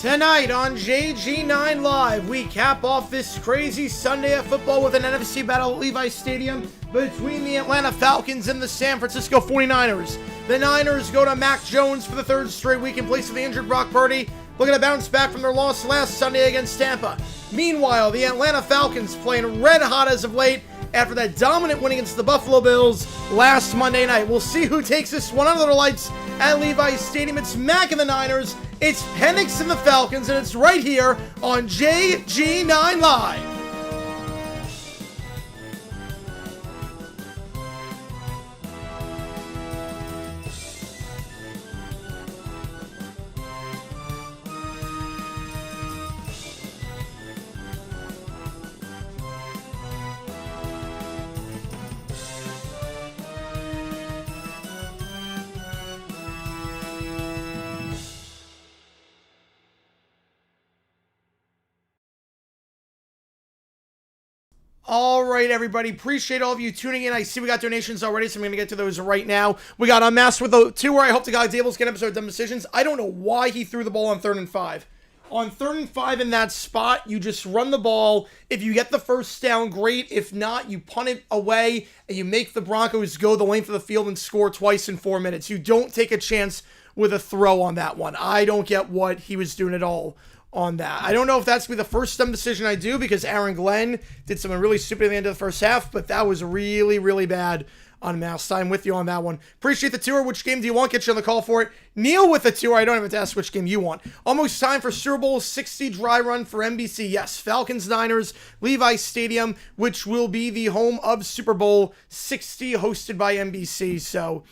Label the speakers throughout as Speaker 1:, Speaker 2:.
Speaker 1: Tonight on JG9 Live, we cap off this crazy Sunday of football with an NFC battle at Levi's Stadium between the Atlanta Falcons and the San Francisco 49ers. The Niners go to Mac Jones for the third straight week in place of the injured Brock Purdy, looking to bounce back from their loss last Sunday against Tampa. Meanwhile, the Atlanta Falcons playing red hot as of late after that dominant win against the Buffalo Bills last Monday night. We'll see who takes this one under the lights at Levi's Stadium. It's Mac and the Niners, it's Penix and the Falcons, and it's right here on JG9 Live. All right, everybody. Appreciate all of you tuning in. I see we got donations already, so I'm going to get to those right now. We got Unmasked with the tour. I hope to God Dable's get episode of Dumb Decisions. I don't know why he threw the ball on 3rd and 5. On 3rd and 5 in that spot, you just run the ball. If you get the first down, great. If not, you punt it away, and you make the Broncos go the length of the field and score twice in 4 minutes. You don't take a chance with a throw on that one. I don't get what he was doing at all on that. I don't know if that's going to be the first dumb decision I do, because Aaron Glenn did something really stupid at the end of the first half, but that was really, really bad on Mouse. I'm with you on that one. Appreciate the tour. Which game do you want? Get you on the call for it. Neil with the tour. I don't have to ask which game you want. Almost time for Super Bowl 60 dry run for NBC. Yes, Falcons, Niners, Levi's Stadium, which will be the home of Super Bowl 60, hosted by NBC. So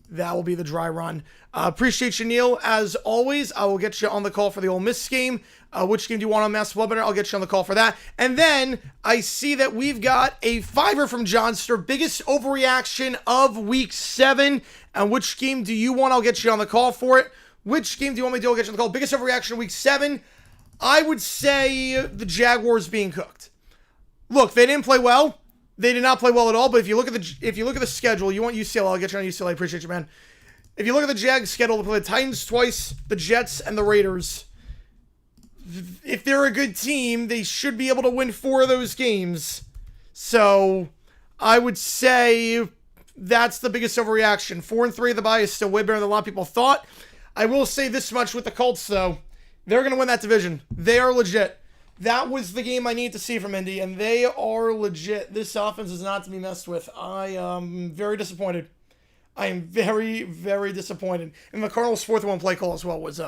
Speaker 1: that will be the dry run. Appreciate you, Neil. As always, I will get you on the call for the Ole Miss game. Which game do you want on Massive Webinar? I'll get you on the call for that. And then I see that we've got a $5 from Johnster. Biggest overreaction of Week 7. And which game do you want? I'll get you on the call for it. Which game do you want me to do? I'll get you on the call. Biggest overreaction of Week 7. I would say the Jaguars being cooked. Look, they didn't play well. They did not play well at all. But if you look at the schedule, you want UCLA. I'll get you on UCLA. Appreciate you, man. if you look at the Jags schedule, they play the Titans twice, the Jets, and the Raiders. If they're a good team, they should be able to win 4 of those games. So I would say that's the biggest overreaction. 4-3 of the bye is still way better than a lot of people thought. I will say this much with the Colts, though. They're going to win that division. They are legit. That was the game I need to see from Indy, and they are legit. This offense is not to be messed with. I am very disappointed. I am very, very disappointed. And the Cardinals' 4th-1 play call as well was,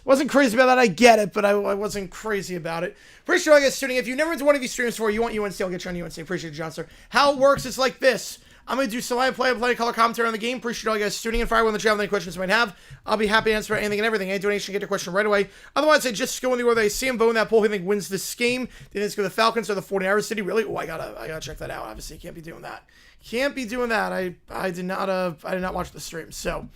Speaker 1: wasn't crazy about that. I get it, but I wasn't crazy about it. Appreciate all you guys tuning in. If you've never been to one of these streams before, you want UNC, I'll get you on UNC. Appreciate it, John, sir. How it works is like this. I'm going to do some live play color commentary on the game. Appreciate all you guys tuning in. For everyone in the chat, any questions you might have, I'll be happy to answer anything and everything. Any donation, get your question right away. Otherwise, I just go in the order they see them. Vote in that poll. Who think wins this game? They think it's go the Falcons or the 49ers City. Really? Oh, I gotta check that out. Obviously, can't be doing that. Can't be doing that. I did not watch the stream. So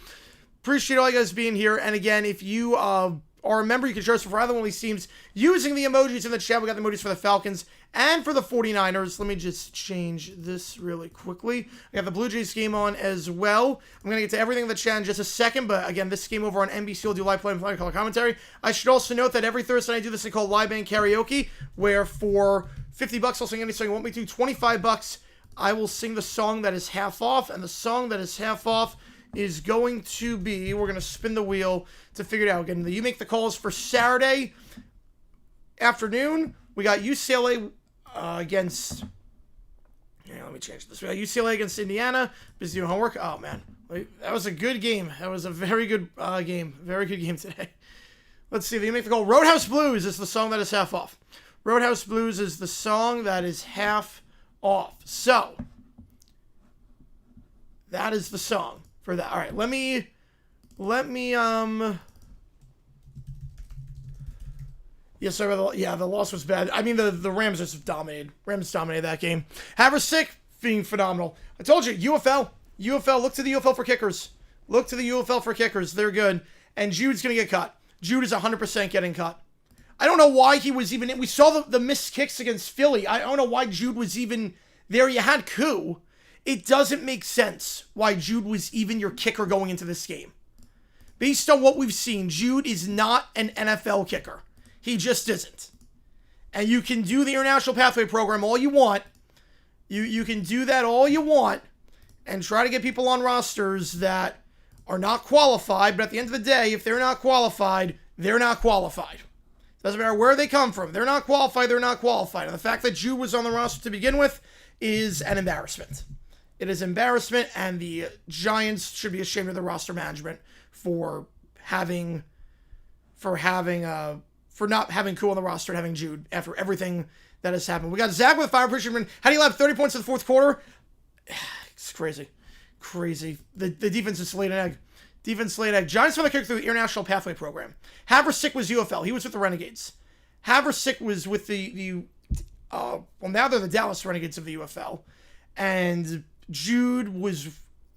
Speaker 1: appreciate all you guys being here. And again, if you are a member, you can share us for either one of these teams using the emojis in the chat. We got the emojis for the Falcons and for the 49ers. Let me just change this really quickly. I got the Blue Jays game on as well. I'm going to get to everything in the chat in just a second, but again, this game over on NBC will do live play and play color commentary. I should also note that every Thursday I do this thing called Live Band Karaoke, where for $50 I'll sing any song you want me to. $25 I will sing the song that is half off, and the song that is half off is going to be, we're going to spin the wheel to figure it out. Again, you make the calls for Saturday afternoon. We got UCLA against, let me change this. We got UCLA against Indiana. Busy doing homework. Oh, man. That was a good game. That was a very good game. Very good game today. Let's see. You make the call. Roadhouse Blues is the song that is half off. Roadhouse Blues is the song that is half off. So, that is the song for that. All right, let me yes, sorry about the loss was bad. I mean, the Rams just dominated. Rams dominated that game. Haversick being phenomenal. I told you, UFL, look to the UFL for kickers. Look to the UFL for kickers. They're good. And Jude's going to get cut. Jude is 100% getting cut. I don't know why he was even in. We saw the missed kicks against Philly. I don't know why Jude was even there. You had Koo. It doesn't make sense why Jude was even your kicker going into this game. Based on what we've seen, Jude is not an NFL kicker. He just isn't. And you can do the International Pathway Program all you want. You can do that all you want and try to get people on rosters that are not qualified. But at the end of the day, if they're not qualified, they're not qualified. Doesn't matter where they come from. They're not qualified, they're not qualified. And the fact that Jude was on the roster to begin with is an embarrassment. It is embarrassment, and the Giants should be ashamed of their roster management for not having Koo on the roster and having Jude after everything that has happened. We got Zach with 5 appreciation. How do you have 30 points in the fourth quarter? It's crazy. Crazy. The defense is laid an egg. Defense laid egg. Giants found the kick through the International Pathway Program. Haversick was UFL. He was with the Renegades. Haversick was with now they're the Dallas Renegades of the UFL. And Jude was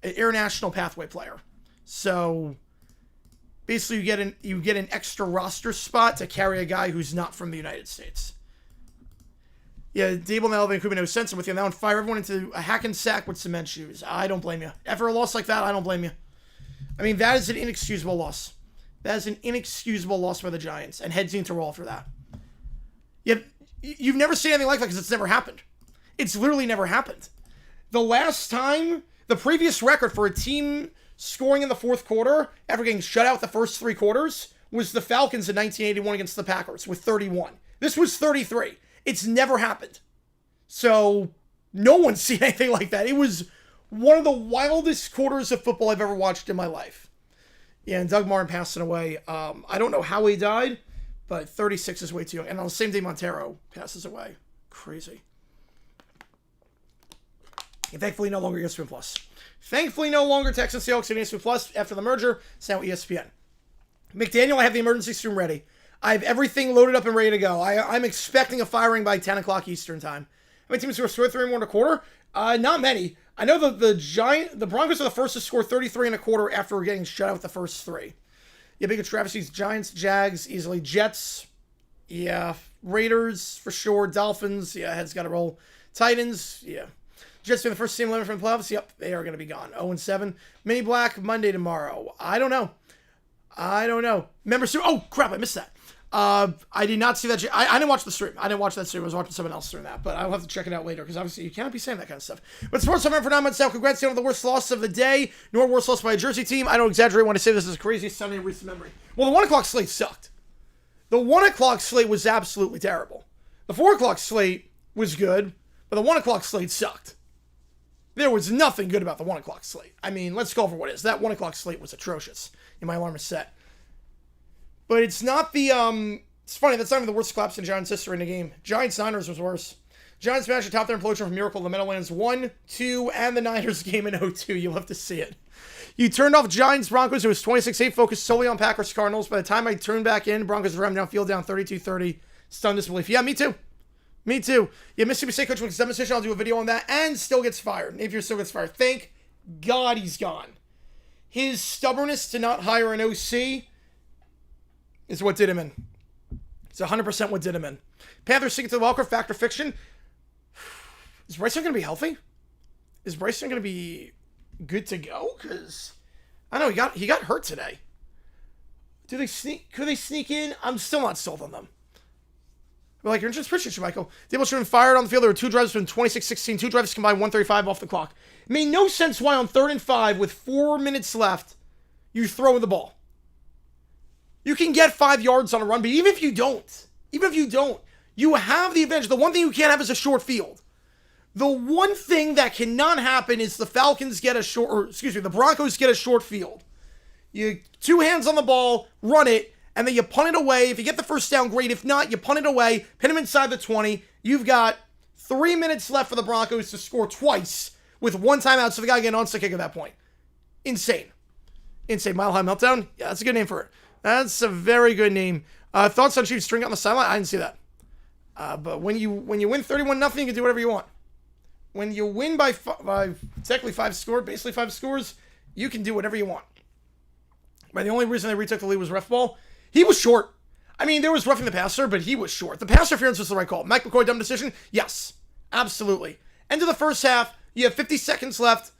Speaker 1: an International Pathway player. So basically you get an extra roster spot to carry a guy who's not from the United States. Yeah, Dable and Elvin could be no sense with you. Now and fire everyone into a hack and sack with cement shoes. I don't blame you. After a loss like that, I don't blame you. I mean, that is an inexcusable loss. That is an inexcusable loss by the Giants, and heads need to roll for that. You've never seen anything like that because it's never happened. It's literally never happened. The previous record for a team scoring in the fourth quarter after getting shut out the first 3 quarters was the Falcons in 1981 against the Packers with 31. This was 33. It's never happened. So no one's seen anything like that. It was one of the wildest quarters of football I've ever watched in my life. Yeah, and Doug Martin passing away. I don't know how he died, but 36 is way too young. And on the same day, Montero passes away. Crazy. And thankfully, no longer ESPN Plus. Thankfully, no longer Texas Seahawks and ESPN Plus after the merger. It's now ESPN. McDaniel, I have the emergency stream ready. I have everything loaded up and ready to go. I'm expecting a firing by 10 o'clock Eastern time. How many teams score 3 more in a quarter? Not many. I know the Broncos are the first to score 33 and a quarter after getting shut out with the first 3. Yeah, big Travis's Giants, Jags, easily Jets. Yeah, Raiders for sure. Dolphins, yeah, heads got to roll. Titans, yeah. Jets being the first team eliminated from the playoffs. Yep, they are going to be gone. 0-7. Mini Black Monday tomorrow. I don't know. Remember, oh crap, I missed that. I did not see that. I didn't watch the stream. I didn't watch that stream. I was watching someone else doing that, but I'll have to check it out later because obviously you can't be saying that kind of stuff. But sports time for 9 months now. Congrats to one of the worst losses of the day, nor worst loss by a Jersey team. I don't exaggerate when I say this is the craziest Sunday in recent memory. Well, the 1 o'clock slate sucked. The 1 o'clock slate was absolutely terrible. The 4 o'clock slate was good, but the 1 o'clock slate sucked. There was nothing good about the 1 o'clock slate. I mean, let's go for what it is. That 1 o'clock slate was atrocious. And my alarm is set. But it's not the, it's funny, that's not even the worst collapse in Giants history in the game. Giants-Niners was worse. Giants smashed a top 10 implosion from Miracle in the Meadowlands 1, 2, and the Niners game in 0-2. You'll have to see it. You turned off Giants-Broncos. It was 26-8, focused solely on Packers-Cardinals. By the time I turned back in, Broncos were downfield down 32-30. Stunned disbelief. Yeah, me too. Me too. Yeah, Mississippi State coach makes a demonstration. I'll do a video on that. And still gets fired. Napier still gets fired. Thank God he's gone. His stubbornness to not hire an OC is what did him in. It's 100% what did him in. Panthers sticking to the wildcard factor fiction. Is Bryson going to be healthy? Is Bryson going to be good to go? Because I know he got hurt today. Could they sneak in? I'm still not sold on them. But like, you're just appreciate you, Michael. Dable should have been fired on the field. There were 2 drives between 26-16. 2 drives combined, 135 off the clock. It made no sense why on 3rd and 5 with 4 minutes left, you throw the ball. You can get 5 yards on a run, but even if you don't, you have the advantage. The one thing you can't have is a short field. The one thing that cannot happen is the Falcons get the Broncos get a short field. You 2 hands on the ball, run it, and then you punt it away. If you get the first down, great. If not, you punt it away, pin them inside the 20. You've got 3 minutes left for the Broncos to score twice with 1 timeout, so the guy getting onside kick at that point. Insane. Mile High Meltdown? Yeah, that's a good name for it. That's a very good name. Thoughts on Chiefs string out on the sideline? I didn't see that. But when you win 31-0, you can do whatever you want. When you win by technically 5 scores, you can do whatever you want. But the only reason they retook the lead was ref ball. He was short. I mean, there was roughing the passer, but he was short. The pass interference was the right call. Mike McCoy, dumb decision? Yes, absolutely. End of the first half, you have 50 seconds left.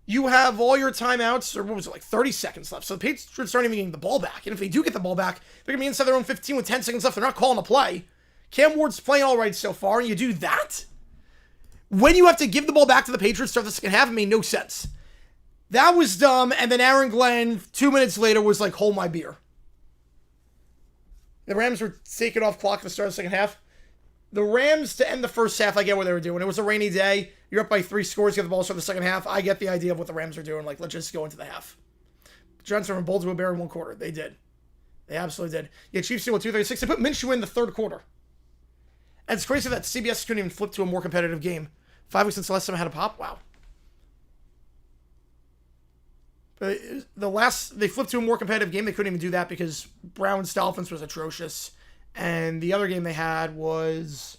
Speaker 1: You have all your timeouts, or what was it, like 30 seconds left. So the Patriots aren't even getting the ball back. And if they do get the ball back, they're going to be inside their own 15 with 10 seconds left. They're not calling a play. Cam Ward's playing all right so far, and you do that? When you have to give the ball back to the Patriots to start the second half, it made no sense. That was dumb, and then Aaron Glenn, 2 minutes later, was like, hold my beer. The Rams were taking off clock at the start of the second half. The Rams, to end the first half, I get what they were doing. It was a rainy day. You're up by 3 scores, you get the ball start the second half. I get the idea of what the Rams are doing. Like, let's just go into the half. Giants were from bold to a bear in 1 quarter. They did. They absolutely did. Yeah, Chiefs steal with 2:36. They put Minshew in the 3rd quarter. And it's crazy that CBS couldn't even flip to a more competitive game. 5 weeks since the last time I had a pop? Wow. But they flipped to a more competitive game. They couldn't even do that because Browns-Dolphins was atrocious. And the other game they had was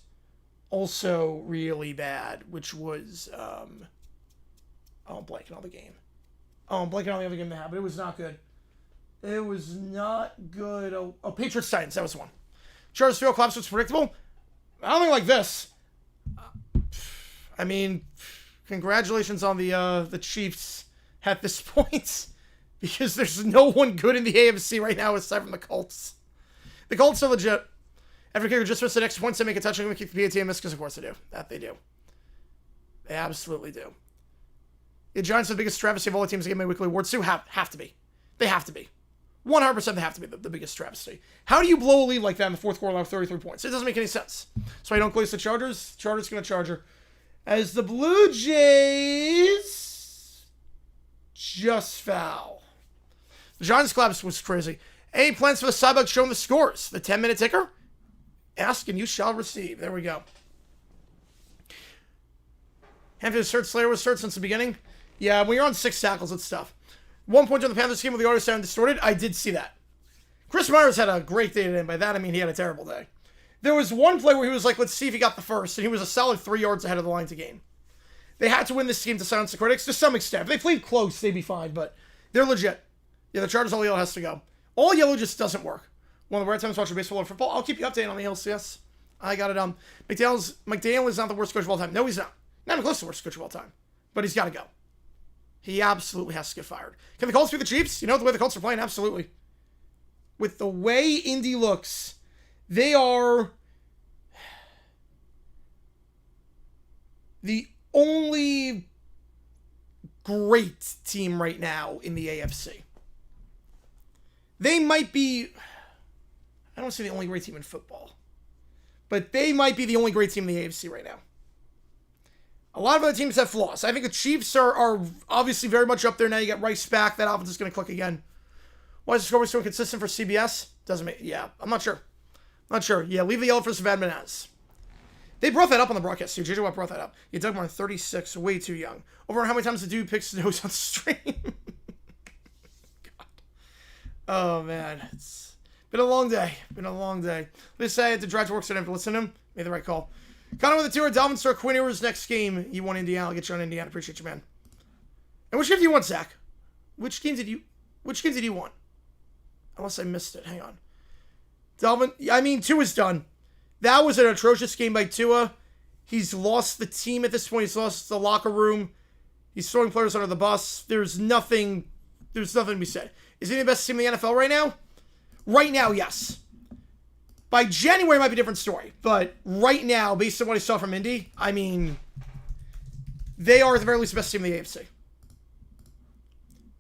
Speaker 1: also really bad, which was, I'm blanking on the game. I'm blanking on the other game they had, but it was not good. It was not good. Patriots Titans, that was the one. Chargers field collapse was predictable. I don't think like this. I mean, congratulations on the Chiefs at this point, because there's no one good in the AFC right now aside from the Colts. The Colts are legit. Every kicker just missed the next points. They make a touchdown and kick the PAT and miss, because of course they do. That they do. They absolutely do. The Giants are the biggest travesty of all the teams that get my weekly awards too. Have to be. They have to be. 100% they have to be the biggest travesty. How do you blow a lead like that in the 4th quarter with 33 points? It doesn't make any sense. So I don't glaze the Chargers. Chargers going to Charger. As the Blue Jays just foul. The Giants collapse was crazy. Any plans for the Cyborg showing the scores? The 10-minute ticker? Ask and you shall receive. There we go. Have you search Slayer was searched since the beginning? Yeah, when you're on 6 tackles, it's tough. 1 point on the Panthers game with the audio sound distorted. I did see that. Chris Myers had a great day today, and by that I mean he had a terrible day. There was one play where he was like, let's see if he got the first, and he was a solid 3 yards ahead of the line to gain. They had to win this game to silence the critics to some extent. If they played close, they'd be fine, but they're legit. Yeah, the Chargers all yellow has to go. All yellow just doesn't work. One of the right times watching baseball or football. I'll keep you updated on the LCS. I got it. McDaniel is not the worst coach of all time. No, he's not. Not even close to the worst coach of all time. But he's got to go. He absolutely has to get fired. Can the Colts beat the Chiefs? You know the way the Colts are playing? Absolutely. With the way Indy looks, they are the only great team right now in the AFC. They might be, I don't say the only great team in football, but they might be the only great team in the AFC right now. A lot of other teams have flaws. I think the Chiefs are obviously very much up there now. You got Rice back. That offense is going to click again. Why is the score so inconsistent for CBS? Doesn't make, yeah, I'm not sure. Not sure. Yeah, leave the yellow for Savannah Menez. They brought that up on the broadcast, too. JJ Watt brought that up. Yeah, Doug Martin, 36, way too young. Over how many times the dude picks his nose on stream? God. Oh, man. It's been a long day. Been a long day. Let's say I had to drive to work so I didn't have to listen to him. Made the right call. Connor with the tour. Dalvin start Quinn Ewers next game. You won Indiana. I'll get you on Indiana. Appreciate you, man. And which game did you want, Zach? Which game did you want? Unless I missed it. Hang on. Dalvin, I mean, Tua's done. That was an atrocious game by Tua. He's lost the team at this point. He's lost the locker room. He's throwing players under the bus. There's nothing to be said. Is he the best team in the NFL right now? Right now, yes. By January, it might be a different story. But right now, based on what I saw from Indy, I mean, they are at the very least the best team in the AFC.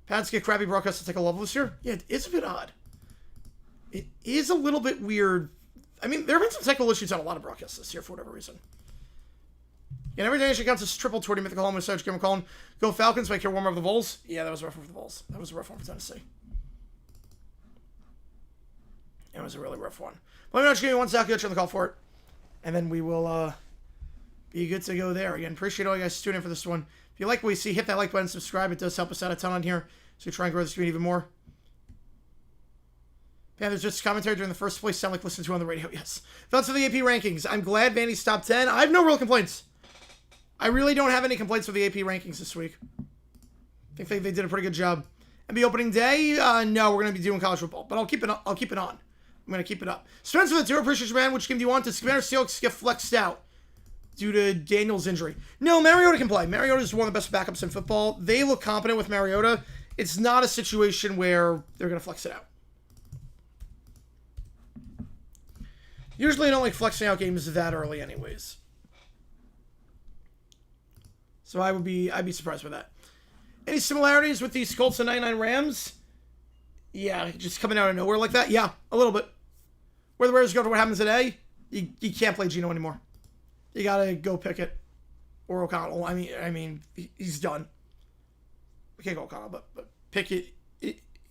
Speaker 1: Pats get crappy broadcasts to take a level this year? Yeah, it is a bit odd. It is a little bit weird. I mean, there have been some technical issues on a lot of broadcasts this year for whatever reason. And every donation counts as triple toward mythical home with Serge Kim McCollum. Go Falcons, make your warmer of the Bulls. Yeah, that was a rough one for the Bulls. That was a rough one for Tennessee. It was a really rough one. Let me know, give me one second, get you on the call for it. And then we will be good to go there. Again, appreciate all you guys tuning in for this one. If you like what you see, hit that like button, subscribe. It does help us out a ton on here. So we try and grow the screen even more. Panthers just commentary during the first place sound like listening to on the radio. Yes. Thoughts of the AP rankings. I'm glad Vandy's top 10. I have no real complaints. I really don't have any complaints with the AP rankings this week. I think they did a pretty good job. NBA opening day? No, we're going to be doing college football. But I'll keep it on. I'm going to keep it up. Spencer with the tour. Appreciate you, man. Which game do you want? Does Commander Seahawks get flexed out due to Daniel's injury? No, Mariota can play. Mariota is one of the best backups in football. They look competent with Mariota. It's not a situation where they're going to flex it out. Usually I don't like flexing out games that early anyways. So I'd be surprised by that. Any similarities with these Colts and 99 Rams? Yeah, just coming out of nowhere like that? Yeah, a little bit. Where the Raiders go to what happens today, you can't play Geno anymore. You got to go Pickett or O'Connell. I mean, he's done. We can't go O'Connell, but Pickett.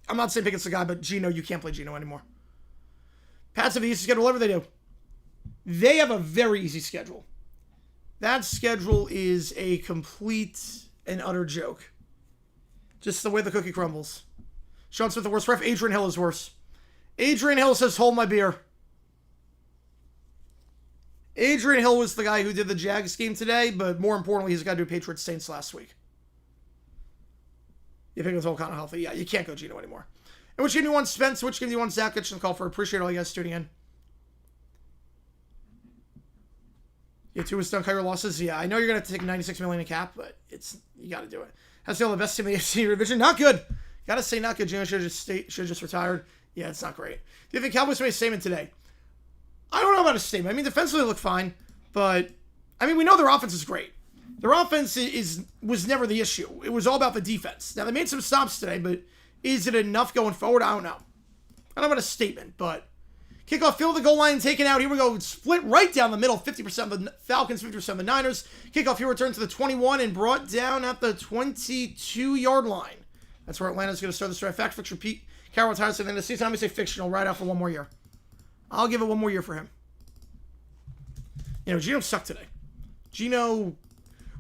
Speaker 1: I'm not saying Pickett's the guy, but Geno, you can't play Geno anymore. Pats have the easy schedule, whatever they do. They have a very easy schedule. That schedule is a complete and utter joke. Just the way the cookie crumbles. Sean Smith, the worst ref. Adrian Hill is worse. Adrian Hill says, hold my beer. Adrian Hill was the guy who did the Jags game today, but more importantly, he's the guy who did Patriots Saints last week. You think it was all kind of healthy? Yeah, you can't go Geno anymore. And which game do you want, Spence? Which game do you want, Zach? Get you the call for. Appreciate all you guys tuning in. Yeah, Tua's done cut your losses. Yeah, I know you're going to take $96 million in cap, but you got to do it. How's the best team in the AFC division? Not good. Got to say not good. Geno should have just retired. Yeah, it's not great. Do you think Cowboys made a statement today? I don't know about a statement. I mean, defensively they look fine, but I mean, we know their offense is great. Their offense was never the issue. It was all about the defense. Now, they made some stops today, but is it enough going forward? I don't know. I don't know about a statement, but kickoff, field of the goal line, taken out. Here we go. Split right down the middle. 50% of the Falcons, 50% of the Niners. Kickoff here returned to the 21 and brought down at the 22-yard line. That's where Atlanta's going to start this drive. Fact, fix, repeat. Carroll retires at the end of the season. I'm going to say fictional right out for one more year. I'll give it one more year for him. You know, Geno sucked today. Geno,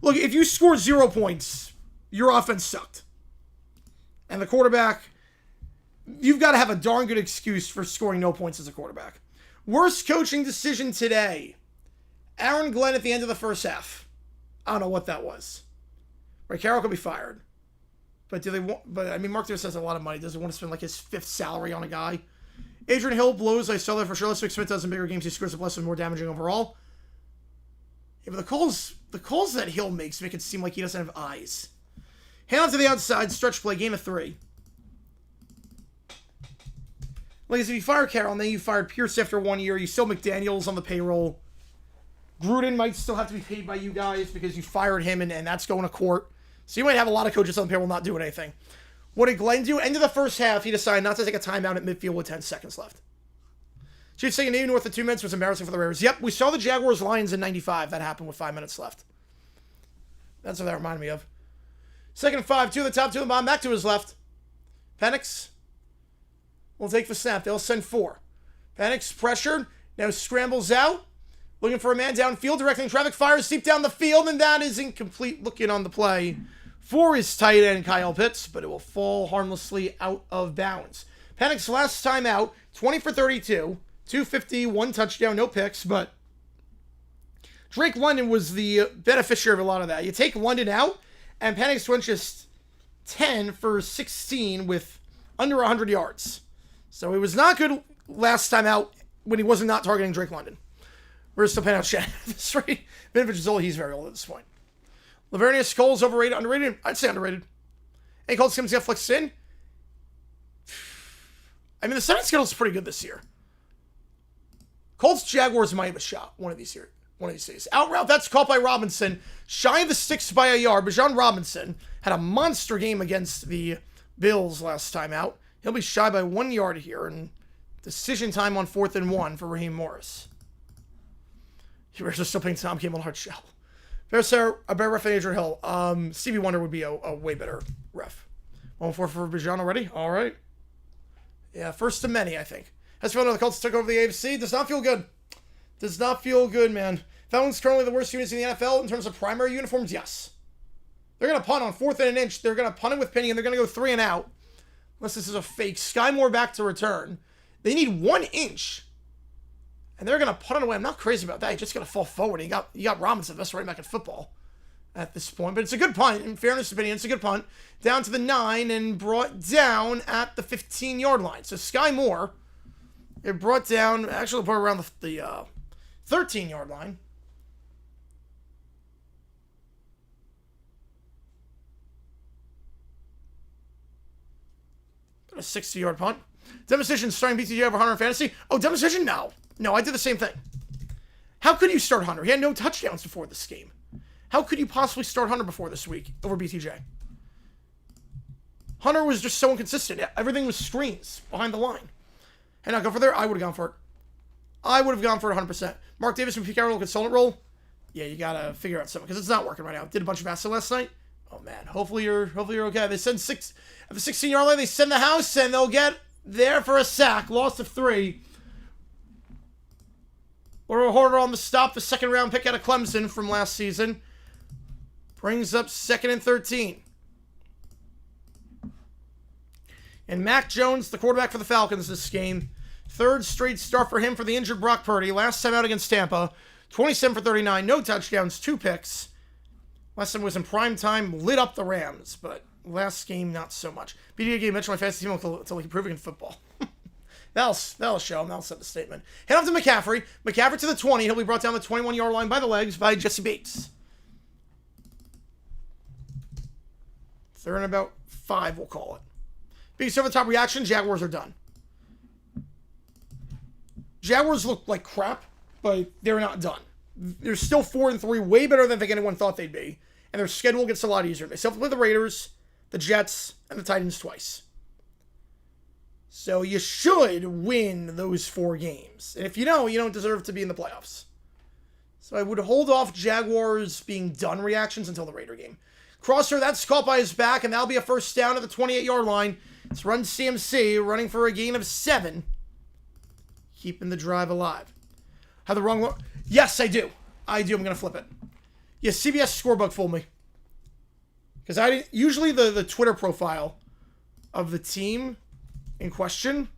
Speaker 1: look, if you score 0 points, your offense sucked. And the quarterback, you've got to have a darn good excuse for scoring no points as a quarterback. Worst coaching decision today. Aaron Glenn at the end of the first half. I don't know what that was. Right, Carroll could be fired. But do they want? But I mean, Mark Davis has a lot of money. Does he want to spend like his 5th salary on a guy? Adrian Hill blows. I saw that for sure. Let's Smith does in bigger games. He screws up less and more damaging overall. Yeah, but the calls that Hill makes make it seem like he doesn't have eyes. Hand to the outside, stretch play, gain of 3. Like, if you fire Carroll and then you fired Pierce after 1 year, you still McDaniels on the payroll. Gruden might still have to be paid by you guys because you fired him and that's going to court. So you might have a lot of coaches on the payroll not doing anything. What did Glenn do? End of the first half, he decided not to take a timeout at midfield with 10 seconds left. Chiefs saying even north of 2 minutes was embarrassing for the Raiders. Yep, we saw the Jaguars-Lions in 95. That happened with 5 minutes left. That's what that reminded me of. Second and 5, 2 to the top, 2 to the bottom, back to his left. Penix will take the snap. They'll send 4. Penix pressured, now scrambles out, looking for a man downfield, directing traffic, fires deep down the field, and that is incomplete looking on the play for his tight end, Kyle Pitts, but it will fall harmlessly out of bounds. Penix last time out, 20 for 32, 250, 1 touchdown, no picks, but Drake London was the beneficiary of a lot of that. You take London out, and Penix went just 10 for 16 with under 100 yards. So it was not good last time out when he wasn't not targeting Drake London. We're still paying out shit at this rate. Vinovich is old. He's very old at this point. Lavernius Cole's overrated, underrated? I'd say underrated. Hey, Colts comes get flexed in. I mean, the Senate schedule's pretty good this year. Colts Jaguars might have a shot one of these days. Out route, that's caught by Robinson. Shy of the 6 by a yard, but John Robinson had a monster game against the Bills last time out. He'll be shy by 1 yard here, and decision time on 4th and 1 for Raheem Morris. You're still playing Tom Campbell hard shell. A better ref than Adrian Hill. Stevie Wonder would be a way better ref. 1-4 for Bijan already? All right. Yeah, first of many, I think. As for the Colts took over the AFC, does not feel good. Does not feel good, man. Falcons currently the worst units in the NFL in terms of primary uniforms, yes. They're going to punt on 4th and an inch. They're going to punt it with Penny, and they're going to go 3 and out. Unless this is a fake. Sky Moore back to return. They need 1 inch. And they're going to punt it away. I'm not crazy about that. He's just going to fall forward. You got Robinson, best running back in football at this point. But it's a good punt. In fairness opinion, it's a good punt. Down to the 9 and brought down at the 15-yard line. So Sky Moore, it brought down, actually brought around the 13-yard line. But a 60-yard punt. Demonstration starting BTJ over Hunter in fantasy. Oh, demonstration? No, I did the same thing. How could you start Hunter? He had no touchdowns before this game. How could you possibly start Hunter before this week over BTJ? Hunter was just so inconsistent. Everything was screens behind the line. And I go for there? I would have gone for it. I would have gone for it 100%. Mark Davis from Pete Carroll consultant role. Yeah, you got to figure out something because it's not working right now. Did a bunch of acid last night. Oh, man. Hopefully you're okay. They send 6 at the 16-yard line. They send the house, and they'll get there for a sack. Loss of 3. Or a Horner on the stop, the second-round pick out of Clemson from last season. Brings up 2nd and 13. And Mac Jones, the quarterback for the Falcons this game. 3rd straight start for him for the injured Brock Purdy. Last time out against Tampa. 27 for 39, no touchdowns, 2 picks. Last time was in prime time, lit up the Rams, but last game, not so much. BDA game mentioned my fantasy team until he proving in football. That'll show him. That'll set the statement. Head off to McCaffrey. McCaffrey to the 20. He'll be brought down the 21-yard line by the legs by Jesse Bates. 3rd and about 5, we'll call it. Biggest over the top reaction, Jaguars are done. Jaguars look like crap, but they're not done. They're still 4-3, way better than I think anyone thought they'd be. And their schedule gets a lot easier. They still have to play the Raiders, the Jets, and the Titans twice. So you should win those 4 games. And if you don't deserve to be in the playoffs. So I would hold off Jaguars being done reactions until the Raider game. Crosser, that's caught by his back, and that'll be a first down at the 28-yard line. It's run CMC, running for a gain of 7. Keeping the drive alive. Have the wrong one? Yes, I do. I'm going to flip it. Yeah, CBS scorebook fooled me. Because I didn't... Usually the Twitter profile of the team in question...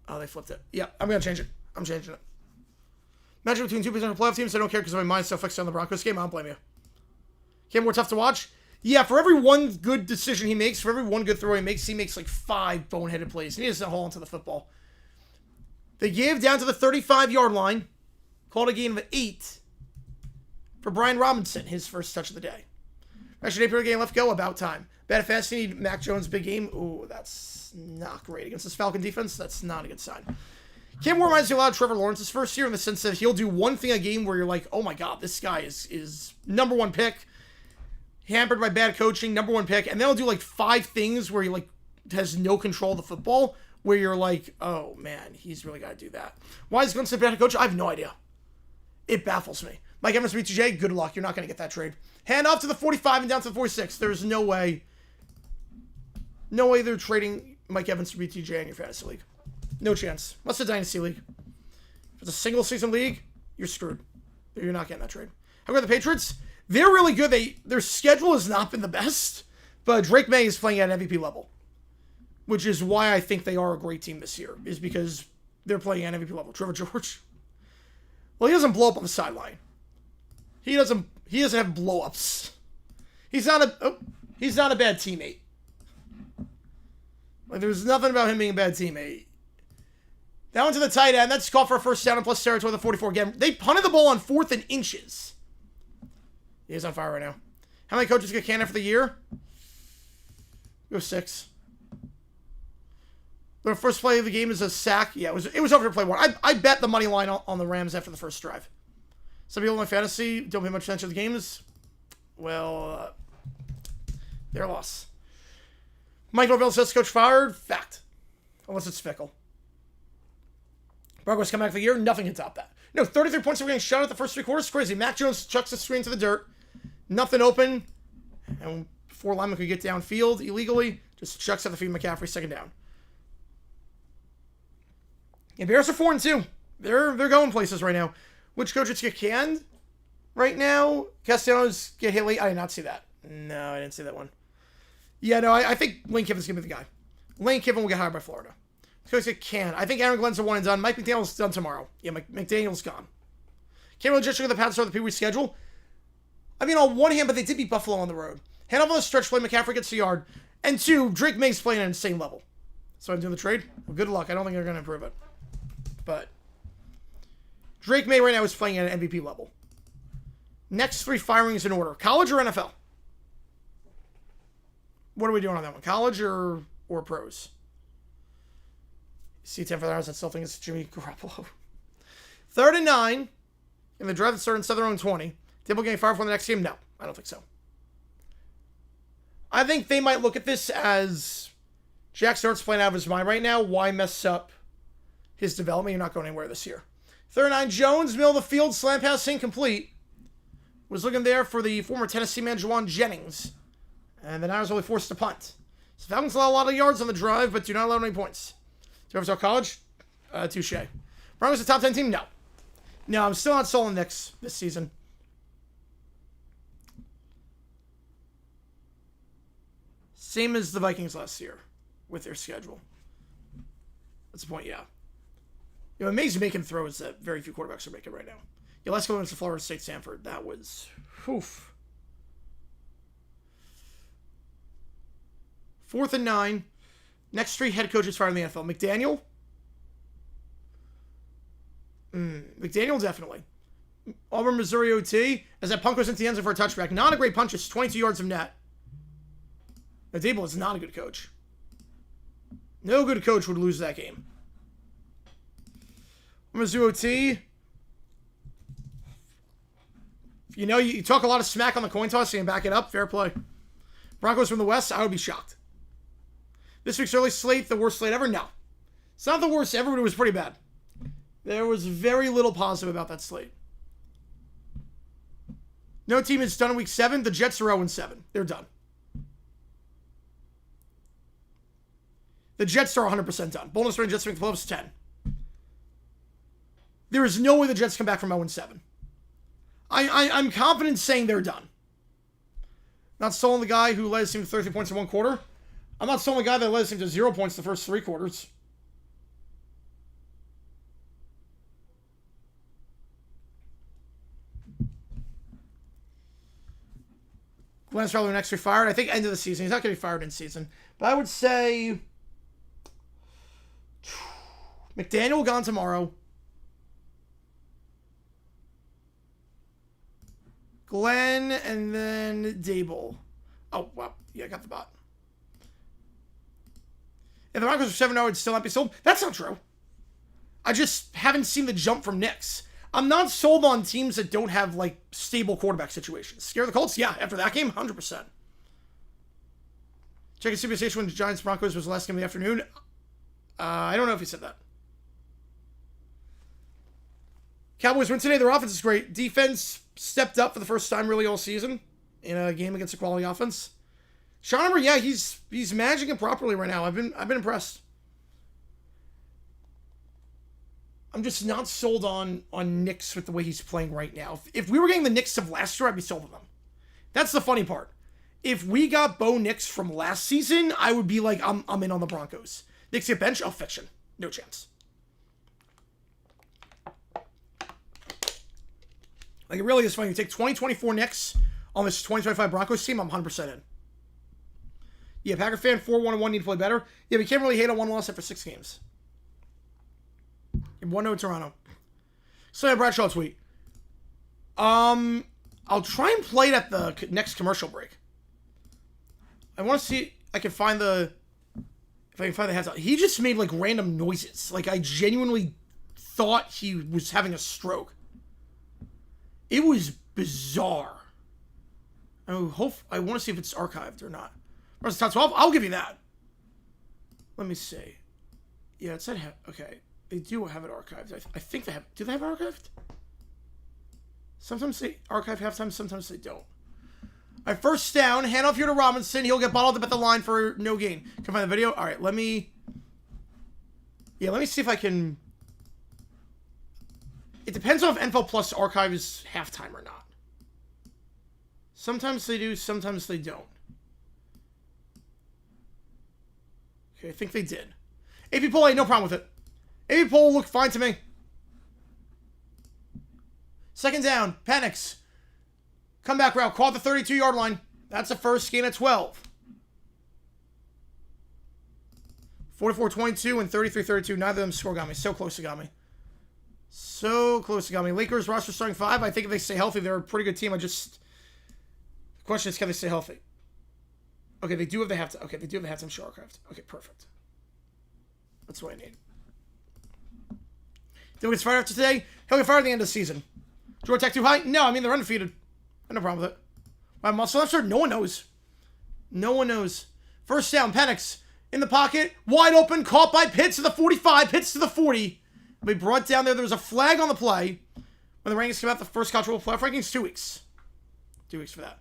Speaker 1: Oh, they flipped it. Yeah, I'm going to change it. I'm changing it. Matchup between 2 potential playoff teams. I don't care because my mind's so fixed on the Broncos game. I don't blame you. Cam more tough to watch? Yeah, for every one good decision he makes, for every one good throw he makes like 5 boneheaded plays. And he doesn't hold onto the football. They gave down to the 35-yard line. Called a gain of 8 for Brian Robinson, his first touch of the day. Actually, Napier game left go, about time. Bad fantasy, need Mac Jones, big game. Ooh, that's not great. Against this Falcon defense, that's not a good sign. Cam Moore reminds me a lot of Trevor Lawrence's first year in the sense that he'll do one thing a game where you're like, oh my god, this guy is number one pick. Hampered by bad coaching, number one pick. And then he'll do like 5 things where he like has no control of the football, where you're like, oh man, he's really got to do that. Why is Glenn Smith bad coach? I have no idea. It baffles me. Mike Evans, BTJ, good luck. You're not going to get that trade. Hand off to the 45 and down to the 46. There's no way. No way they're trading Mike Evans for BTJ in your fantasy league. No chance. Unless it's a dynasty league. If it's a single season league, you're screwed. You're not getting that trade. How about the Patriots? They're really good. Their schedule has not been the best, but Drake May is playing at MVP level, which is why I think they are a great team this year, is because they're playing at MVP level. Trevor George, well, he doesn't blow up on the sideline. He doesn't have blow-ups. He's not a bad teammate. Like, there's nothing about him being a bad teammate. Down to the tight end. That's called for a first down and plus territory with the 44 again. They punted the ball on 4th and inches. He's on fire right now. How many coaches get Canada for the year? Go 6. The first play of the game is a sack. Yeah, it was over to play 1. I bet the money line on the Rams after the first drive. Some people in my fantasy don't pay much attention to the games. Well, their loss. Mike Norvell says coach fired. Fact. Unless it's Fickle. Broncos come back for the year. Nothing can top that. No, 33 points for getting shot at the first 3 quarters. Crazy. Mac Jones chucks the screen to the dirt. Nothing open. And before lineman could get downfield illegally, just chucks at the feet of McCaffrey. Second down. And Bears are 4-2. They're going places right now. Which coaches get canned right now? Castellanos get hit late. I did not see that. No, I didn't see that one. Yeah, no, I think Lane Kiffin's going to be the guy. Lane Kiffin will get hired by Florida. Coaches get canned. I think Aaron Glenn's a one and done. Mike McDaniel's done tomorrow. Yeah, McDaniel's gone. Can't really just look at the Pats start the Pee Wee schedule. I mean, on one hand, but they did beat Buffalo on the road. Hand off on the stretch play, McCaffrey gets the yard. And 2, Drake May's playing at an insane level. So I'm doing the trade. Well, good luck. I don't think they're going to improve it. But Drake May right now is playing at an MVP level. Next 3 firings in order. College or NFL? What are we doing on that one? College or pros? C10 for the hours. I still think it's Jimmy Garoppolo. 3rd and 9. In the drive that started in Southern own 20. Dibble getting fired for the next game? No, I don't think so. I think they might look at this as Jack Start's playing out of his mind right now. Why mess up his development? You're not going anywhere this year. 3rd and 9. Jones, middle of the field, slam pass incomplete. Was looking there for the former Tennessee man, Juwan Jennings. And the Niners only forced to punt. So Falcons allow a lot of yards on the drive, but do not allow any points. Do you ever talk college? Touche. Broncos a top 10 team? No. No, I'm still not sold on Knicks this season. Same as the Vikings last year with their schedule. That's the point, yeah. You know, amazing making throws that very few quarterbacks are making right now. Yeah, let's go into Florida State Stanford. That was, oof. 4th and 9. Next 3 head coaches fired in the NFL. McDaniel? McDaniel, definitely. Auburn, Missouri OT. As that punt goes into the end zone for a touchback. Not a great punch. It's 22 yards of net. Now, Dable is not a good coach. No good coach would lose that game. Mizzou OT. You know, you talk a lot of smack on the coin toss, so you can back it up. Fair play. Broncos from the West, I would be shocked. This week's early slate, the worst slate ever? No. It's not the worst. Everybody was pretty bad. There was very little positive about that slate. No team is done in week 7. The Jets are 0-7. They're done. The Jets are 100% done. Bonus range Jets make the playoffs 10. There is no way the Jets come back from 0-7. I'm confident saying they're done. Not sold the guy who led his team to 30 points in 1 quarter. I'm not sold the guy that led his team to 0 points the first 3 quarters. Glenn's probably next to be fired. I think end of the season. He's not going to be fired in season. But I would say McDaniel gone tomorrow. Glenn, and then Dable. Oh, wow. Yeah, I got the bot. If the Broncos are 7-0, it'd still not be sold. That's not true. I just haven't seen the jump from Knicks. I'm not sold on teams that don't have, like, stable quarterback situations. Scare the Colts? Yeah, after that game, 100%. Checking CBS station when the Giants-Broncos was the last game of the afternoon. I don't know if he said that. Cowboys win today. Their offense is great. Defense stepped up for the first time really all season in a game against a quality offense. Schottenheimer, yeah, he's managing it properly right now. I've been impressed. I'm just not sold on Knicks with the way he's playing right now. If we were getting the Knicks of last year, I'd be sold on them. That's the funny part. If we got Bo Nix from last season, I would be like, I'm in on the Broncos. Knicks get bench? Oh, fiction. No chance. Like, it really is funny. You take 2024 Knicks on this 2025 Broncos team, I'm 100% in. Yeah, Packer fan, 4-1-1, need to play better. Yeah, we can't really hate on one loss after 6 games. 1-0 Toronto. So, yeah, Bradshaw tweet. I'll try and play it at the next commercial break. I want to see if I can find the heads out. He just made, like, random noises. Like, I genuinely thought he was having a stroke. It was bizarre. I want to see if it's archived or not. Where's the top 12? I'll give you that. Let me see. Yeah, it said okay. They do have it archived. I think they have. Do they have it archived? Sometimes they archive halftime. Sometimes they don't. All right, first down. Hand off here to Robinson. He'll get bottled up at the line for no gain. Can I find the video? All right, let me see if I can. It depends on if NFL Plus archives halftime or not. Sometimes they do, sometimes they don't. Okay, I think they did. AP poll, no problem with it. AP poll looked fine to me. Second down, Penix. Comeback route, caught the 32-yard line. That's a first, gain at 12. 44-22 and 33-32. Neither of them score got me. So close to got me. So close to got me. Lakers roster starting 5. I think if they stay healthy, they're a pretty good team. The question is, can they stay healthy? Okay, they do have the halftime. Okay, they do have the halftime show archived. Okay, perfect. That's what I need. Did we get fired after today? He'll get fired at the end of the season. Georgia Tech too high? No, I mean, they're undefeated. I have no problem with it. My muscle left shirt? No one knows. No one knows. First down, Penix in the pocket, wide open, caught by Pitts to the 45, Pitts to the 40. We brought down there. There was a flag on the play. When the rankings came out, the first college football playoff rankings, 2 weeks. 2 weeks for that.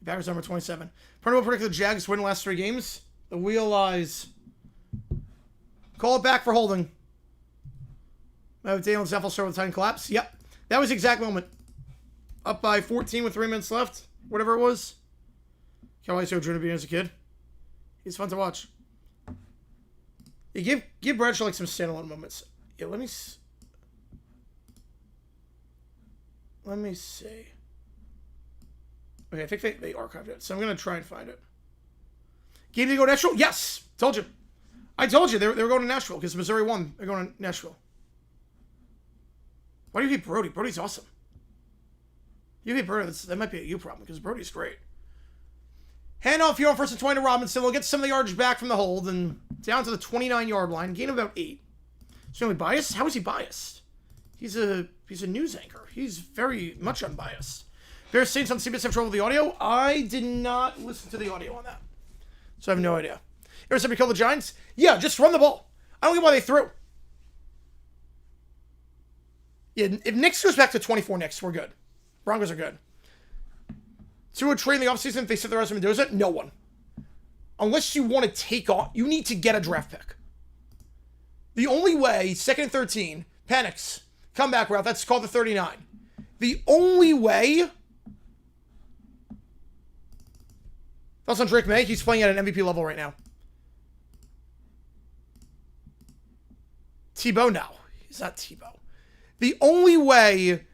Speaker 1: Packers number 27. Pernell predicted the Jags win the last 3 games. The wheel lies. Call it back for holding. Daniel Zeffel started with a time collapse. Yep. That was the exact moment. Up by 14 with 3 minutes left. Whatever it was. Can't wait to Drew to be as a kid. He's fun to watch. Yeah, give Bradshaw like some standalone moments. Yeah, let me see. Okay, I think they archived it, so I'm gonna try and find it. Game to go to Nashville? Yes, told you. I told you they were going to Nashville because Missouri won. They're going to Nashville. Why do you hate Brody? Brody's awesome. You hate Brody. That might be a you problem because Brody's great. Handoff here on 1st and 20 to Robinson. We'll get some of the yardage back from the hold and down to the 29-yard line. Gain of about 8. Is he only biased? How is he biased? He's a news anchor. He's very much unbiased. Bears Saints on CBS have trouble with the audio. I did not listen to the audio on that, so I have no idea. Ever somebody kill the Giants? Yeah, just run the ball. I don't get why they threw. Yeah, if Knicks goes back to 24 Knicks, we're good. Broncos are good. Tua trade in the offseason if they sit the rest of Mendoza? No one. Unless you want to take on, you need to get a draft pick. The only way, 2nd and 13, Penix, comeback route, that's called the 39. The only way. Thoughts on Drake May? He's playing at an MVP level right now. Tebow? No. He's not Tebow. The only way.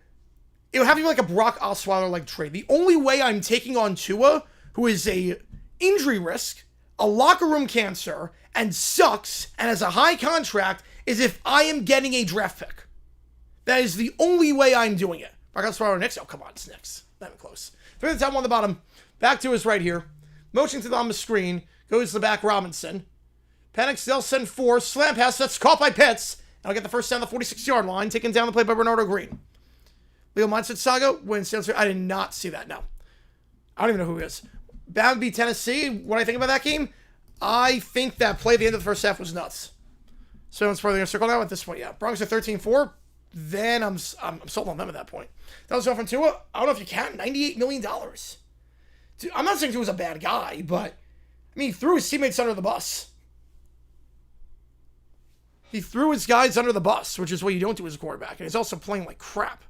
Speaker 1: It would have to be like a Brock Osweiler-like trade. The only way I'm taking on Tua, who is a injury risk, a locker room cancer, and sucks, and has a high contract, is if I am getting a draft pick. That is the only way I'm doing it. Broncos Sparrow Knicks. Oh, come on, it's Knicks. Not even close. 3 at the top, 1 on the bottom. Back to his right here. Motion to the on the screen. Goes to the back, Robinson. Penix, they'll send 4. Slam pass. That's caught by Pitts. And I'll get the first down the 46-yard line. Taken down the play by Bernardo Green. Leo Mindset Saga wins. I did not see that, no. I don't even know who he is. Bama beat Tennessee. What do I think about that game? I think that play at the end of the first half was nuts. So it's probably going to circle now at this point, yeah. Broncos are 13-4. Then I'm sold on them at that point. That was off from Tua. I don't know if you can. $98 million. Dude, I'm not saying Tua's a bad guy, but I mean, he threw his teammates under the bus. He threw his guys under the bus, which is what you don't do as a quarterback. And he's also playing like crap.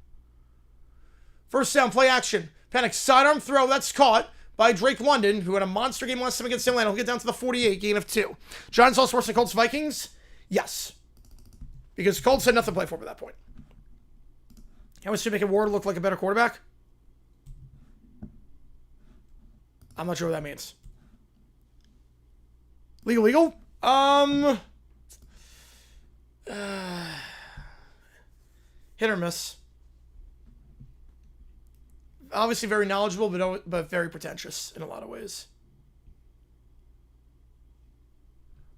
Speaker 1: First down, play action. Penix, sidearm throw. That's caught by Drake London, who had a monster game last time against Atlanta. He'll get down to the 48, gain of 2. Giants also worse than Colts Vikings? Yes. Because Colts had nothing to play for at that point. How much to make Ward look like a better quarterback? I'm not sure what that means. Legal? Hit or miss. Obviously very knowledgeable, but very pretentious in a lot of ways.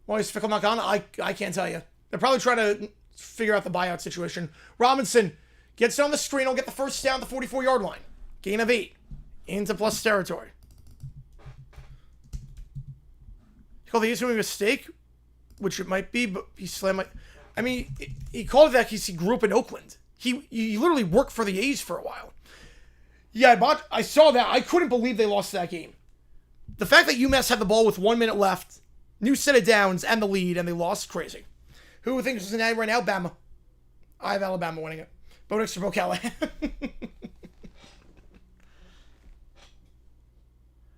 Speaker 1: Why is Fickle not gone? I can't tell you. They're probably trying to figure out the buyout situation. Robinson gets it on the screen. He'll get the first down at the 44-yard line. Gain of 8. Into plus territory. He called the A's a mistake, which it might be, but he slammed my... I mean, he called it that because he grew up in Oakland. He literally worked for the A's for a while. Yeah, I saw that. I couldn't believe they lost that game. The fact that UMass had the ball with 1 minute left, new set of downs, and the lead, and they lost, crazy. Who thinks Cincinnati right now? Bama. I have Alabama winning it. Bo Nix or Bo Callahan.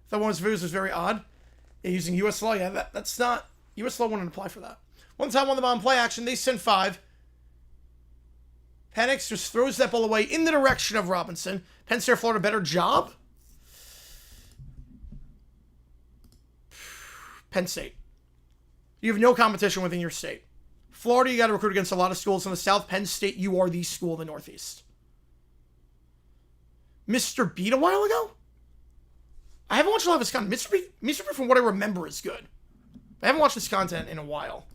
Speaker 1: That one's views was very odd. Yeah, using U.S. law, yeah, that's not... U.S. law wouldn't apply for that. One time on the bottom play action, they send 5. Penix just throws that ball away in the direction of Robinson. Penn State or Florida, better job? Penn State. You have no competition within your state. Florida, you got to recruit against a lot of schools in the South. Penn State, you are the school in the Northeast. Mr. Beat a while ago? I haven't watched a lot of his content. Mr. Beat, from what I remember, is good. I haven't watched his content in a while.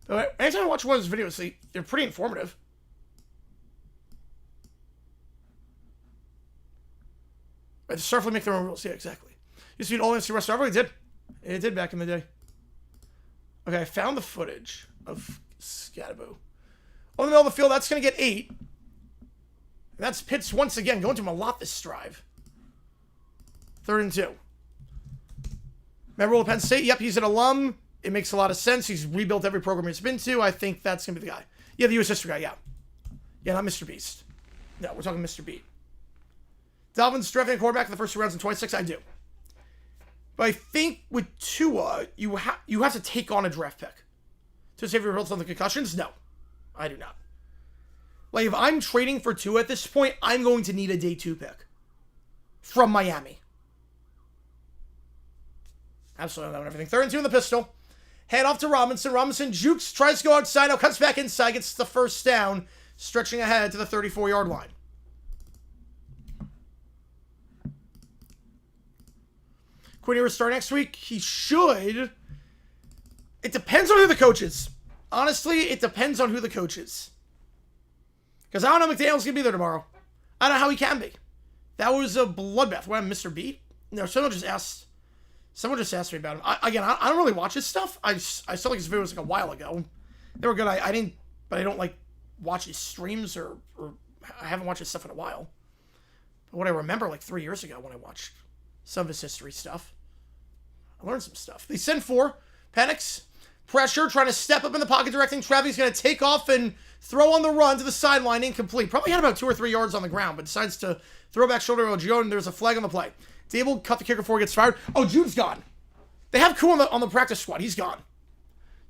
Speaker 1: But anytime I watch one of his videos, they're pretty informative. Right, the Starfleet make their own rules. Yeah, exactly. Used to be an all-NC West Starfleet. It did. It did back in the day. Okay, I found the footage of Scattaboo. On the middle of the field, that's going to get 8. And that's Pitts once again going to him a lot this drive. 3rd and 2. Remember Penn State? Yep, he's an alum. It makes a lot of sense. He's rebuilt every program he's been to. I think that's going to be the guy. Yeah, the U.S. history guy, yeah. Yeah, not Mr. Beast. No, we're talking Mr. Beat. Dolphins drafting a quarterback in the first 2 rounds in 26? I do. But I think with Tua, you have to take on a draft pick. To save your results on the concussions? No. I do not. Like, if I'm trading for Tua at this point, I'm going to need a day 2 pick. From Miami. Absolutely not everything. 3rd and 2 in the pistol. Hand off to Robinson. Robinson jukes, tries to go outside, now cuts back inside, gets the first down, stretching ahead to the 34-yard line. Quinn Ewers start next week? He should. It depends on who the coach is. Honestly, it depends on who the coach is. Because I don't know McDaniel's going to be there tomorrow. I don't know how he can be. That was a bloodbath. What, Mr. Beat? No, someone just asked me about him. I don't really watch his stuff. I saw like his videos like a while ago. They were good. I don't like watch his streams or I haven't watched his stuff in a while. But what I remember like 3 years ago when I watched some of his history stuff, I learned some stuff. They send 4. Penix, pressure, trying to step up in the pocket, directing Travis. He's going to take off and throw on the run to the sideline, incomplete. Probably had about 2 or 3 yards on the ground, but decides to throw back shoulder to Joe, and there's a flag on the play. Dable cut the kicker before he gets fired. Oh, Jude's gone. They have Koo on the practice squad. He's gone.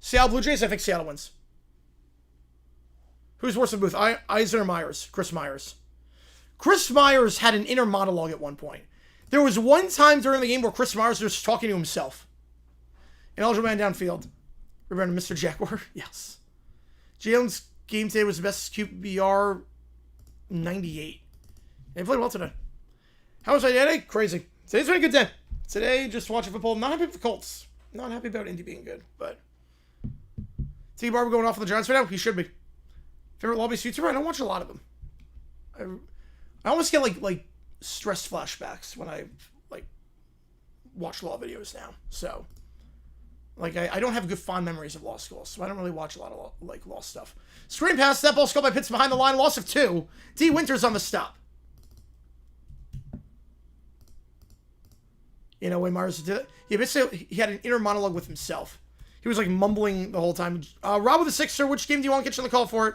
Speaker 1: Seattle Blue Jays, I think Seattle wins. Who's worse than Booth? Eisen or Myers? Chris Myers. Chris Myers had an inner monologue at one point. There was one time during the game where Chris Myers was talking to himself. An eligible man downfield. Remember Mr. Jaguar? Yes. Jalen's game today was the best QBR 98. They played well today. How was my day? Crazy. Today's been a good day. Today, just watching football. Not happy with the Colts. Not happy about Indy being good, but... T. Barber going off on the Giants right now? He should be. Favorite lobby YouTuber? I don't watch a lot of them. I almost get, like stress flashbacks when I, watch law videos now. So, I don't have good fond memories of law school, so I don't really watch a lot of, law stuff. Screen pass. That ball scored by Pitts behind the line. Loss of 2. D. Winters on the stop. You know, when Myers did it, he had an inner monologue with himself. He was mumbling the whole time. Rob with the 6, sir. Which game do you want? Get you on the call for it.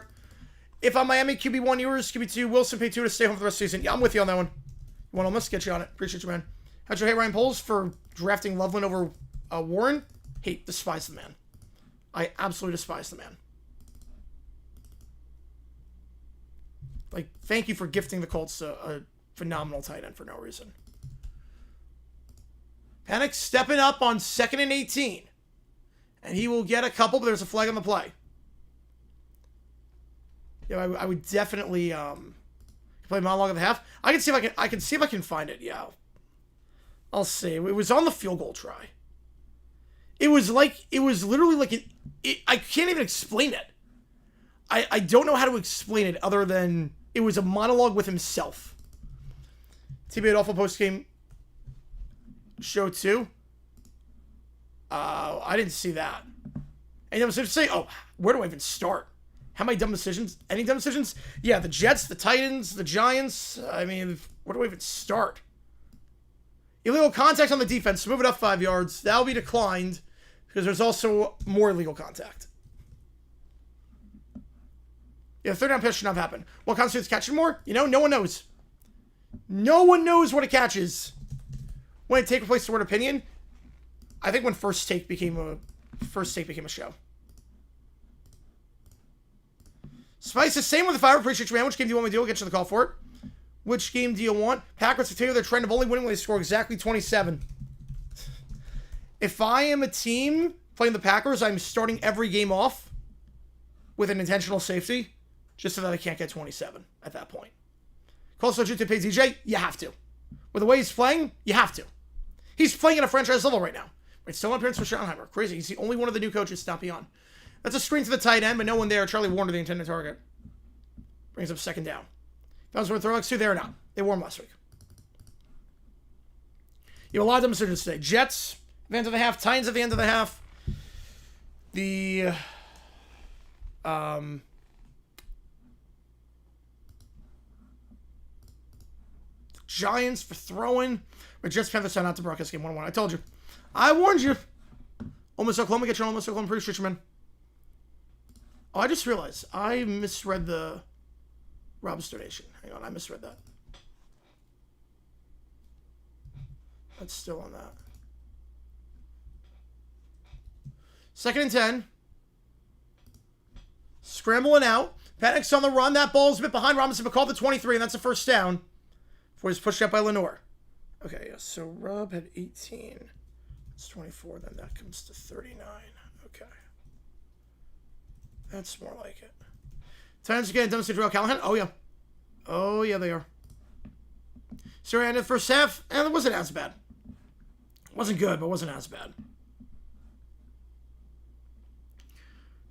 Speaker 1: If I'm Miami, QB1 yours, QB2 Wilson, pay 2 to stay home for the rest of the season. Yeah, I'm with you on that one. You want almost get you on it. Appreciate you, man. How'd you hate Ryan Poles for drafting Loveland over Warren? Hate, despise the man. I absolutely despise the man. Thank you for gifting the Colts a phenomenal tight end for no reason. Panic stepping up on 2nd and 18. And he will get a couple, but there's a flag on the play. Yeah, I would definitely play monologue of the half. I can see if I can find it. Yeah, I'll see. It was on the field goal try. It was literally I can't even explain it. I don't know how to explain it other than it was a monologue with himself. TB had awful post game show too. I didn't see that. And I was going to say, where do I even start? How many dumb decisions? Any dumb decisions? Yeah, the Jets, the Titans, the Giants. I mean, where do I even start? Illegal contact on the defense. Move it up 5 yards. That'll be declined because there's also more illegal contact. Yeah, third down pitch should not have happened. What constitutes catching more? No one knows. No one knows what a catch is. When it take replace the word opinion, I think when first take became a show. Spice is same with the fire. Appreciate you, man. Which game do you want me to do? I'll get you the call for it. Which game do you want? Packers continue their trend of only winning when they score exactly 27. If I am a team playing the Packers, I'm starting every game off with an intentional safety just so that I can't get 27 at that point. Call Soju to pay DJ? You have to. With the way he's playing, you have to. He's playing at a franchise level right now. It's still on appearance for Schottenheimer. Crazy. He's the only one of the new coaches to not be on. That's a screen to the tight end, but no one there. Charlie Warner, the intended target. Brings up 2nd down. That was throwbacks too. They're not. They wore them last week. You have a lot of dumb decisions today. Jets at the end of the half. Titans at the end of the half. The Giants for throwing. But Jets Panthers out to broadcast game 1-1. I told you. I warned you. Almost Oklahoma. Get your almost Oklahoma. Pretty sure, man. Oh, I just realized. I misread the Rob's donation. Hang on. I misread that. That's still on that. 2nd and 10. Scrambling out. Panic's on the run. That ball's a bit behind Robinson, but called the 23, and that's a first down. Before he's pushed up by Lenore. Okay, yeah, so Rob had 18. It's 24, then that comes to 39. Okay. That's more like it. Titans again, demonstrated Terrell Callahan. Oh, yeah. Oh, yeah, they are. So, in the first half, and it wasn't as bad. It wasn't good, but it wasn't as bad.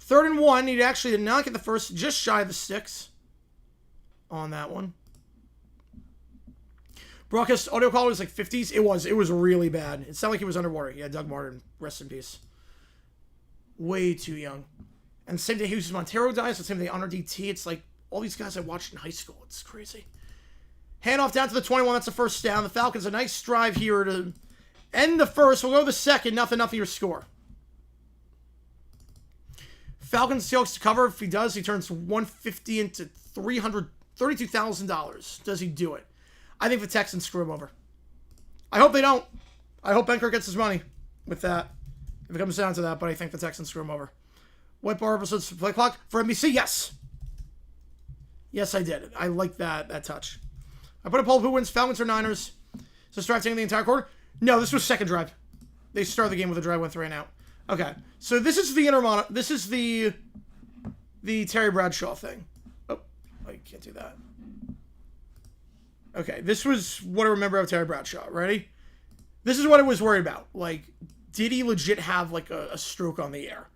Speaker 1: 3rd and 1. He actually did not get the first, just shy of the sticks on that one. Broadcast audio quality was 50s. It was really bad. It sounded like he was underwater. Yeah, Doug Martin, rest in peace. Way too young. And same day Jesus Montero dies, the same day Honor DT. It's like all these guys I watched in high school. It's crazy. Handoff down to the 21. That's the first down. The Falcons a nice drive here to end the first. We'll go to the second. Nothing your score. Falcons Seahawks to cover. If he does, he turns 150 into $32,000. Does he do it? I think the Texans screw him over. I hope they don't. I hope Benker gets his money with that. If it comes down to that, but I think the Texans screw him over. What bar episodes for play clock? For NBC? Yes. Yes, I did. I like that touch. I put a poll, who wins, Falcons or Niners? So start taking the entire quarter? No, this was second drive. They started the game with a drive, went 3 and out. Okay. So this is the this is the Terry Bradshaw thing. Oh, I can't do that. Okay, this was what I remember of Terry Bradshaw. Ready? This is what I was worried about. Like, did he legit have, like, a stroke on the air?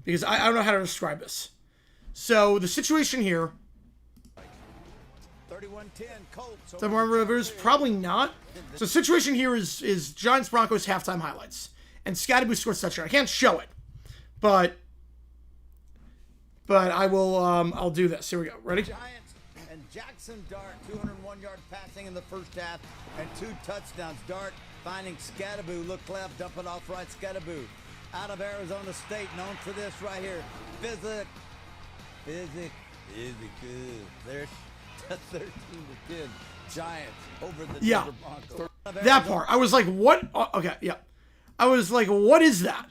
Speaker 1: Because I don't know how to describe this. So, the situation here...
Speaker 2: 31-10 Colts.
Speaker 1: Demar Rivers, probably not. So, the situation here is Giants-Broncos halftime highlights. And Scotty scores touchdown. I can't show it. But I will, I'll do this. Here we go. Ready?
Speaker 2: Giants and Jackson Dart, 201-yard passing in the first half and 2 touchdowns. Dart finding Scattaboo, look left, dump it off right, Scattaboo. Out of Arizona State, known for this right here. Physic. Good. There's 13-10. Giants over the Denver Broncos.
Speaker 1: That part. I was like, what? Okay, yeah. I was like, what is that?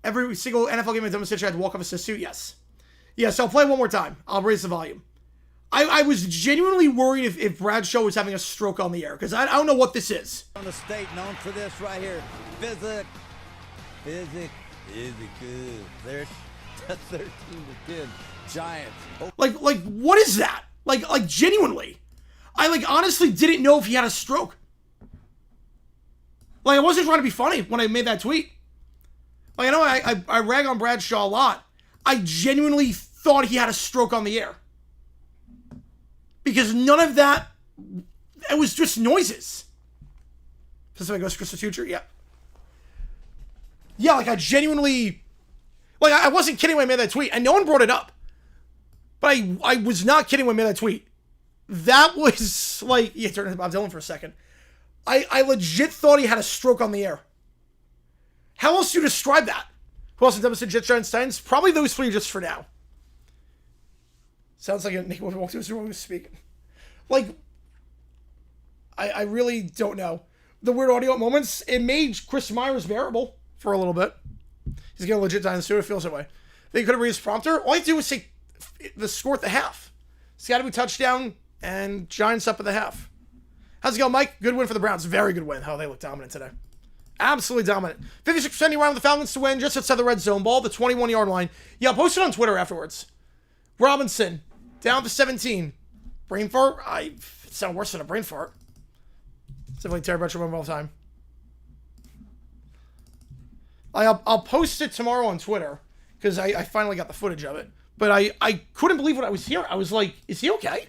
Speaker 1: Every single NFL game in Domestic, I had to walk up assist suit. Yes. Yes, I'll play one more time. I'll raise the volume. I was genuinely worried if Bradshaw was having a stroke on the air, because I don't know what this is.
Speaker 2: On the state, known for this right here. Physic. Good. There's 13-10. Giants.
Speaker 1: Like, what is that? Like genuinely. I, honestly didn't know if he had a stroke. Like, I wasn't trying to be funny when I made that tweet. Like, I know I rag on Bradshaw a lot. I genuinely thought he had a stroke on the air. Because none of that, it was just noises. Pacific Ghost Crystal Future, yeah. Yeah, like, I genuinely, like, I wasn't kidding when I made that tweet, and no one brought it up. But I was not kidding when I made that tweet. That was, like, yeah, turn to Bob Dylan for a second. I legit thought he had a stroke on the air. How else do you describe that? Who else in Devastated Jets, Giants, Titans? Probably those 3 just for now. Sounds like a Nick walked to his room and was speaking. Like, I really don't know. The weird audio at moments, it made Chris Myers bearable for a little bit. He's getting legit time to it. It feels that way. They could have read his prompter. All I do is say the score at the half. It's got to be touchdown and Giants up at the half. How's it going, Mike? Good win for the Browns. Very good win. Oh, they look dominant today. Absolutely dominant. 56% you round with the Falcons to win just outside the red zone ball, the 21-yard line. Yeah, I'll post it on Twitter afterwards. Robinson, down to 17. Brain fart? It sounded worse than a brain fart. It's definitely Terry Bradshaw all the time. I'll post it tomorrow on Twitter because I finally got the footage of it. But I couldn't believe what I was hearing. I was like, is he okay?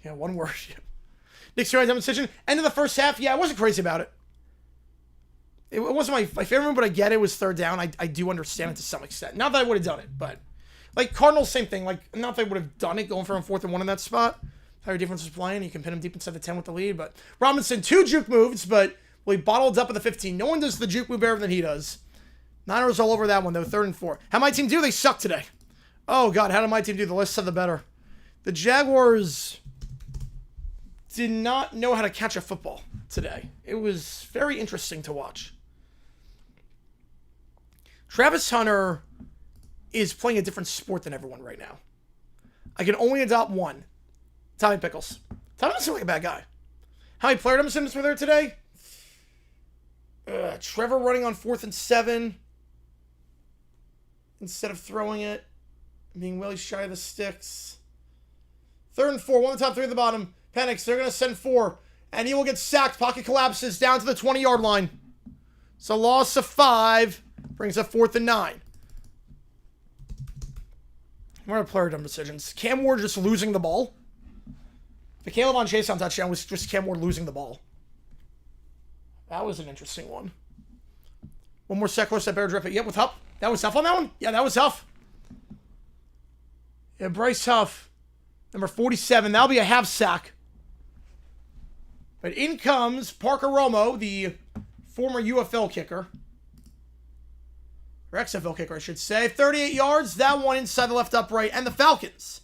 Speaker 1: Yeah, one word. Nick's demonstration. End of the first half. Yeah, I wasn't crazy about it. It wasn't my favorite move, but I get it was third down. I do understand it to some extent. Not that I would have done it, but like Cardinals, same thing. Like, not that I would have done it going for a 4th and 1 in that spot. How your defense was playing. You can pin him deep inside the 10 with the lead. But Robinson, 2 juke moves, but we bottled up at the 15. No one does the juke move better than he does. Niners all over that one, though. 3rd and 4. How'd my team do? They suck today. Oh, God. How did my team do? The less said, the better. The Jaguars did not know how to catch a football today. It was very interesting to watch. Travis Hunter is playing a different sport than everyone right now. I can only adopt one. Tommy Pickles. Tommy doesn't seem like a bad guy. How many player Simmons were there today? Trevor running on 4th and 7. Instead of throwing it. Being really shy of the sticks. 3rd and 4. One of the top 3 at the bottom. Panics. They're going to send 4. And he will get sacked. Pocket collapses down to the 20-yard line. So loss of 5. Brings up 4th and 9. What are player dumb decisions? Cam Ward just losing the ball. The Caleb on Chase on touchdown was just Cam Ward losing the ball. That was an interesting one. One more sec, close that bear drip it. Yep, with Huff. That was Huff on that one? Yeah, that was Huff. Yeah, Bryce Huff. Number 47. That'll be a half sack. But in comes Parker Romo, the former UFL kicker. Or XFL kicker, I should say. 38 yards. That one inside the left upright. And the Falcons.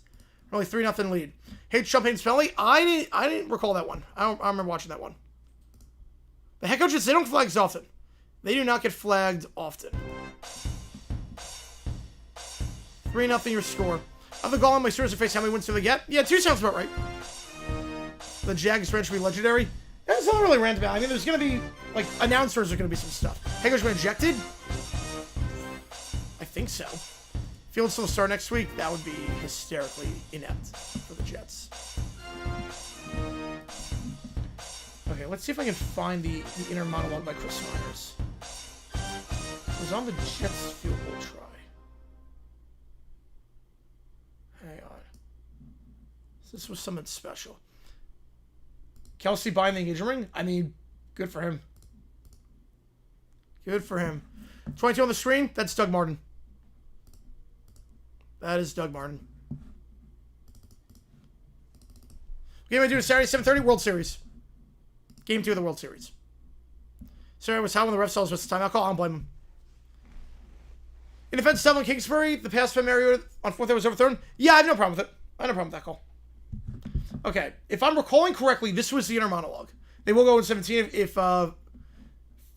Speaker 1: Only 3-0 lead. Hey, Champagne's penalty. I didn't recall that one. I remember watching that one. The head coaches, they don't flag often. They do not get flagged often. 3-0 your score. Of the goal on my stars face, how many wins do they get? Yeah, 2 sounds about right. The Jags branch will be legendary. That's not really random. I mean, there's going to be, like, announcers are going to be some stuff. Head coach been ejected? I think so. Field still start next week. That would be hysterically inept for the Jets. Okay, let's see if I can find the inner monologue by Chris Myers. It was on the Jets field goal try. Hang on. This was something special. Kelsey buying the engagement ring? I mean, good for him. Good for him. 22 on the screen? That's Doug Martin. That is Doug Martin. Game I do Saturday, 7:30, World Series. Game 2 of the World Series. Sorry, I was hot when the ref tells us the time. I'll call. I don't blame him. In defense, Dublin Kingsbury, the pass from Mario on 4th was overthrown. Yeah, I have no problem with it. I have no problem with that call. Okay, if I'm recalling correctly, this was the inner monologue. They will go in 17 if Glenn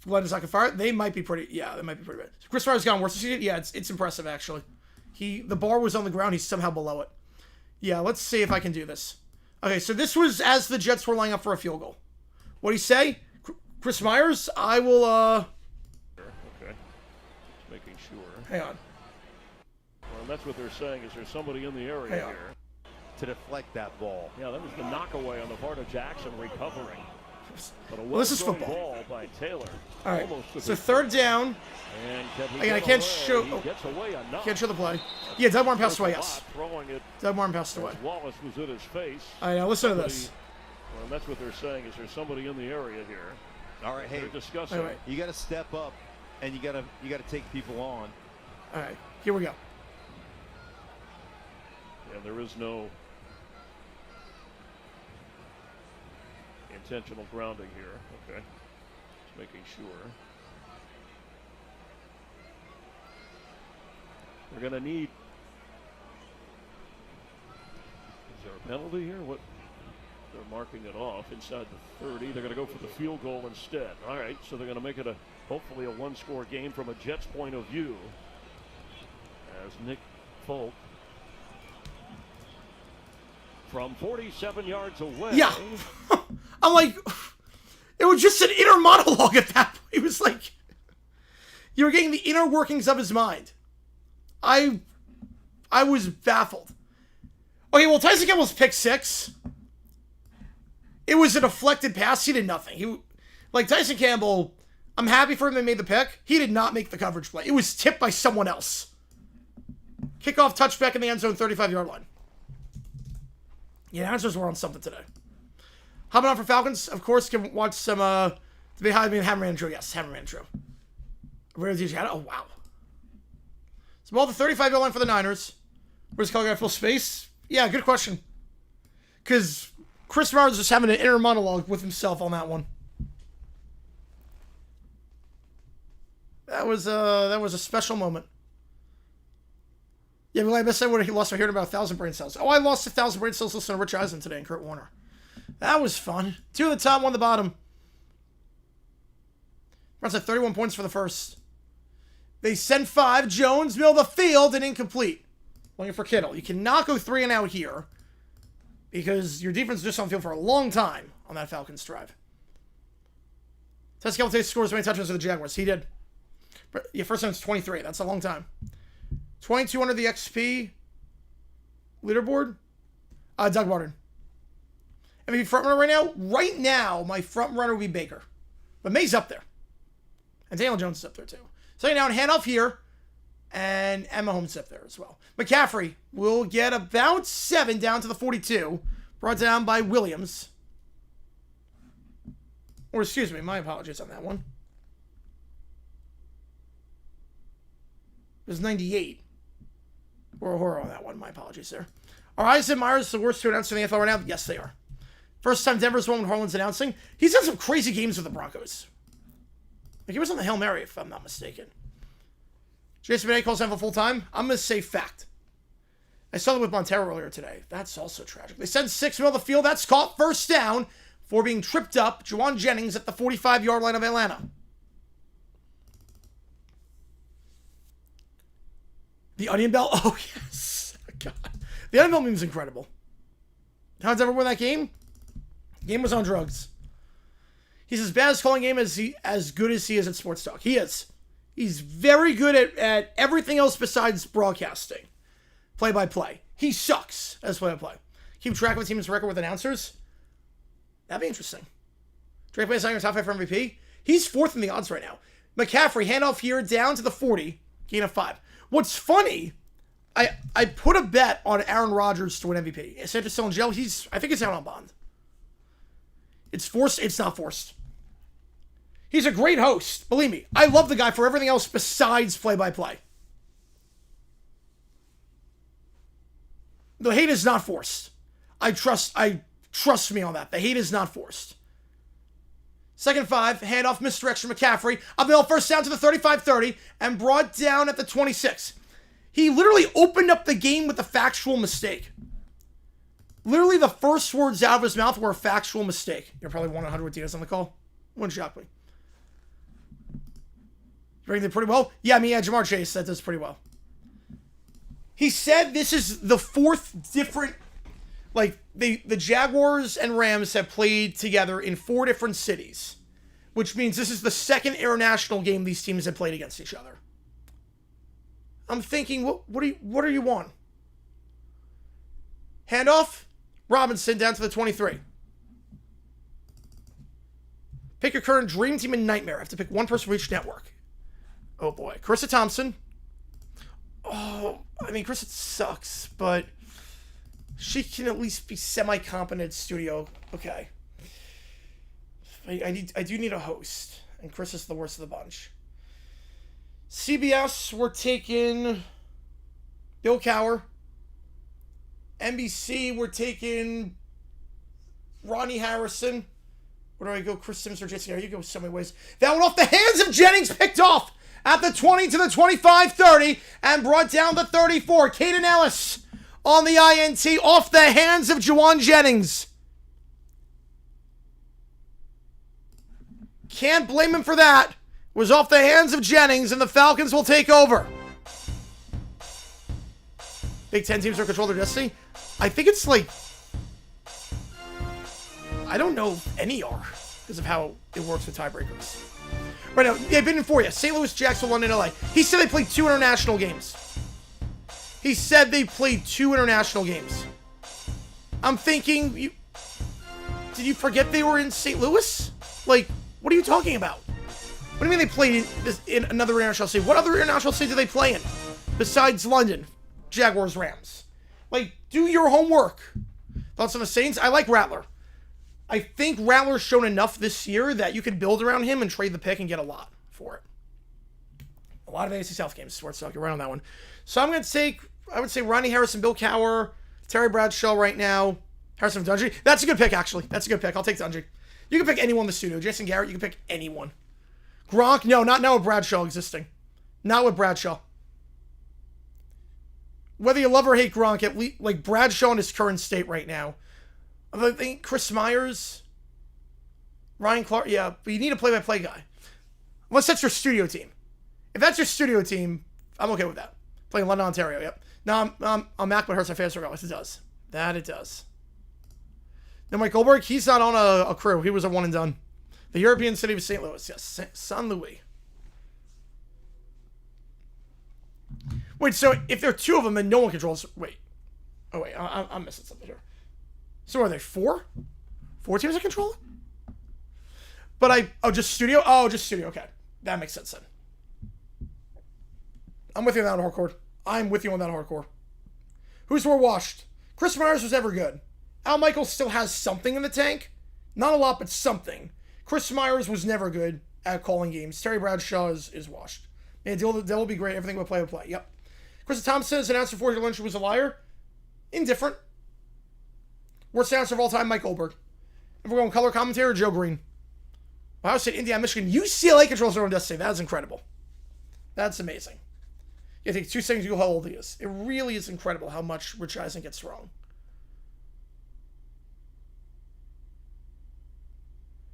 Speaker 1: is not going to fire it. They might be pretty, yeah, they might be pretty bad. Chris Myers gone worse. Yeah, it's impressive, actually. The bar was on the ground. He's somehow below it. Yeah, let's see if I can do this. Okay, so this was as the Jets were lining up for a field goal. What'd he say? Chris Myers, I will,
Speaker 3: Okay. Just making sure.
Speaker 1: Hang on.
Speaker 3: Well, that's what they're saying, is there's somebody in the area here
Speaker 2: to deflect that ball.
Speaker 3: Yeah, that was the knockaway on the part of Jackson recovering. But a
Speaker 1: Well, this is football.
Speaker 3: ball by Taylor.
Speaker 1: All right, so third down.
Speaker 3: And
Speaker 1: Again, I can't show.
Speaker 3: He gets away enough.
Speaker 1: Can't show the play. Yeah, Doug Martin passed away. Yes.
Speaker 3: Throwing it.
Speaker 1: Doug Martin passed away.
Speaker 3: Wallace was in his face.
Speaker 1: All right, now listen to this.
Speaker 3: Well, that's what they're saying, is there's somebody in the area here.
Speaker 2: All right, hey,
Speaker 3: They're discussing.
Speaker 1: Wait.
Speaker 2: you got to step up, and you got to take people on.
Speaker 1: All right, here we go.
Speaker 3: And there is no intentional grounding here. Okay. Just making sure. They're going to need. Is there a penalty here? What? They're marking it off inside the 30. They're going to go for the field goal instead. All right, so they're going to make it hopefully a one-score game from a Jets point of view. As Nick Folk from 47 yards away.
Speaker 1: Yeah. I'm like, it was just an inner monologue at that point. It was like, you were getting the inner workings of his mind. I was baffled. Okay, well, Tyson Campbell's pick 6. It was a deflected pass. He did nothing. Tyson Campbell, I'm happy for him they made the pick. He did not make the coverage play. It was tipped by someone else. Kickoff, touchback in the end zone, 35-yard line. Yeah, answers were on something today. Hopping on for Falcons, of course, can watch some, Hammer intro. Yes, Hammer intro. Oh, wow. So, ball the 35-yard line for the Niners. Where's Kelly got full space? Yeah, good question. Because Chris Myers just having an inner monologue with himself on that one. That was a special moment. Yeah, but like I said, when he lost, I heard about 1,000 brain cells. Oh, I lost 1,000 brain cells listening to Rich Eisen today and Kurt Warner. That was fun. 2 at the top, 1 at the bottom. Runs at 31 points for the first. They send 5. Jones, middle of the field, and incomplete. Looking for Kittle. You cannot go 3 and out here because your defense is just on the field for a long time on that Falcons drive. Tyson Campbell scores many touchdowns for the Jaguars. He did. But yeah, first time it's 23. That's a long time. 22 under the XP leaderboard. Doug Martin. MVP front runner right now? Right now, my front runner would be Baker. But May's up there. And Daniel Jones is up there too. So now handoff here. And Emma Holmes up there as well. McCaffrey will get about 7 down to the 42. Brought down by Williams. Or excuse me, my apologies on that one. It was 98. Or a horror on that one. My apologies there. Are Eisen Myers the worst to announce in the NFL right now? Yes, they are. First time Denver's won when Harlan's announcing. He's had some crazy games with the Broncos. Like he was on the Hail Mary, if I'm not mistaken. Jason Benet calls him for full time. I'm going to say fact. I saw that with Montero earlier today. That's also tragic. They send 6 middle of the field. That's caught first down for being tripped up. Juwan Jennings at the 45-yard line of Atlanta. The Onion Bell. Oh, yes. God. The Onion Bell meme is incredible. How did ever win that game? The game was on drugs. He's as bad as calling game as good as he is at sports talk. He is. He's very good at everything else besides broadcasting. Play-by-play. He sucks as play-by-play. Keep track of a team's record with announcers. That'd be interesting. Drake May is not your top 5 for MVP. He's 4th in the odds right now. McCaffrey, handoff here, down to the 40. Gain of 5. What's funny, I put a bet on Aaron Rodgers to win MVP. Sandra's still in jail. I think it's out on bond. It's forced. It's not forced. He's a great host. Believe me. I love the guy for everything else besides play-by-play. The hate is not forced. Trust me on that. The hate is not forced. Second 5, handoff, misdirection, McCaffrey. Abdel first down to the 35-30 and brought down at the 26. He literally opened up the game with a factual mistake. Literally the first words out of his mouth were a factual mistake. You're probably 100 with Diaz on the call. Wouldn't shock me. You rating it pretty well? Yeah, I mean, Jamar Chase, that does pretty well. He said this is the 4th different... Like, the Jaguars and Rams have played together in 4 different cities, which means this is the 2nd international game these teams have played against each other. I'm thinking, what are you on? Handoff, Robinson down to the 23. Pick your current dream team and nightmare. I have to pick one person for each network. Oh boy, Carissa Thompson. Oh, I mean, Carissa sucks, but... She can at least be semi-competent studio. Okay. I do need a host. And Chris is the worst of the bunch. CBS, we're taking Bill Cowher. NBC, we're taking Ronnie Harrison. Where do I go? Chris Sims or Jason Garrett? You go so many ways. That one off the hands of Jennings, picked off at the 20 to the 25-30 and brought down the 34. Caden Ellis on the INT off the hands of Juwan Jennings. Can't blame him for that. Was off the hands of Jennings, and the Falcons will take over. Big Ten teams are control their destiny. I think it's like... I don't know if any are, because of how it works with tiebreakers. Right now, yeah, been in for you. St. Louis, Jacksonville, London, LA. He said they played 2 international games. He said they played 2 international games. I'm thinking, did you forget they were in St. Louis? Like, what are you talking about? What do you mean they played in another international city? What other international city do they play in? Besides London, Jaguars, Rams. Like, do your homework. Thoughts on the Saints? I like Rattler. I think Rattler's shown enough this year that you can build around him and trade the pick and get a lot for it. A lot of AFC South games. Sports Talk, you're right on that one. So I'm going to take, I would say Ronnie Harrison, Bill Cowher, Terry Bradshaw right now. Harrison Dungy. That's a good pick, actually. That's a good pick. I'll take Dungy. You can pick anyone in the studio. Jason Garrett, you can pick anyone. Gronk, no, not now with Bradshaw existing. Not with Bradshaw. Whether you love or hate Gronk, at least, like, Bradshaw in his current state right now. I think Chris Myers, Ryan Clark, yeah, but you need a play-by-play guy. Unless that's your studio team. If that's your studio team, I'm okay with that. Playing London, Ontario, yep. No, I'm Mac, but hurts my fans regardless. It does. That it does. Then Mike Goldberg, he's not on a crew. He was a one and done. The European city of St. Louis, yes. San Luis. Wait, so if there are 2 of them and no one controls... Wait. Oh, wait. I'm missing something here. So are there 4? 4 teams that control it? But just studio? Oh, just studio. Okay. That makes sense then. I'm with you on that hardcore. I'm with you on that hardcore. Who's more washed? Chris Myers was ever good. Al Michaels still has something in the tank. Not a lot, but something. Chris Myers was never good at calling games. Terry Bradshaw is washed. And they'll be great. Everything will play. Yep. Chris Thompson is announced before Lynch was a liar. Indifferent. Worst announcer of all time, Mike Goldberg. If we're going color commentator, Joe Green. Ohio State, Indiana, Michigan, UCLA controls their own destiny. That is incredible. That's amazing. You take 2 seconds to go how old he is. It really is incredible how much Rich Eisen gets wrong.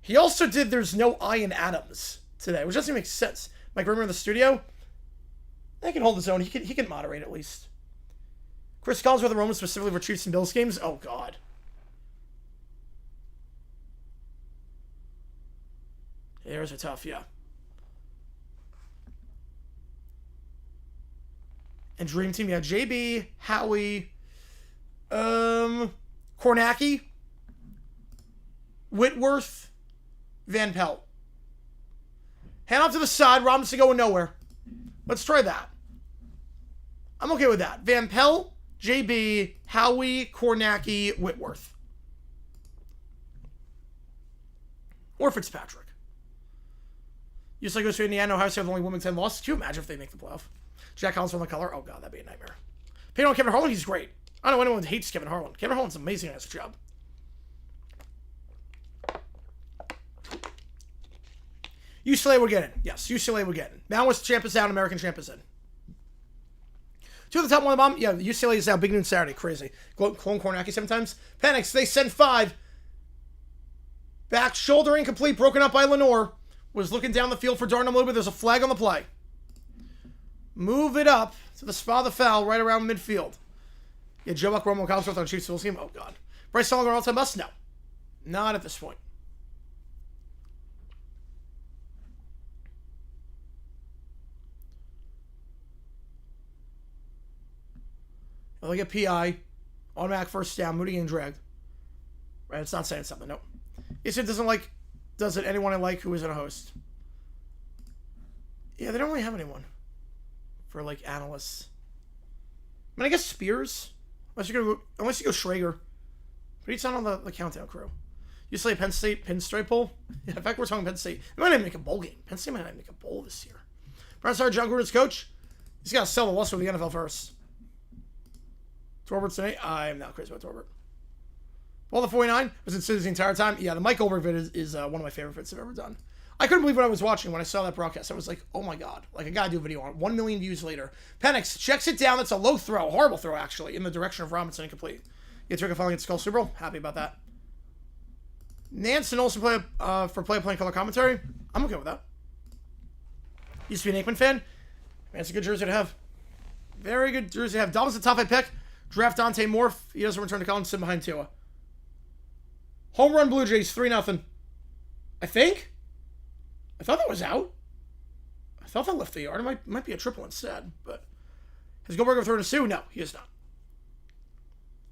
Speaker 1: He also did There's No I in Adams today, which doesn't make sense. Mike Rimmer in the studio, he can hold his own. He can moderate at least. Chris Collins with the Romans specifically for Chiefs and Bills games. Oh, God. Theirs are tough, yeah. And Dream Team, yeah, JB, Howie, Kornacki, Whitworth, Van Pelt. Hand off to the side, Robinson going nowhere. Let's try that. I'm okay with that. Van Pelt, JB, Howie, Kornacki, Whitworth. Or Fitzpatrick. UCLA goes to Indiana. Ohio State have the only women's 10 lost. Can you imagine if they make the playoff? Jack Collins on the color. Oh, God, that'd be a nightmare. Paying on Kevin Harlan, he's great. I don't know anyone who hates Kevin Harlan. Kevin Harlan's amazing at his job. UCLA we're getting. Yes, UCLA we're getting. Mountain champ is out. American champ is in. Two at the top, one at the bottom. Yeah, UCLA is out. Big noon Saturday. Crazy. Clone Kornacki 7 times. Panics. They send 5. Back shoulder incomplete. Broken up by Lenore. Was looking down the field for Darnell Moody, but there's a flag on the play. Move it up to the spot of the foul right around midfield. Yeah, Joe Buck, Romo, Collinsworth on Chiefs Bills game. Oh, God. Bryce Sullivan all-time bust? No. Not at this point. They get PI. Automatic first down. Moody getting dragged. Right, it's not saying something. Nope. It doesn't like... Does it anyone I like who isn't a host? Yeah, they don't really have anyone. For, like, analysts. I mean, I guess Spears. Unless you go Schrager. But he's not on the countdown crew. You say Penn State pinstripe bowl? Yeah, in fact, we're talking Penn State. They might even make a bowl game. Penn State might even make a bowl this year. Brian Starr, John Gruden's coach. He's got to sell the luster of the NFL first. Torbert's today? I'm not crazy about Torbert. Well, the 49 was in Cities the entire time. Yeah, the Mike Goldberg vid is one of my favorite vids I've ever done. I couldn't believe what I was watching when I saw that broadcast. I was like, oh my God. Like, I gotta do a video on it. 1 million views later. Penix checks it down. That's a low throw. Horrible throw, actually, in the direction of Robinson. Incomplete. He took a finally against Skull Super Bowl. Happy about that. Nance and Olsen play for play-playing color commentary. I'm okay with that. Used to be an Aikman fan. Man, it's a good jersey to have. Very good jersey to have. Dolphins the top 5 pick. Draft Dante Moore. He doesn't return to college. Sit behind Tua. Home run Blue Jays, 3-0. I think? I thought that was out. I thought that left the yard. It might be a triple instead, but... Has Goldberg overthrown a Sue? No, he is not.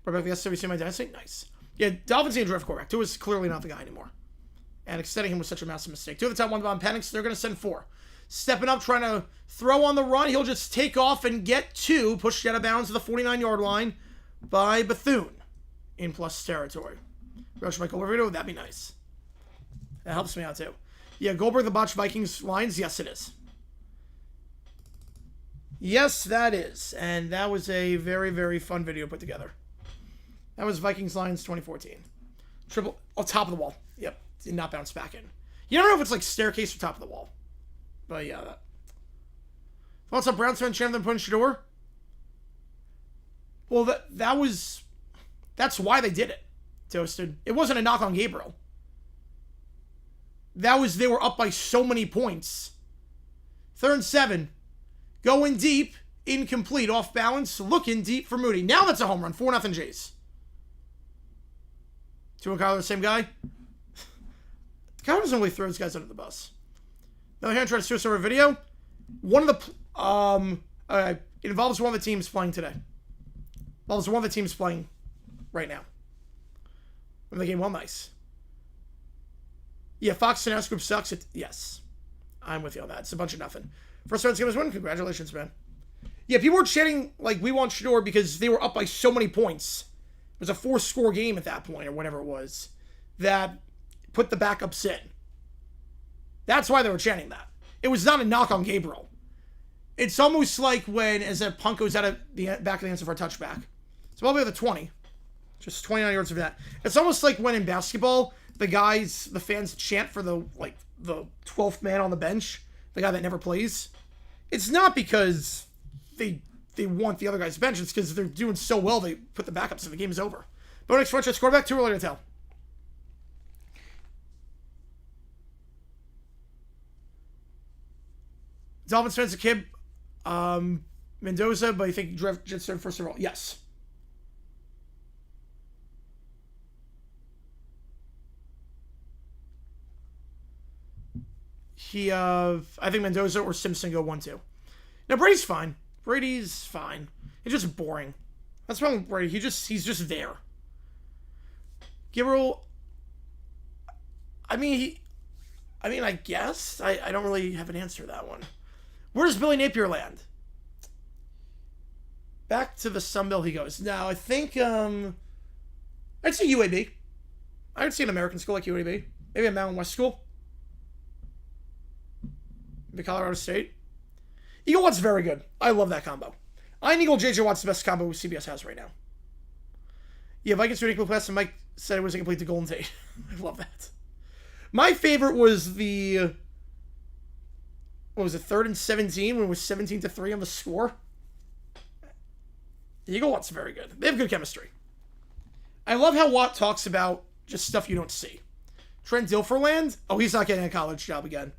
Speaker 1: Brought back the SWC my dynasty? Nice. Yeah, Dolphins need a draft quarterback. Tua is clearly not the guy anymore. And extending him was such a massive mistake. 2 at the top, 1 at the bottom. Panics, they're going to send 4. Stepping up, trying to throw on the run. He'll just take off and get 2. Pushed out of bounds to the 49-yard line by Bethune in plus territory. Rush Michael video, that'd be nice. That helps me out too. Yeah, Goldberg the botched Vikings lines. Yes, it is. Yes, that is. And that was a very, very fun video put together. That was Vikings lines 2014. Triple, top of the wall. Yep, did not bounce back in. You never know if it's like staircase or top of the wall. But yeah, that. What's up, Browns fan? Chandler punch door. Well, that's why they did it. Toasted. It wasn't a knock on Gabriel. They were up by so many points. 3rd and 7. Going deep. Incomplete. Off balance. Looking deep for Moody. Now that's a home run. 4-0 Jays. 2 and Kyler, the same guy. Kyler doesn't really throw his guys under the bus. Another hand trying to switch over a video. One of the... it involves one of the teams playing today. Involves one of the teams playing right now. When the game well, nice. Yeah, Fox and S Group sucks. Yes. I'm with you on that. It's a bunch of nothing. First round game win. Congratulations, man. Yeah, people were chanting like we want Shador because they were up by so many points. It was a 4-score game at that point, or whatever it was, that put the backups in. That's why they were chanting that. It was not a knock on Gabriel. It's almost like when, as a punt goes out of the back of the hands for a touchback. It's probably at the 20. Just 29 yards of that. It's almost like when in basketball, the fans chant for the 12th man on the bench, the guy that never plays. It's not because they want the other guy's bench. It's because they're doing so well, they put the backups and the game is over. But next franchise quarterback, too early to tell. Dolphins fans a kid, Mendoza, but you think draft Jets first overall? Yes. I think Mendoza or Simpson go 1-2. Now, Brady's fine. Brady's fine. He's just boring. That's wrong with Brady. He's just there. Gabriel, I guess. I don't really have an answer to that one. Where does Billy Napier land? Back to the Sun Belt he goes. Now, I think, I'd say UAB. I would say an American school like UAB. Maybe a Mountain West school. Maybe Colorado State. Eagle Watt's very good. I love that combo. I think JJ Watt's the best combo CBS has right now. Yeah, Vikings to an equal pass, and Mike said it was incomplete to Golden Tate. I love that. My favorite was the, what was it, 3rd and 17 when it was 17-3 on the score. Eagle Watt's very good. They have good chemistry. I love how Watt talks about just stuff you don't see. Trent Dilferland? Oh, he's not getting a college job again.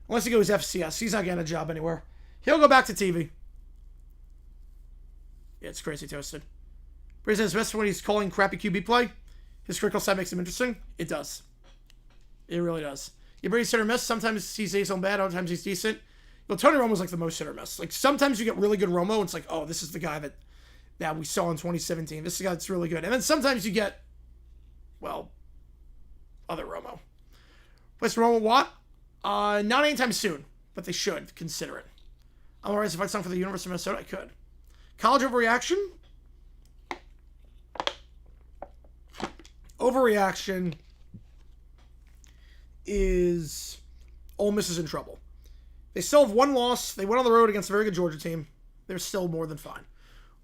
Speaker 1: Unless he goes FCS. He's not getting a job anywhere. He'll go back to TV. Yeah, it's crazy toasted. Brady says best when he's calling crappy QB play. His critical side makes him interesting. It does. It really does. Yeah, Brady's hit or miss. Sometimes he's ace on bad. Other times he's decent. Well, Tony Romo's like the most hit or miss. Like, sometimes you get really good Romo, and it's like, oh, this is the guy that we saw in 2017. This is the guy that's really good. And then sometimes you get, well, other Romo. What's Romo Watt? Not anytime soon, but they should consider it. I'm alright if I sung for the University of Minnesota. I could. College overreaction? Overreaction is Ole Miss is in trouble. They still have one loss. They went on the road against a very good Georgia team. They're still more than fine.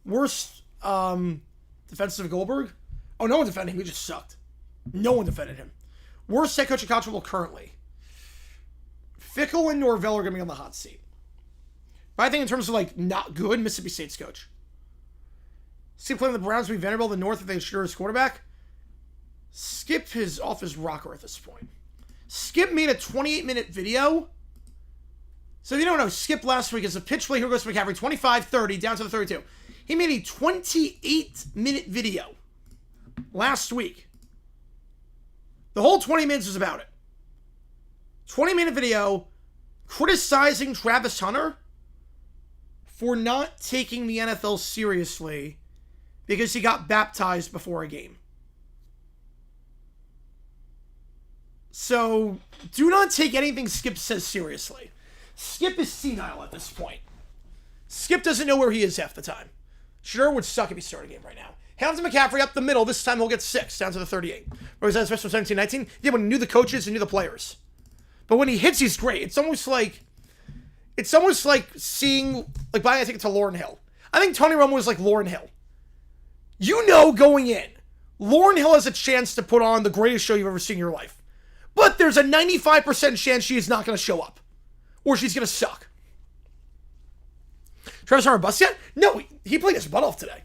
Speaker 1: Worst defensive of Goldberg? Oh, no one defended him. He just sucked. No one defended him. Worst head coach in college football currently. Fickle and Norvell are going to be on the hot seat. But I think in terms of, like, not good, Mississippi State's coach. Skip playing the Browns would be Vanderbilt in the North if they sure his quarterback. Skip is off his rocker at this point. Skip made a 28-minute video. So if you don't know, Skip last week is a pitch play. Here goes McCaffrey, 25-30, down to the 32. He made a 28-minute video last week. The whole 20 minutes was about it. 20-minute video criticizing Travis Hunter for not taking the NFL seriously because he got baptized before a game. So, do not take anything Skip says seriously. Skip is senile at this point. Skip doesn't know where he is half the time. Sure would suck if he started a game right now. Hand to McCaffrey up the middle. This time he'll get 6, down to the 38. Whereas that special 17-19, yeah, when he knew the coaches and knew the players. But when he hits, he's great. It's almost like seeing, like, buying a ticket to Lauryn Hill. I think Tony Romo was like Lauryn Hill. You know going in, Lauryn Hill has a chance to put on the greatest show you've ever seen in your life. But there's a 95% chance she is not going to show up. Or she's going to suck. Travis Hunter bust yet? No, he played his butt off today.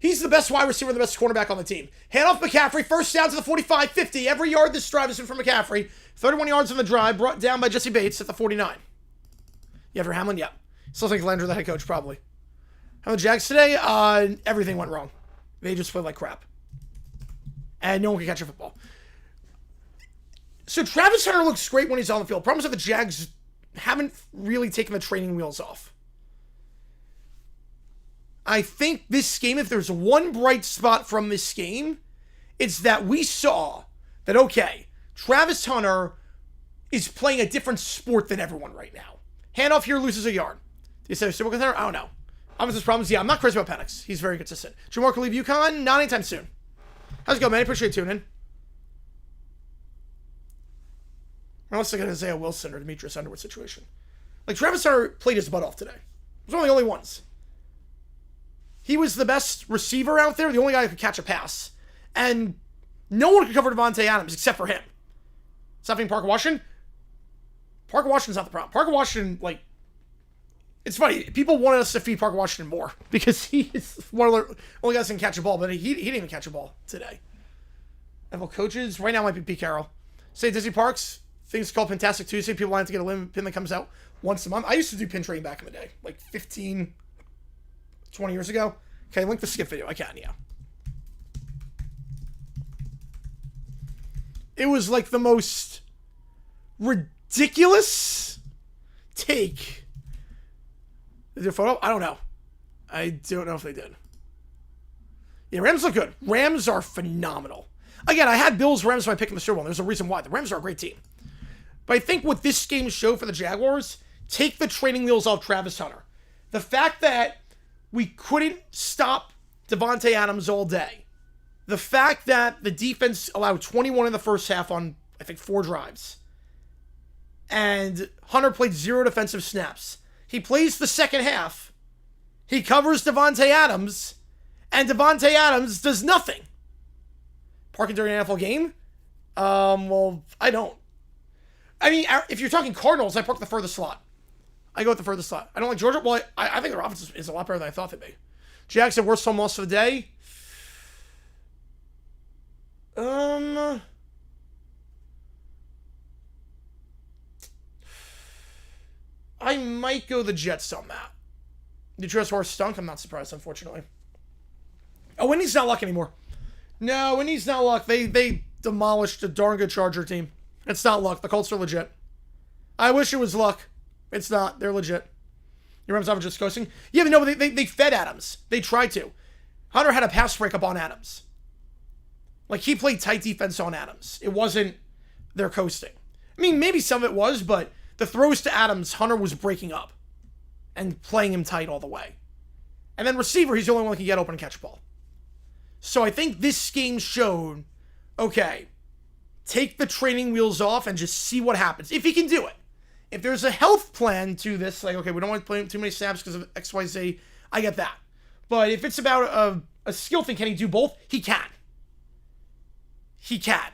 Speaker 1: He's the best wide receiver, the best cornerback on the team. Hand off McCaffrey, first down to the 45-50. Every yard this drive has been from McCaffrey. 31 yards on the drive, brought down by Jesse Bates at the 49. Yeah, for Hamlin, yeah. Still think Landry, the head coach, probably. How the Jags today? Everything went wrong. They just played like crap. And no one can catch a football. So Travis Hunter looks great when he's on the field. Problem is that the Jags haven't really taken the training wheels off. I think this game, if there's one bright spot from this game, it's that we saw that, okay, Travis Hunter is playing a different sport than everyone right now. Handoff here loses a yard. Do you say super contender? I don't know. Offensive problems? Yeah, I'm not crazy about Penix. He's very consistent. Jamarco leave UConn? Not anytime soon. How's it going, man? I appreciate you tuning in. Unless like an Isaiah Wilson or Demetrius Underwood situation. Like, Travis Hunter played his butt off today. He was one of the only ones. He was the best receiver out there, the only guy who could catch a pass. And no one could cover Devontae Adams except for him. Something Parker Washington? Parker Washington's not the problem. Parker Washington, like, it's funny. People wanted us to feed Parker Washington more because he is one of the only guys who can catch a ball, but he didn't even catch a ball today. NFL coaches, right now might be Pete Carroll. Say Disney Parks, things called Fantastic Tuesday. People want to get a limb pin that comes out once a month. I used to do pin trading back in the day, like 15, 20 years ago. Okay, link the skip video. I can, yeah. It was like the most ridiculous take Did they do a photo? I don't know. I don't know if they did. Yeah, Rams look good. Rams are phenomenal. Again, I had Bills Rams when I picked in the Super Bowl. There's a reason why. The Rams are a great team. But I think what this game showed for the Jaguars, take the training wheels off Travis Hunter. The fact that we couldn't stop Devontae Adams all day. The fact that the defense allowed 21 in the first half on, I think, 4 drives. And Hunter played 0 defensive snaps. He plays the second half. He covers Devontae Adams. And Devontae Adams does nothing. Parking during an NFL game? Well, I don't. I mean, if you're talking Cardinals, I park the furthest slot. I go with the furthest slot. I don't like Georgia. Well, I think their offense is a lot better than I thought they'd be. Jackson, worst home loss of the day? I might go the Jets on that. Detroit's horse stunk. I'm not surprised, unfortunately. Oh, Indy's not luck anymore. No, Indy's not luck. They demolished a darn good Charger team. It's not luck. The Colts are legit. I wish it was luck. It's not. They're legit. Your Rams are just coasting. Yeah, but no, they fed Adams. They tried to. Hunter had a pass breakup on Adams. Like, he played tight defense on Adams. It wasn't their coasting. I mean, maybe some of it was, but the throws to Adams, Hunter was breaking up and playing him tight all the way. And then receiver, he's the only one that can get open and catch a ball. So I think this game showed, okay, take the training wheels off and just see what happens. If he can do it. If there's a health plan to this, like, okay, we don't want to play too many snaps because of XYZ, I get that. But if it's about a skill thing, can he do both? He can. He can.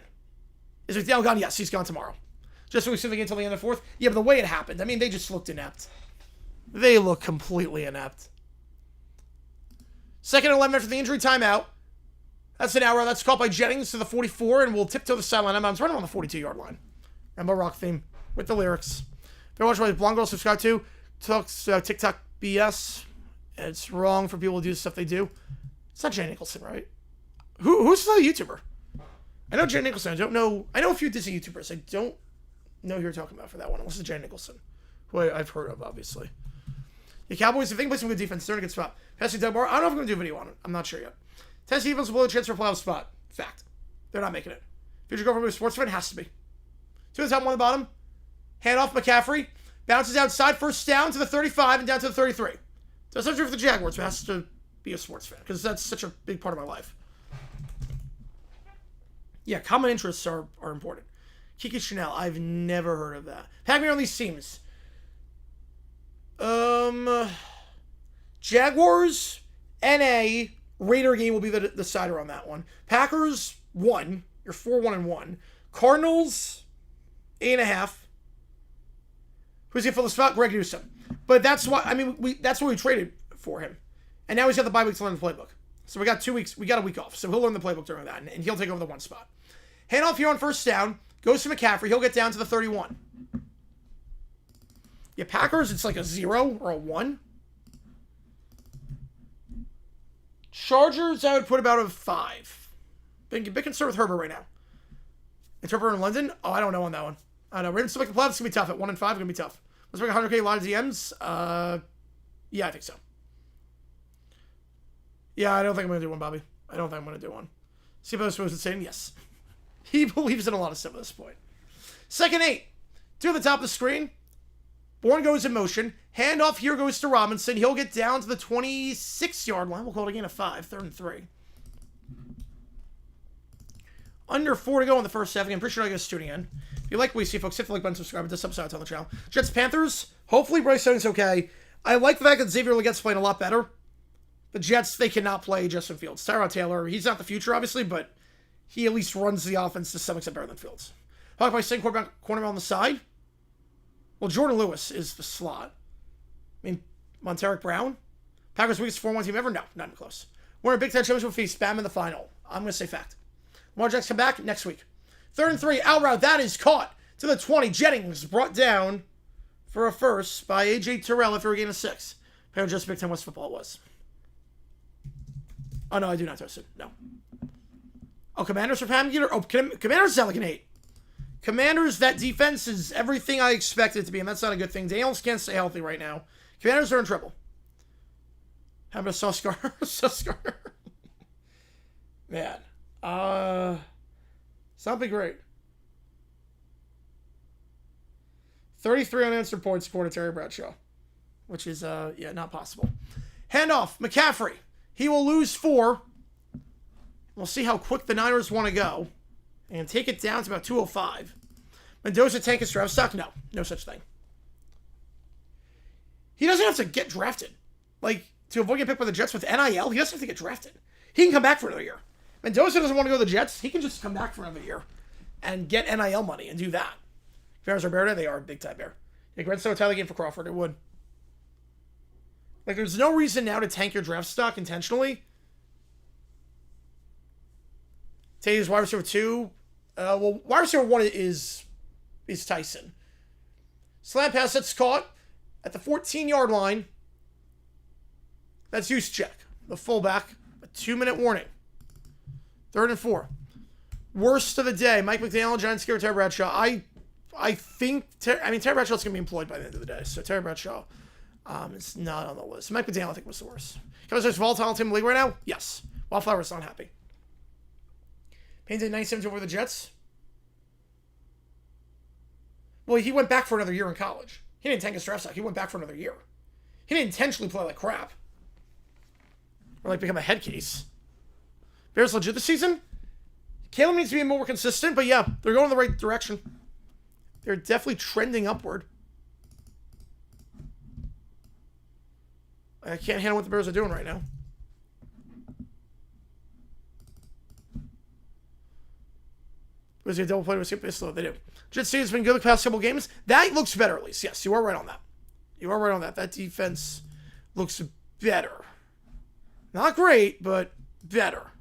Speaker 1: Is McDaniel gone? Yes, he's gone tomorrow. Just so we see the game until the end of the fourth? Yeah, but the way it happened, I mean, they just looked inept. They look completely inept. 2nd and 11 after the injury timeout. That's an hour. That's caught by Jennings to the 44, and we'll tiptoe the sideline. I'm running on the 42-yard line. Rambo Rock theme with the lyrics. If you're watching my blog, girl, subscribe to TikTok BS. It's wrong for people to do the stuff they do. It's not Jay Nicholson, right? Who's the YouTuber? I know Jay Nicholson. I don't know. I know a few Disney YouTubers. I don't know who you're talking about for that one. Unless it's Jay Nicholson, who I've heard of, obviously. The Cowboys, if they can play some good defense, they're in a good spot. Passing Doug Barr, I don't know if I'm going to do a video on it. I'm not sure yet. Tennessee defense will blow a chance for a playoff spot. Fact. They're not making it. Future girlfriend of a sports fan has to be. 2 on the top, 1 on the bottom. Hand off McCaffrey. Bounces outside. First down to the 35 and down to the 33. That's not true for the Jaguars, but has to be a sports fan because that's such a big part of my life. Yeah, common interests are important. Kiki Chanel, I've never heard of that. Pack me on these teams. Jaguars, NA, Raider game will be the decider on that one. Packers, 1. You're 4-1-1. Cardinals, 8.5. Who's going to fill the spot? Greg Newsome. But that's why, I mean, that's what we traded for him. And now he's got the bye week to learn the playbook. So we got 2 weeks. We got a week off. So he'll learn the playbook during that, and he'll take over the 1 spot. Handoff here on first down. Goes to McCaffrey. He'll get down to the 31. Yeah, Packers, it's like a 0 or a 1. Chargers, I would put about a 5. Big concern with Herbert right now. Interpreter in London? Oh, I don't know on that one. I don't know. We're going to still make the playoffs. It's going to be tough. At 1 and 5, it's going to be tough. Let's make 100K, a lot of DMs. Yeah, I think so. Yeah, I don't think I'm going to do one, Bobby. I don't think I'm going to do one. See if I was supposed to say yes. He believes in a lot of stuff at this point. 2nd 8. 2 at the top of the screen. Bourne goes in motion. Handoff here goes to Robinson. He'll get down to the 26-yard line. We'll call it again a 5. 3rd and 3. Under 4 to go in the first half. I'm pretty sure I get tuning in. If you like what you see, folks, hit the like button, subscribe to this episode on the channel. Jets Panthers. Hopefully Bryce Young's okay. I like the fact that Xavier Leggett's playing a lot better. The Jets, they cannot play Justin Fields. Tyrod Taylor, he's not the future, obviously, but he at least runs the offense to some extent better than Fields. Hawk by second cornerback on the side. Well, Jordan Lewis is the slot. I mean, Monteric Brown. Packers' weakest 4-1 team ever? No, not even close. We're in a Big Ten championship feast. Spam in the final. I'm going to say fact. Lamar Jackson come back next week. 3rd and 3. Out route. That is caught to the 20. Jennings brought down for a first by A.J. Terrell after a gain of 6. Apparently just Big Ten West football was. Oh, no, I do not trust it. No. Oh, Commanders for Pam Geeter? Oh, Commanders sound like an 8. Commanders, that defense is everything I expect it to be, and that's not a good thing. Daniels can't stay healthy right now. Commanders are in trouble. How about a Suskar? Suskar. Man. Something great. 33 unanswered points according to Terry Bradshaw. Which is, not possible. Handoff. McCaffrey. He will lose 4. We'll see how quick the Niners want to go. And take it down to about 205. Mendoza, tank his draft stock? No. No such thing. He doesn't have to get drafted. Like, to avoid getting picked by the Jets with NIL, he doesn't have to get drafted. He can come back for another year. Mendoza doesn't want to go to the Jets. He can just come back for another year and get NIL money and do that. Bears are bear, they are a big-time bear. If Redstone would tie the game for Crawford, it would. Like, there's no reason now to tank your draft stock intentionally. Today's wide receiver 2. Wide receiver 1 is Tyson. Slant pass that's caught at the 14-yard line. That's Juszczyk, the fullback. A 2-minute warning. 3rd and 4. Worst of the day. Mike McDaniel, Giants kicker, Terry Bradshaw. I think Terry Bradshaw's going to be employed by the end of the day. So Terry Bradshaw is not on the list. Mike McDaniel, I think, was the worst. Can I say volatile team in the league right now? Yes. Wildflower's not happy. Payne's at 97 over the Jets. Well, he went back for another year in college. He didn't tank his draft stock. He went back for another year. He didn't intentionally play like crap. Or like become a head case. Bears legit this season? Caleb needs to be more consistent, but yeah, they're going in the right direction. They're definitely trending upward. I can't handle what the Bears are doing right now. Was he a double play to skip this? They do. Jets has been good the past couple games. That looks better, at least. Yes, you are right on that. You are right on that. That defense looks better. Not great, but better.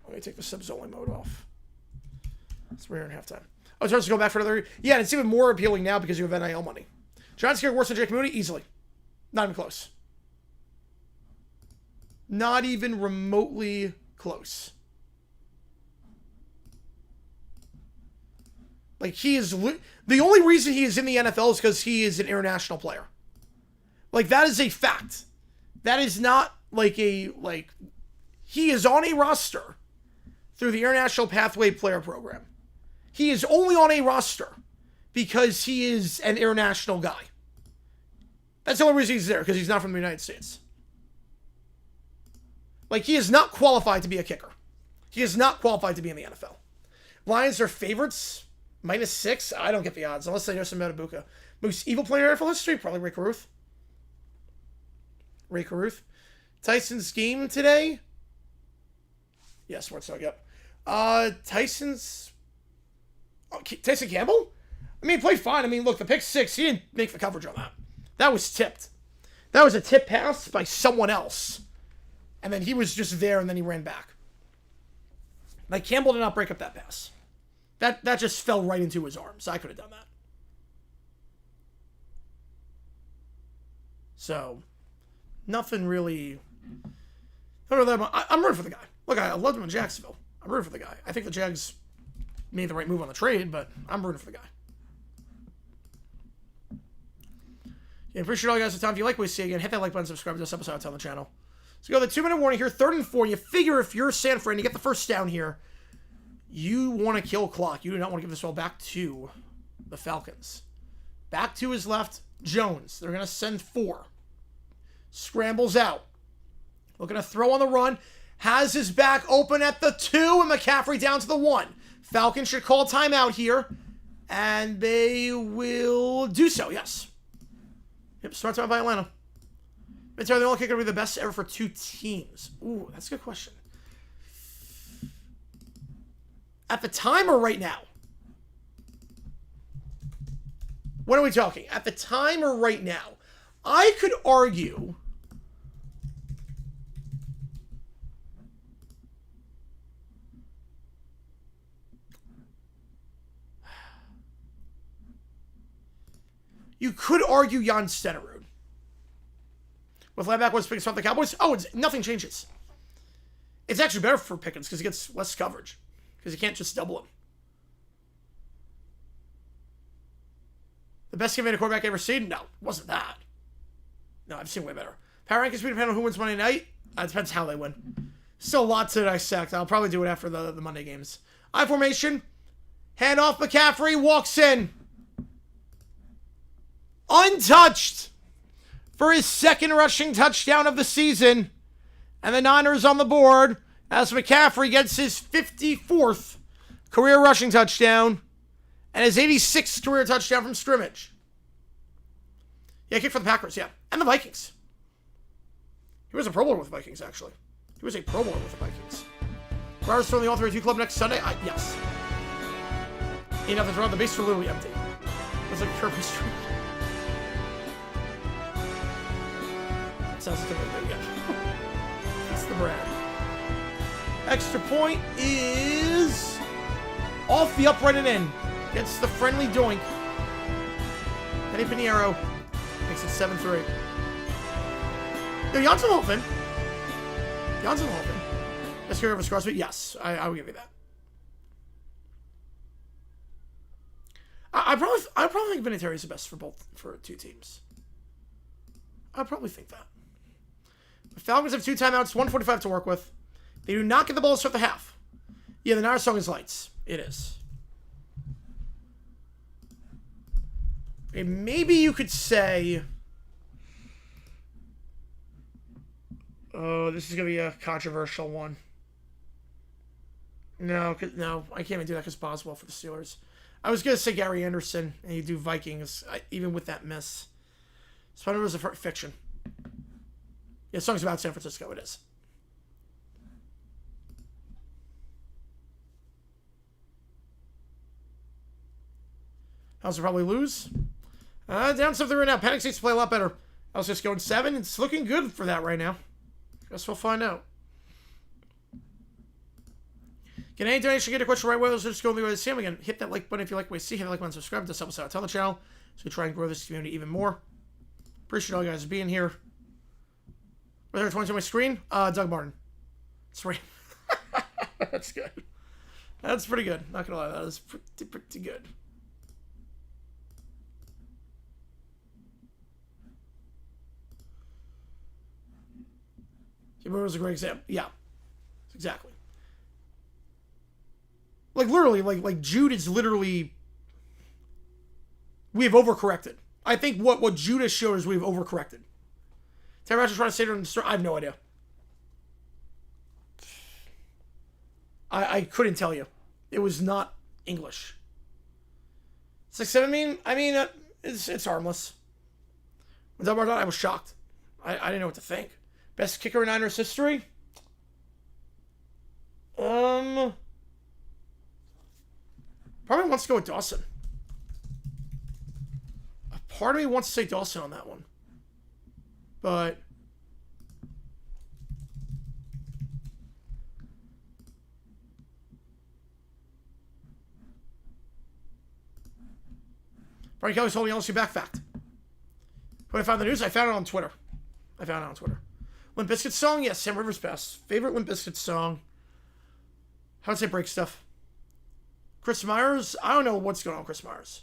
Speaker 1: Let me take the subs only mode off. It's rare in halftime. Oh, it starts to go back for another. Yeah, and it's even more appealing now because you have NIL money. Giants get worse than Jake Moody? Easily. Not even close. Not even remotely close. Like, he is... The only reason he is in the NFL is because he is an international player. Like, that is a fact. That is not, like, a... Like, he is on a roster through the International Pathway Player Program. He is only on a roster because he is an international guy. That's the only reason he's there, because he's not from the United States. Like, he is not qualified to be a kicker. He is not qualified to be in the NFL. Lions are favorites. -6. I don't get the odds, unless they know some Metabuka. Most evil player in NFL history? Probably Ray Caruth. Ray Caruth. Tyson's game today? Yeah, Sports Dog, yep. Tyson's... Oh, Tyson Campbell? I mean, he played fine. I mean, look, the pick 6, he didn't make the coverage on that. That was tipped. That was a tip pass by someone else. And then he was just there, and then he ran back. Like, Campbell did not break up that pass. That just fell right into his arms. I could have done that. So, nothing really... I don't know, I'm rooting for the guy. Look, I loved him in Jacksonville. I'm rooting for the guy. I think the Jags made the right move on the trade, but I'm rooting for the guy. Yeah, appreciate all you guys' time. If you like what you see, again, hit that like button, subscribe to this episode on the channel. So go the 2-minute warning here, 3rd and 4. You figure if you're San Fran, you get the first down here, you want to kill clock. You do not want to give this ball back to the Falcons. Back to his left, Jones. They're going to send 4. Scrambles out. Looking to throw on the run. Has his back open at the 2, and McCaffrey down to the 1. Falcons should call timeout here, and they will do so, yes. Yep, smart time by Atlanta. It's the only kicker to be the best ever for 2 teams. Ooh, that's a good question. At the time or right now? What are we talking? At the time or right now? I could argue... You could argue Jan Stenerud. With linebacker was Pickens from the Cowboys, nothing changes. It's actually better for Pickens because he gets less coverage. Because you can't just double him. The best game of a quarterback I ever seen? No, it wasn't that. No, I've seen way better. Power rankings depend on who wins Monday night. It depends how they win. Still a lot to dissect. I'll probably do it after the Monday games. I formation. Hand off. McCaffrey walks in. Untouched for his second rushing touchdown of the season. And the Niners on the board as McCaffrey gets his 54th career rushing touchdown and his 86th career touchdown from scrimmage. Yeah, kick for the Packers, yeah. And the Vikings. He was a Pro Bowler with the Vikings, actually. He was a Pro Bowler with the Vikings. Browers throwing the All-32 Club next Sunday? Yes. Ain't nothing wrong. The base are literally empty. It's like Kirby Street. Sounds stupid, but yeah. It's the brand. Extra point is off the upright and in. Gets the friendly doink. Eddie Pinheiro makes it 7-3. Yo, Janssen Holfin. Janssen Holfin. Best career of Crosby? Yes, I will give you that. I probably think Vinatieri is the best for two teams. I probably think that. The Falcons have 2 timeouts, 1:45 to work with. They do not get the ball to start the half. Yeah, the Niners song is lights. It is. Okay, maybe you could say... Oh, this is going to be a controversial one. No, I can't even do that because Boswell for the Steelers. I was going to say Gary Anderson, and you do Vikings, even with that miss. Spider was a fiction. Yeah, the song's about San Francisco. It is. How's will probably lose. Down 7-3 right now. Panic States play a lot better. I was just going 7. It's looking good for that right now. Guess we'll find out. Can any donation get a question right away? Let's just go the way to see them again. Hit that like button if you like what you see. Hit the like button, subscribe to help us out. Tell the channel so we try and grow this community even more. Appreciate all you guys being here. Was there 22 on my screen? Doug Martin. 3. That's good. That's pretty good. Not gonna lie, that is pretty good. Kimura was a great example. Yeah, exactly. Like literally, like Jude is literally. We have overcorrected. I think what Jude has shown is we've overcorrected. Terry Ratchet's trying to say it on the start. I have no idea. I couldn't tell you. It was not English. 6-7. I mean, it's harmless. When Del Mar died, I was shocked. I didn't know what to think. Best kicker in Niners history? Probably wants to go with Dawson. A part of me wants to say Dawson on that one. But... Brian Kelly's holding LSU back fact. When I found the news, I found it on Twitter. Limp Bizkit song? Yes, Sam Rivers' best. Favorite Limp Bizkit song? How would I say break stuff? Chris Myers? I don't know what's going on with Chris Myers.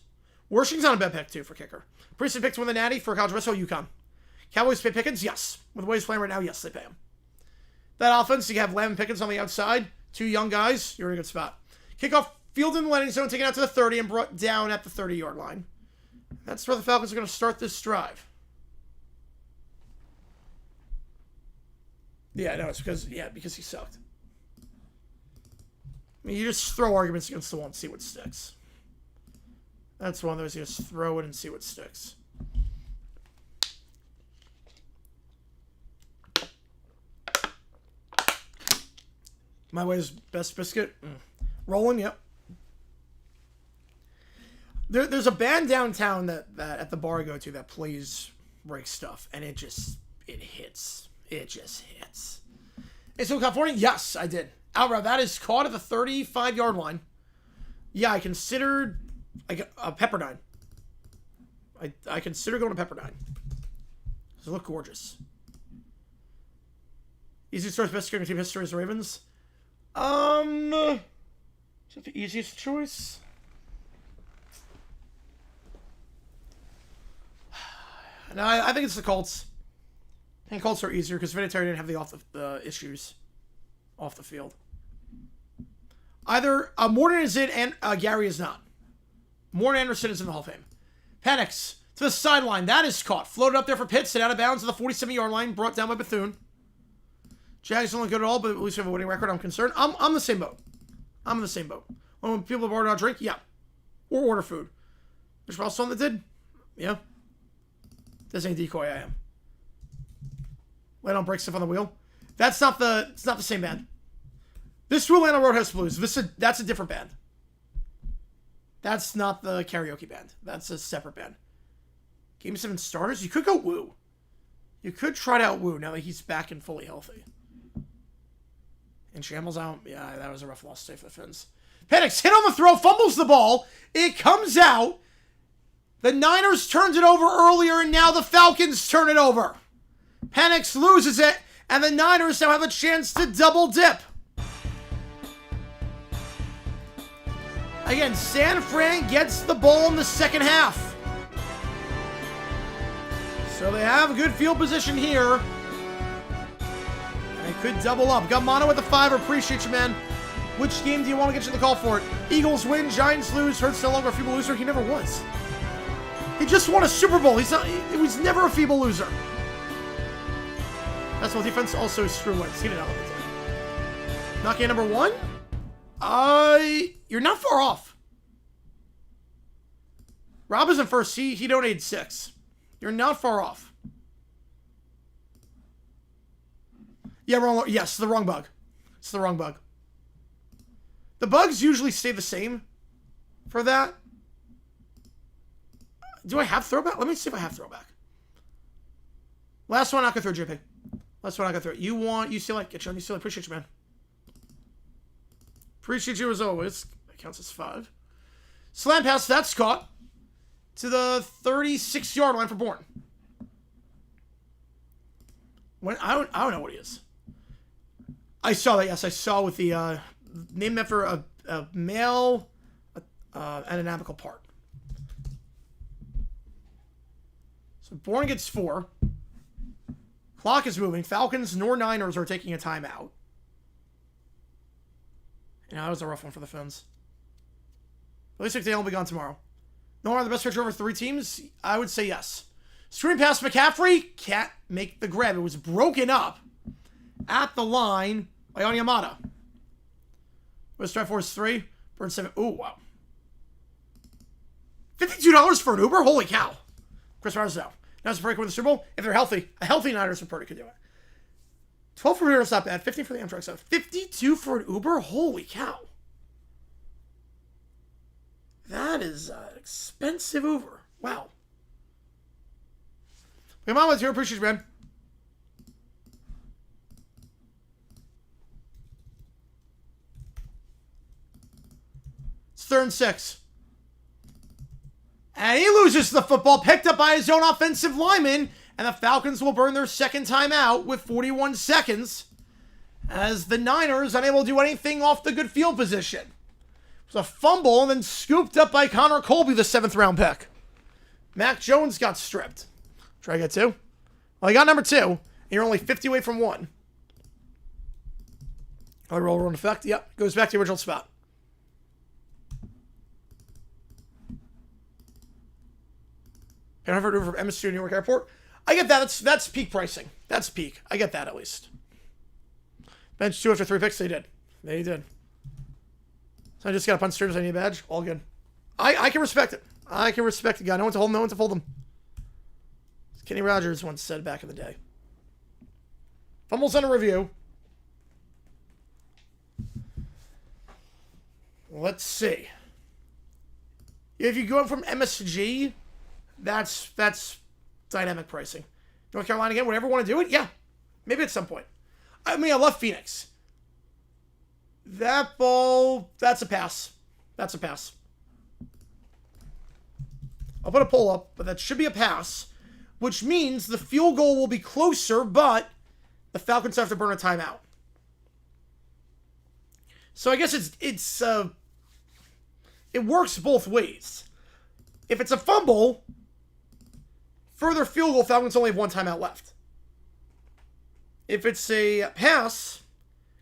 Speaker 1: Worshing's on a bad pick, too, for kicker. Priestley picked to win the Natty for college wrestling UConn. Cowboys pay Pickens? Yes. With the way he's playing right now, yes, they pay him. That offense, you have Lamb and Pickens on the outside. 2 young guys. You're in a good spot. Kickoff, field in the landing zone, taken out to the 30 and brought down at the 30-yard line. That's where the Falcons are going to start this drive. Yeah, no, it's because he sucked. I mean, you just throw arguments against the wall and see what sticks. That's one of those, you just throw it and see what sticks. My way's best biscuit. Rolling, yep. There's a band downtown that at the bar I go to that plays break stuff, and it just hits. It just hits. And so California, yes, I did. Outroute, that is caught at the 35-yard line. Yeah, I considered like a Pepperdine. I consider going to Pepperdine. Does it look gorgeous? Easiest choice, best kicking team history is the Ravens. Is that the easiest choice? No, I think it's the Colts. I think Colts are easier because Vinatieri didn't have the issues off the field. Either Morton is in and Gary is not. Morton Anderson is in the Hall of Fame. Penix to the sideline. That is caught. Floated up there for Pitts and out of bounds to the 47-yard line. Brought down by Bethune. Jags don't look good at all, but at least we have a winning record. I'm concerned. I'm the same boat. I'm in the same boat. When people have ordered a drink, yeah. Or order food. There's probably someone that did. Yeah. This ain't decoy, I am. Lay on break stuff on the wheel. It's not the same band. This Will Atlanta Roadhouse Blues. That's a different band. That's not the karaoke band. That's a separate band. Game 7 starters. You could go Woo. You could try out Woo now that he's back and fully healthy. And Shambles out. Yeah, that was a rough loss today for the Finns. Penix hit on the throw, fumbles the ball. It comes out. The Niners turned it over earlier, and now the Falcons turn it over. Penix loses it, and the Niners now have a chance to double dip. Again, San Fran gets the ball in the second half. So they have a good field position here. They could double up. Got Mono with the 5. Appreciate you, man. Which game do you want to get you the call for it? Eagles win, Giants lose, Hurts no longer a feeble loser. He never was. He just won a Super Bowl. He was never a feeble loser. That's what defense also is Screw Wentz. He didn't know it. Knocking at number 1? You're not far off. Rob isn't first. He donated 6. You're not far off. Yeah, wrong. Yes, the wrong bug. It's the wrong bug. The bugs usually stay the same for that. Do I have throwback? Let me see if I have throwback. Last one, I can throw JP. Last one, I can throw. You want UCLA? Get you on UCLA. Appreciate you, man. Appreciate you as always. That counts as 5. Slam pass, that's caught to the 36-yard line for Bourne. I don't know what he is. I saw that. Yes, I saw with the name after a male anatomical part. So Bourne gets 4. Clock is moving. Falcons nor Niners are taking a timeout. Yeah, that was a rough one for the Finns. At least McDaniel will be gone tomorrow. No one are the best pitcher over 3 teams? I would say yes. Screen pass McCaffrey. Can't make the grab. It was broken up at the line by Onyemata. What's try for is 3. Burn 7. Ooh, wow. $52 for an Uber? Holy cow. Chris Rizzo. Now it's a break with the Super Bowl. If they're healthy, a healthy Niners and Purdy could do it. 12 for Uber is not bad. 15 for the Amtrak. So 52 for an Uber? Holy cow. That is an expensive Uber. Wow. My mom was here. Appreciate you, man. It's 3rd and 6. And he loses the football, picked up by his own offensive lineman, and the Falcons will burn their second timeout with 41 seconds as the Niners unable to do anything off the good field position. It was a fumble and then scooped up by Connor Colby, the 7th round pick. Mac Jones got stripped. Try to get 2. Well, he got number 2, and you're only 50 away from 1. Roll in effect. Yep, goes back to the original spot. Over from MSU to Newark Airport. I get that. That's peak pricing. That's peak. I get that at least. Bench 2 after 3 picks. They did. They did. So I just got to punch streamers. I need a badge. All good. I can respect it. I can respect the guy. No one to hold him. No one to fold him. As Kenny Rogers once said back in the day. Fumbles under review. Let's see. If you go from MSG, that's dynamic pricing. North Carolina again, would ever want to do it? Yeah. Maybe at some point. I mean, I love Phoenix. That ball, that's a pass. That's a pass. I'll put a poll up, but that should be a pass, which means the field goal will be closer, but the Falcons have to burn a timeout. So I guess it works both ways. If it's a fumble, Further field goal, Falcons only have one timeout left. If it's a pass,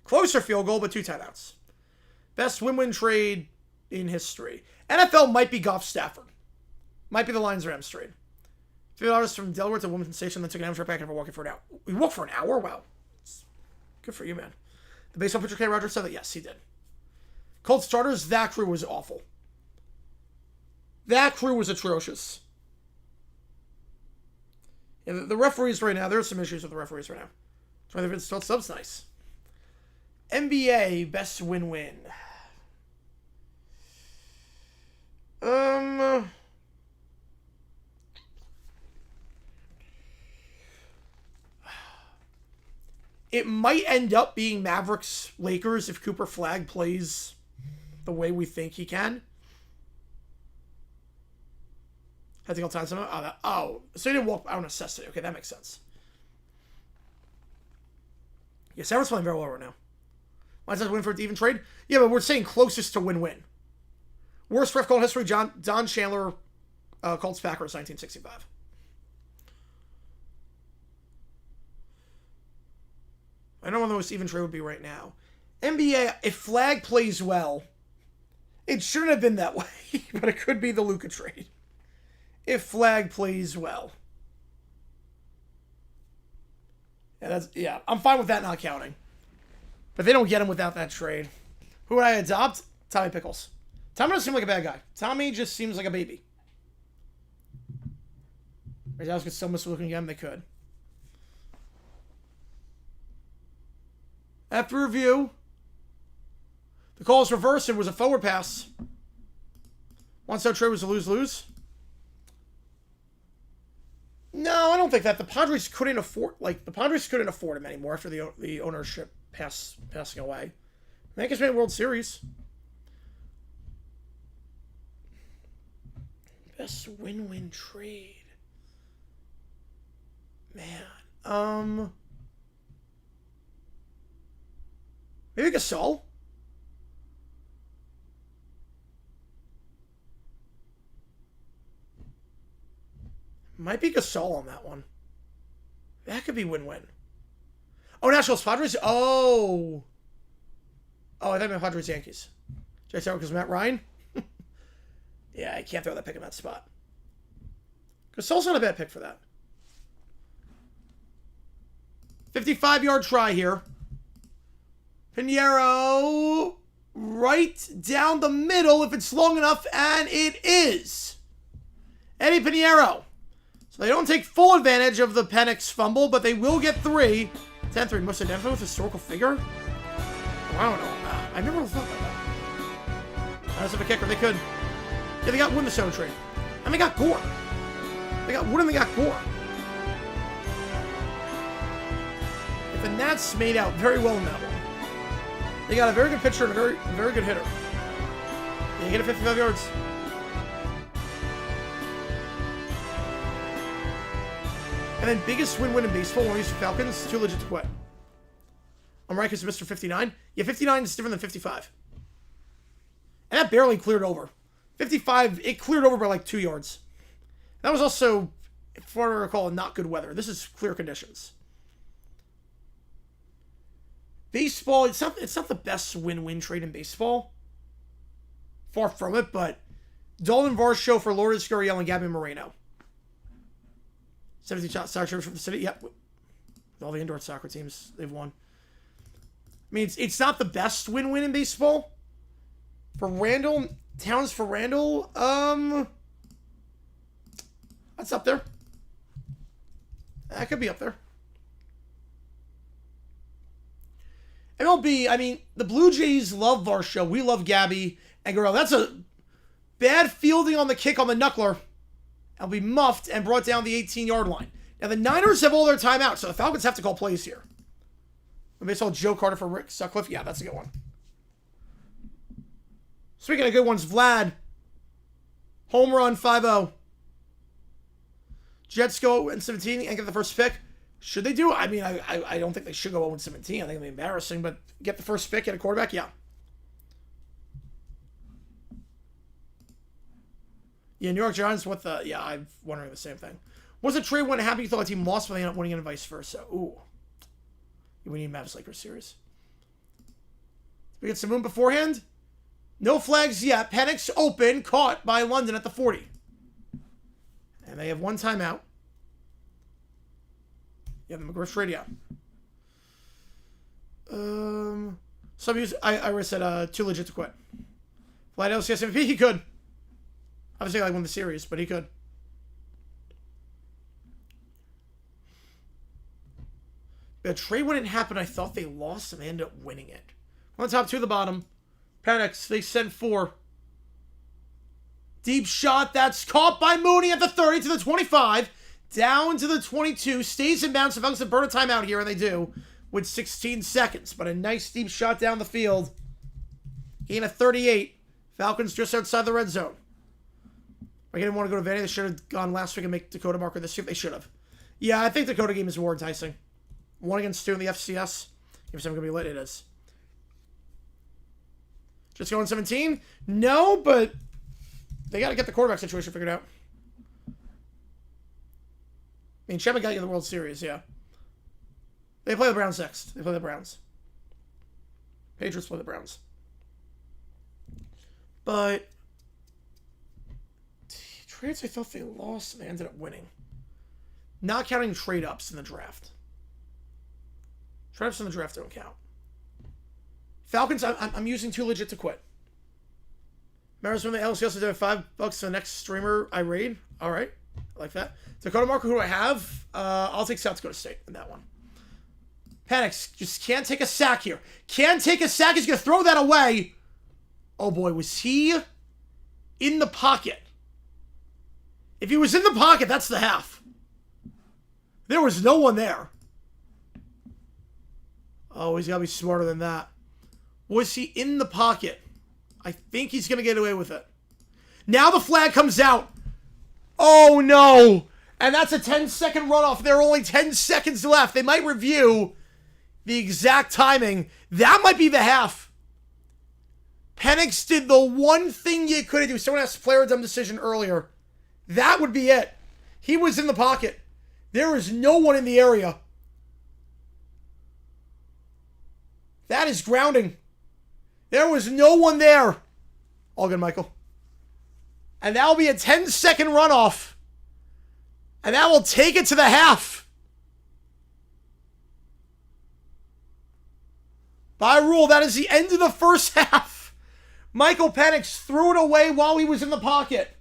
Speaker 1: closer field goal, but 2 timeouts. Best win-win trade in history. NFL might be Goff Stafford. Might be the Lions-Rams trade. $50 from Delaware to Wilmington Station, then took an amateur back and walking for an hour. We walked for an hour? Wow. Good for you, man. The baseball pitcher, K. Rogers, said that yes, he did. Colts starters, that crew was awful. That crew was atrocious. Yeah, the referees right now, there's some issues with the referees right now. 20 minutes subs, nice. NBA best win-win. It might end up being Mavericks Lakers if Cooper Flagg plays the way we think he can. Had to go time somehow. So he didn't walk out of necessity. Okay, that makes sense. Yeah, Sarah's playing very well right now. Might as win for an even trade. Yeah, but we're saying closest to win-win. Worst ref call in history, Don Chandler, Colts Packers, 1965. I don't know what the most even trade would be right now. NBA, if Flagg plays well, it shouldn't have been that way, but it could be the Luka trade. If Flagg plays well. Yeah, I'm fine with that not counting. But they don't get him without that trade. Who would I adopt? Tommy Pickles. Tommy doesn't seem like a bad guy. Tommy just seems like a baby. Ray Dallas could still miss looking again. They could. After review, the call is reversed. It was a forward pass. One-star trade was a lose-lose. No, I don't think that. The Padres couldn't afford him anymore after the ownership passing away. Yankees made a World Series. Best win-win trade. Man. Maybe Gasol? Might be Gasol on that one. That could be win-win. Oh, Nationals, Padres? Oh, I thought it meant Padres, Yankees. Jay Sarah because Matt Ryan? Yeah, I can't throw that pick in that spot. Gasol's not a bad pick for that. 55-yard try here. Pinheiro right down the middle if it's long enough, and it is. Eddie Pinheiro. So they don't take full advantage of the Penix fumble, but they will get 3. 10-3. Most identified with historical figure? Oh, I don't know. I never thought about that. As of a kicker, they could. Yeah, they got Wood in the Stone trade. And they got Gore. They got Wood and they got Gore. If the Nats made out very well in that one. They got a very good pitcher and a very good hitter. They hit it 55 yards. And then biggest win-win in baseball, one of these Falcons, too legit to quit. I'm right because Mr. 59. Yeah, 59 is different than 55. And that barely cleared over. 55, it cleared over by like 2 yards. That was also, if I recall, not good weather. This is clear conditions. Baseball, it's not the best win-win trade in baseball. Far from it, but Dalton Varsho for Lourdes Gurriel and Gabby Moreno. 17 shot soccer trips from the city. Yep. With all the indoor soccer teams, they've won. I mean, it's not the best win-win in baseball. For Randall, Towns for Randall, that's up there. That could be up there. MLB, I mean, the Blue Jays love Varsho. We love Gabby and Gurriel. That's a bad fielding on the kick on the knuckler. I'll be muffed and brought down the 18-yard line. Now, the Niners have all their timeouts, so the Falcons have to call plays here. Maybe I saw Joe Carter for Rick Sutcliffe. Yeah, that's a good one. Speaking of good ones, Vlad. Home run, 5-0. Jets go 0-17 and get the first pick. Should they do it? I mean, I don't think they should go 0-17. I think it'd be embarrassing, but get the first pick, get a quarterback, yeah. Yeah, New York Giants with the... Yeah, I'm wondering the same thing. Was a trade when it happened you thought the team lost, but they ended up winning and vice versa? Ooh. We need Mavs Lakers series. We get some moon beforehand. No flags yet. Penix open, caught by London at the 40. And they have one timeout. Yeah, the McGriff trade, yeah. Some use I already said too legit to quit. Flight LCS MVP, he could. Obviously I won the series, but he could. The trade when it happened, I thought they lost and they ended up winning it. One top, two at the bottom. Penix, they sent 4. Deep shot, that's caught by Mooney at the 30 to the 25. Down to the 22. Stays in bounds. The Falcons have burned a timeout here, and they do, with 16 seconds. But a nice deep shot down the field. Gain of 38. Falcons just outside the red zone. I didn't want to go to Vandy. They should have gone last week and make Dakota marker this year. They should have. Yeah, I think Dakota game is more enticing. 1 against 2 in the FCS. If someone going to be lit, it is. Just going 17? No, but they got to get the quarterback situation figured out. I mean, Chapman got you the World Series, yeah. They play the Browns next. They play the Browns. Patriots play the Browns. But trades I thought they lost and they ended up winning. Not counting trade-ups in the draft. Trade-ups in the draft don't count. Falcons, I'm using too legit to quit. Remember when the LCS did $5 for the next streamer I raid? All right. I like that. Dakota marker, who do I have? I'll take South Dakota State in that one. Penix just can't take a sack here. Can't take a sack. He's going to throw that away. Oh, boy. Was he in the pocket? If he was in the pocket, that's the half. There was no one there. Oh, he's got to be smarter than that. Was he in the pocket? I think he's going to get away with it. Now the flag comes out. Oh, no. And that's a 10-second runoff. There are only 10 seconds left. They might review the exact timing. That might be the half. Penix did the one thing you couldn't do. Someone asked player dumb decision earlier. That would be it. He was in the pocket. There is no one in the area. That is grounding. There was no one there. All good, Michael. And that will be a 10-second runoff. And that will take it to the half. By rule, that is the end of the first half. Michael Penix threw it away while he was in the pocket.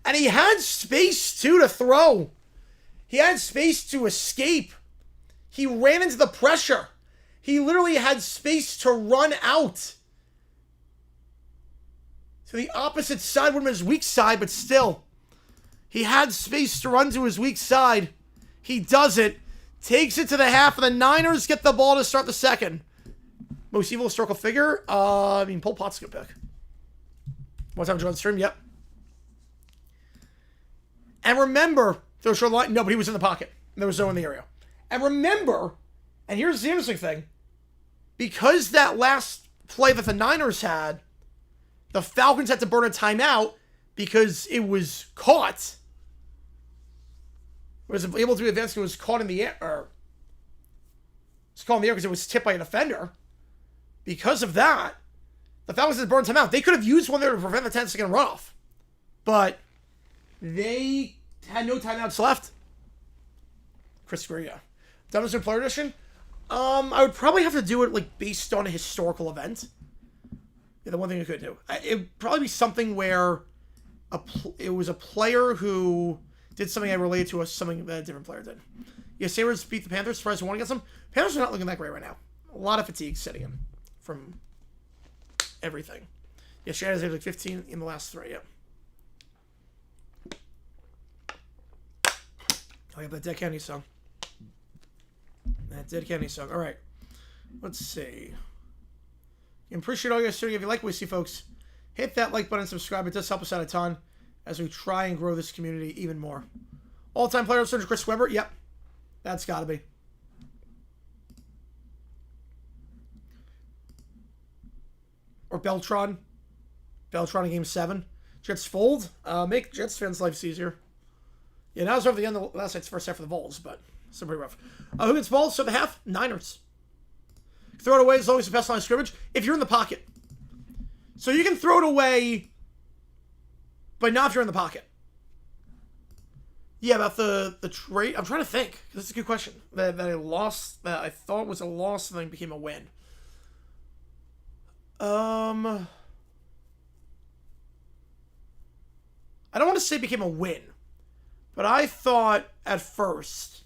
Speaker 1: And he had space, too, to throw. He had space to escape. He ran into the pressure. He literally had space to run out. To the opposite side would have been his weak side, but still. He had space to run to his weak side. He does it. Takes it to the half, and the Niners get the ball to start the second. Most evil historical figure? Pol Pot's a good pick. One time join the stream? Yep. And remember, no, but he was in the pocket. There was no one in the area. And remember, and here's the interesting thing, because that last play that the Niners had, the Falcons had to burn a timeout because it was caught. It was able to advance. It was caught in the air. Or it was caught in the air because it was tipped by a defender. Because of that, the Falcons had to burn a timeout. They could have used one there to prevent the 10-second runoff. But they had no timeouts left. Chris Greer, Dumbest Player Edition? I would probably have to do it based on a historical event. Yeah, the one thing I could do. It would probably be something where it was a player who did something I related to something that a different player did. Yeah, Sabres beat the Panthers. Surprised they won against them. Panthers are not looking that great right now. A lot of fatigue setting in from everything. Yeah, Shannon's had 15 in the last 3, yeah. I got that Dead Kennedy song. That Dead Kennedy song. All right. Let's see. I appreciate all you guys tuning in. If you like what we see, folks, hit that like button and subscribe. It does help us out a ton as we try and grow this community even more. All-time player of Surgeon Chris Webber. Yep. That's got to be. Or Beltron. Beltron in Game 7. Jets fold. Make Jets fans' lives easier. Yeah, now it's over the end of the last night's first half for the Vols, but still pretty rough. Who gets balls? So the half? Niners. Throw it away as long as the best line of scrimmage. If you're in the pocket. So you can throw it away, but not if you're in the pocket. Yeah, about the trade. I'm trying to think. That's a good question. That I lost, that I thought was a loss and then became a win. I don't want to say it became a win, but I thought at first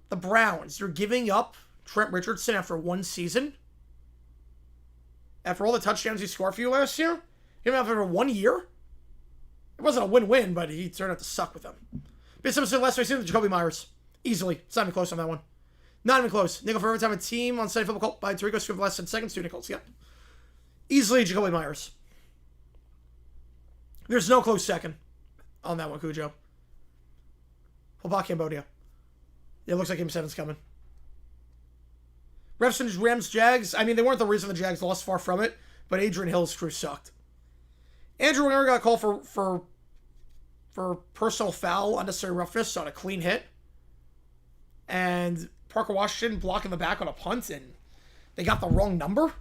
Speaker 1: the Browns, you're giving up Trent Richardson after one season. After all the touchdowns he scored for you last year, giving him after 1 year. It wasn't a win-win, but he turned out to suck with them. Based on the last season, Jacoby Myers. Easily. It's not even close on that one. Not even close. Nickel for every time a team on Sunday Football Cult by Tarico scored less than seconds, 2 nickels. Yep. Easily Jacoby Myers. There's no close second on that one, Cujo. We'll block Cambodia. Yeah, it looks like Game 7's coming. Refs, Rams, Jags. I mean, they weren't the reason the Jags lost, far from it, but Adrian Hill's crew sucked. Andrew Winger got called for personal foul, unnecessary roughness on a clean hit. And Parker Washington blocking the back on a punt, and they got the wrong number.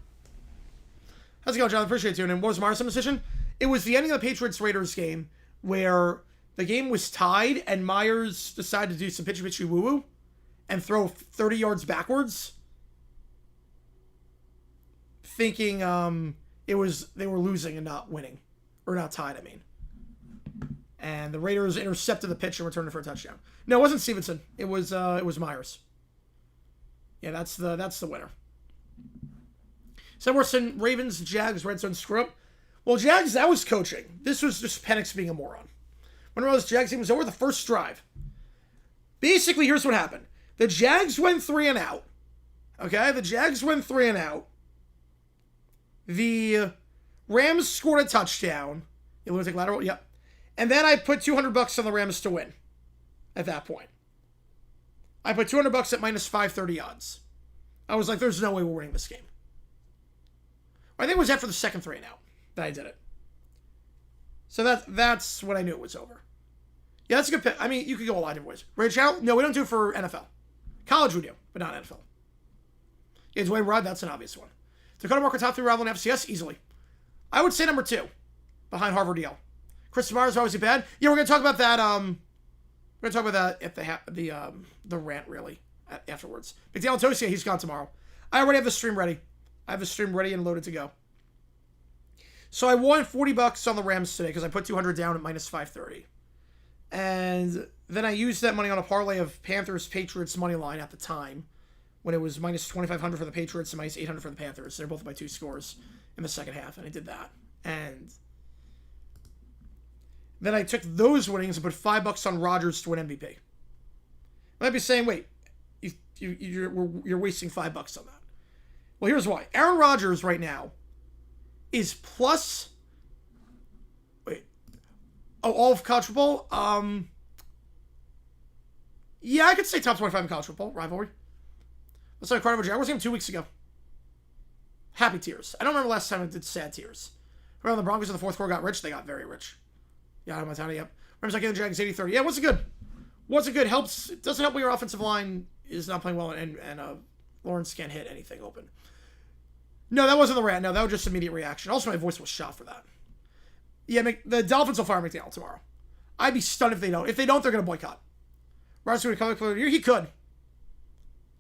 Speaker 1: How's it going, John? Appreciate you. And what was Myers' decision? It was the ending of the Patriots-Raiders game where the game was tied, and Myers decided to do some pitchy woo-woo and throw 30 yards backwards, thinking they were losing and not winning. Or not tied, I mean. And the Raiders intercepted the pitch and returned it for a touchdown. No, it wasn't Stevenson. It was Myers. Yeah, that's the winner. So Wilson, Ravens, Jags, Red Zone screw up. Well, Jags, that was coaching. This was just Penix being a moron. When this Jags game was over, the first drive. Basically, here's what happened. The Jags went 3 and out. Okay? The Jags went 3 and out. The Rams scored a touchdown. You lunatic lateral? Yep. And then I put $200 on the Rams to win at that point. I put $200 at minus 530 odds. I was like, there's no way we're winning this game. I think it was after the second 3 and out that I did it. So that's when I knew it was over. Yeah, that's a good pick. I mean, you could go a lot of different ways. Ray Channel? No, we don't do it for NFL. College we do, but not NFL. Yeah, Dwayne Rod, that's an obvious one. Dakota Marker top 3 rival in FCS? Easily. I would say number 2, behind Harvard Yale. Chris Myers, obviously bad. Yeah, we're going to talk about that. We're going to talk about that at the rant, really, afterwards. McDaniel Tosia, he's gone tomorrow. I already have the stream ready. I have the stream ready and loaded to go. So I won $40 on the Rams today because I put 200 down at minus 530. And then I used that money on a parlay of Panthers-Patriots money line at the time when it was minus 2,500 for the Patriots and minus 800 for the Panthers. They're both by 2 scores in the second half, and I did that. And then I took those winnings and put $5 on Rodgers to win MVP. I might be saying, wait, you're wasting $5 on that. Well, here's why. Aaron Rodgers right now is plus... Wait. Oh, all of college football? Yeah, I could say top 25 in college football. Rivalry. Let's say Carnival Jaguars game 2 weeks ago. Happy tears. I don't remember last time I did sad tears. Remember the Broncos in the fourth quarter got rich? They got very rich. Yeah, I'm Montana, yep. Remember like the Jags 80-30. Yeah, what's it good? What's it good? Helps. It doesn't help when your offensive line is not playing well and Lawrence can't hit anything open. No, that wasn't the rant. No, that was just immediate reaction. Also, my voice was shot for that. Yeah, the Dolphins will fire McDaniel tomorrow. I'd be stunned if they don't. If they don't, they're going to boycott. Rodgers going to come back for the year. He could.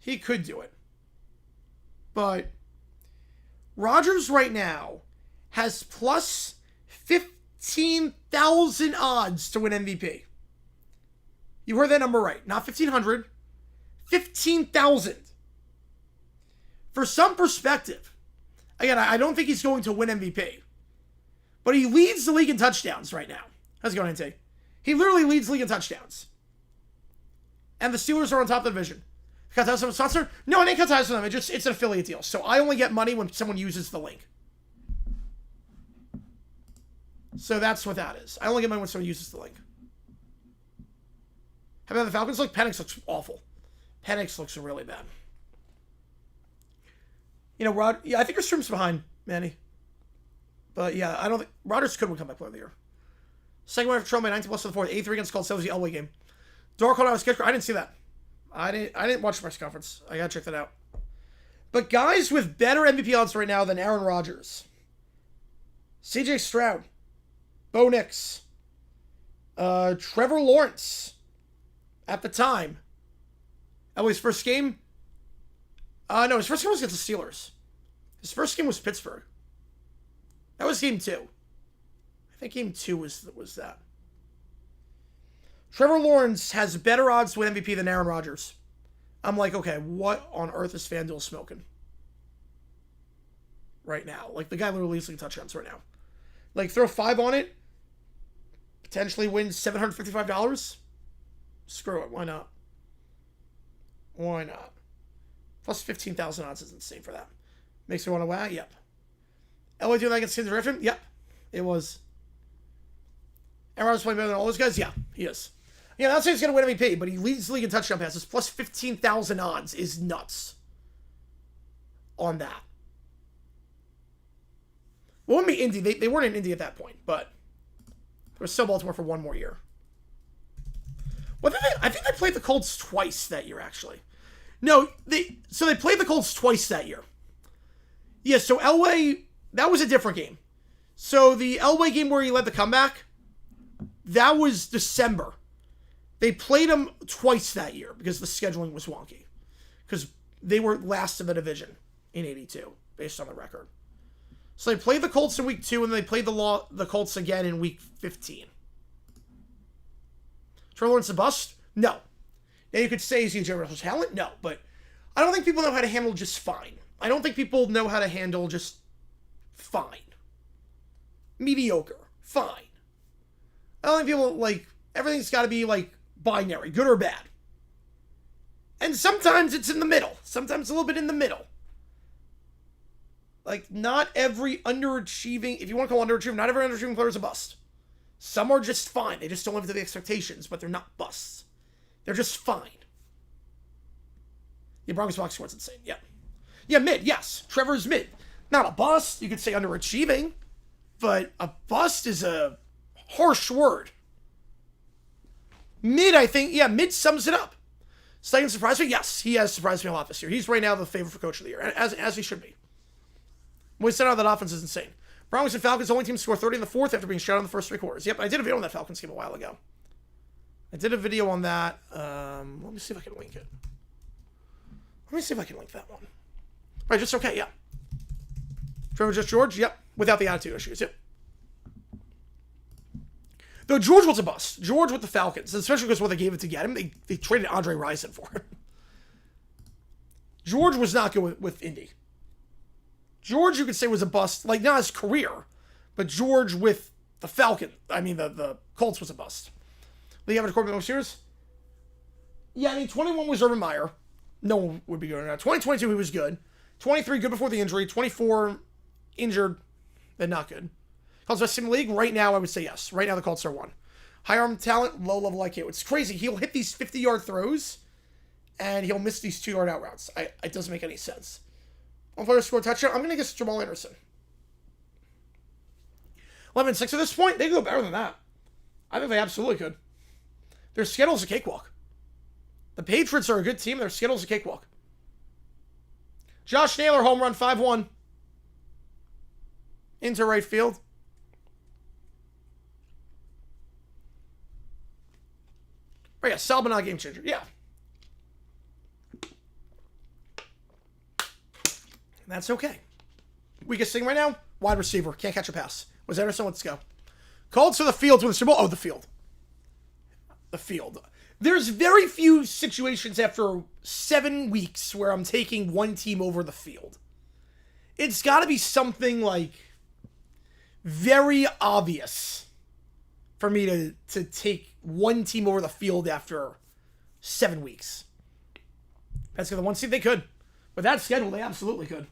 Speaker 1: He could do it. But Rodgers right now has plus 15,000 odds to win MVP. You heard that number right. Not 1,500. 15,000. For some perspective, again, I don't think he's going to win MVP. But he leads the league in touchdowns right now. How's it going, NT? He literally leads the league in touchdowns. And the Steelers are on top of the division. Cut ties from a sponsor? No, I didn't cut ties with them. It's an affiliate deal. So I only get money when someone uses the link. So that's what that is. I only get money when someone uses the link. How about the Falcons look? Penix looks awful. Penix looks really bad. You know, I think your stream's behind, Manny. But yeah, I don't think Rodgers could win comeback player of the year. Second one for Trump by 19 plus to the fourth. 83 against called Sells the Elway game. Dark Horse kicker. I didn't see that. I didn't watch the press conference. I gotta check that out. But guys with better MVP odds right now than Aaron Rodgers, C.J. Stroud, Bo Nix, Trevor Lawrence, at the time. His first game? No, his first game was against the Steelers. His first game was Pittsburgh. That was game 2. I think game 2 was that. Trevor Lawrence has better odds to win MVP than Aaron Rodgers. I'm like, okay, what on earth is FanDuel smoking? Right now. Like, the guy literally leads touchdowns right now. Like, throw 5 on it, potentially win $755. Screw it, why not? Why not? Plus 15,000 odds is insane for that. Makes me want to wow? Yep. LA doing that against Kansas Griffin? Yep. It was. Aaron Rodgers playing better than all those guys? Yeah, he is. Yeah, I'm not saying he's going to win MVP, but he leads the league in touchdown passes. Plus 15,000 odds is nuts on that. Well, it wouldn't be Indy. They weren't in Indy at that point, but they were still Baltimore for one more year. Well, I think they played the Colts twice that year, actually. No, they played the Colts twice that year. Yeah, so Elway, that was a different game. So the Elway game where he led the comeback, that was December. They played him twice that year because the scheduling was wonky. Because they were last in the division in 82, based on the record. So they played the Colts in week 2, and then they played the Colts again in week 15. Trevor Lawrence a bust? No. Now you could say, is he a generational talent? No, but I don't think people know how to handle just fine. I don't think people know how to handle just fine. Mediocre. Fine. I don't think people, like, everything's got to be, like, binary. Good or bad. And sometimes it's in the middle. Sometimes a little bit in the middle. Like, not every underachieving, if you want to call underachieving, not every underachieving player is a bust. Some are just fine. They just don't live to the expectations, but they're not busts. They're just fine. The Broncos box score's insane. Yeah. Yeah, mid, yes. Trevor's mid. Not a bust. You could say underachieving, but a bust is a harsh word. Mid, I think, yeah, mid sums it up. Steichen surprised me? Yes, he has surprised me a lot this year. He's right now the favorite for coach of the year, as he should be. We said out that offense is insane. Broncos and Falcons, only team to score 30 in the fourth after being shut out in the first 3 quarters. Yep, I did a video on that Falcons game a while ago. I did a video on that. Let me see if I can link it. Let me see if I can link that one. Right, just okay, yeah. Trevor just George? Yep. Without the attitude issues, yep. Though George was a bust. George with the Falcons, especially because what they gave it to get him, they traded Andre Rison for him. George was not good with Indy. George, you could say, was a bust, like, not his career, but George with the the Colts was a bust. The average quarterback most years? Yeah, I mean, 21 was Urban Meyer. No one would be good now. 2022, he was good. 23, good before the injury. 24, injured, then not good. Colts best team in the league? Right now, I would say yes. Right now, the Colts are 1. High arm talent, low level IQ. It's crazy. He'll hit these 50-yard throws, and he'll miss these 2-yard out routes. It doesn't make any sense. One player scored a touchdown. I'm going to guess Jamal Anderson. 11-6 at this point. They can go better than that. I think they absolutely could. Their schedule's a cakewalk. The Patriots are a good team. Their schedule's a cakewalk. Josh Naylor, home run, 5-1. Into right field. Oh, yeah, Salbana game changer. Yeah. That's okay. Weakest thing right now, wide receiver. Can't catch a pass. Was Anderson? Let's go. Called to the field to the Super Bowl. Oh, the field. The field. There's very few situations after 7 weeks where I'm taking one team over the field. It's got to be something like very obvious for me to take one team over the field after 7 weeks. That's the one seed they could. With that schedule, they absolutely could.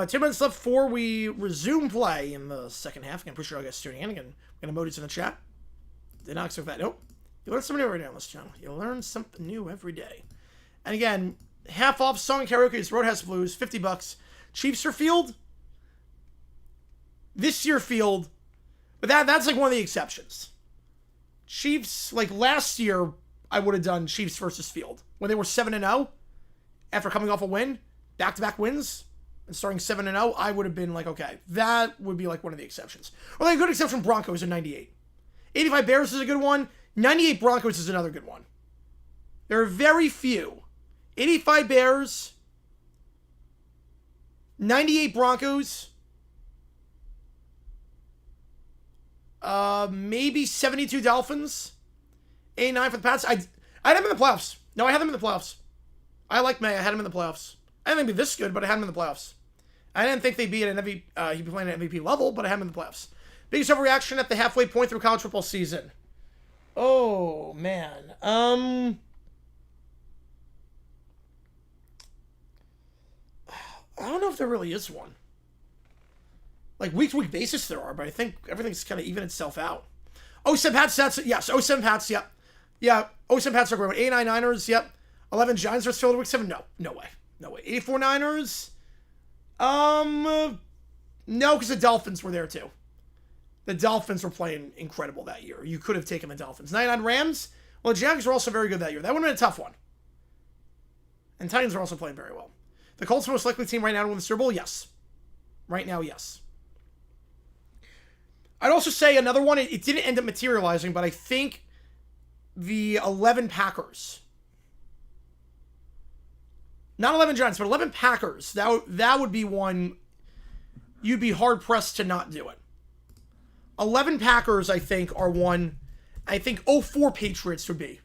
Speaker 1: 2 minutes left before we resume play in the second half. I'm pretty sure I'll get tuning in again. I'm going to emojis in the chat. Did not expect that. Nope. You learn something new every day on this channel. You learn something new every day. And again, half off song and karaoke is Roadhouse Blues, $50. Chiefs or field? This year field, But that's like one of the exceptions. Chiefs, like last year, I would have done Chiefs versus Field. When they were 7-0, after coming off a win, back-to-back wins, and starting 7-0, I would have been like, okay, that would be like one of the exceptions. Or like a good exception, Broncos in 98. 85 Bears is a good one. 98 Broncos is another good one. There are very few. 85 Bears, 98 Broncos, maybe 72 Dolphins, 89 for the Pats. I had them in the playoffs. No, I had them in the playoffs. I like May. I had him in the playoffs. I didn't think they'd be this good, but I had him in the playoffs. I didn't think they'd be at an MVP, he'd be playing at MVP level, but I had him in the playoffs. Biggest overreaction at the halfway point through college football season. Oh, man. I don't know if there really is one. Like, week-to-week basis there are, but I think everything's kind of even itself out. 07 Pats, that's, yes. 07 Pats, yep. Yeah, 07 Pats are a great one. 89 Niners, yep. 11 Giants versus Philly week 7, no. No way. No way. 84 Niners, no, because the Dolphins were there too. The Dolphins were playing incredible that year. You could have taken the Dolphins. 99 Rams, well, the Jags were also very good that year. That would have been a tough one. And Titans are also playing very well. The Colts are most likely team right now to win the Super Bowl? Yes. Right now, yes. I'd also say another one, it didn't end up materializing, but I think the 11 Packers. Not 11 Giants, but 11 Packers. That would be one you'd be hard-pressed to not do it. 11 Packers, I think, are one. I think 04 Patriots would be.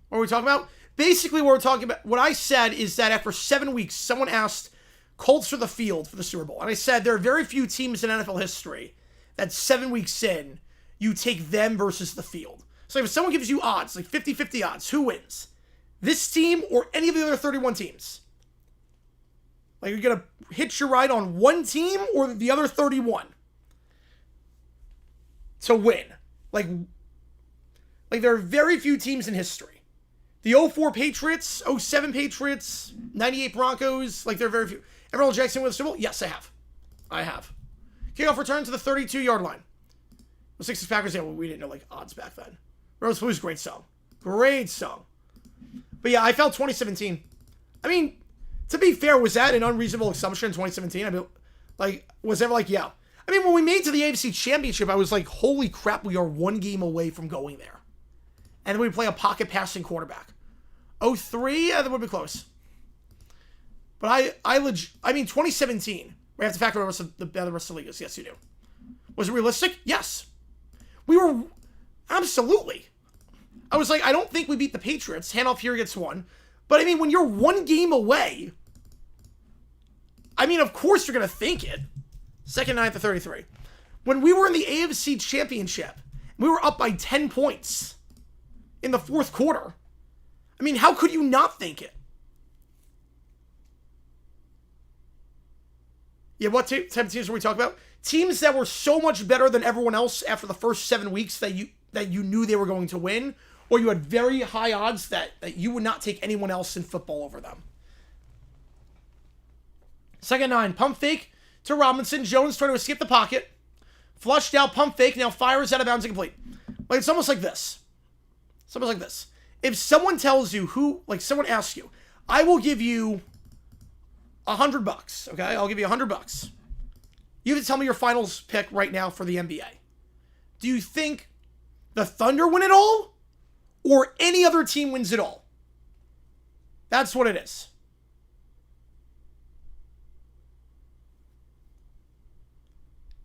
Speaker 1: What are we talking about? Basically, what we're talking about, what I said is that after 7 weeks, someone asked Colts or the Field for the Super Bowl. And I said there are very few teams in NFL history that 7 weeks in, you take them versus the Field. So if someone gives you odds, like 50-50 odds, who wins? This team or any of the other 31 teams? Like, you're going to hitch your ride on one team or the other 31 to win. Like there are very few teams in history. The 04 Patriots, 07 Patriots, 98 Broncos, like there are very few. Ever Jackson with the Super Bowl? Yes, I have. Kickoff return to the 32-yard line. The Sixers Packers, yeah, well, we didn't know like odds back then. Rose Blues, great song. Great song. But yeah, I felt 2017. I mean, to be fair, was that an unreasonable assumption in 2017? I mean, like, was ever like, yeah. I mean, when we made it to the AFC Championship, I was like, holy crap, we are one game away from going there. And then we play a pocket passing quarterback. 03, yeah, that would be close. But I mean, 2017, we have to factor the rest of the leagues. Yes, you do. Was it realistic? Yes. We were, absolutely. I was like, I don't think we beat the Patriots. Handoff here gets one. But I mean, when you're one game away, I mean, of course you're going to think it. Second 9th to 33. When we were in the AFC Championship, we were up by 10 points in the fourth quarter. I mean, how could you not think it? Yeah, what type of teams were we talking about? Teams that were so much better than everyone else after the first 7 weeks that you knew they were going to win, or you had very high odds that you would not take anyone else in football over them. Second 9, pump fake to Robinson. Jones trying to escape the pocket. Flushed out, pump fake, now fires out of bounds incomplete. Like, it's almost like this. It's almost like this. If someone tells you someone asks you, I will give you $100, okay? I'll give you $100. You have to tell me your finals pick right now for the NBA. Do you think the Thunder win it all? Or any other team wins it all? That's what it is.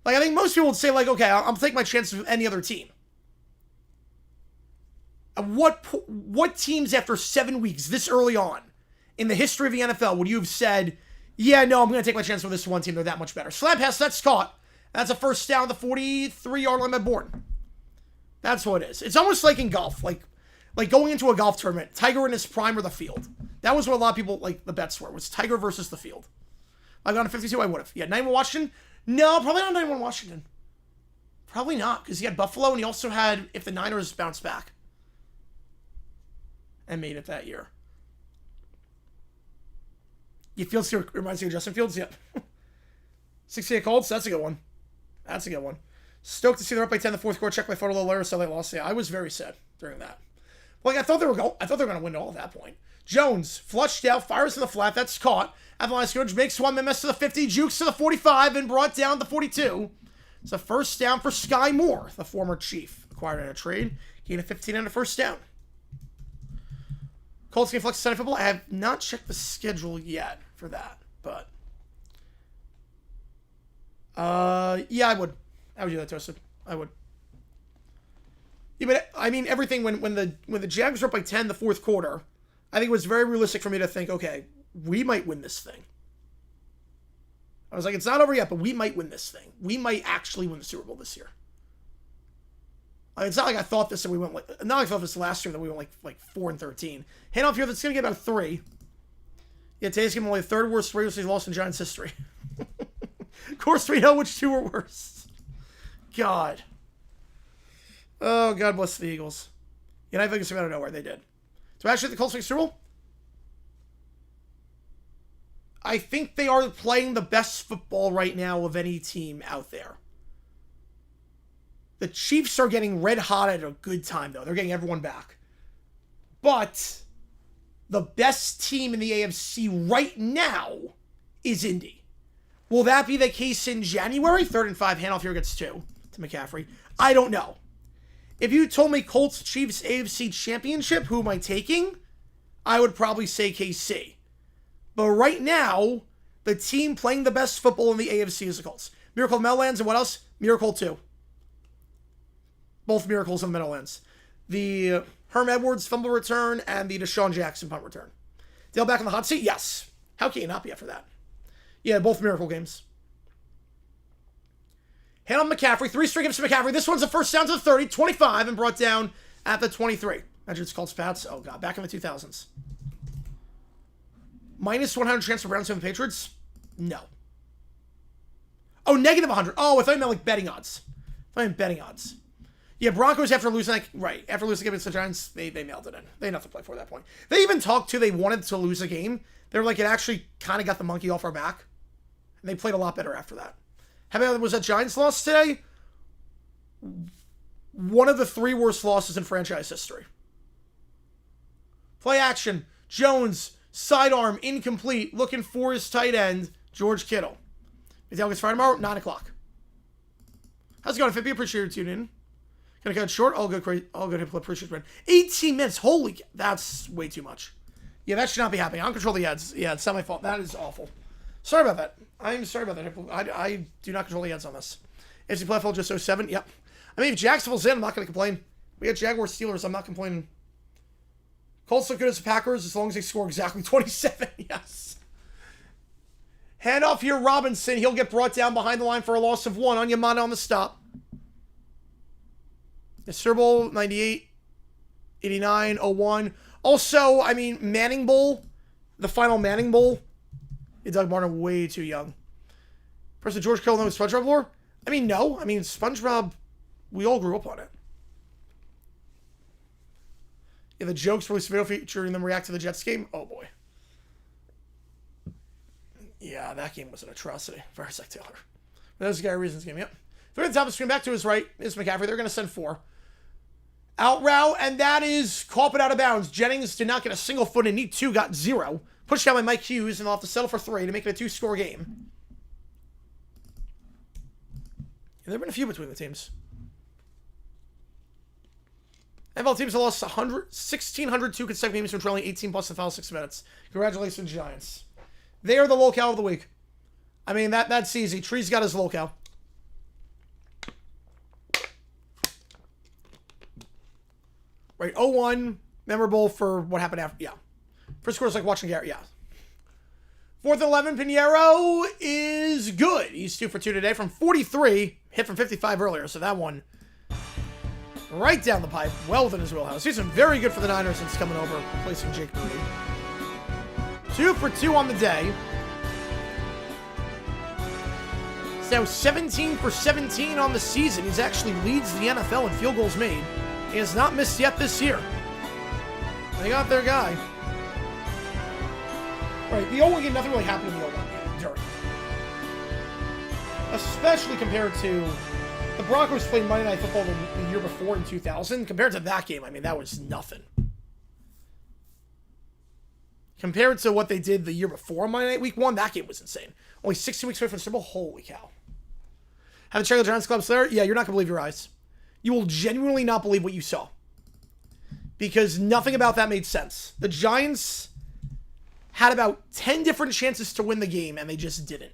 Speaker 1: Like, I think most people would say, like, okay, I'll take my chances with any other team. What teams after 7 weeks, this early on, in the history of the NFL, would you have said, yeah, no, I'm going to take my chance with this one team, they're that much better? Slap pass, that's caught. That's a first down at the 43-yard line by Bourne. That's what it is. It's almost like in golf, like going into a golf tournament, Tiger in his prime or the field. That was what a lot of people, like, the bets were, was Tiger versus the field. I got a 52, I would have. Yeah, 91 Washington? No, probably not 91 Washington. Probably not, because he had Buffalo, and he also had if the Niners bounced back and made it that year. Yeah, Fields here reminds you of Justin Fields, yep. 68 Colts, that's a good one. That's a good one. Stoked to see they're up by 10 in the fourth quarter. Check my phone a little later, so they lost. Yeah, I was very sad during that. Like, I thought they were going to win all at that point. Jones, flushed out, fires in the flat. That's caught. At the line of scrimmage, makes one, miss to the 50, jukes to the 45, and brought down the 42. It's a first down for Sky Moore, the former Chief. Acquired in a trade. Gain of 15 and a first down. Colts game flex Sunday football. I have not checked the schedule yet for that, but yeah, I would do that, Toasted. I would. Yeah, but I mean, everything when the Jags were up by 10 the fourth quarter, I think it was very realistic for me to think, okay, we might win this thing. I was like, it's not over yet, but we might win this thing. We might actually win the Super Bowl this year. It's not like I thought this and we went like, not like I thought this last year that we went like 4-13. Hand off here, that's going to get about 3. Yeah, today's game only the third worst regular season loss in Giants history. Of course, we know which two are worse. God. Oh, God bless the Eagles. United Vegas came out of nowhere. They did. So actually, the Colts make Super Bowl? I think they are playing the best football right now of any team out there. The Chiefs are getting red hot at a good time, though. They're getting everyone back. But the best team in the AFC right now is Indy. Will that be the case in January? 3rd and 5, handoff here gets 2 to McCaffrey. I don't know. If you told me Colts Chiefs AFC Championship, who am I taking? I would probably say KC. But right now, the team playing the best football in the AFC is the Colts. Miracle of Meadowlands, and what else? Miracle 2. Both miracles of the Meadowlands. The Herm Edwards fumble return and the Deshaun Jackson punt return. Dale back in the hot seat? Yes. How can you not be after that? Yeah, both miracle games. Hand on McCaffrey. 3 straight games to McCaffrey. This one's a first down to the 30, 25, and brought down at the 23. Imagine it's called Pats. Oh, God. Back in the 2000s. Minus 100 chance for Browns to the Patriots? No. Oh, negative 100. Oh, I thought you meant like betting odds. I thought you meant betting odds. Yeah, Broncos after losing, after losing against the Giants, they mailed it in. They had nothing to play for at that point. They even talked they wanted to lose a game. They were like, it actually kind of got the monkey off our back. And they played a lot better after that. How about, was that Giants loss today? One of the 3 worst losses in franchise history. Play action. Jones, sidearm, incomplete, looking for his tight end, George Kittle. Is gets Friday tomorrow? 9 o'clock. How's it going, Fippy? Appreciate you tuning in. Gonna cut it short? All good, crazy. All good. Appreciate it. 18 minutes. Holy, that's way too much. Yeah, that should not be happening. I don't control the ads. Yeah, it's not my fault. That is awful. Sorry about that. I'm sorry about that. I do not control the ads on this. FC Playoff just 07. Yep. I mean, if Jacksonville's in, I'm not going to complain. We got Jaguars Steelers. I'm not complaining. Colts look good as the Packers as long as they score exactly 27. Yes. Handoff here, Robinson. He'll get brought down behind the line for a loss of 1. On Yamada on the stop. The Super Bowl 98, 89, 01. Also, I mean, Manning Bowl, the final Manning Bowl. Doug Martin way too young. Person George Kittle knows SpongeBob lore? I mean, no. I mean, SpongeBob, we all grew up on it. Yeah, the jokes released video featuring them react to the Jets game. Oh boy. Yeah, that game was an atrocity. Very Zach Taylor. But that was the Gary Reason's game, yep. 3 at the top of the screen, back to his right is McCaffrey. They're going to send 4. Out route, and that is caught but out of bounds. Jennings did not get a single foot in. Need 2, got 0. Pushed down by Mike Hughes, and they'll have to settle for 3 to make it a 2-score game. And there have been a few between the teams. NFL teams have lost 1,602 consecutive games from trailing 18 plus in the final 6 minutes. Congratulations, Giants. They are the locale of the week. I mean, that's easy. Tree's got his locale. Right, 0-1, memorable for what happened after, yeah. First score is like watching Garrett, yeah. 4th and 11, Pinheiro is good. He's 2 for 2 today from 43, hit from 55 earlier, so that one right down the pipe, well within his wheelhouse. He's been very good for the Niners since coming over, replacing Jake Moody. 2 for 2 on the day. He's now 17 for 17 on the season. He's actually leads the NFL in field goals made. He has not missed yet this year. They got their guy. Right, the 0-1 game, nothing really happened in the 0-1 game during. Especially compared to The Broncos played Monday Night Football the year before in 2000. Compared to that game, I mean, that was nothing. Compared to what they did the year before Monday Night Week 1, that game was insane. Only 16 weeks away from the Super Bowl. Holy cow. Have a check the Giants Club Slayer? Yeah, you're not going to believe your eyes. You will genuinely not believe what you saw. Because nothing about that made sense. The Giants had about 10 different chances to win the game, and they just didn't.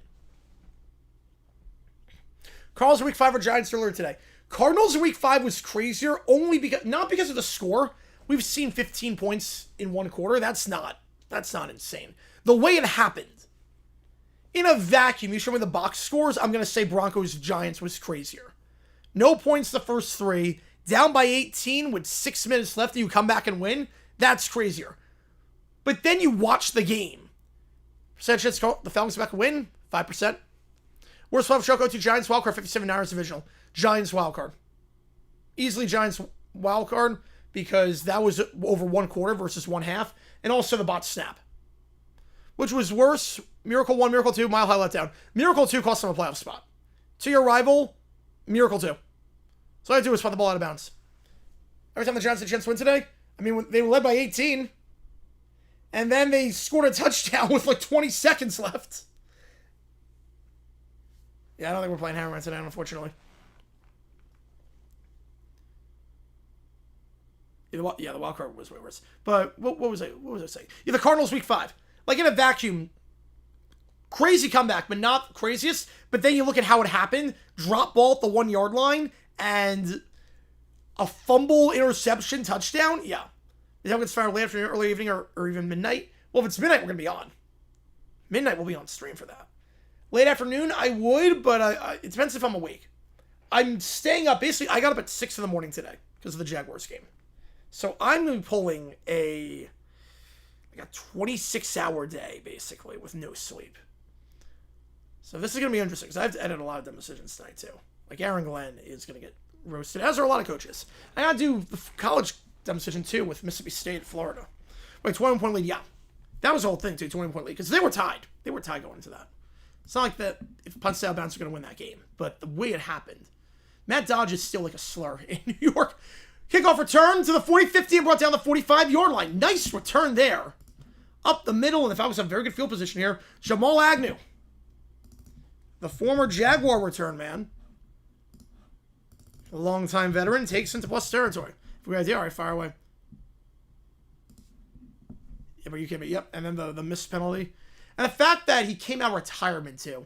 Speaker 1: Cardinals Week 5 or Giants earlier today. Cardinals Week 5 was crazier only because, not because of the score. We've seen 15 points in one quarter. That's not insane. The way it happened. In a vacuum, you show me the box scores, I'm going to say Broncos-Giants was crazier. No points the first 3. Down by 18 with 6 minutes left and you come back and win. That's crazier. But then you watch the game. Percentage chance the Falcons back and win? 5%. Worst 12 Choco to Giants wildcard, 57 Niners divisional. Giants wildcard. Easily Giants wildcard because that was over one quarter versus one half. And also the bot snap. Which was worse? Miracle 1, Miracle 2, mile high letdown. Miracle 2 cost them a playoff spot. To your rival, Miracle 2. So all I do is spot the ball out of bounds. Every time the Giants had a chance to win today, I mean, they were led by 18. And then they scored a touchdown with like 20 seconds left. Yeah, I don't think we're playing Hammerman today, unfortunately. Yeah, the wild card was way worse. But what was I saying? Yeah, the Cardinals Week 5. Like in a vacuum, crazy comeback, but not craziest. But then you look at how it happened. Drop ball at the 1 yard line and a fumble, interception, touchdown. Yeah. Is that what's fired late afternoon, early evening, or even midnight? Well, if it's midnight, we're going to be on. Midnight, we'll be on stream for that. Late afternoon, I would, but it depends if I'm awake. I'm staying up. Basically, I got up at 6 in the morning today because of the Jaguars game. So I'm going to be pulling a 26-hour day, basically, with no sleep. So this is going to be interesting, because I have to edit a lot of dumb decisions tonight, too. Like, Aaron Glenn is going to get roasted, as are a lot of coaches. I got to do the college dumb decision, too, with Mississippi State, Florida. Wait, 21-point lead, yeah. That was the whole thing, too, 21-point lead, because they were tied. They were tied going into that. It's not like that if punts out bounce are going to win that game, but the way it happened. Matt Dodge is still like a slur in New York. Kickoff return to the 40-50 and brought down the 45-yard line. Nice return there. Up the middle, and if I was in very good field position here, Jamal Agnew. The former Jaguar return man. A longtime veteran takes into plus territory. If we got idea, all right, fire away. Yeah, but you can't be, yep. And then the missed penalty. And the fact that he came out of retirement, too.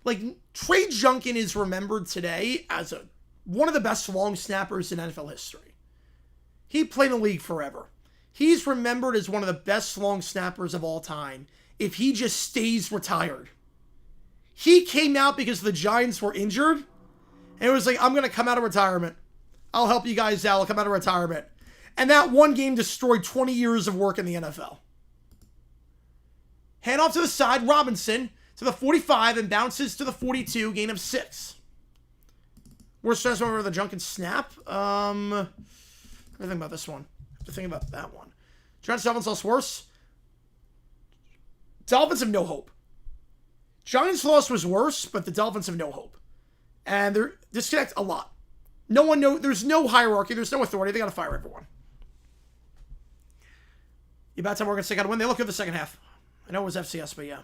Speaker 1: Like, Trey Junkin is remembered today as one of the best long snappers in NFL history. He played in the league forever. He's remembered as one of the best long snappers of all time if he just stays retired. He came out because the Giants were injured, and it was like, I'm going to come out of retirement. I'll help you guys out. I'll come out of retirement. And that one game destroyed 20 years of work in the NFL. Hand off to the side, Robinson to the 45 and bounces to the 42, gain of 6. Worst stress over the Junkin snap. What do you think about this one? I have to think about that one. Giants Dolphins lost worse. Dolphins have no hope. Giants loss was worse, but the Dolphins have no hope. And they're disconnect a lot. No one knows. There's no hierarchy. There's no authority. They got to fire everyone. You bet time Oregon State got to win. They look good the second half. I know it was FCS, but yeah.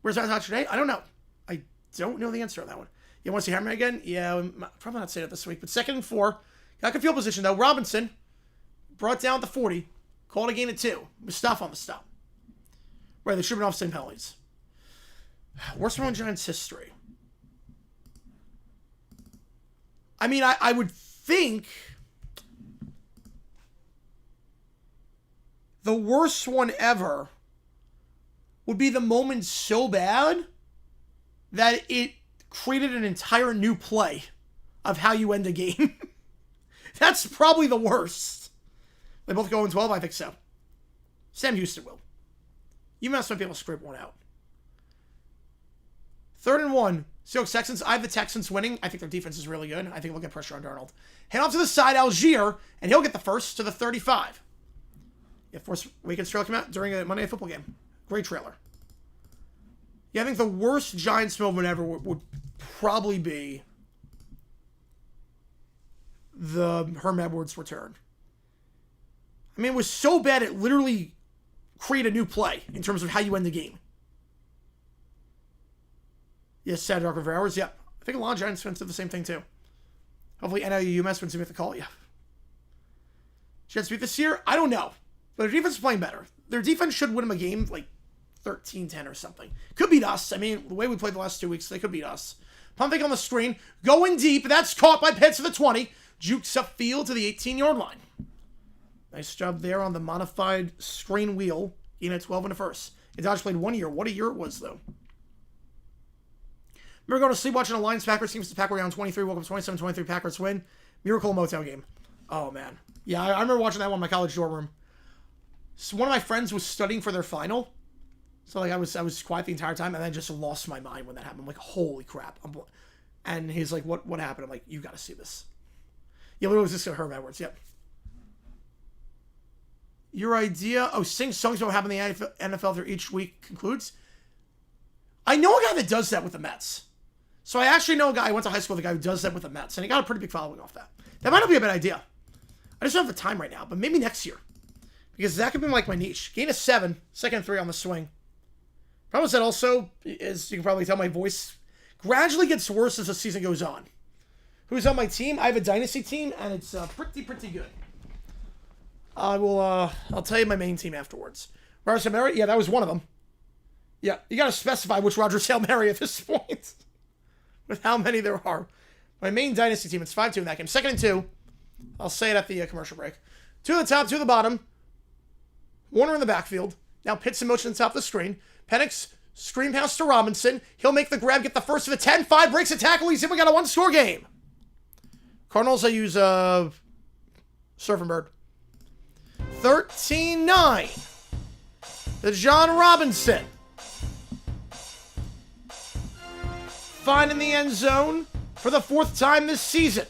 Speaker 1: Where's that touch today? I don't know. I don't know the answer on that one. You want to see Hammer again? Yeah, probably not saying it this week. But 2nd and 4. Got good field position, though. Robinson brought down the 40. Called a gain of 2. Mustafa on the stop. Right, they should have been off same penalties. Worst one in Giants history. I mean, I would think the worst one ever would be the moment so bad that it created an entire new play of how you end a game. That's probably the worst. They both go in 12? I think so. Sam Houston will. UMass might be able to scrape one out. 3rd and 1. Seahawks Texans. I have the Texans winning. I think their defense is really good. I think we'll get pressure on Darnold. Hand off to the side, Algier, and he'll get the first to the 35. Yeah, Force Weekends trailer came out during a Monday Night Football game. Great trailer. Yeah, I think the worst Giants moment ever would probably be the Herm Edwards return. I mean, it was so bad it literally created a new play in terms of how you end the game. Yes, Saturday Darker for hours. Yep. I think a lot of Giants fans did the same thing too. Hopefully NIU UMass wins to make the call. Yeah. Jets beat this year? I don't know. But their defense is playing better. Their defense should win them a game like 13-10 or something. Could beat us. I mean, the way we played the last 2 weeks, they could beat us. Pumping on the screen. Going deep. That's caught by Pitts to the 20. Jukes upfield to the 18-yard line. Nice job there on the modified screen wheel. In at 12 in the first. And Dodge played 1 year. What a year it was, though. Remember going to sleep watching a Lions Packers team. Packer round 23. Woke up 27-23. Packers win. Miracle Motown game. Oh, man. Yeah, I remember watching that one in my college dorm room. So one of my friends was studying for their final. So like I was quiet the entire time, and I just lost my mind when that happened. I'm like, holy crap. And he's like, what happened? I'm like, you got to see this. Yeah, literally was just Herm Edwards. Yep. Your idea... Oh, sing songs about what happened in the NFL through each week concludes. I know a guy that does that with the Mets. So I actually know a guy, I went to high school with a guy who does that with the Mets, and he got a pretty big following off that. That might not be a bad idea. I just don't have the time right now, but maybe next year. Because that could be like my niche. Gain of 7, second 3 on the swing. Problem with that also is, you can probably tell my voice gradually gets worse as the season goes on. Who's on my team? I have a dynasty team, and it's pretty good. I'll tell you my main team afterwards. Rodgers Hail Mary? Yeah, that was one of them. Yeah, you got to specify which Rodgers Hail Mary at this point. With how many there are. My main dynasty team, it's 5-2 in that game. 2nd and 2. I'll say it at the commercial break. 2 at the top, 2 at the bottom. Warner in the backfield. Now Pitts in motion at the top of the screen. Penix, screen pass to Robinson. He'll make the grab, get the first of the 10. 5 breaks a tackle. He's in. We got a 1-score game. Cardinals, I use Surfing Bird. 13-9. To John Robinson. Finding the end zone for the 4th time this season.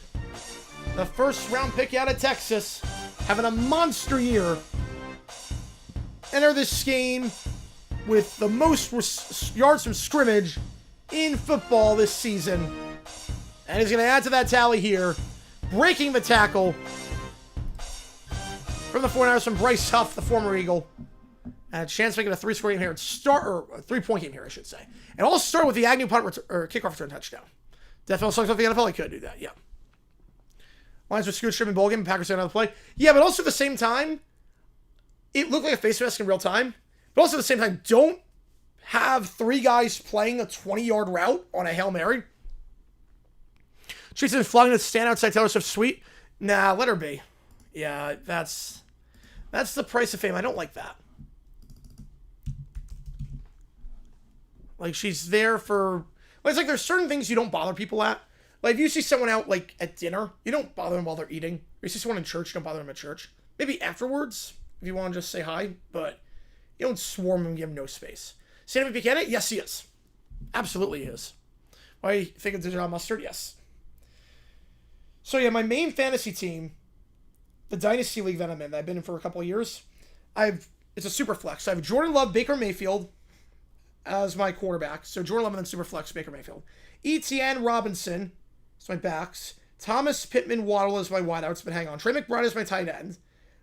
Speaker 1: The first round pick out of Texas. Having a monster year. Enter this game with the most yards from scrimmage in football this season. And he's going to add to that tally here. Breaking the tackle from the 49ers from Bryce Huff, the former Eagle. And a chance to make it a 3-score game here. Or a 3-point game here, I should say. And all start with the Agnew punt or kickoff return touchdown. Definitely sucks off the NFL. I could do that, yeah. Lions with Scoot Shrimp bowl game. Packers had another play. Yeah, but also at the same time, it looked like a face mask in real time. But also at the same time, don't have 3 guys playing a 20-yard route on a Hail Mary. Treats him flying to stand outside Taylor Swift's suite. Nah, let her be. Yeah, that's the price of fame. I don't like that. Like, she's there for... It's like there's certain things you don't bother people at. Like, if you see someone out, like, at dinner, you don't bother them while they're eating. If you see someone in church, you don't bother them at church. Maybe afterwards, if you want to just say hi, but you don't swarm and give them no space. Sammy Buchanan? Yes, he is. Absolutely he is. Why you think it's John Mustard? Yes. So, yeah, my main fantasy team, the Dynasty League that I'm in, that I've been in for a couple of years, it's a super flex. So I have Jordan Love, Baker Mayfield as my quarterback. So Jordan Love and then super flex, Baker Mayfield. Etienne Robinson is my backs. Thomas Pittman Waddle is my wideouts, but hang on. Trey McBride is my tight end.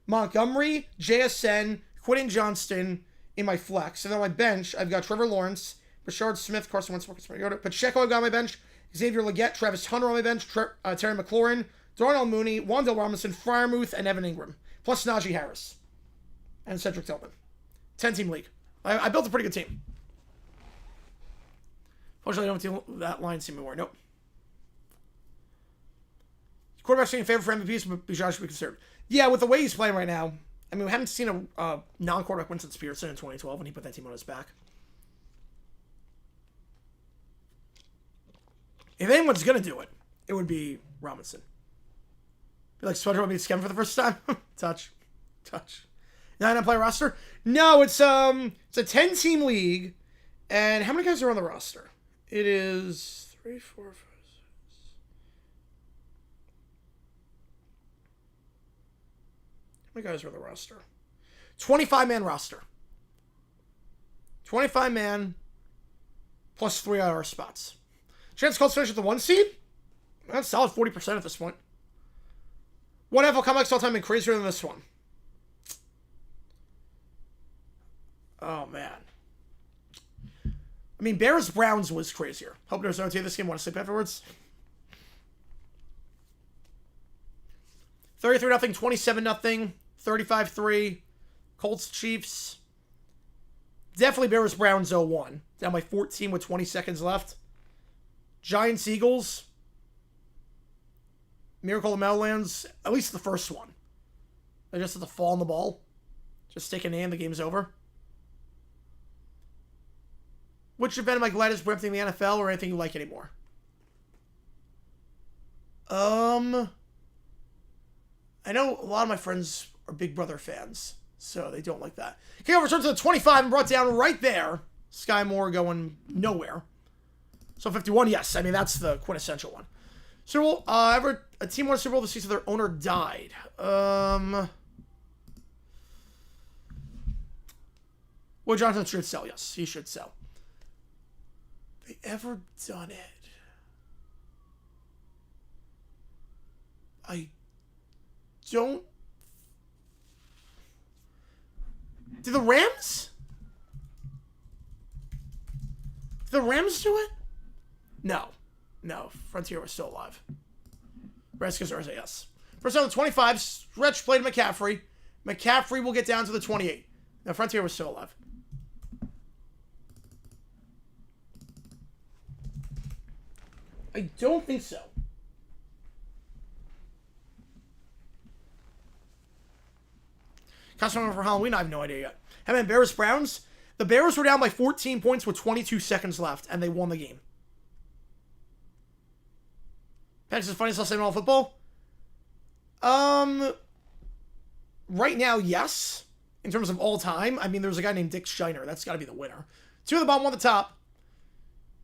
Speaker 1: Montgomery, JSN, Quentin Johnston in my flex. And on my bench, I've got Trevor Lawrence, Rashard Smith, Carson Wentz, Marcus Mariota, Pacheco I've got on my bench, Xavier Legette, Travis Hunter on my bench, Terry McLaurin, Darnell Mooney, Wandale Robinson, Freiermuth, and Evan Ingram. Plus Najee Harris. And Cedric Tillman. 10-team league. I built a pretty good team. Fortunately, I don't have that Lions team anymore. Nope. Quarterback's in favor for MVPs, but Bijan should be considered. Yeah, with the way he's playing right now, I mean, we haven't seen a non-quarterback win since Pearson in 2012 when he put that team on his back. If anyone's going to do it, it would be Robinson. Be like, Sweater will be scammed for the first time? Touch. 9-player roster? No, it's a 10-team league. And how many guys are on the roster? It is 3, 4, 5, 6. How many guys are on the roster? 25-man roster. 25-man plus 3 IR spots. Chance Colts finish with the 1 seed? That's solid 40% at this point. What NFL comebacks all time been crazier than this one? Oh, man. I mean, Bears-Browns was crazier. Hope there's no tea this game. Want to sleep afterwards? 33-0, 27-0, 35-3. Colts-Chiefs. Definitely Bears-Browns 0-1. Down by 14 with 20 seconds left. Giants-Eagles. Miracle of Meadowlands. At least the first one. They just have to fall on the ball. Just take a knee and the game's over. Which event am I glad is preempting the NFL or anything you like anymore? I know a lot of my friends are Big Brother fans, so they don't like that. Okay, return to the 25 and brought down right there. Sky Moore going nowhere. So 51, yes. I mean, that's the quintessential one. Super Bowl, ever a team won a Super Bowl this season, their owner died. Well, Jonathan should sell, yes. He should sell. They ever done it? I don't. Did the Rams? Did the Rams do it? No. No. Frontier was still alive. Redskins are yes. First down to 25. Stretch play to McCaffrey. McCaffrey will get down to the 28. Now Frontier was still alive. I don't think so. Costume for Halloween, I have no idea yet. Hey man, Bears-Browns. The Bears were down by 14 points with 22 seconds left, and they won the game. Patrick's funniest last name in all football? Right now, yes. In terms of all time, I mean, there's a guy named Dick Shiner. That's got to be the winner. Two at the bottom, one at the top.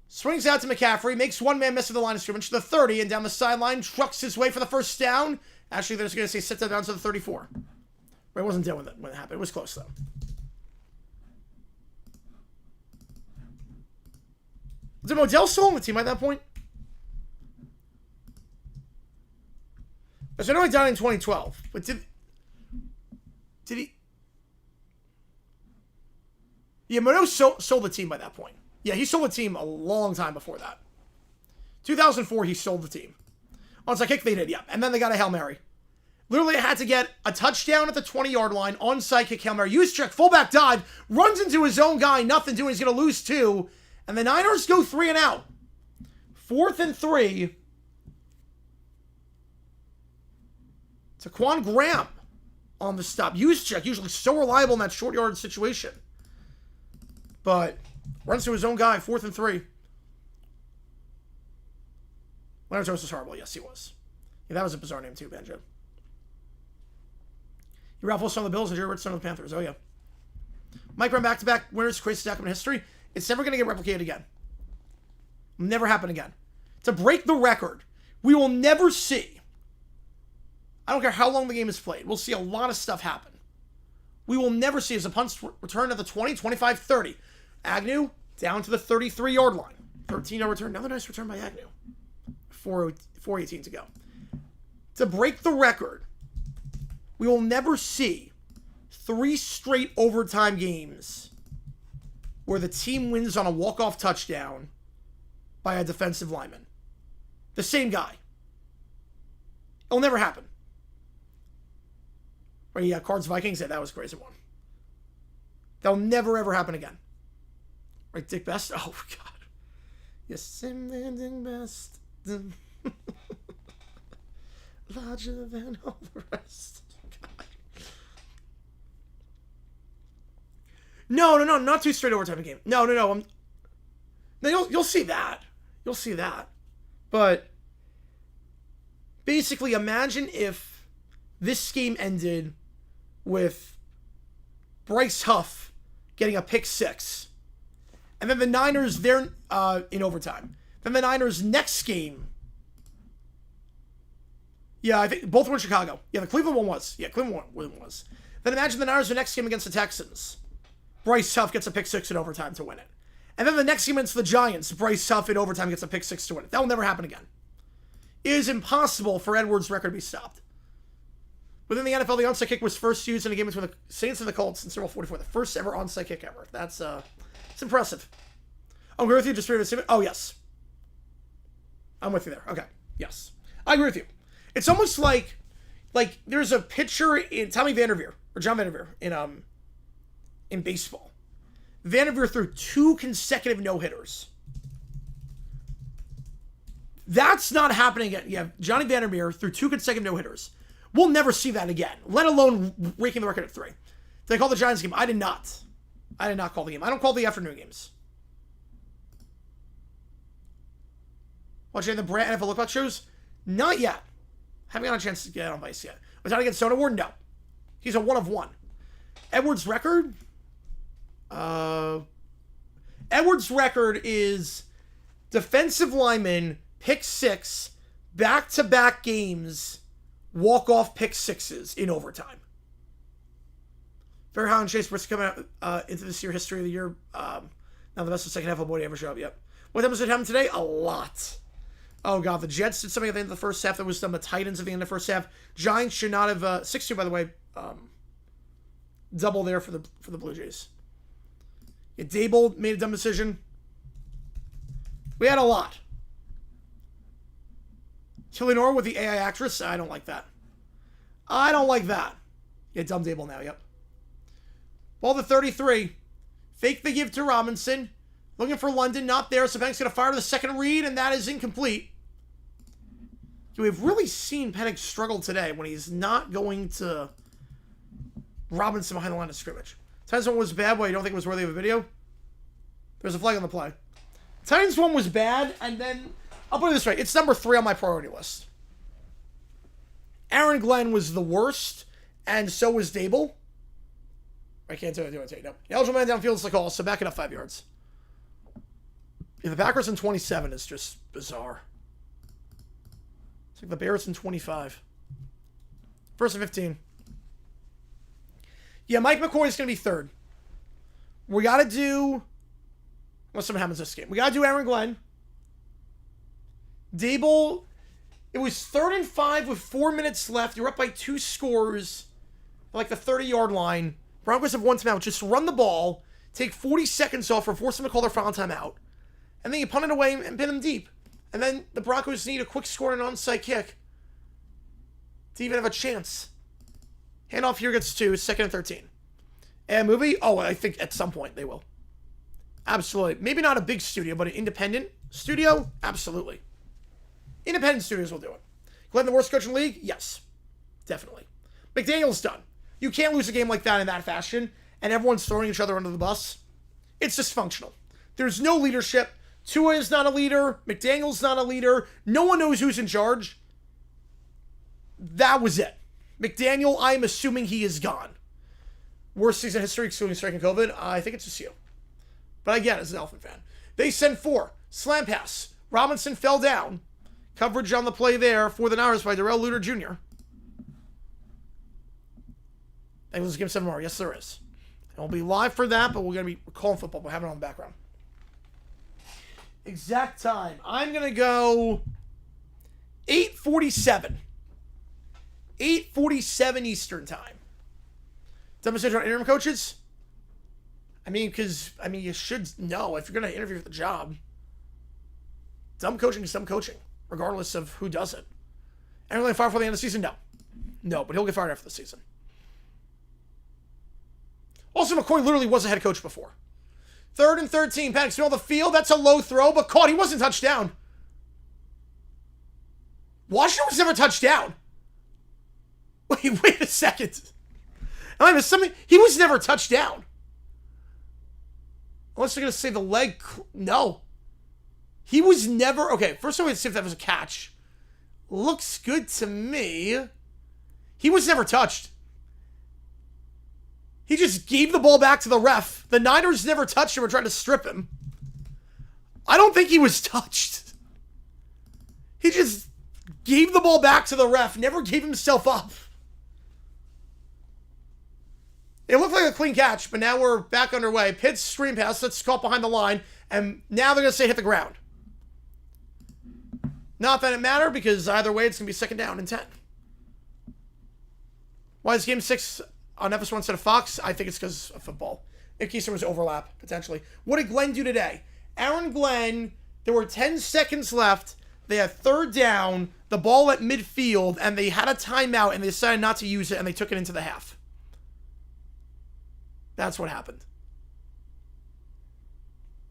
Speaker 1: Swings out to McCaffrey, makes one man miss at the line of scrimmage to the 30, and down the sideline, trucks his way for the first down. Actually, they're just going to say sit down to the 34. Ray wasn't dead when it happened. It was close, though. Did Modell still on the team at that point? So I know he died in 2012, but did he? Yeah, Modell sold the team by that point. Yeah, he sold the team a long time before that. 2004, he sold the team. Onside kick, they did, yeah. And then they got a Hail Mary. Literally had to get a touchdown at the 20-yard line, onside kick, Hail Mary. Juszczyk, fullback dive, runs into his own guy, nothing doing. He's going to lose two. And the Niners go 3 and out. 4th and 3. Taquan Graham on the stop. Juszczyk, usually so reliable in that short yard situation. But runs to his own guy, 4th and 3. Leonard Jones was horrible. Yes, he was. Yeah, that was a bizarre name too, Banjo. Ralph Wilson on the Bills and Jerry Richardson on the Panthers. Oh, yeah. Mike Brown back-to-back winners, craziest outcome in history. It's never going to get replicated again. Never happen again. To break the record, we will never see. I don't care how long the game is played. We'll see a lot of stuff happen. We will never see as the punts return to the 20, 25, 30. Agnew down to the 33-yard line. 13-yard return. Another nice return by Agnew. 4:18 to go. To break the record, we will never see 3 straight overtime games where the team wins on a walk-off touchdown by a defensive lineman. The same guy. It'll never happen. Right, yeah, Cards-Vikings, yeah, that was a crazy one. That'll never, ever happen again. Right, Dick Best? Oh, God. Yes, same landing best. Larger than all the rest. God. No, not 2 straight overtime game. No. No, you'll see that. You'll see that. But basically, imagine if this game ended with Bryce Huff getting a pick 6. And then the Niners, they're in overtime. Then the Niners' next game. Yeah, I think both were in Chicago. Yeah, the Cleveland one was. Yeah, Cleveland one was. Then imagine the Niners' next game against the Texans. Bryce Huff gets a pick 6 in overtime to win it. And then the next game against the Giants, Bryce Huff in overtime gets a pick 6 to win it. That will never happen again. It is impossible for Edwards' record to be stopped. Within the NFL, the onside kick was first used in a game between the Saints and the Colts in Super Bowl 44. The first ever onside kick ever. That's it's impressive. I'm agree with you. Just for the oh yes, I'm with you there. Okay, yes, I agree with you. It's almost like there's a pitcher in Tommy Vanderveer or John Vanderveer in baseball. Vanderveer threw 2 consecutive no-hitters. That's not happening again. Yeah, Johnny Vandermeer threw 2 consecutive no-hitters. We'll never see that again, let alone breaking the record at 3. Did I call the Giants game? I did not. I did not call the game. I don't call the afternoon games. Watching the Brand NFL Lookout shows? Not yet. Haven't got a chance to get on Vice yet. Was that against Stone Award? No. He's a 1 of 1. Edwards' record? Edwards' record is defensive lineman, pick 6, back-to-back games, walk-off pick 6s in overtime. Very high on Chase Brisk coming out into this year, history of the year. Now the best of second half of Boyd ever show up. Yep. What episode happened today? A lot. Oh, God. The Jets did something at the end of the first half that was done. The Titans at the end of the first half. Giants should not have... 6-2, by the way. Double there for the Blue Jays. Yeah, Dable made a dumb decision. We had a lot. Tilly Nora with the AI actress. I don't like that. I don't like that. Yeah, dumb Dable now. Yep. Ball to 33. Fake the give to Robinson. Looking for London. Not there. So Penix going to fire to the second read, and that is incomplete. We've really seen Penix struggle today when he's not going to Robinson behind the line of scrimmage. Titans one was bad, but you don't think it was worthy of a video? There's a flag on the play. Titans one was bad, and then, I'll put it this way, it's number 3 on my priority list. Aaron Glenn was the worst, and so was Dable. I can't do it. No. Eligible man downfield is like, oh, so back it up 5 yards. Yeah, the Packers in 27 is just bizarre. It's like the Bears in 25. First and 15. Yeah, Mike McCoy is going to be 3rd. We got to do... Unless something happens this game. We got to do Aaron Glenn. Dable... It was 3rd and 5 with 4 minutes left. You're up by 2 scores. At like the 30-yard line. Broncos have 1 timeout. Just run the ball. Take 40 seconds off or force them to call their final timeout. And then you punt it away and pin them deep. And then the Broncos need a quick score and an onside kick to even have a chance. Handoff here gets 2, 2nd and 13. And movie? Oh, I think at some point they will. Absolutely. Maybe not a big studio, but an independent studio? Absolutely. Independent studios will do it. Glenn, the worst coach in the league? Yes. Definitely. McDaniel's done. You can't lose a game like that in that fashion, and everyone's throwing each other under the bus. It's dysfunctional. There's no leadership. Tua is not a leader. McDaniel's not a leader. No one knows who's in charge. That was it. McDaniel, I'm assuming he is gone. Worst season in history, excluding striking COVID. I think it's just you. But again, as an Elephant fan. They sent 4. Slam pass. Robinson fell down. Coverage on the play there for the Niners by Darrell Luter Jr. And let's give him 7 more. Yes, there is. And we'll be live for that, but we're going to be calling football. We'll have it on the background. Exact time. I'm going to go 8:47. 8:47 Eastern time. Demonstration on interim coaches? You should know if you're going to interview for the job. Dumb coaching is dumb coaching, regardless of who does it. Aaron Glenn fired for the end of the season? No. No, but he'll get fired after the season. Also, McCoy literally was a head coach before. 3rd and 13. Penix middle of the field. That's a low throw, but caught. He wasn't touched down. Washington was never touched down. Wait a second. Am I missing something? He was never touched down. Unless they're going to say the leg. No. He was never. Okay, first of all, let's see if that was a catch. Looks good to me. He was never touched. He just gave the ball back to the ref. The Niners never touched him or tried to strip him. I don't think he was touched. He just gave the ball back to the ref, never gave himself up. It looked like a clean catch, but now we're back underway. Pitts screen pass, that's caught behind the line, and now they're going to say hit the ground. Not that it mattered, because either way, it's going to be 2nd down and 10. Why is Game 6 on FS1 instead of Fox? I think it's because of football. In case there was overlap, potentially. What did Glenn do today? Aaron Glenn, there were 10 seconds left. They had third down, the ball at midfield, and they had a timeout, and they decided not to use it, and they took it into the half. That's what happened.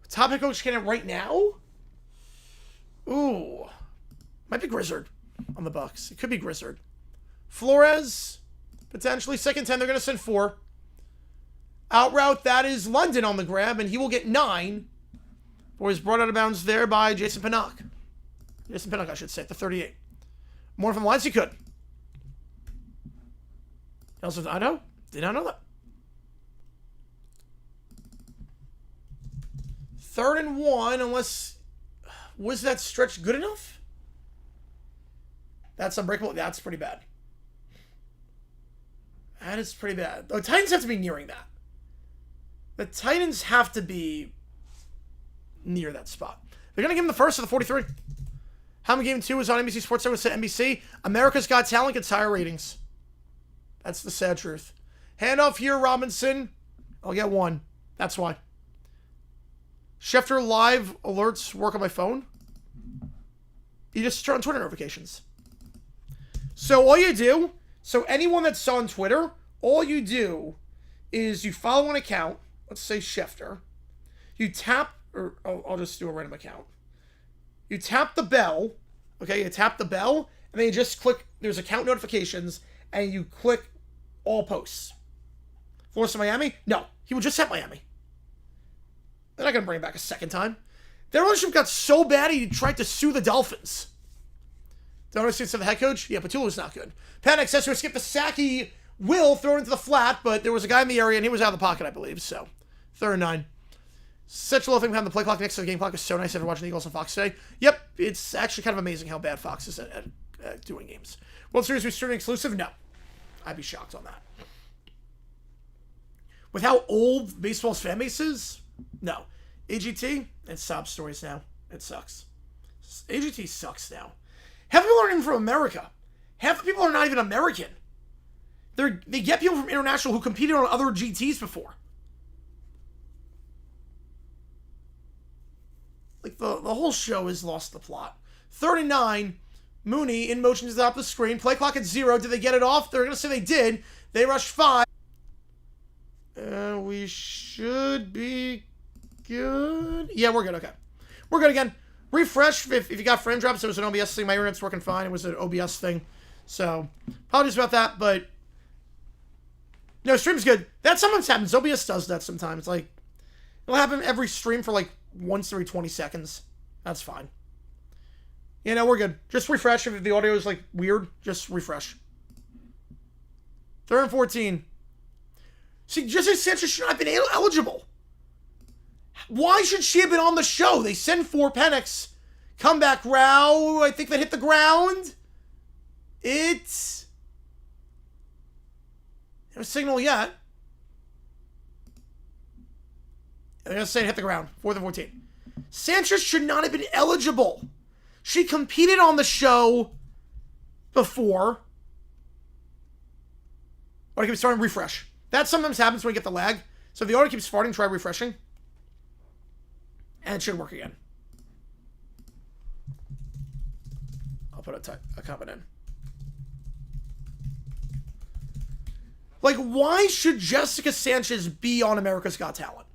Speaker 1: Top head coach candidate right now? Ooh. Might be Grizzard on the Bucks. It could be Grizzard. Flores, potentially. Second 10, they're going to send 4. Out route, that is London on the grab, and he will get 9. Or he's brought out of bounds there by Jason Pinnock. Jason Pinnock, I should say, at the 38. More from the lines, he could. Also, I know. Did not know that. 3rd and 1, unless... Was that stretch good enough? That's unbreakable. That's pretty bad. That is pretty bad. The Titans have to be nearing that. The Titans have to be near that spot. They're going to give him the first of the 43. How many Game 2 is on NBC Sports Network at NBC? America's Got Talent gets higher ratings. That's the sad truth. Handoff here, Robinson. I'll get 1. That's why. Schefter live alerts work on my phone. You just turn on Twitter notifications. So all you do, so anyone that's on Twitter, all you do is you follow an account. Let's say Schefter. You tap, or I'll just do a random account. You tap the bell. Okay, you tap the bell, and then you just click, there's account notifications, and you click all posts. Florida Miami? No, he would just set Miami. They're not going to bring him back a second time. Their ownership got so bad he tried to sue the Dolphins. Don't understand the head coach? Yeah, Patullo's not good. Panic says to skip the sack. He will throw it into the flat, but there was a guy in the area, and he was out of the pocket, I believe. So, 3rd and 9. Such a low thing behind the play clock next to the game clock is so nice after watching the Eagles on Fox today. Yep, it's actually kind of amazing how bad Fox is at doing games. World Series was streaming exclusive? No. I'd be shocked on that. With how old baseball's fan base is? No. AGT? It's sob stories now. It sucks. AGT sucks now. Half the people aren't even from America. Half the people are not even American. They get people from international who competed on other GTs before. Like, the whole show has lost the plot. 3rd and 9. Mooney in motion to the top of the screen. Play clock at 0. Did they get it off? They're going to say they did. They rushed 5. We should be good. Yeah, we're good. Okay. We're good again. Refresh if you got frame drops. It was an OBS thing. My internet's working fine. It was an OBS thing. So, apologies about that, but... No, stream's good. That sometimes happens. OBS does that sometimes. Like, it'll happen every stream for, like, once every 20 seconds. That's fine. You know, we're good. Just refresh if the audio is, like, weird. Just refresh. 3rd and 14. See, Jessica Sanchez should not have been eligible. Why should she have been on the show? They send 4 Penix. Comeback row. I think that hit the ground. It's... No signal yet. They're going to say it hit the ground. 4th and 14. Sanchez should not have been eligible. She competed on the show before. Audio keeps starting, refresh. That sometimes happens when you get the lag. So if the audio keeps farting, try refreshing. And it should work again. I'll put a comment in. Like, why should Jessica Sanchez be on America's Got Talent?